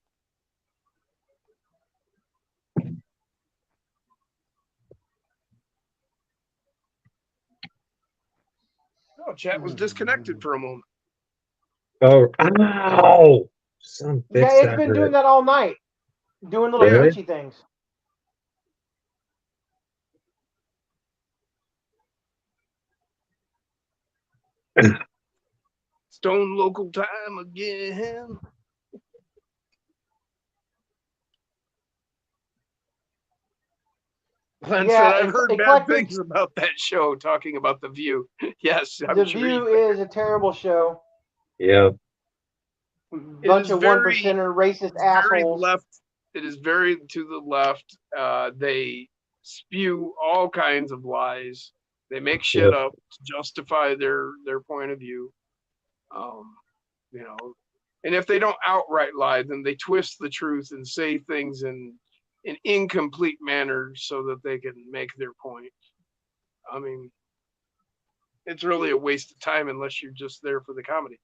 Oh, chat was disconnected for a moment. Oh, ow! Some bitch Yeah, it's that been hurt. doing that all night. Doing little Really? glitchy things. Stone local time again. Glenn Yeah, said, "I've heard bad Eclectic- things about that show, talking about The View." Yes, I'm The sure View you- is a terrible show. Yeah. Bunch is of very- 1%er racist It's very assholes. left. It is very to the left. They spew all kinds of lies. They make shit up to justify their point of view. You know, and if they don't outright lie, then they twist the truth and say things in an incomplete manner so that they can make their point. I mean, it's really a waste of time unless you're just there for the comedy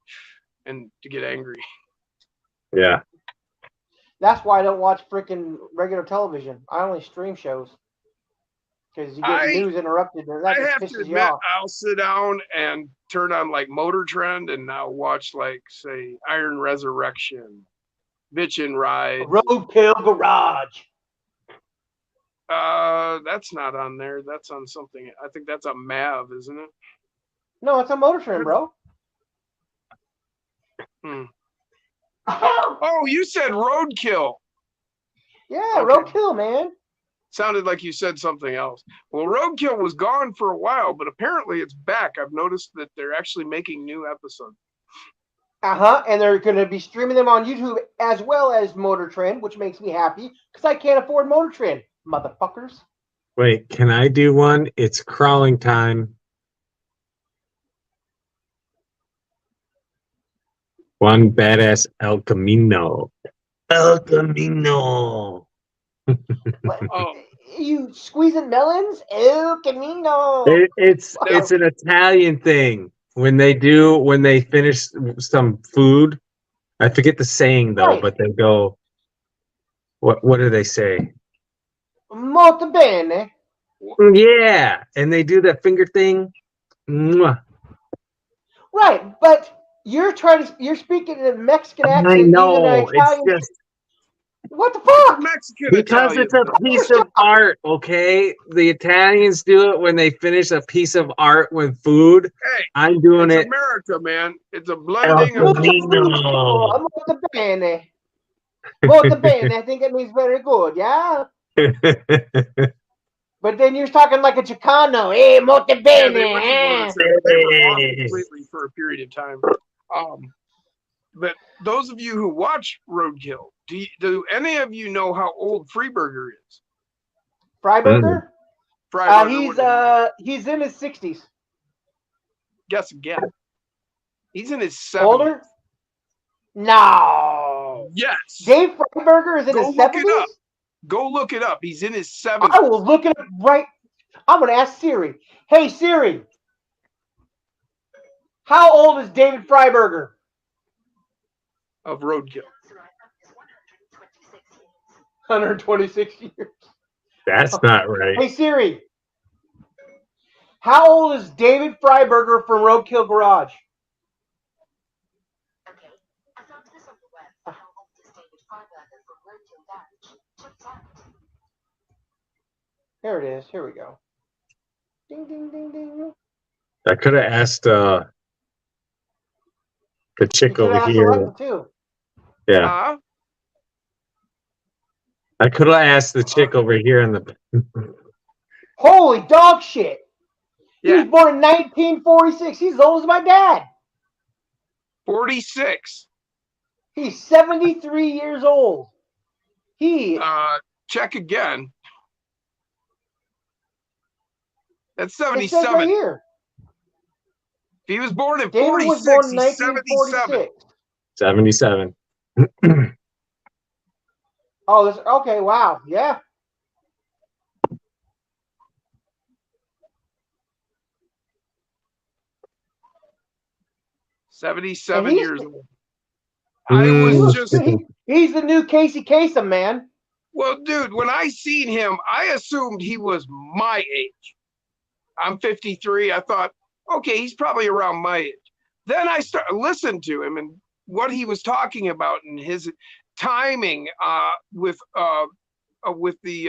and to get angry. Yeah. That's why I don't watch freaking regular television. I only stream shows. Because you get news interrupted, or that I just have to pisses you admit, off. I'll sit down and turn on like Motor Trend and now watch like say Iron Resurrection, Bitchin' Ride. Roadkill Garage. That's not on there. That's on something. I think that's a Mav, isn't it? No, it's a Motor Trend, bro. Oh, you said Roadkill. Yeah, Okay. Roadkill, man. Sounded like you said something else. Well, Roadkill was gone for a while, but apparently it's back. I've noticed that they're actually making new episodes. And they're going to be streaming them on YouTube as well as Motor Trend, which makes me happy because I can't afford Motor Trend, motherfuckers. Wait, can I do one? It's crawling time. One badass El Camino. El Camino. Oh, You squeezing melons? El Camino. It's an Italian thing. When they finish some food, I forget the saying though, Right. but they go, what do they say? Molto bene. Yeah, and they do that finger thing. Mwah. Right, but you're speaking in a Mexican accent. I using know. an It's Italian. just What the fuck? Mexican because Italian. it's a piece of art, okay? The Italians do it when they finish a piece of art with food. Hey, I'm doing it's it. America, man. It's a blending El of Camino. Molto bene. Molto bene. I think it means very good, yeah? But then you're talking like a Chicano. Hey, molto Yeah, bene. they were eh? off completely for a period of time. But those of you who watch Roadkill, do any of you know how old Freeburger is? Freiberger? Freiburger, He's in his 60s. guess again. He's in his 70s. Older? No. Yes. Dave Freiberger is in Go his look 70s? it up. Go look it up. He's in his 70s. I will look it up right. I'm going to ask Siri. Hey, Siri. How old is David Freiberger? Of Roadkill. 126 years. That's not right. Hey, Siri. How old is David Freiberger from Roadkill Garage? Okay, I found this on the web. How old is David Freiberger from Roadkill Garage? Check it out. There it is. Here we go. Ding, ding, ding, ding. I could have asked the chick You could over ask here. Alexa, too. Yeah, Huh? I could have asked the chick over here in the. Holy dog shit. He Yeah. was born in 1946. He's as old as my dad. 46. He's 73 years old. He Check again. That's it says right 77. here. If he was born in David 46, was born in he's 77. 1946. 77. Oh, this okay. Wow. Yeah. And 77 he's- years old. I was just He's the new Casey Kasem, man. well, dude. When I seen him, I assumed he was my age. I'm 53. I thought, okay, he's probably around my age. Then I listened to him and what he was talking about and his timing with the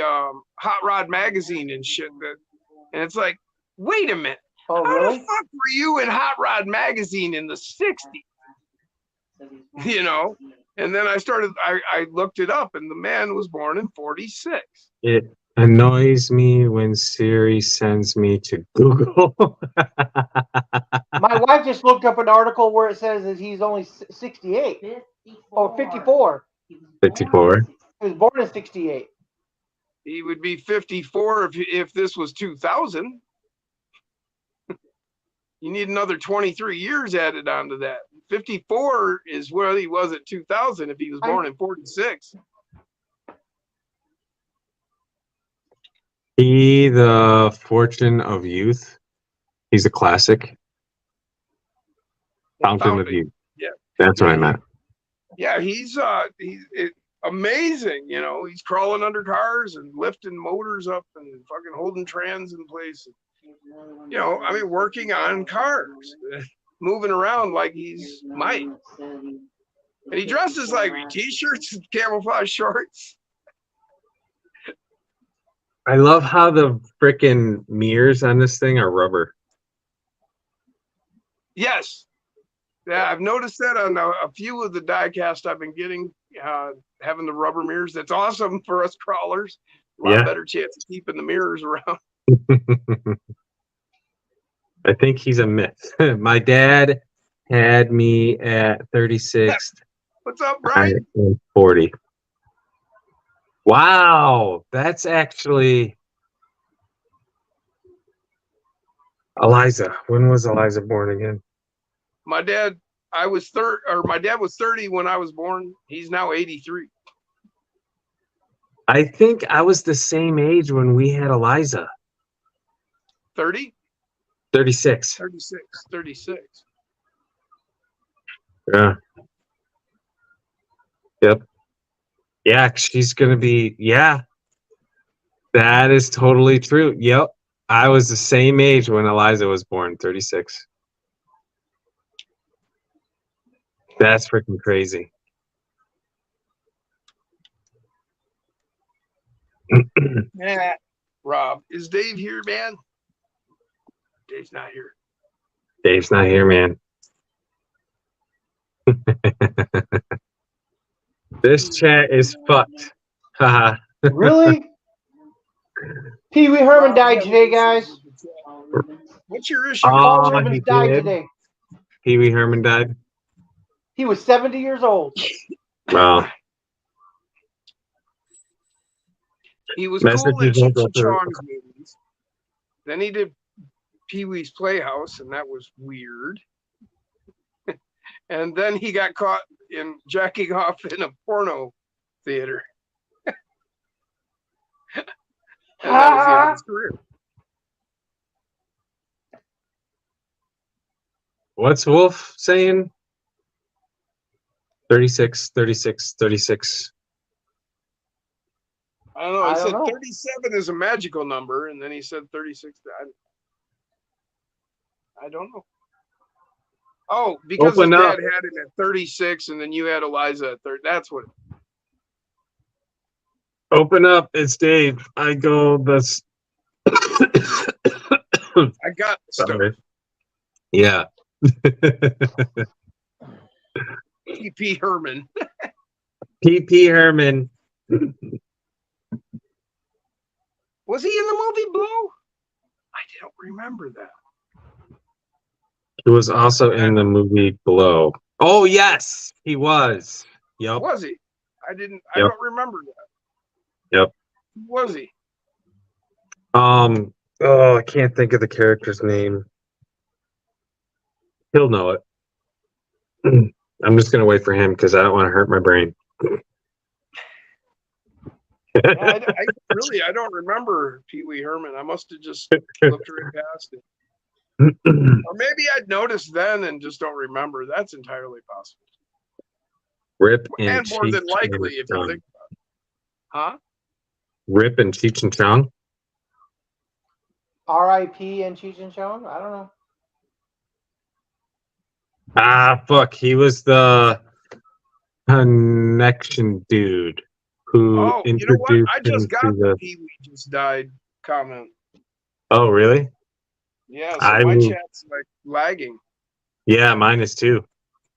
Hot Rod magazine and shit. And it's like, wait a minute. Oh, How really? the fuck were you in Hot Rod magazine in the 60s? You know? And then I looked it up and the man was born in 46. It annoys me when Siri sends me to Google. My wife just looked up an article where it says that he's only 68 or 54. 54. He was born in 68. He would be 54 if this was 2000. You need another 23 years added onto that. 54 is where he was at 2000 if he was born in 46. He, the Fortune of Youth. He's a classic. Fountain of Youth. Yeah. That's what I meant. Yeah, he's amazing. You know, he's crawling under cars and lifting motors up and fucking holding trans in place. You know, I mean, working on cars, moving around like he's Mike. And he dresses like me, t-shirts and camouflage shorts. I love how the freaking mirrors on this thing are rubber. Yes. Yeah, I've noticed that on a few of the die-cast I've been getting, having the rubber mirrors. That's awesome for us crawlers. A lot better chance of keeping the mirrors around. I think he's a myth. My dad had me at 36. What's up, Brian? I am 40. Wow, that's actually Eliza. When was Eliza born again? My dad was 30 when I was born. He's now 83. I think I was the same age when we had Eliza. 30? 36. 36. Yeah. Yep. Yeah, she's gonna be. Yeah, that is totally true. Yep, I was the same age when Eliza was born. 36. That's freaking crazy. Yeah. Rob, is Dave here, man? Dave's not here. Dave's not here, man. This chat is fucked. Haha. Really? Pee Wee Herman died today, guys. What's your issue? Oh, Herman he died did? today. Pee Wee Herman died. He was 70 years old. Wow. He was cool in Messages won't Cheech go and through. Chong's movies. Then he did Pee-wee's Playhouse, and that was weird. And then he got caught in jacking off in a porno theater. And that was the end of his career. What's Wolf saying? 36, 36, 36. I don't know. I He don't said know. 37 is a magical number, and then he said 36. I don't know. Oh, because Open his up. dad had him at 36, and then you had Eliza at 30. That's what. Open up. It's Dave. I go this. I got the stuff. Sorry. Yeah. P.P. Herman. P.P. Herman. Was he in the movie Blow? I don't remember that. He was also in the movie Blow. Oh, yes, he was. Yep. Was he? I didn't. I Yep. don't remember that. Yep. Who was he? Oh, I can't think of the character's name. He'll know it. I'm just gonna wait for him because I don't want to hurt my brain. I don't remember Pee Wee Herman. I must have just looked right past it. Or maybe I'd noticed then and just don't remember. That's entirely possible. Rip and And more than Cheech likely, and if you Chong. think about it. Huh? Rip and Cheech and Chong. R.I.P. and Cheech and Chong? I don't know. Ah, fuck. He was the connection dude who Oh, you know introduced what? I him just to got the the. Pee Wee just died comment. Oh, really? Yeah, so I my will- chat's like lagging. Yeah, mine is too.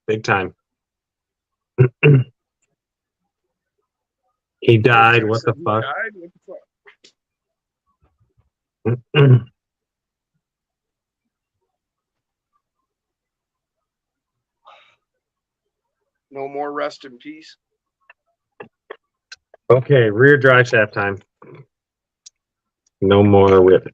Big time. He died. What the He fuck? died? What the fuck? No more rest in peace. Okay, rear dry shaft time. No more whip.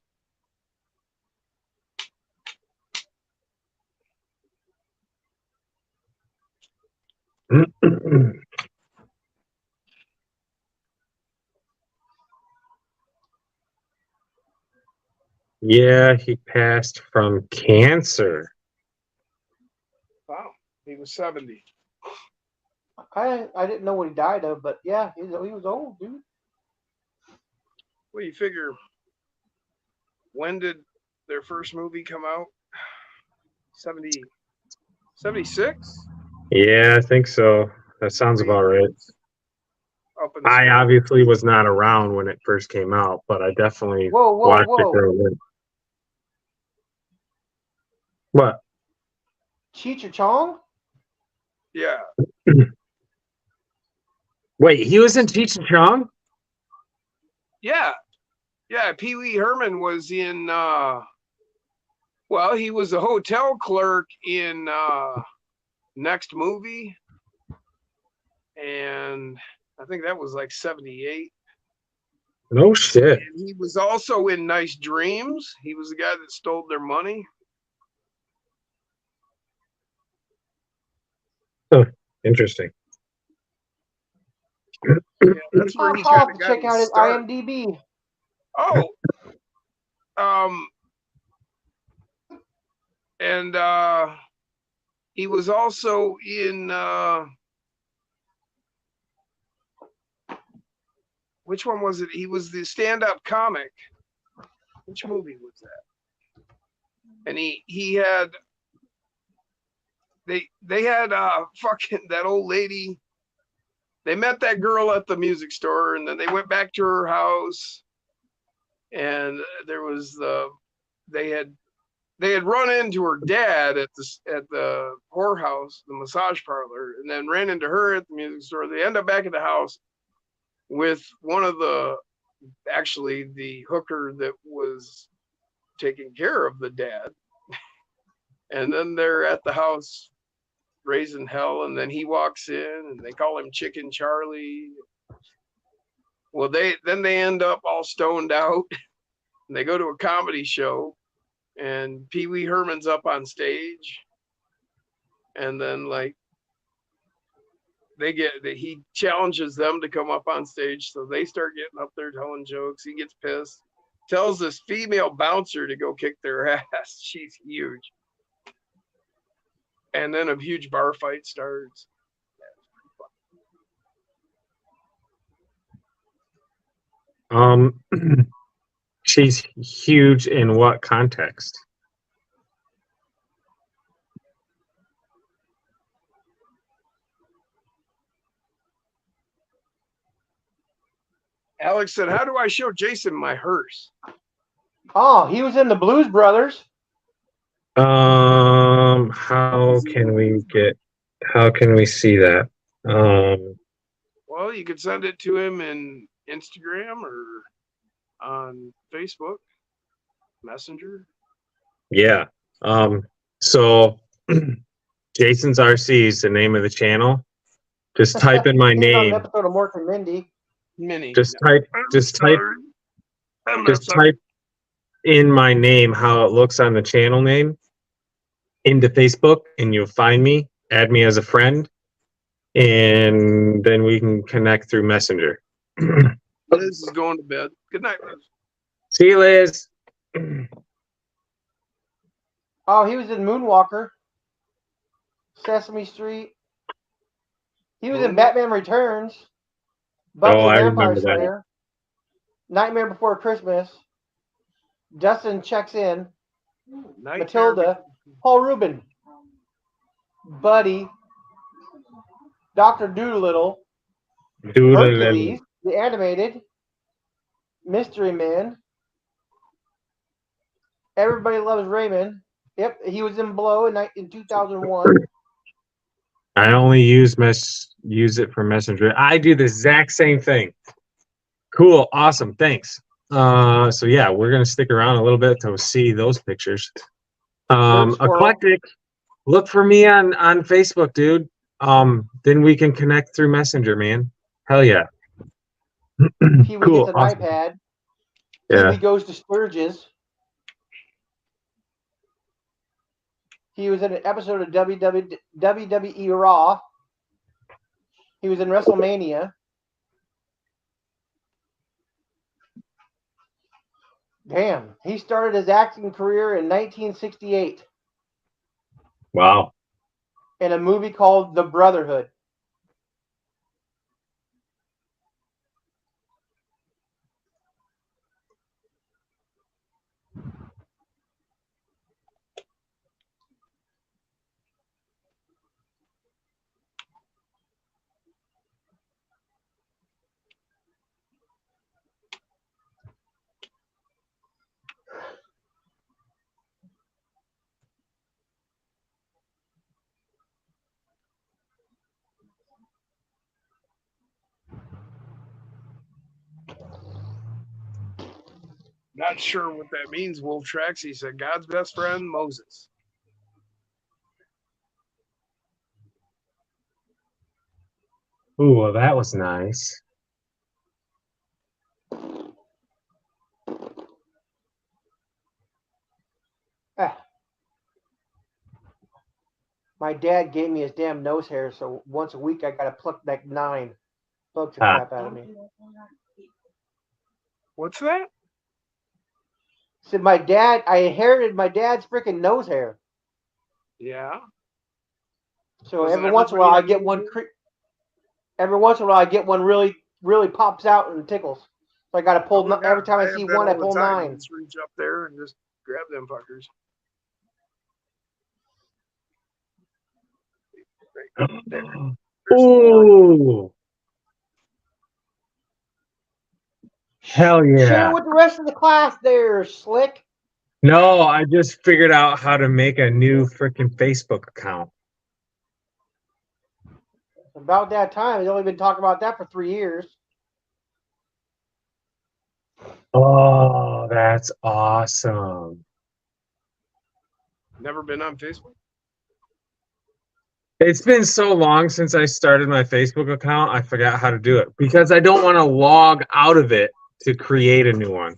Yeah, he passed from cancer. Wow, he was 70. I didn't know what he died of, but yeah, he was old, dude. Well, you figure, when did their first movie come out? 76? Yeah, I think so. That sounds about right. Up in the I sky. obviously was not around when it first came out, but I definitely Whoa, whoa, watched it whoa. growing up. What? Cheech and Chong? Yeah. Wait, he was in Cheech and Chong? Yeah. Yeah, Pee Wee Herman was in, he was a hotel clerk in Next Movie. And I think that was like 78. No shit. And he was also in Nice Dreams. He was the guy that stole their money. Interesting. Yeah, that's where he I'll kind have of to got check out his his start. IMDb. Oh. And he was also in which one was it? He was the stand-up comic. Which movie was that? And he had they had fucking that old lady. They met that girl at the music store, and then they went back to her house, and there was they had run into her dad at the whorehouse, the massage parlor, and then ran into her at the music store. They end up back at the house with one of the hooker that was taking care of the dad. And then they're at the house raising hell, and then he walks in, and they call him Chicken Charlie. Well, they end up all stoned out, and they go to a comedy show, and Pee Wee Herman's up on stage, and then like he challenges them to come up on stage, so they start getting up there telling jokes. He gets pissed, tells this female bouncer to go kick their ass. She's huge. And then a huge bar fight starts. She's huge in what context? Alex said, "How do I show Jason my hearse?" Oh, he was in the Blues Brothers. How can we see that? Well, you could send it to him in Instagram or on Facebook Messenger. Yeah. So Jason's RC is the name of the channel. Just type in my He was on an name. episode of Mork and Mindy. Mini. Just type in my name, how it looks on the channel name, into Facebook, and you'll find me. Add me as a friend, and then we can connect through Messenger. Liz is going to bed. Good night, Liz. See you, Liz. Oh, he was in Moonwalker, Sesame Street. He was in Batman Returns, Buffy Oh, the I Vampire remember that. Slayer, Nightmare Before Christmas, Dustin Checks In, Matilda, Paul Rubin, Buddy, Dr. Doolittle, Hercules, the animated, Mystery Man, Everybody Loves Raymond. Yep, he was in Blow in 2001. I only use it for Messenger. I do the exact same thing. Cool, awesome, thanks. So yeah, we're gonna stick around a little bit to see those pictures. Eclectic, look for me on Facebook, dude. Then we can connect through Messenger, man. Hell yeah. Pee Wee Cool, gets an awesome. iPad. Yeah. Pee Wee goes to Sturgis. He was in an episode of WWE Raw. He was in WrestleMania. Damn, he started his acting career in 1968 Wow. in a movie called The Brotherhood. Not sure what that means, Wolf Tracks. He said, God's best friend, Moses. Ooh, well, that was nice. My dad gave me his damn nose hair, so once a week I gotta pluck like 9 bugs the crap out of me. What's that? So I inherited my dad's freaking nose hair. Yeah. So Doesn't every once in a while I everybody get one. Every once in a while I get one really pops out and tickles. So I got to pull. Oh, Every time I have see that one, I all the pull time. 9. Just reach up there and just grab them fuckers. Right there. Ooh. Hell yeah. Share with the rest of the class there, Slick. No, I just figured out how to make a new freaking Facebook account. About that time. He's only been talking about that for 3 years. Oh, that's awesome. Never been on Facebook? It's been so long since I started my Facebook account, I forgot how to do it because I don't want to log out of it to create a new one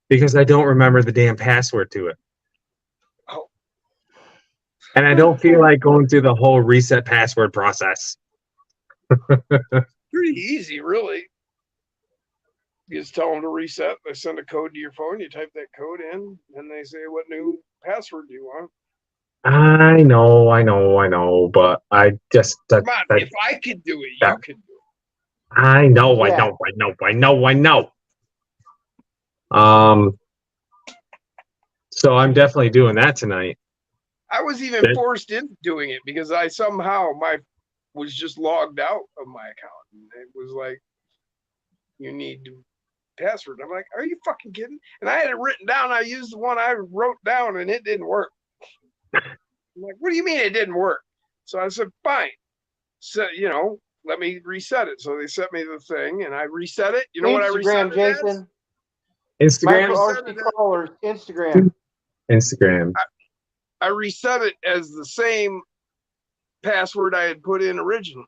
because I don't remember the damn password to it. Oh. And I don't feel like going through the whole reset password process. Pretty easy, really. You just tell them to reset. They send a code to your phone. You type that code in, and they say, "What new password do you want?" I know, but I just Come on, if I could do it, you can do it. I know. So I'm definitely doing that tonight. I was even forced into doing it because I somehow was just logged out of my account. And it was like, you need to password. I'm like, are you fucking kidding? And I had it written down. I used the one I wrote down and it didn't work. I'm like, what do you mean it didn't work? So I said, fine. So, let me reset it. So they sent me the thing and I reset it. You know what I reset Instagram, it as? Jason. Instagram? RC crawlers, Instagram. Instagram. I reset it as the same password I had put in originally.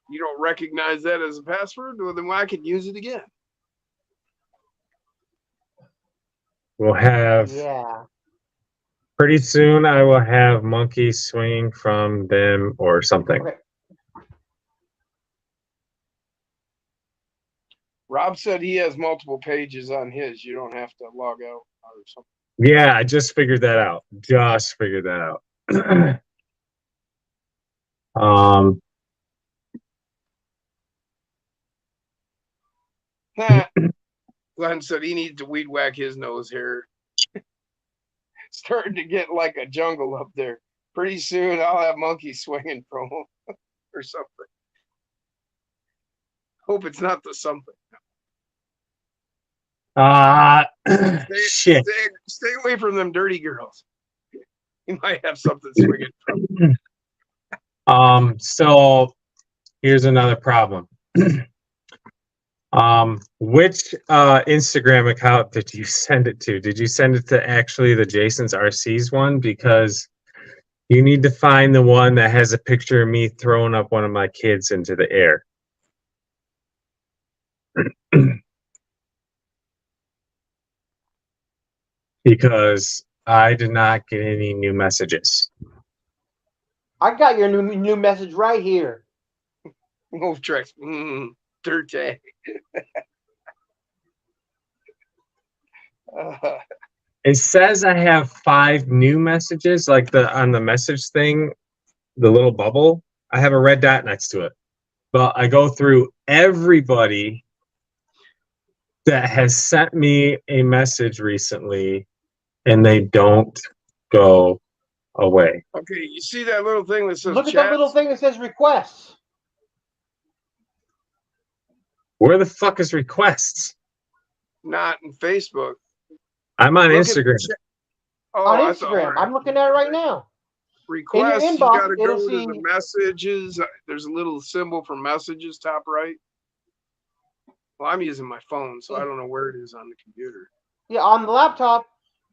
You don't recognize that as a password? Well, then I can use it again. We'll have pretty soon. I will have monkeys swinging from them or something. Okay. Rob said he has multiple pages on his. You don't have to log out or something. Yeah, I just figured that out. Glenn said he needs to weed whack his nose hair. Starting to get like a jungle up there. Pretty soon I'll have monkeys swinging from him or something. Hope it's not the something. Shit. Stay away from them dirty girls. You might have something swinging from. So here's another problem. Which Instagram account did you send it to? Did you send it to actually the Jason's RC's one? Because you need to find the one that has a picture of me throwing up one of my kids into the air. Because I did not get any new messages. I got your new message right here. Wolf tricks. Dirty. It says I have 5 new messages, like on the message thing, the little bubble. I have a red dot next to it. But I go through everybody that has sent me a message recently, and they don't go away. Okay, you see that little thing that says Look at chat? that little thing that says requests. Where the fuck is requests? Not in Facebook. I'm on Instagram. On Instagram. I'm looking at it right now. Requests, in your you inbox, gotta go it'll to see- the messages. There's a little symbol for messages, top right. Well, I'm using my phone, so I don't know where it is on the computer. Yeah, on the laptop,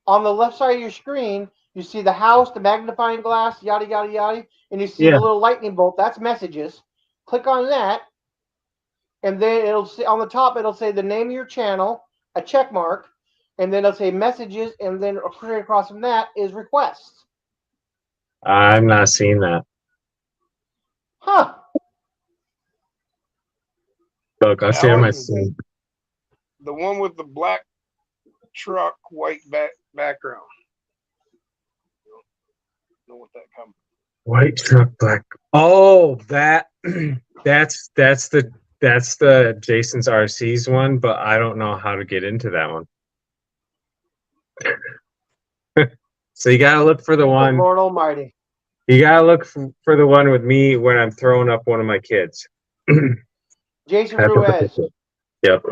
on the left side of your screen, you see the house, the magnifying glass, yada, yada, yada, and you see the little lightning bolt. That's messages. Click on that, and then it'll say on the top, it'll say the name of your channel, a check mark, and then it'll say messages, and then straight across from that is requests. I'm not seeing that. Huh. Look, I'll share my screen. The one with the black truck, white background. Know what that comes. White truck, black. Oh, that's the Jason's RC's one, but I don't know how to get into that one. So you gotta look for the one. Lord Almighty. You gotta look for the one with me when I'm throwing up one of my kids. Jason Ruiz. Yep.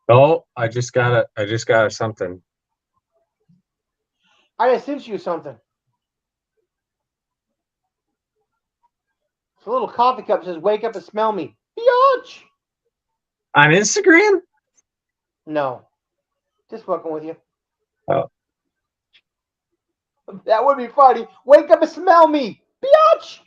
Oh, I just got something. I just sent you something. It's a little coffee cup that says, "Wake up and smell me." Biatch! On Instagram? No. Just fucking with you. Oh. That would be funny. Wake up and smell me, biatch.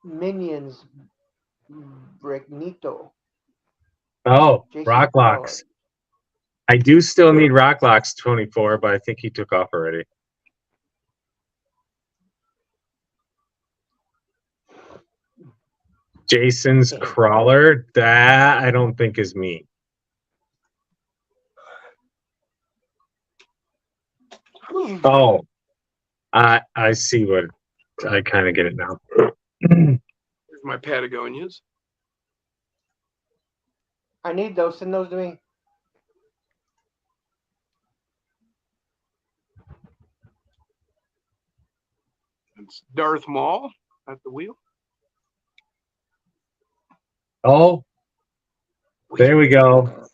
Minions, Brignito. Oh, Jason Rock Crawler. Locks. I do still need Rock Locks 24, but I think he took off already. Jason's Crawler, that I don't think is me. Oh, I see what I kind of get it now. Here's my Patagonias. I need those. Send those to me. It's Darth Maul at the wheel. Oh, there we go.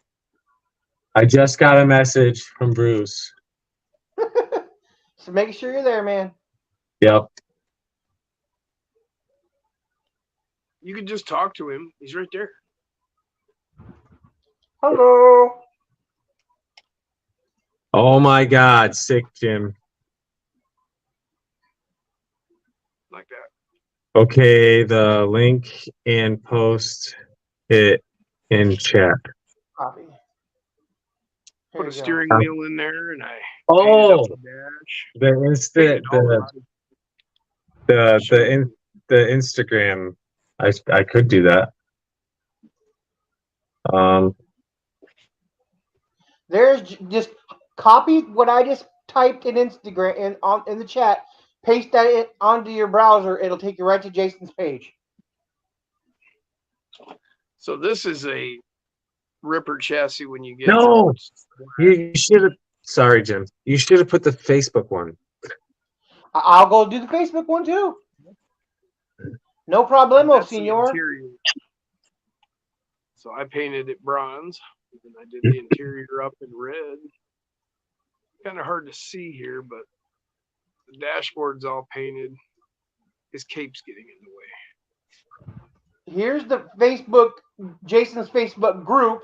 I just got a message from Bruce. So make sure you're there, man. Yep. You can just talk to him. He's right there. Hello. Oh my God, sick Jim. Like that. Okay, the link and post it in chat. Copy. Here Put a you go. steering wheel in there, and I Oh, painted up the dash. the instant, Painted all the Instagram. I could do that. Just copy what I just typed in Instagram in the chat. Paste that onto your browser. It'll take you right to Jason's page. So this is a Ripper chassis when you get No, to you should have. Sorry, Jim. You should have put the Facebook one. I'll go do the Facebook one too. No problemo, That's the senor. interior. So I painted it bronze, and I did the interior up in red. Kind of hard to see here, but the dashboard's all painted. His cape's getting in the way. Here's the Facebook, Jason's Facebook group.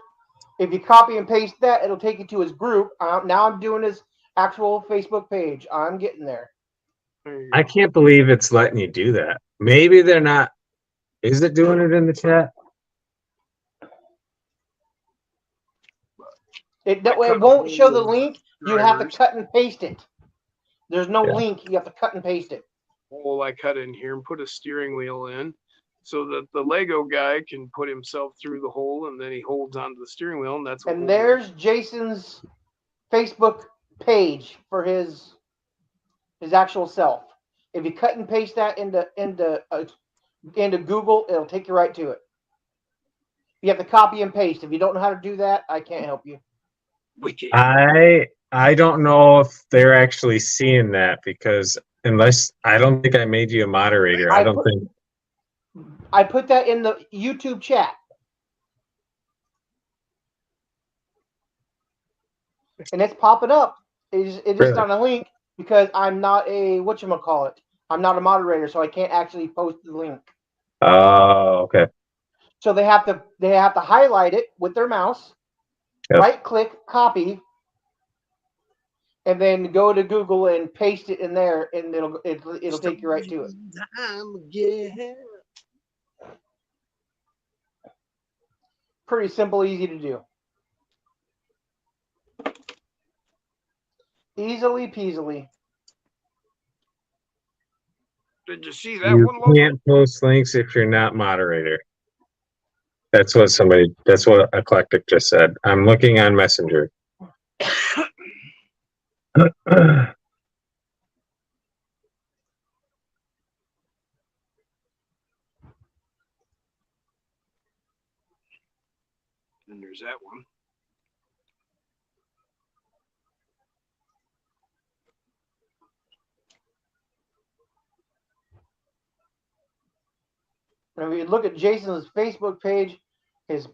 If you copy and paste that, it'll take you to his group. Now I'm doing his actual Facebook page. I'm getting there. There you I go. can't believe it's letting you do that. Maybe they're not. Is it doing it in the chat? It won't show the link. You have to Drivers. cut and paste it. There's no Yeah. link. You have to cut and paste it. Hole I cut in here and put a steering wheel in so that the Lego guy can put himself through the hole, and then he holds onto the steering wheel, and that's a And hole. there's Jason's Facebook page for his actual self. If you cut and paste that into Google, it'll take you right to it. You have to copy and paste. If you don't know how to do that, I can't help you. Wicked. I don't know if they're actually seeing that because I don't think I made you a moderator. I don't think. I put that in the YouTube chat. And it's popping up. It's just Really? on a link because I'm not a whatchamacallit. I'm not a moderator, so I can't actually post the link. Oh, okay. So they have to highlight it with their mouse, Yep. right click, copy, and then go to Google and paste it in there, and it'll take you right to it. Pretty simple, easy to do. Easily peasily. Did you see that You one, Logan? can't post links if you're not moderator. That's what Eclectic just said. I'm looking on Messenger. And there's that one. I mean, look at Jason's Facebook page. His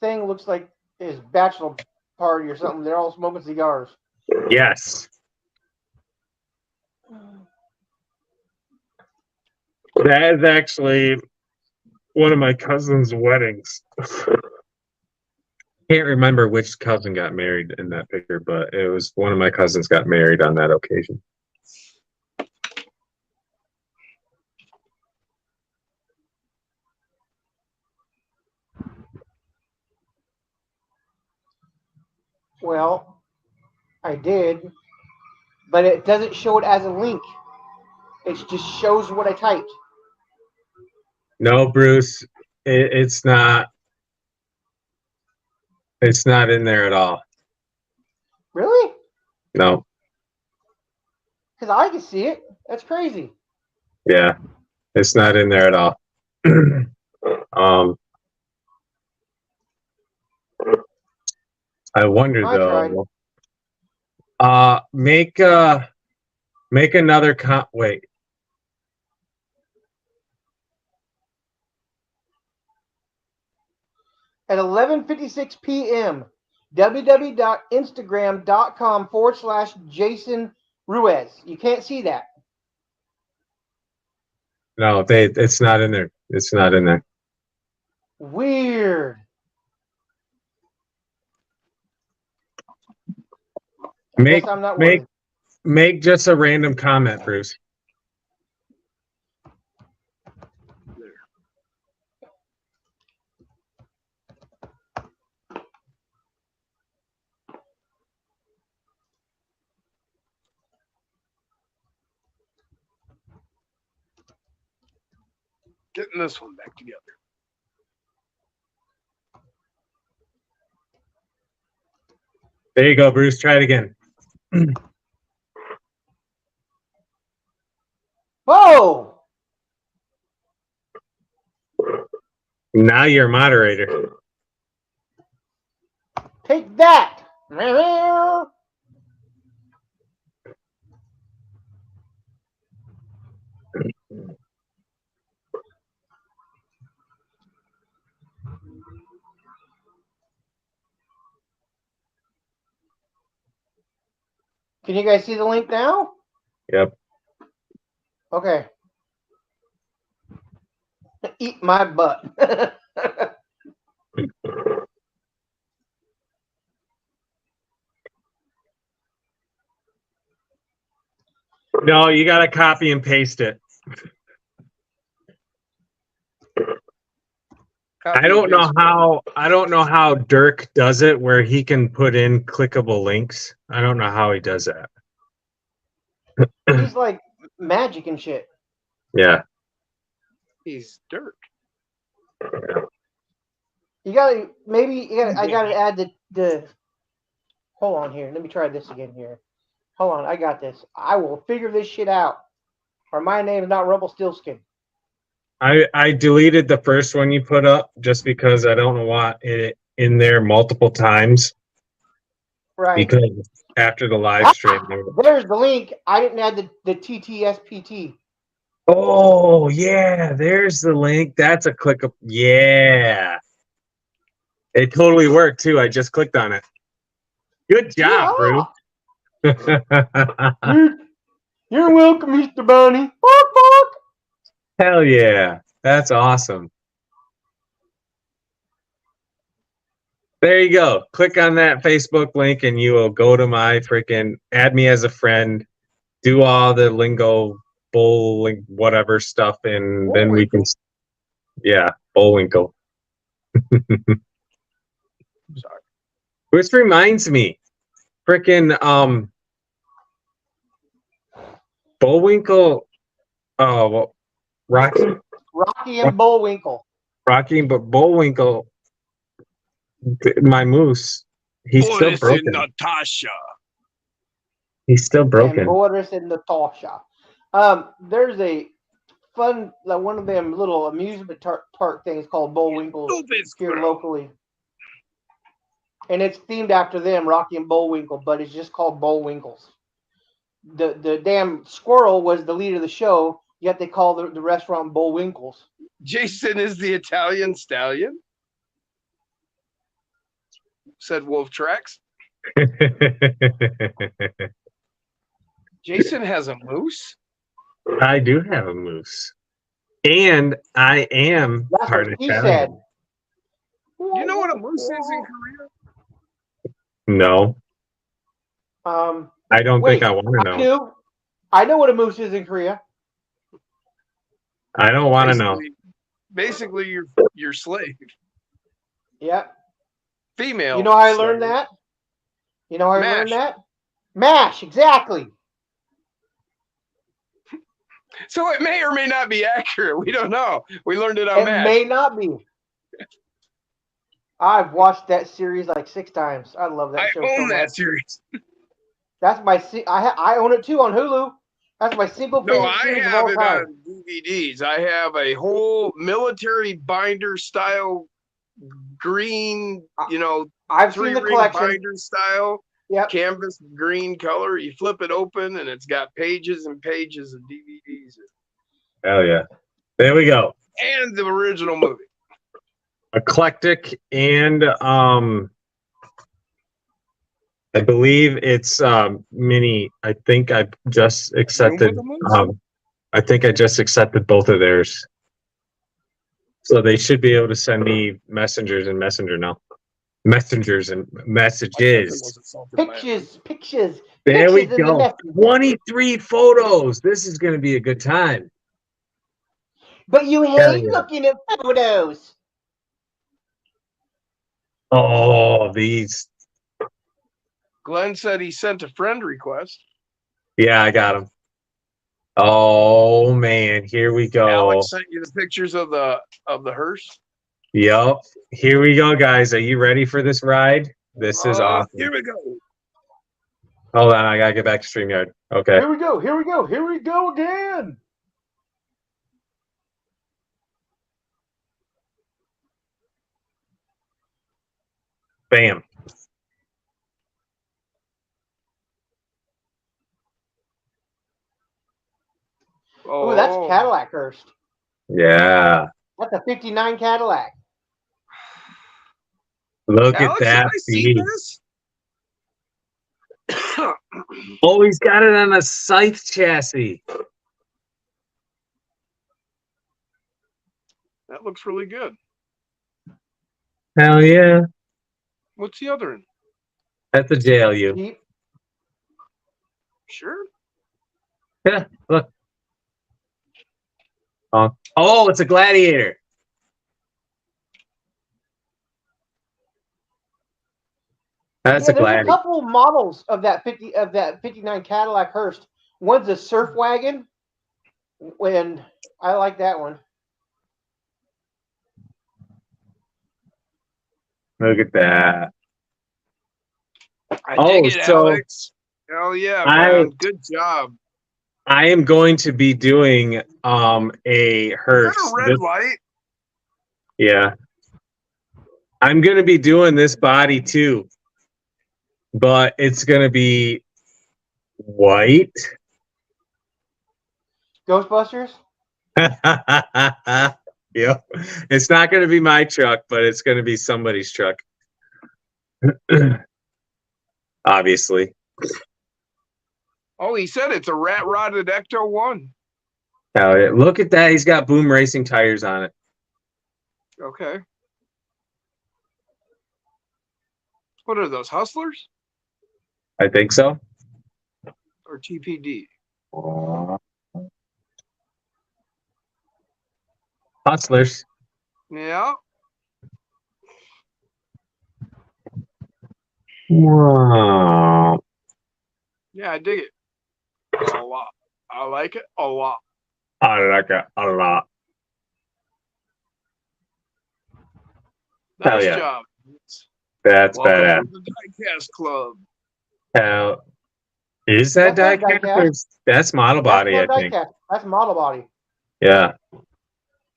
thing looks like his bachelor party or something. They're all smoking cigars. Yes. That is actually one of my cousin's weddings. Can't remember which cousin got married in that picture, but it was one of my cousins got married on that occasion. Well, I did, but it doesn't show it as a link. It just shows what I typed. No, Bruce, it's not. It's not in there at all. Really? No. Because I can see it. That's crazy. Yeah, it's not in there at all. I wonder I though. Make another wait. At 11:56 p.m., www.instagram.com/Jason Ruiz. You can't see that. No, it's not in there. It's not in there. Weird. I Make guess I'm not worried. make just a random comment, Bruce. Getting this one back together. There you go, Bruce. Try it again. Whoa! Now you're a moderator. Take that! Can you guys see the link now? Yep. Okay. Eat my butt. No, you gotta copy and paste it. I don't know how Dirk does it where he can put in clickable links. I don't know how he does that. He's like magic and shit. Yeah. He's Dirk. You gotta I gotta add the hold on here. Let me try this again here. Hold on, I got this. I will figure this shit out. Or my name is not Rumpelstiltskin. I deleted the first one you put up just because I don't want it in there multiple times. Right. Because after the live stream. There's the link. I didn't add the TTSPT. Oh yeah, there's the link. That's a click up. Yeah. It totally worked too. I just clicked on it. Good job, Bruce. You're welcome, Mr. Bunny. Bark, bark. Hell yeah. That's awesome. There you go. Click on that Facebook link and you will go to my freaking add me as a friend, do all the lingo, bowling, whatever stuff, and then we can, yeah, Bullwinkle. Sorry. Which reminds me, freaking, Bullwinkle, well, Rocky and Bullwinkle. Rocky, but Bullwinkle, my moose, he's still broken. Natasha. He's still broken. And Boris and Natasha. There's a fun, like one of them little amusement park things called Bullwinkle here locally. And it's themed after them, Rocky and Bullwinkle, but it's just called Bullwinkles. The damn squirrel was the leader of the show, Yet they call the restaurant Bullwinkles. Jason is the Italian stallion, said Wolf Tracks. Jason has a moose. I do have a moose. And I am That's part what he Italian. said. You know what a moose is in Korea? No, I don't Wait, think I want to know. I know what a moose is in Korea. I don't want to know. Basically, your slave. Yep. Female. You know how I slave. learned that? You know how I learned Mash. that? MASH, exactly. So it may or may not be accurate. We don't know. We learned it on It MASH. may not be. I've watched that series like 6 times. I love that I show so own that much. series. That's my I own it too on Hulu. That's my single No, favorite I series of have all it time. on DVDs. I have a whole military binder style green, I've seen the 3-ring collection. binder style Yep. canvas green color. You flip it open and it's got pages and pages of DVDs Hell yeah. There we go. and the original movie. Eclectic and I believe it's mini. I think I just accepted I think I just accepted both of theirs. So they should be able to send me messengers and messengers and messages. Pictures. There we Pictures in the go. message. 23 photos. This is going to be a good time. But you Hell hate yeah. looking at photos. Oh, these. Glenn said he sent a friend request. Yeah, I got them. Oh man, here we go. Alex sent you the pictures of the hearse. Yep. Here we go, guys. Are you ready for this ride? This is awesome. Here we go. Hold on, I gotta get back to StreamYard. Okay. Here we go. Here we go. Here we go again. Bam. Oh, that's a Cadillac Hearst. Yeah. That's a 59 Cadillac. Look Alex, at that. have I seen beast. this? Oh, he's got it on a Scythe chassis. That looks really good. Hell yeah. What's the other one? That's a JLU. Jeep. Sure. Yeah, look. Oh, it's a Gladiator. That's a There's a Gladiator. couple models of that 59 Cadillac Hearst. One's a surf wagon. When I like that one. Look at that. I Oh, dig it, so Alex. Hell yeah, I- man. Good job. I am going to be doing a Is hearse. that a red light? Yeah. I'm going to be doing this body too. But it's going to be white. Ghostbusters? Yeah. It's not going to be my truck, but it's going to be somebody's truck. Obviously. Oh, he said it's a rat rotted Ecto 1. Hell yeah. Look at that. He's got Boom Racing tires on it. Okay. What are those, Hustlers I think so. or TPD? Hustlers. Yeah. Wow. Yeah, I dig it. A lot. I like it a lot. I like it a lot. Hell Nice yeah. job. That's Welcome badass. to the Diecast Club. Hell, is that That's not diecast? diecast. That's model body, I That's not think. diecast. That's model body. Yeah.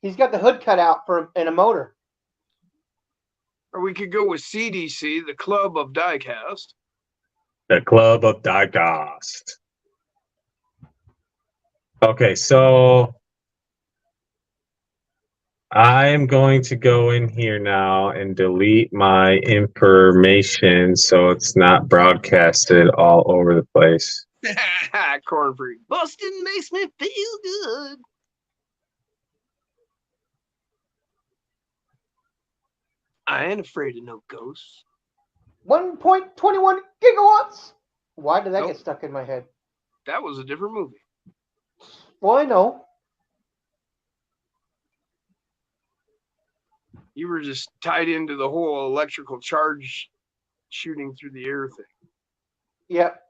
He's got the hood cut out and a motor. Or we could go with CDC, the Club of Diecast. The Club of Diecast. Okay, so I am going to go in here now and delete my information so it's not broadcasted all over the place. Corn freak. Busting makes me feel good. I ain't afraid of no ghosts. 1.21 gigawatts. Why did that Nope. get stuck in my head? That was a different movie. Well, I know. You were just tied into the whole electrical charge shooting through the air thing. Yep.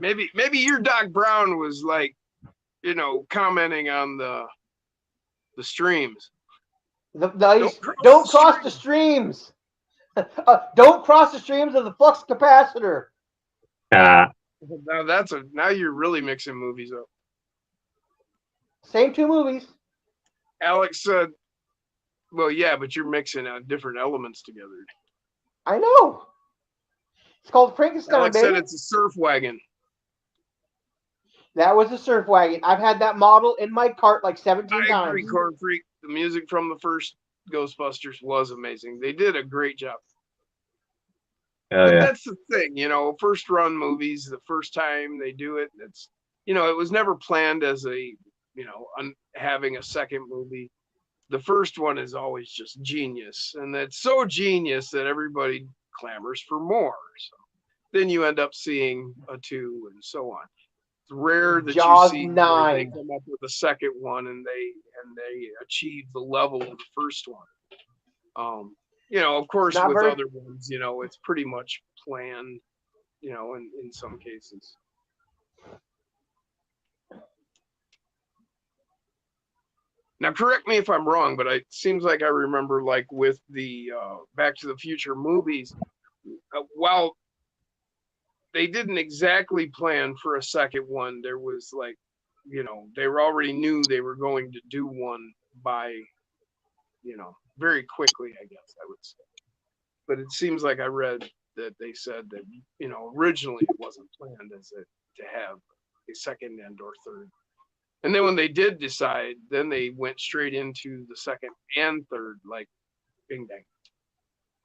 Maybe your Doc Brown was like, commenting on the streams. Don't cross the streams. Don't cross the streams of the flux capacitor. Ah, Now you're really mixing movies up. Same two movies. Alex said, well, yeah, but you're mixing different elements together. I know. It's called Frankenstein, Alex baby. said it's a surf wagon. That was a surf wagon. I've had that model in my cart like 17 I agree, times. Corn Freak. The music from the first Ghostbusters was amazing. They did a great job. hell But yeah. that's the thing, first run movies, the first time they do it, it's, it was never planned as a, having a second movie. The first one is always just genius. And it's so genius that everybody clamors for more. So then you end up seeing a 2 and so on. It's rare that Jaws you see 9. they come up with a second one and they achieve the level of the first one. Of course, Not with very- other ones, it's pretty much planned, in some cases. Now, correct me if I'm wrong, but it seems like I remember, like with the Back to the Future movies, while they didn't exactly plan for a second one, there was like, they already knew they were going to do one by, very quickly, I guess I would say. But it seems like I read that they said that, originally it wasn't planned to have a second and or third. And then when they did decide, then they went straight into the second and third, like bing bang.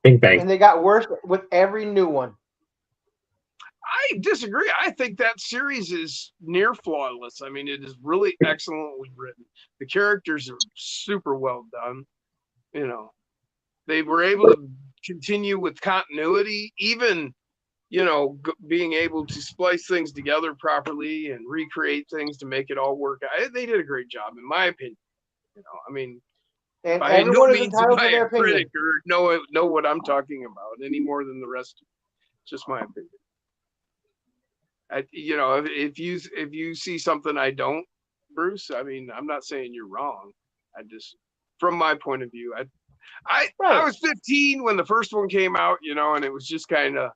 Bing bang. And they got worse with every new one. I disagree. I think that series is near flawless. I mean, it is really excellently written. The characters are super well done. They were able to continue with continuity, even, being able to splice things together properly and recreate things to make it all work. They did a great job, in my opinion. I mean, And by no everyone is means entitled am to I their a opinion. critic or know what I'm talking about any more than the rest. It's just my opinion. If you see something I don't, Bruce, I mean, I'm not saying you're wrong. I just, from my point of view, I was 15 when the first one came out, and it was just kind of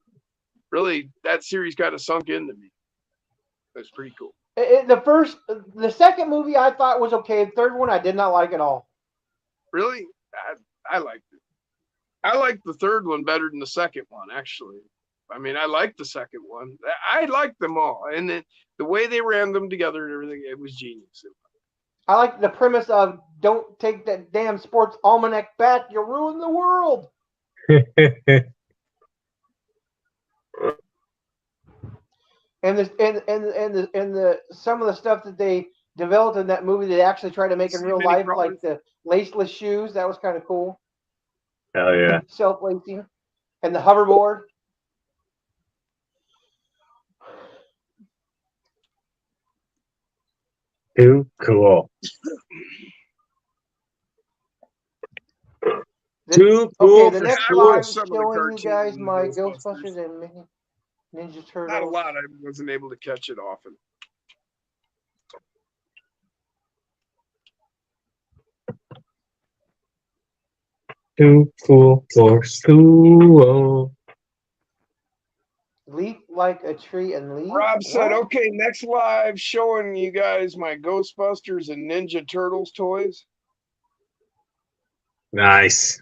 really, that series kind of sunk into me. It was pretty cool. The second movie I thought was okay. The third one I did not like at all. Really, I liked it. I liked the third one better than the second one, actually. I mean, I liked the second one. I liked them all, and then the way they ran them together and everything, it was genius. I like the premise of don't take that damn sports almanac back. You'll ruin the world. And the some of the stuff that they developed in that movie they actually tried to make in real life, like the laceless shoes, that was kind of cool. Hell yeah. Self-lacing. And the hoverboard. Too cool. Too cool Okay, the for next school. slide is Some of the showing you guys cartoon my Ghostbusters. Ghostbusters and Ninja Turtles. Not a lot. I wasn't able to catch it often. Too cool for school. Leap like a tree and leave. Rob said, What? okay, next live showing you guys my Ghostbusters and Ninja Turtles toys. Nice.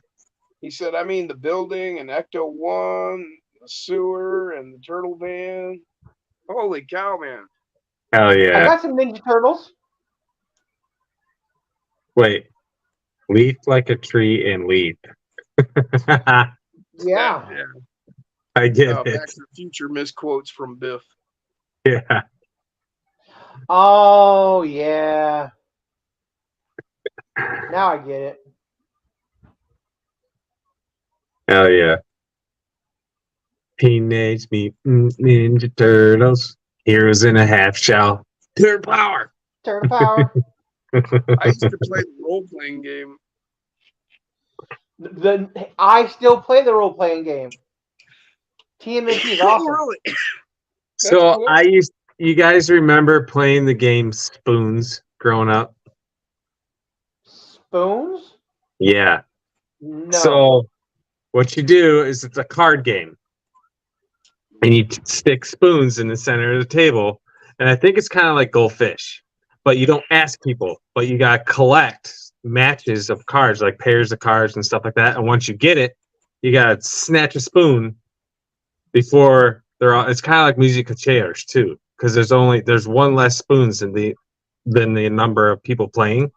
He said, I mean, the building and Ecto-1, the sewer and the turtle van. Holy cow, man! Hell I yeah. got some Ninja Turtles. Wait. Leap like a tree and leap. I Yeah. get Back it. to the Future misquotes from Biff. Yeah. Oh yeah. Now I get it. Hell yeah. Teenage Mutant Ninja Turtles. Heroes in a half shell. Turtle power. Turtle power. I used to play the role-playing game. I still play the role playing game. TMNT is awesome. Really? So cool. you guys remember playing the game Spoons growing up? Spoons? Yeah. No. So what you do is it's a card game. And you stick spoons in the center of the table. And I think it's kind of like Go Fish. But you don't ask people, but you got to collect matches of cards, like pairs of cards and stuff like that. And once you get it, you got to snatch a spoon before they're all. It's kind of like musical chairs too, because there's one less spoons than the number of people playing.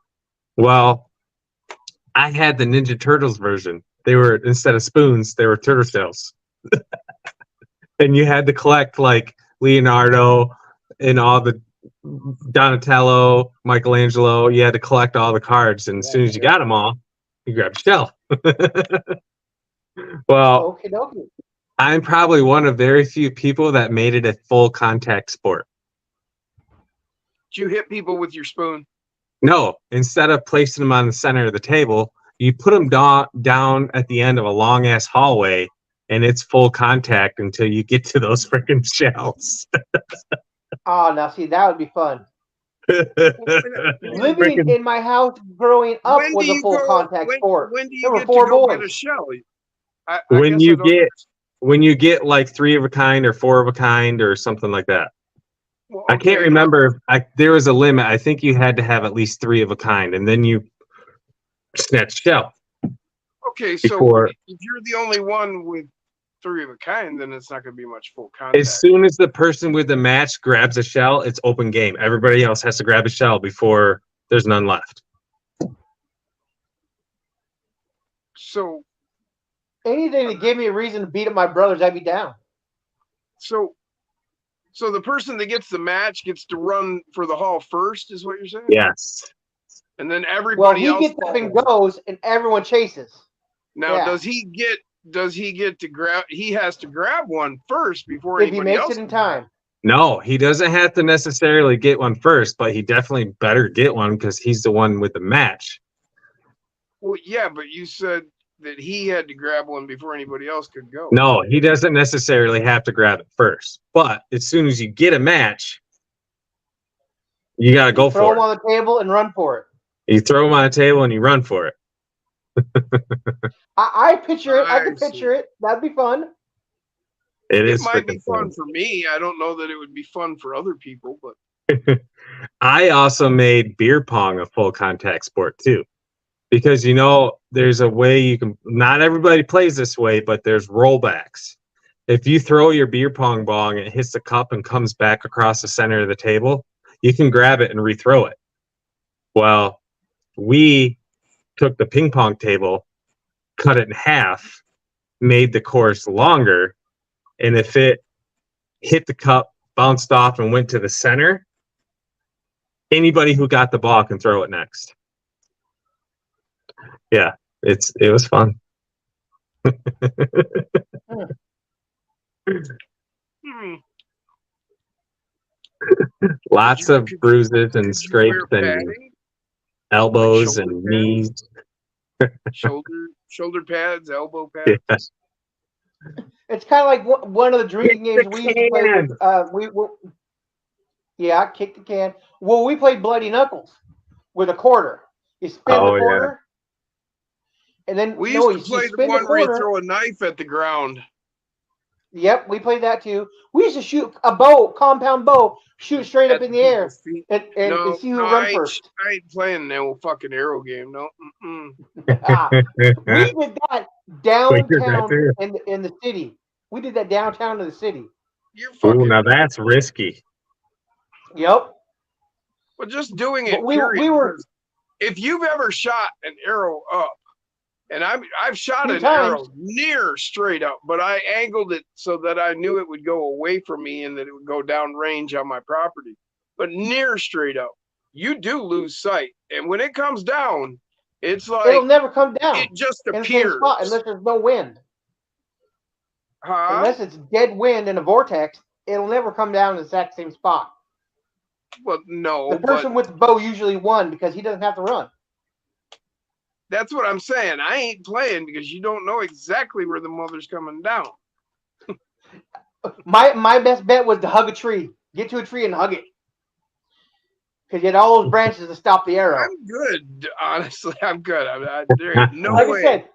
Well, I had the Ninja Turtles version. They were, instead of spoons, they were turtle shells. And you had to collect like Leonardo and all the Donatello, Michelangelo. You had to collect all the cards, and as soon as you got them all, you grabbed a shell. Well, Okie dokie. I'm probably one of very few people that made it a full contact sport. Did you hit people with your spoon? No, instead of placing them on the center of the table, you put them down at the end of a long ass hallway, and it's full contact until you get to those freaking shells. Oh, now see, that would be fun. Living Freaking- in my house growing up When was do a you full go- contact sport. When do you There were get 4 to go boys. get a shell? I When guess you I don't get- understand. when you get like 3 of a kind or 4 of a kind or something like that. Well, I can't okay, remember. There was a limit. I think you had to have at least 3 of a kind, and then you snatch shell. Okay, so before- if you're the only one with 3 of a kind, then it's not going to be much full contact. As soon as the person with the match grabs a shell, it's open game. Everybody else has to grab a shell before there's none left. So Anything to give me a reason to beat up my brothers, I'd be down. So the person that gets the match gets to run for the hall first, is what you're saying? Yes. And then Well, everybody he else gets up and follows. goes, and everyone chases. Now, yeah. does he get to grab? He has to grab one first before If he anybody makes else it in can grab. time. No, he doesn't have to necessarily get one first, but he definitely better get one because he's the one with the match. Well, yeah, but you said that he had to grab one before anybody else could go. No, he doesn't necessarily have to grab it first. But as soon as you get a match, you got to go Throw for him it. on the table and run for it. You throw them on a table and you run for it. I picture it. I I can see. picture it. That'd be fun. It It is might be freaking fun for me. I don't know that it would be fun for other people, but I also made beer pong a full contact sport too. Because there's a way you can, not everybody plays this way, but there's rollbacks. If you throw your beer pong ball and it hits the cup and comes back across the center of the table, you can grab it and rethrow it. Well, we took the ping pong table, cut it in half, made the course longer, and if it hit the cup, bounced off, and went to the center, anybody who got the ball can throw it next. Yeah, it was fun. hmm, Lots Could you- of could you- bruises and could you wear scrapes and padding? elbows shoulder and pads? knees. shoulder pads, elbow pads. Yeah. It's kind of like one of the drinking Kick games the we used to play. Yeah, kick the can. Well, we played Bloody Knuckles with a quarter. You spin Oh, the yeah. quarter, and then We no, used to you play the spin one where you quarter. throw a knife at the ground. Yep, we played that too. We used to shoot a bow, compound bow, shoot straight up at in the air, people's feet. and see who no, run I ain't, first. I ain't playing no fucking arrow game. No. Ah, we did that Wait, you're right downtown there. in the city. We did that downtown in the city. You're Ooh, fucking. now that's risky. Yep. Well, just doing it. But we period, were because if you've ever shot an arrow up, and I've shot Few an times. arrow near straight up, but I angled it so that I knew it would go away from me and that it would go down range on my property. But near straight up, you do lose sight, and when it comes down, it's like it'll never come down it just in the same appears. spot unless there's no wind. Huh? Unless it's dead wind in a vortex, it'll never come down in the exact same spot. Well, no, The person with the bow usually won because he doesn't have to run. that's what I'm saying. I ain't playing because you don't know exactly where the mother's coming down. My best bet was to hug a tree. Get to a tree and hug it. Because you had all those branches to stop the arrow. I'm good, honestly. I'm good. There ain't no Like way. I said,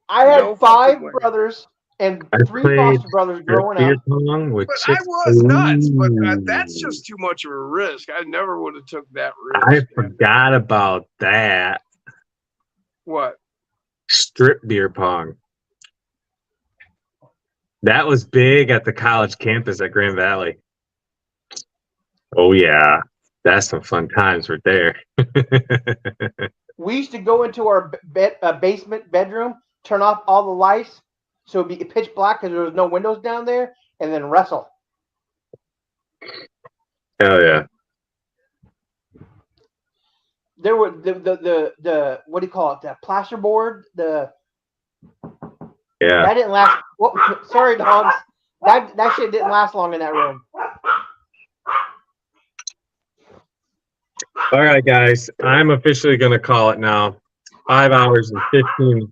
I had No 5 fucking way. brothers and I 3 played foster brothers growing Beer up. pong with But I chicks. was nuts. But Ooh. that's just too much of a risk. I never would have took that I risk. forgot about that. What? Strip beer pong. That was big at the college campus at Grand Valley. Oh yeah, that's some fun times right there. We used to go into our basement bedroom, turn off all the lights so it'd be pitch black because there was no windows down there, and then wrestle. Hell yeah. There were the what do you call it? The plasterboard. Yeah. That didn't last. Well, sorry, dogs. That shit didn't last long in that room. All right, guys. I'm officially going to call it now. 5 hours and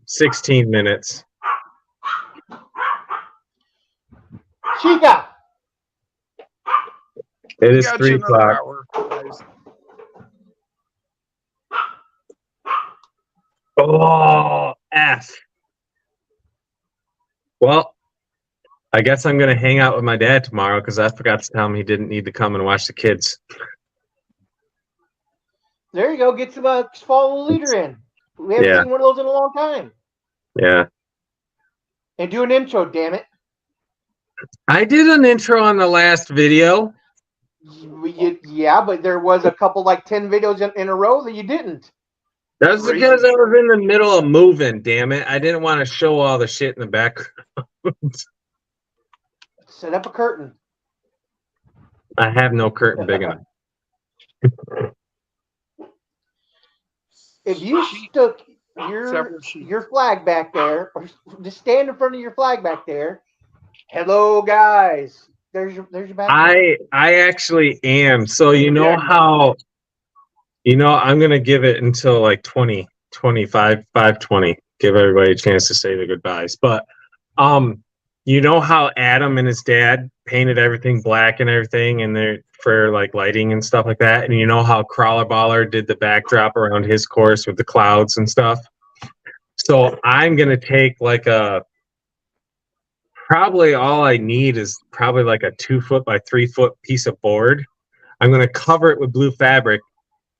16 minutes. Chica. It We is got 3 you another o'clock. hour, guys. Oh, F. Well, I guess I'm going to hang out with my dad tomorrow because I forgot to tell him he didn't need to come and watch the kids. There you go. Get some follow the leader in. We haven't Yeah. seen one of those in a long time. Yeah. And do an intro, damn it. I did an intro on the last video. Yeah, but there was a couple, like 10 videos in a row that you didn't. That's because I was in the middle of moving, damn it. I didn't want to show all the shit in the background. Set up a curtain. I have no curtain big enough. If you stuck Several sheets. your flag back there, or just stand in front of your flag back there. Hello, guys. There's your back. I actually am. So you know Yeah. how, I'm gonna give it until like 5:20. Give everybody a chance to say the goodbyes. But you know how Adam and his dad painted everything black and everything, and they're for like lighting and stuff like that. And you know how Crawler Baller did the backdrop around his course with the clouds and stuff. So I'm gonna take like probably all I need is probably like a 2 foot by 3 foot piece of board. I'm gonna cover it with blue fabric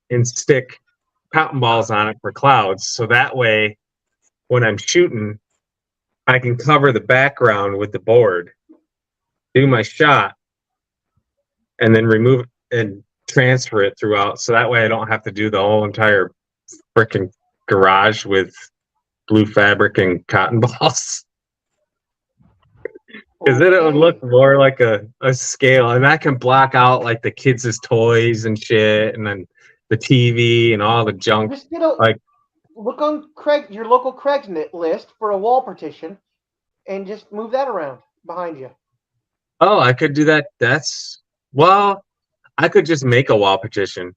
and stick cotton balls on it for clouds. So that way, when I'm shooting, I can cover the background with the board, do my shot, and then remove it and transfer it throughout. So that way I don't have to do the whole entire freaking garage with blue fabric and cotton balls. Because then it would look more like a scale, and I can block out like the kids' toys and shit, and then the TV and all the junk. Just look on your local Craigslist for a wall partition, and just move that around behind you. Oh, I could do that. I could just make a wall partition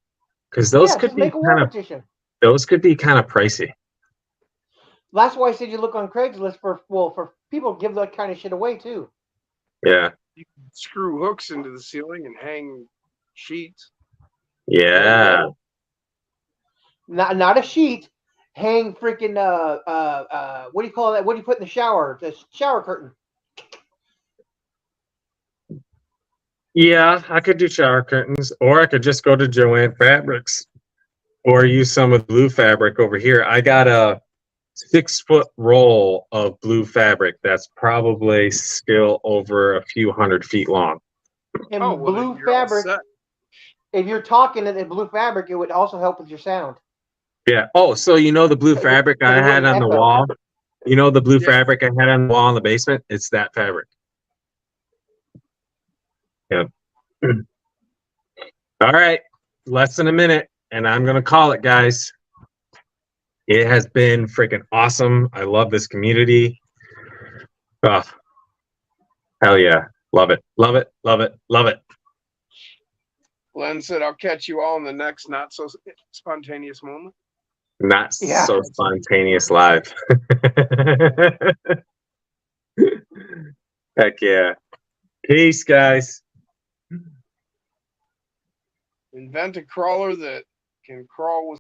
because those could be make a wall partition. Kind of pricey. That's why I said you look on Craigslist for people to give that kind of shit away too. Yeah. You can screw hooks into the ceiling and hang sheets. Yeah. Not a sheet. Hang freaking what do you call that? What do you put in the shower? The shower curtain. Yeah, I could do shower curtains, or I could just go to Joann Fabrics or use some of the blue fabric over here. I got 6-foot roll of blue fabric that's probably still over a few 100 feet long. And Oh, well, blue then you're all fabric, set. if you're talking in blue fabric, it would also help with your sound. Yeah. Oh, so you know the blue It fabric I wouldn't had on the echo. wall? You know the blue Yeah. fabric I had on the wall in the basement? It's that fabric. Yep. All right. Less than a minute, and I'm going to call it, guys. It has been freaking awesome. I love this community. Oh, hell yeah. Love it. Love it. Love it. Love it. Glenn said, I'll catch you all in the next not so spontaneous moment. Not Yeah. so spontaneous live. Heck yeah. Peace, guys. Invent a crawler that can crawl with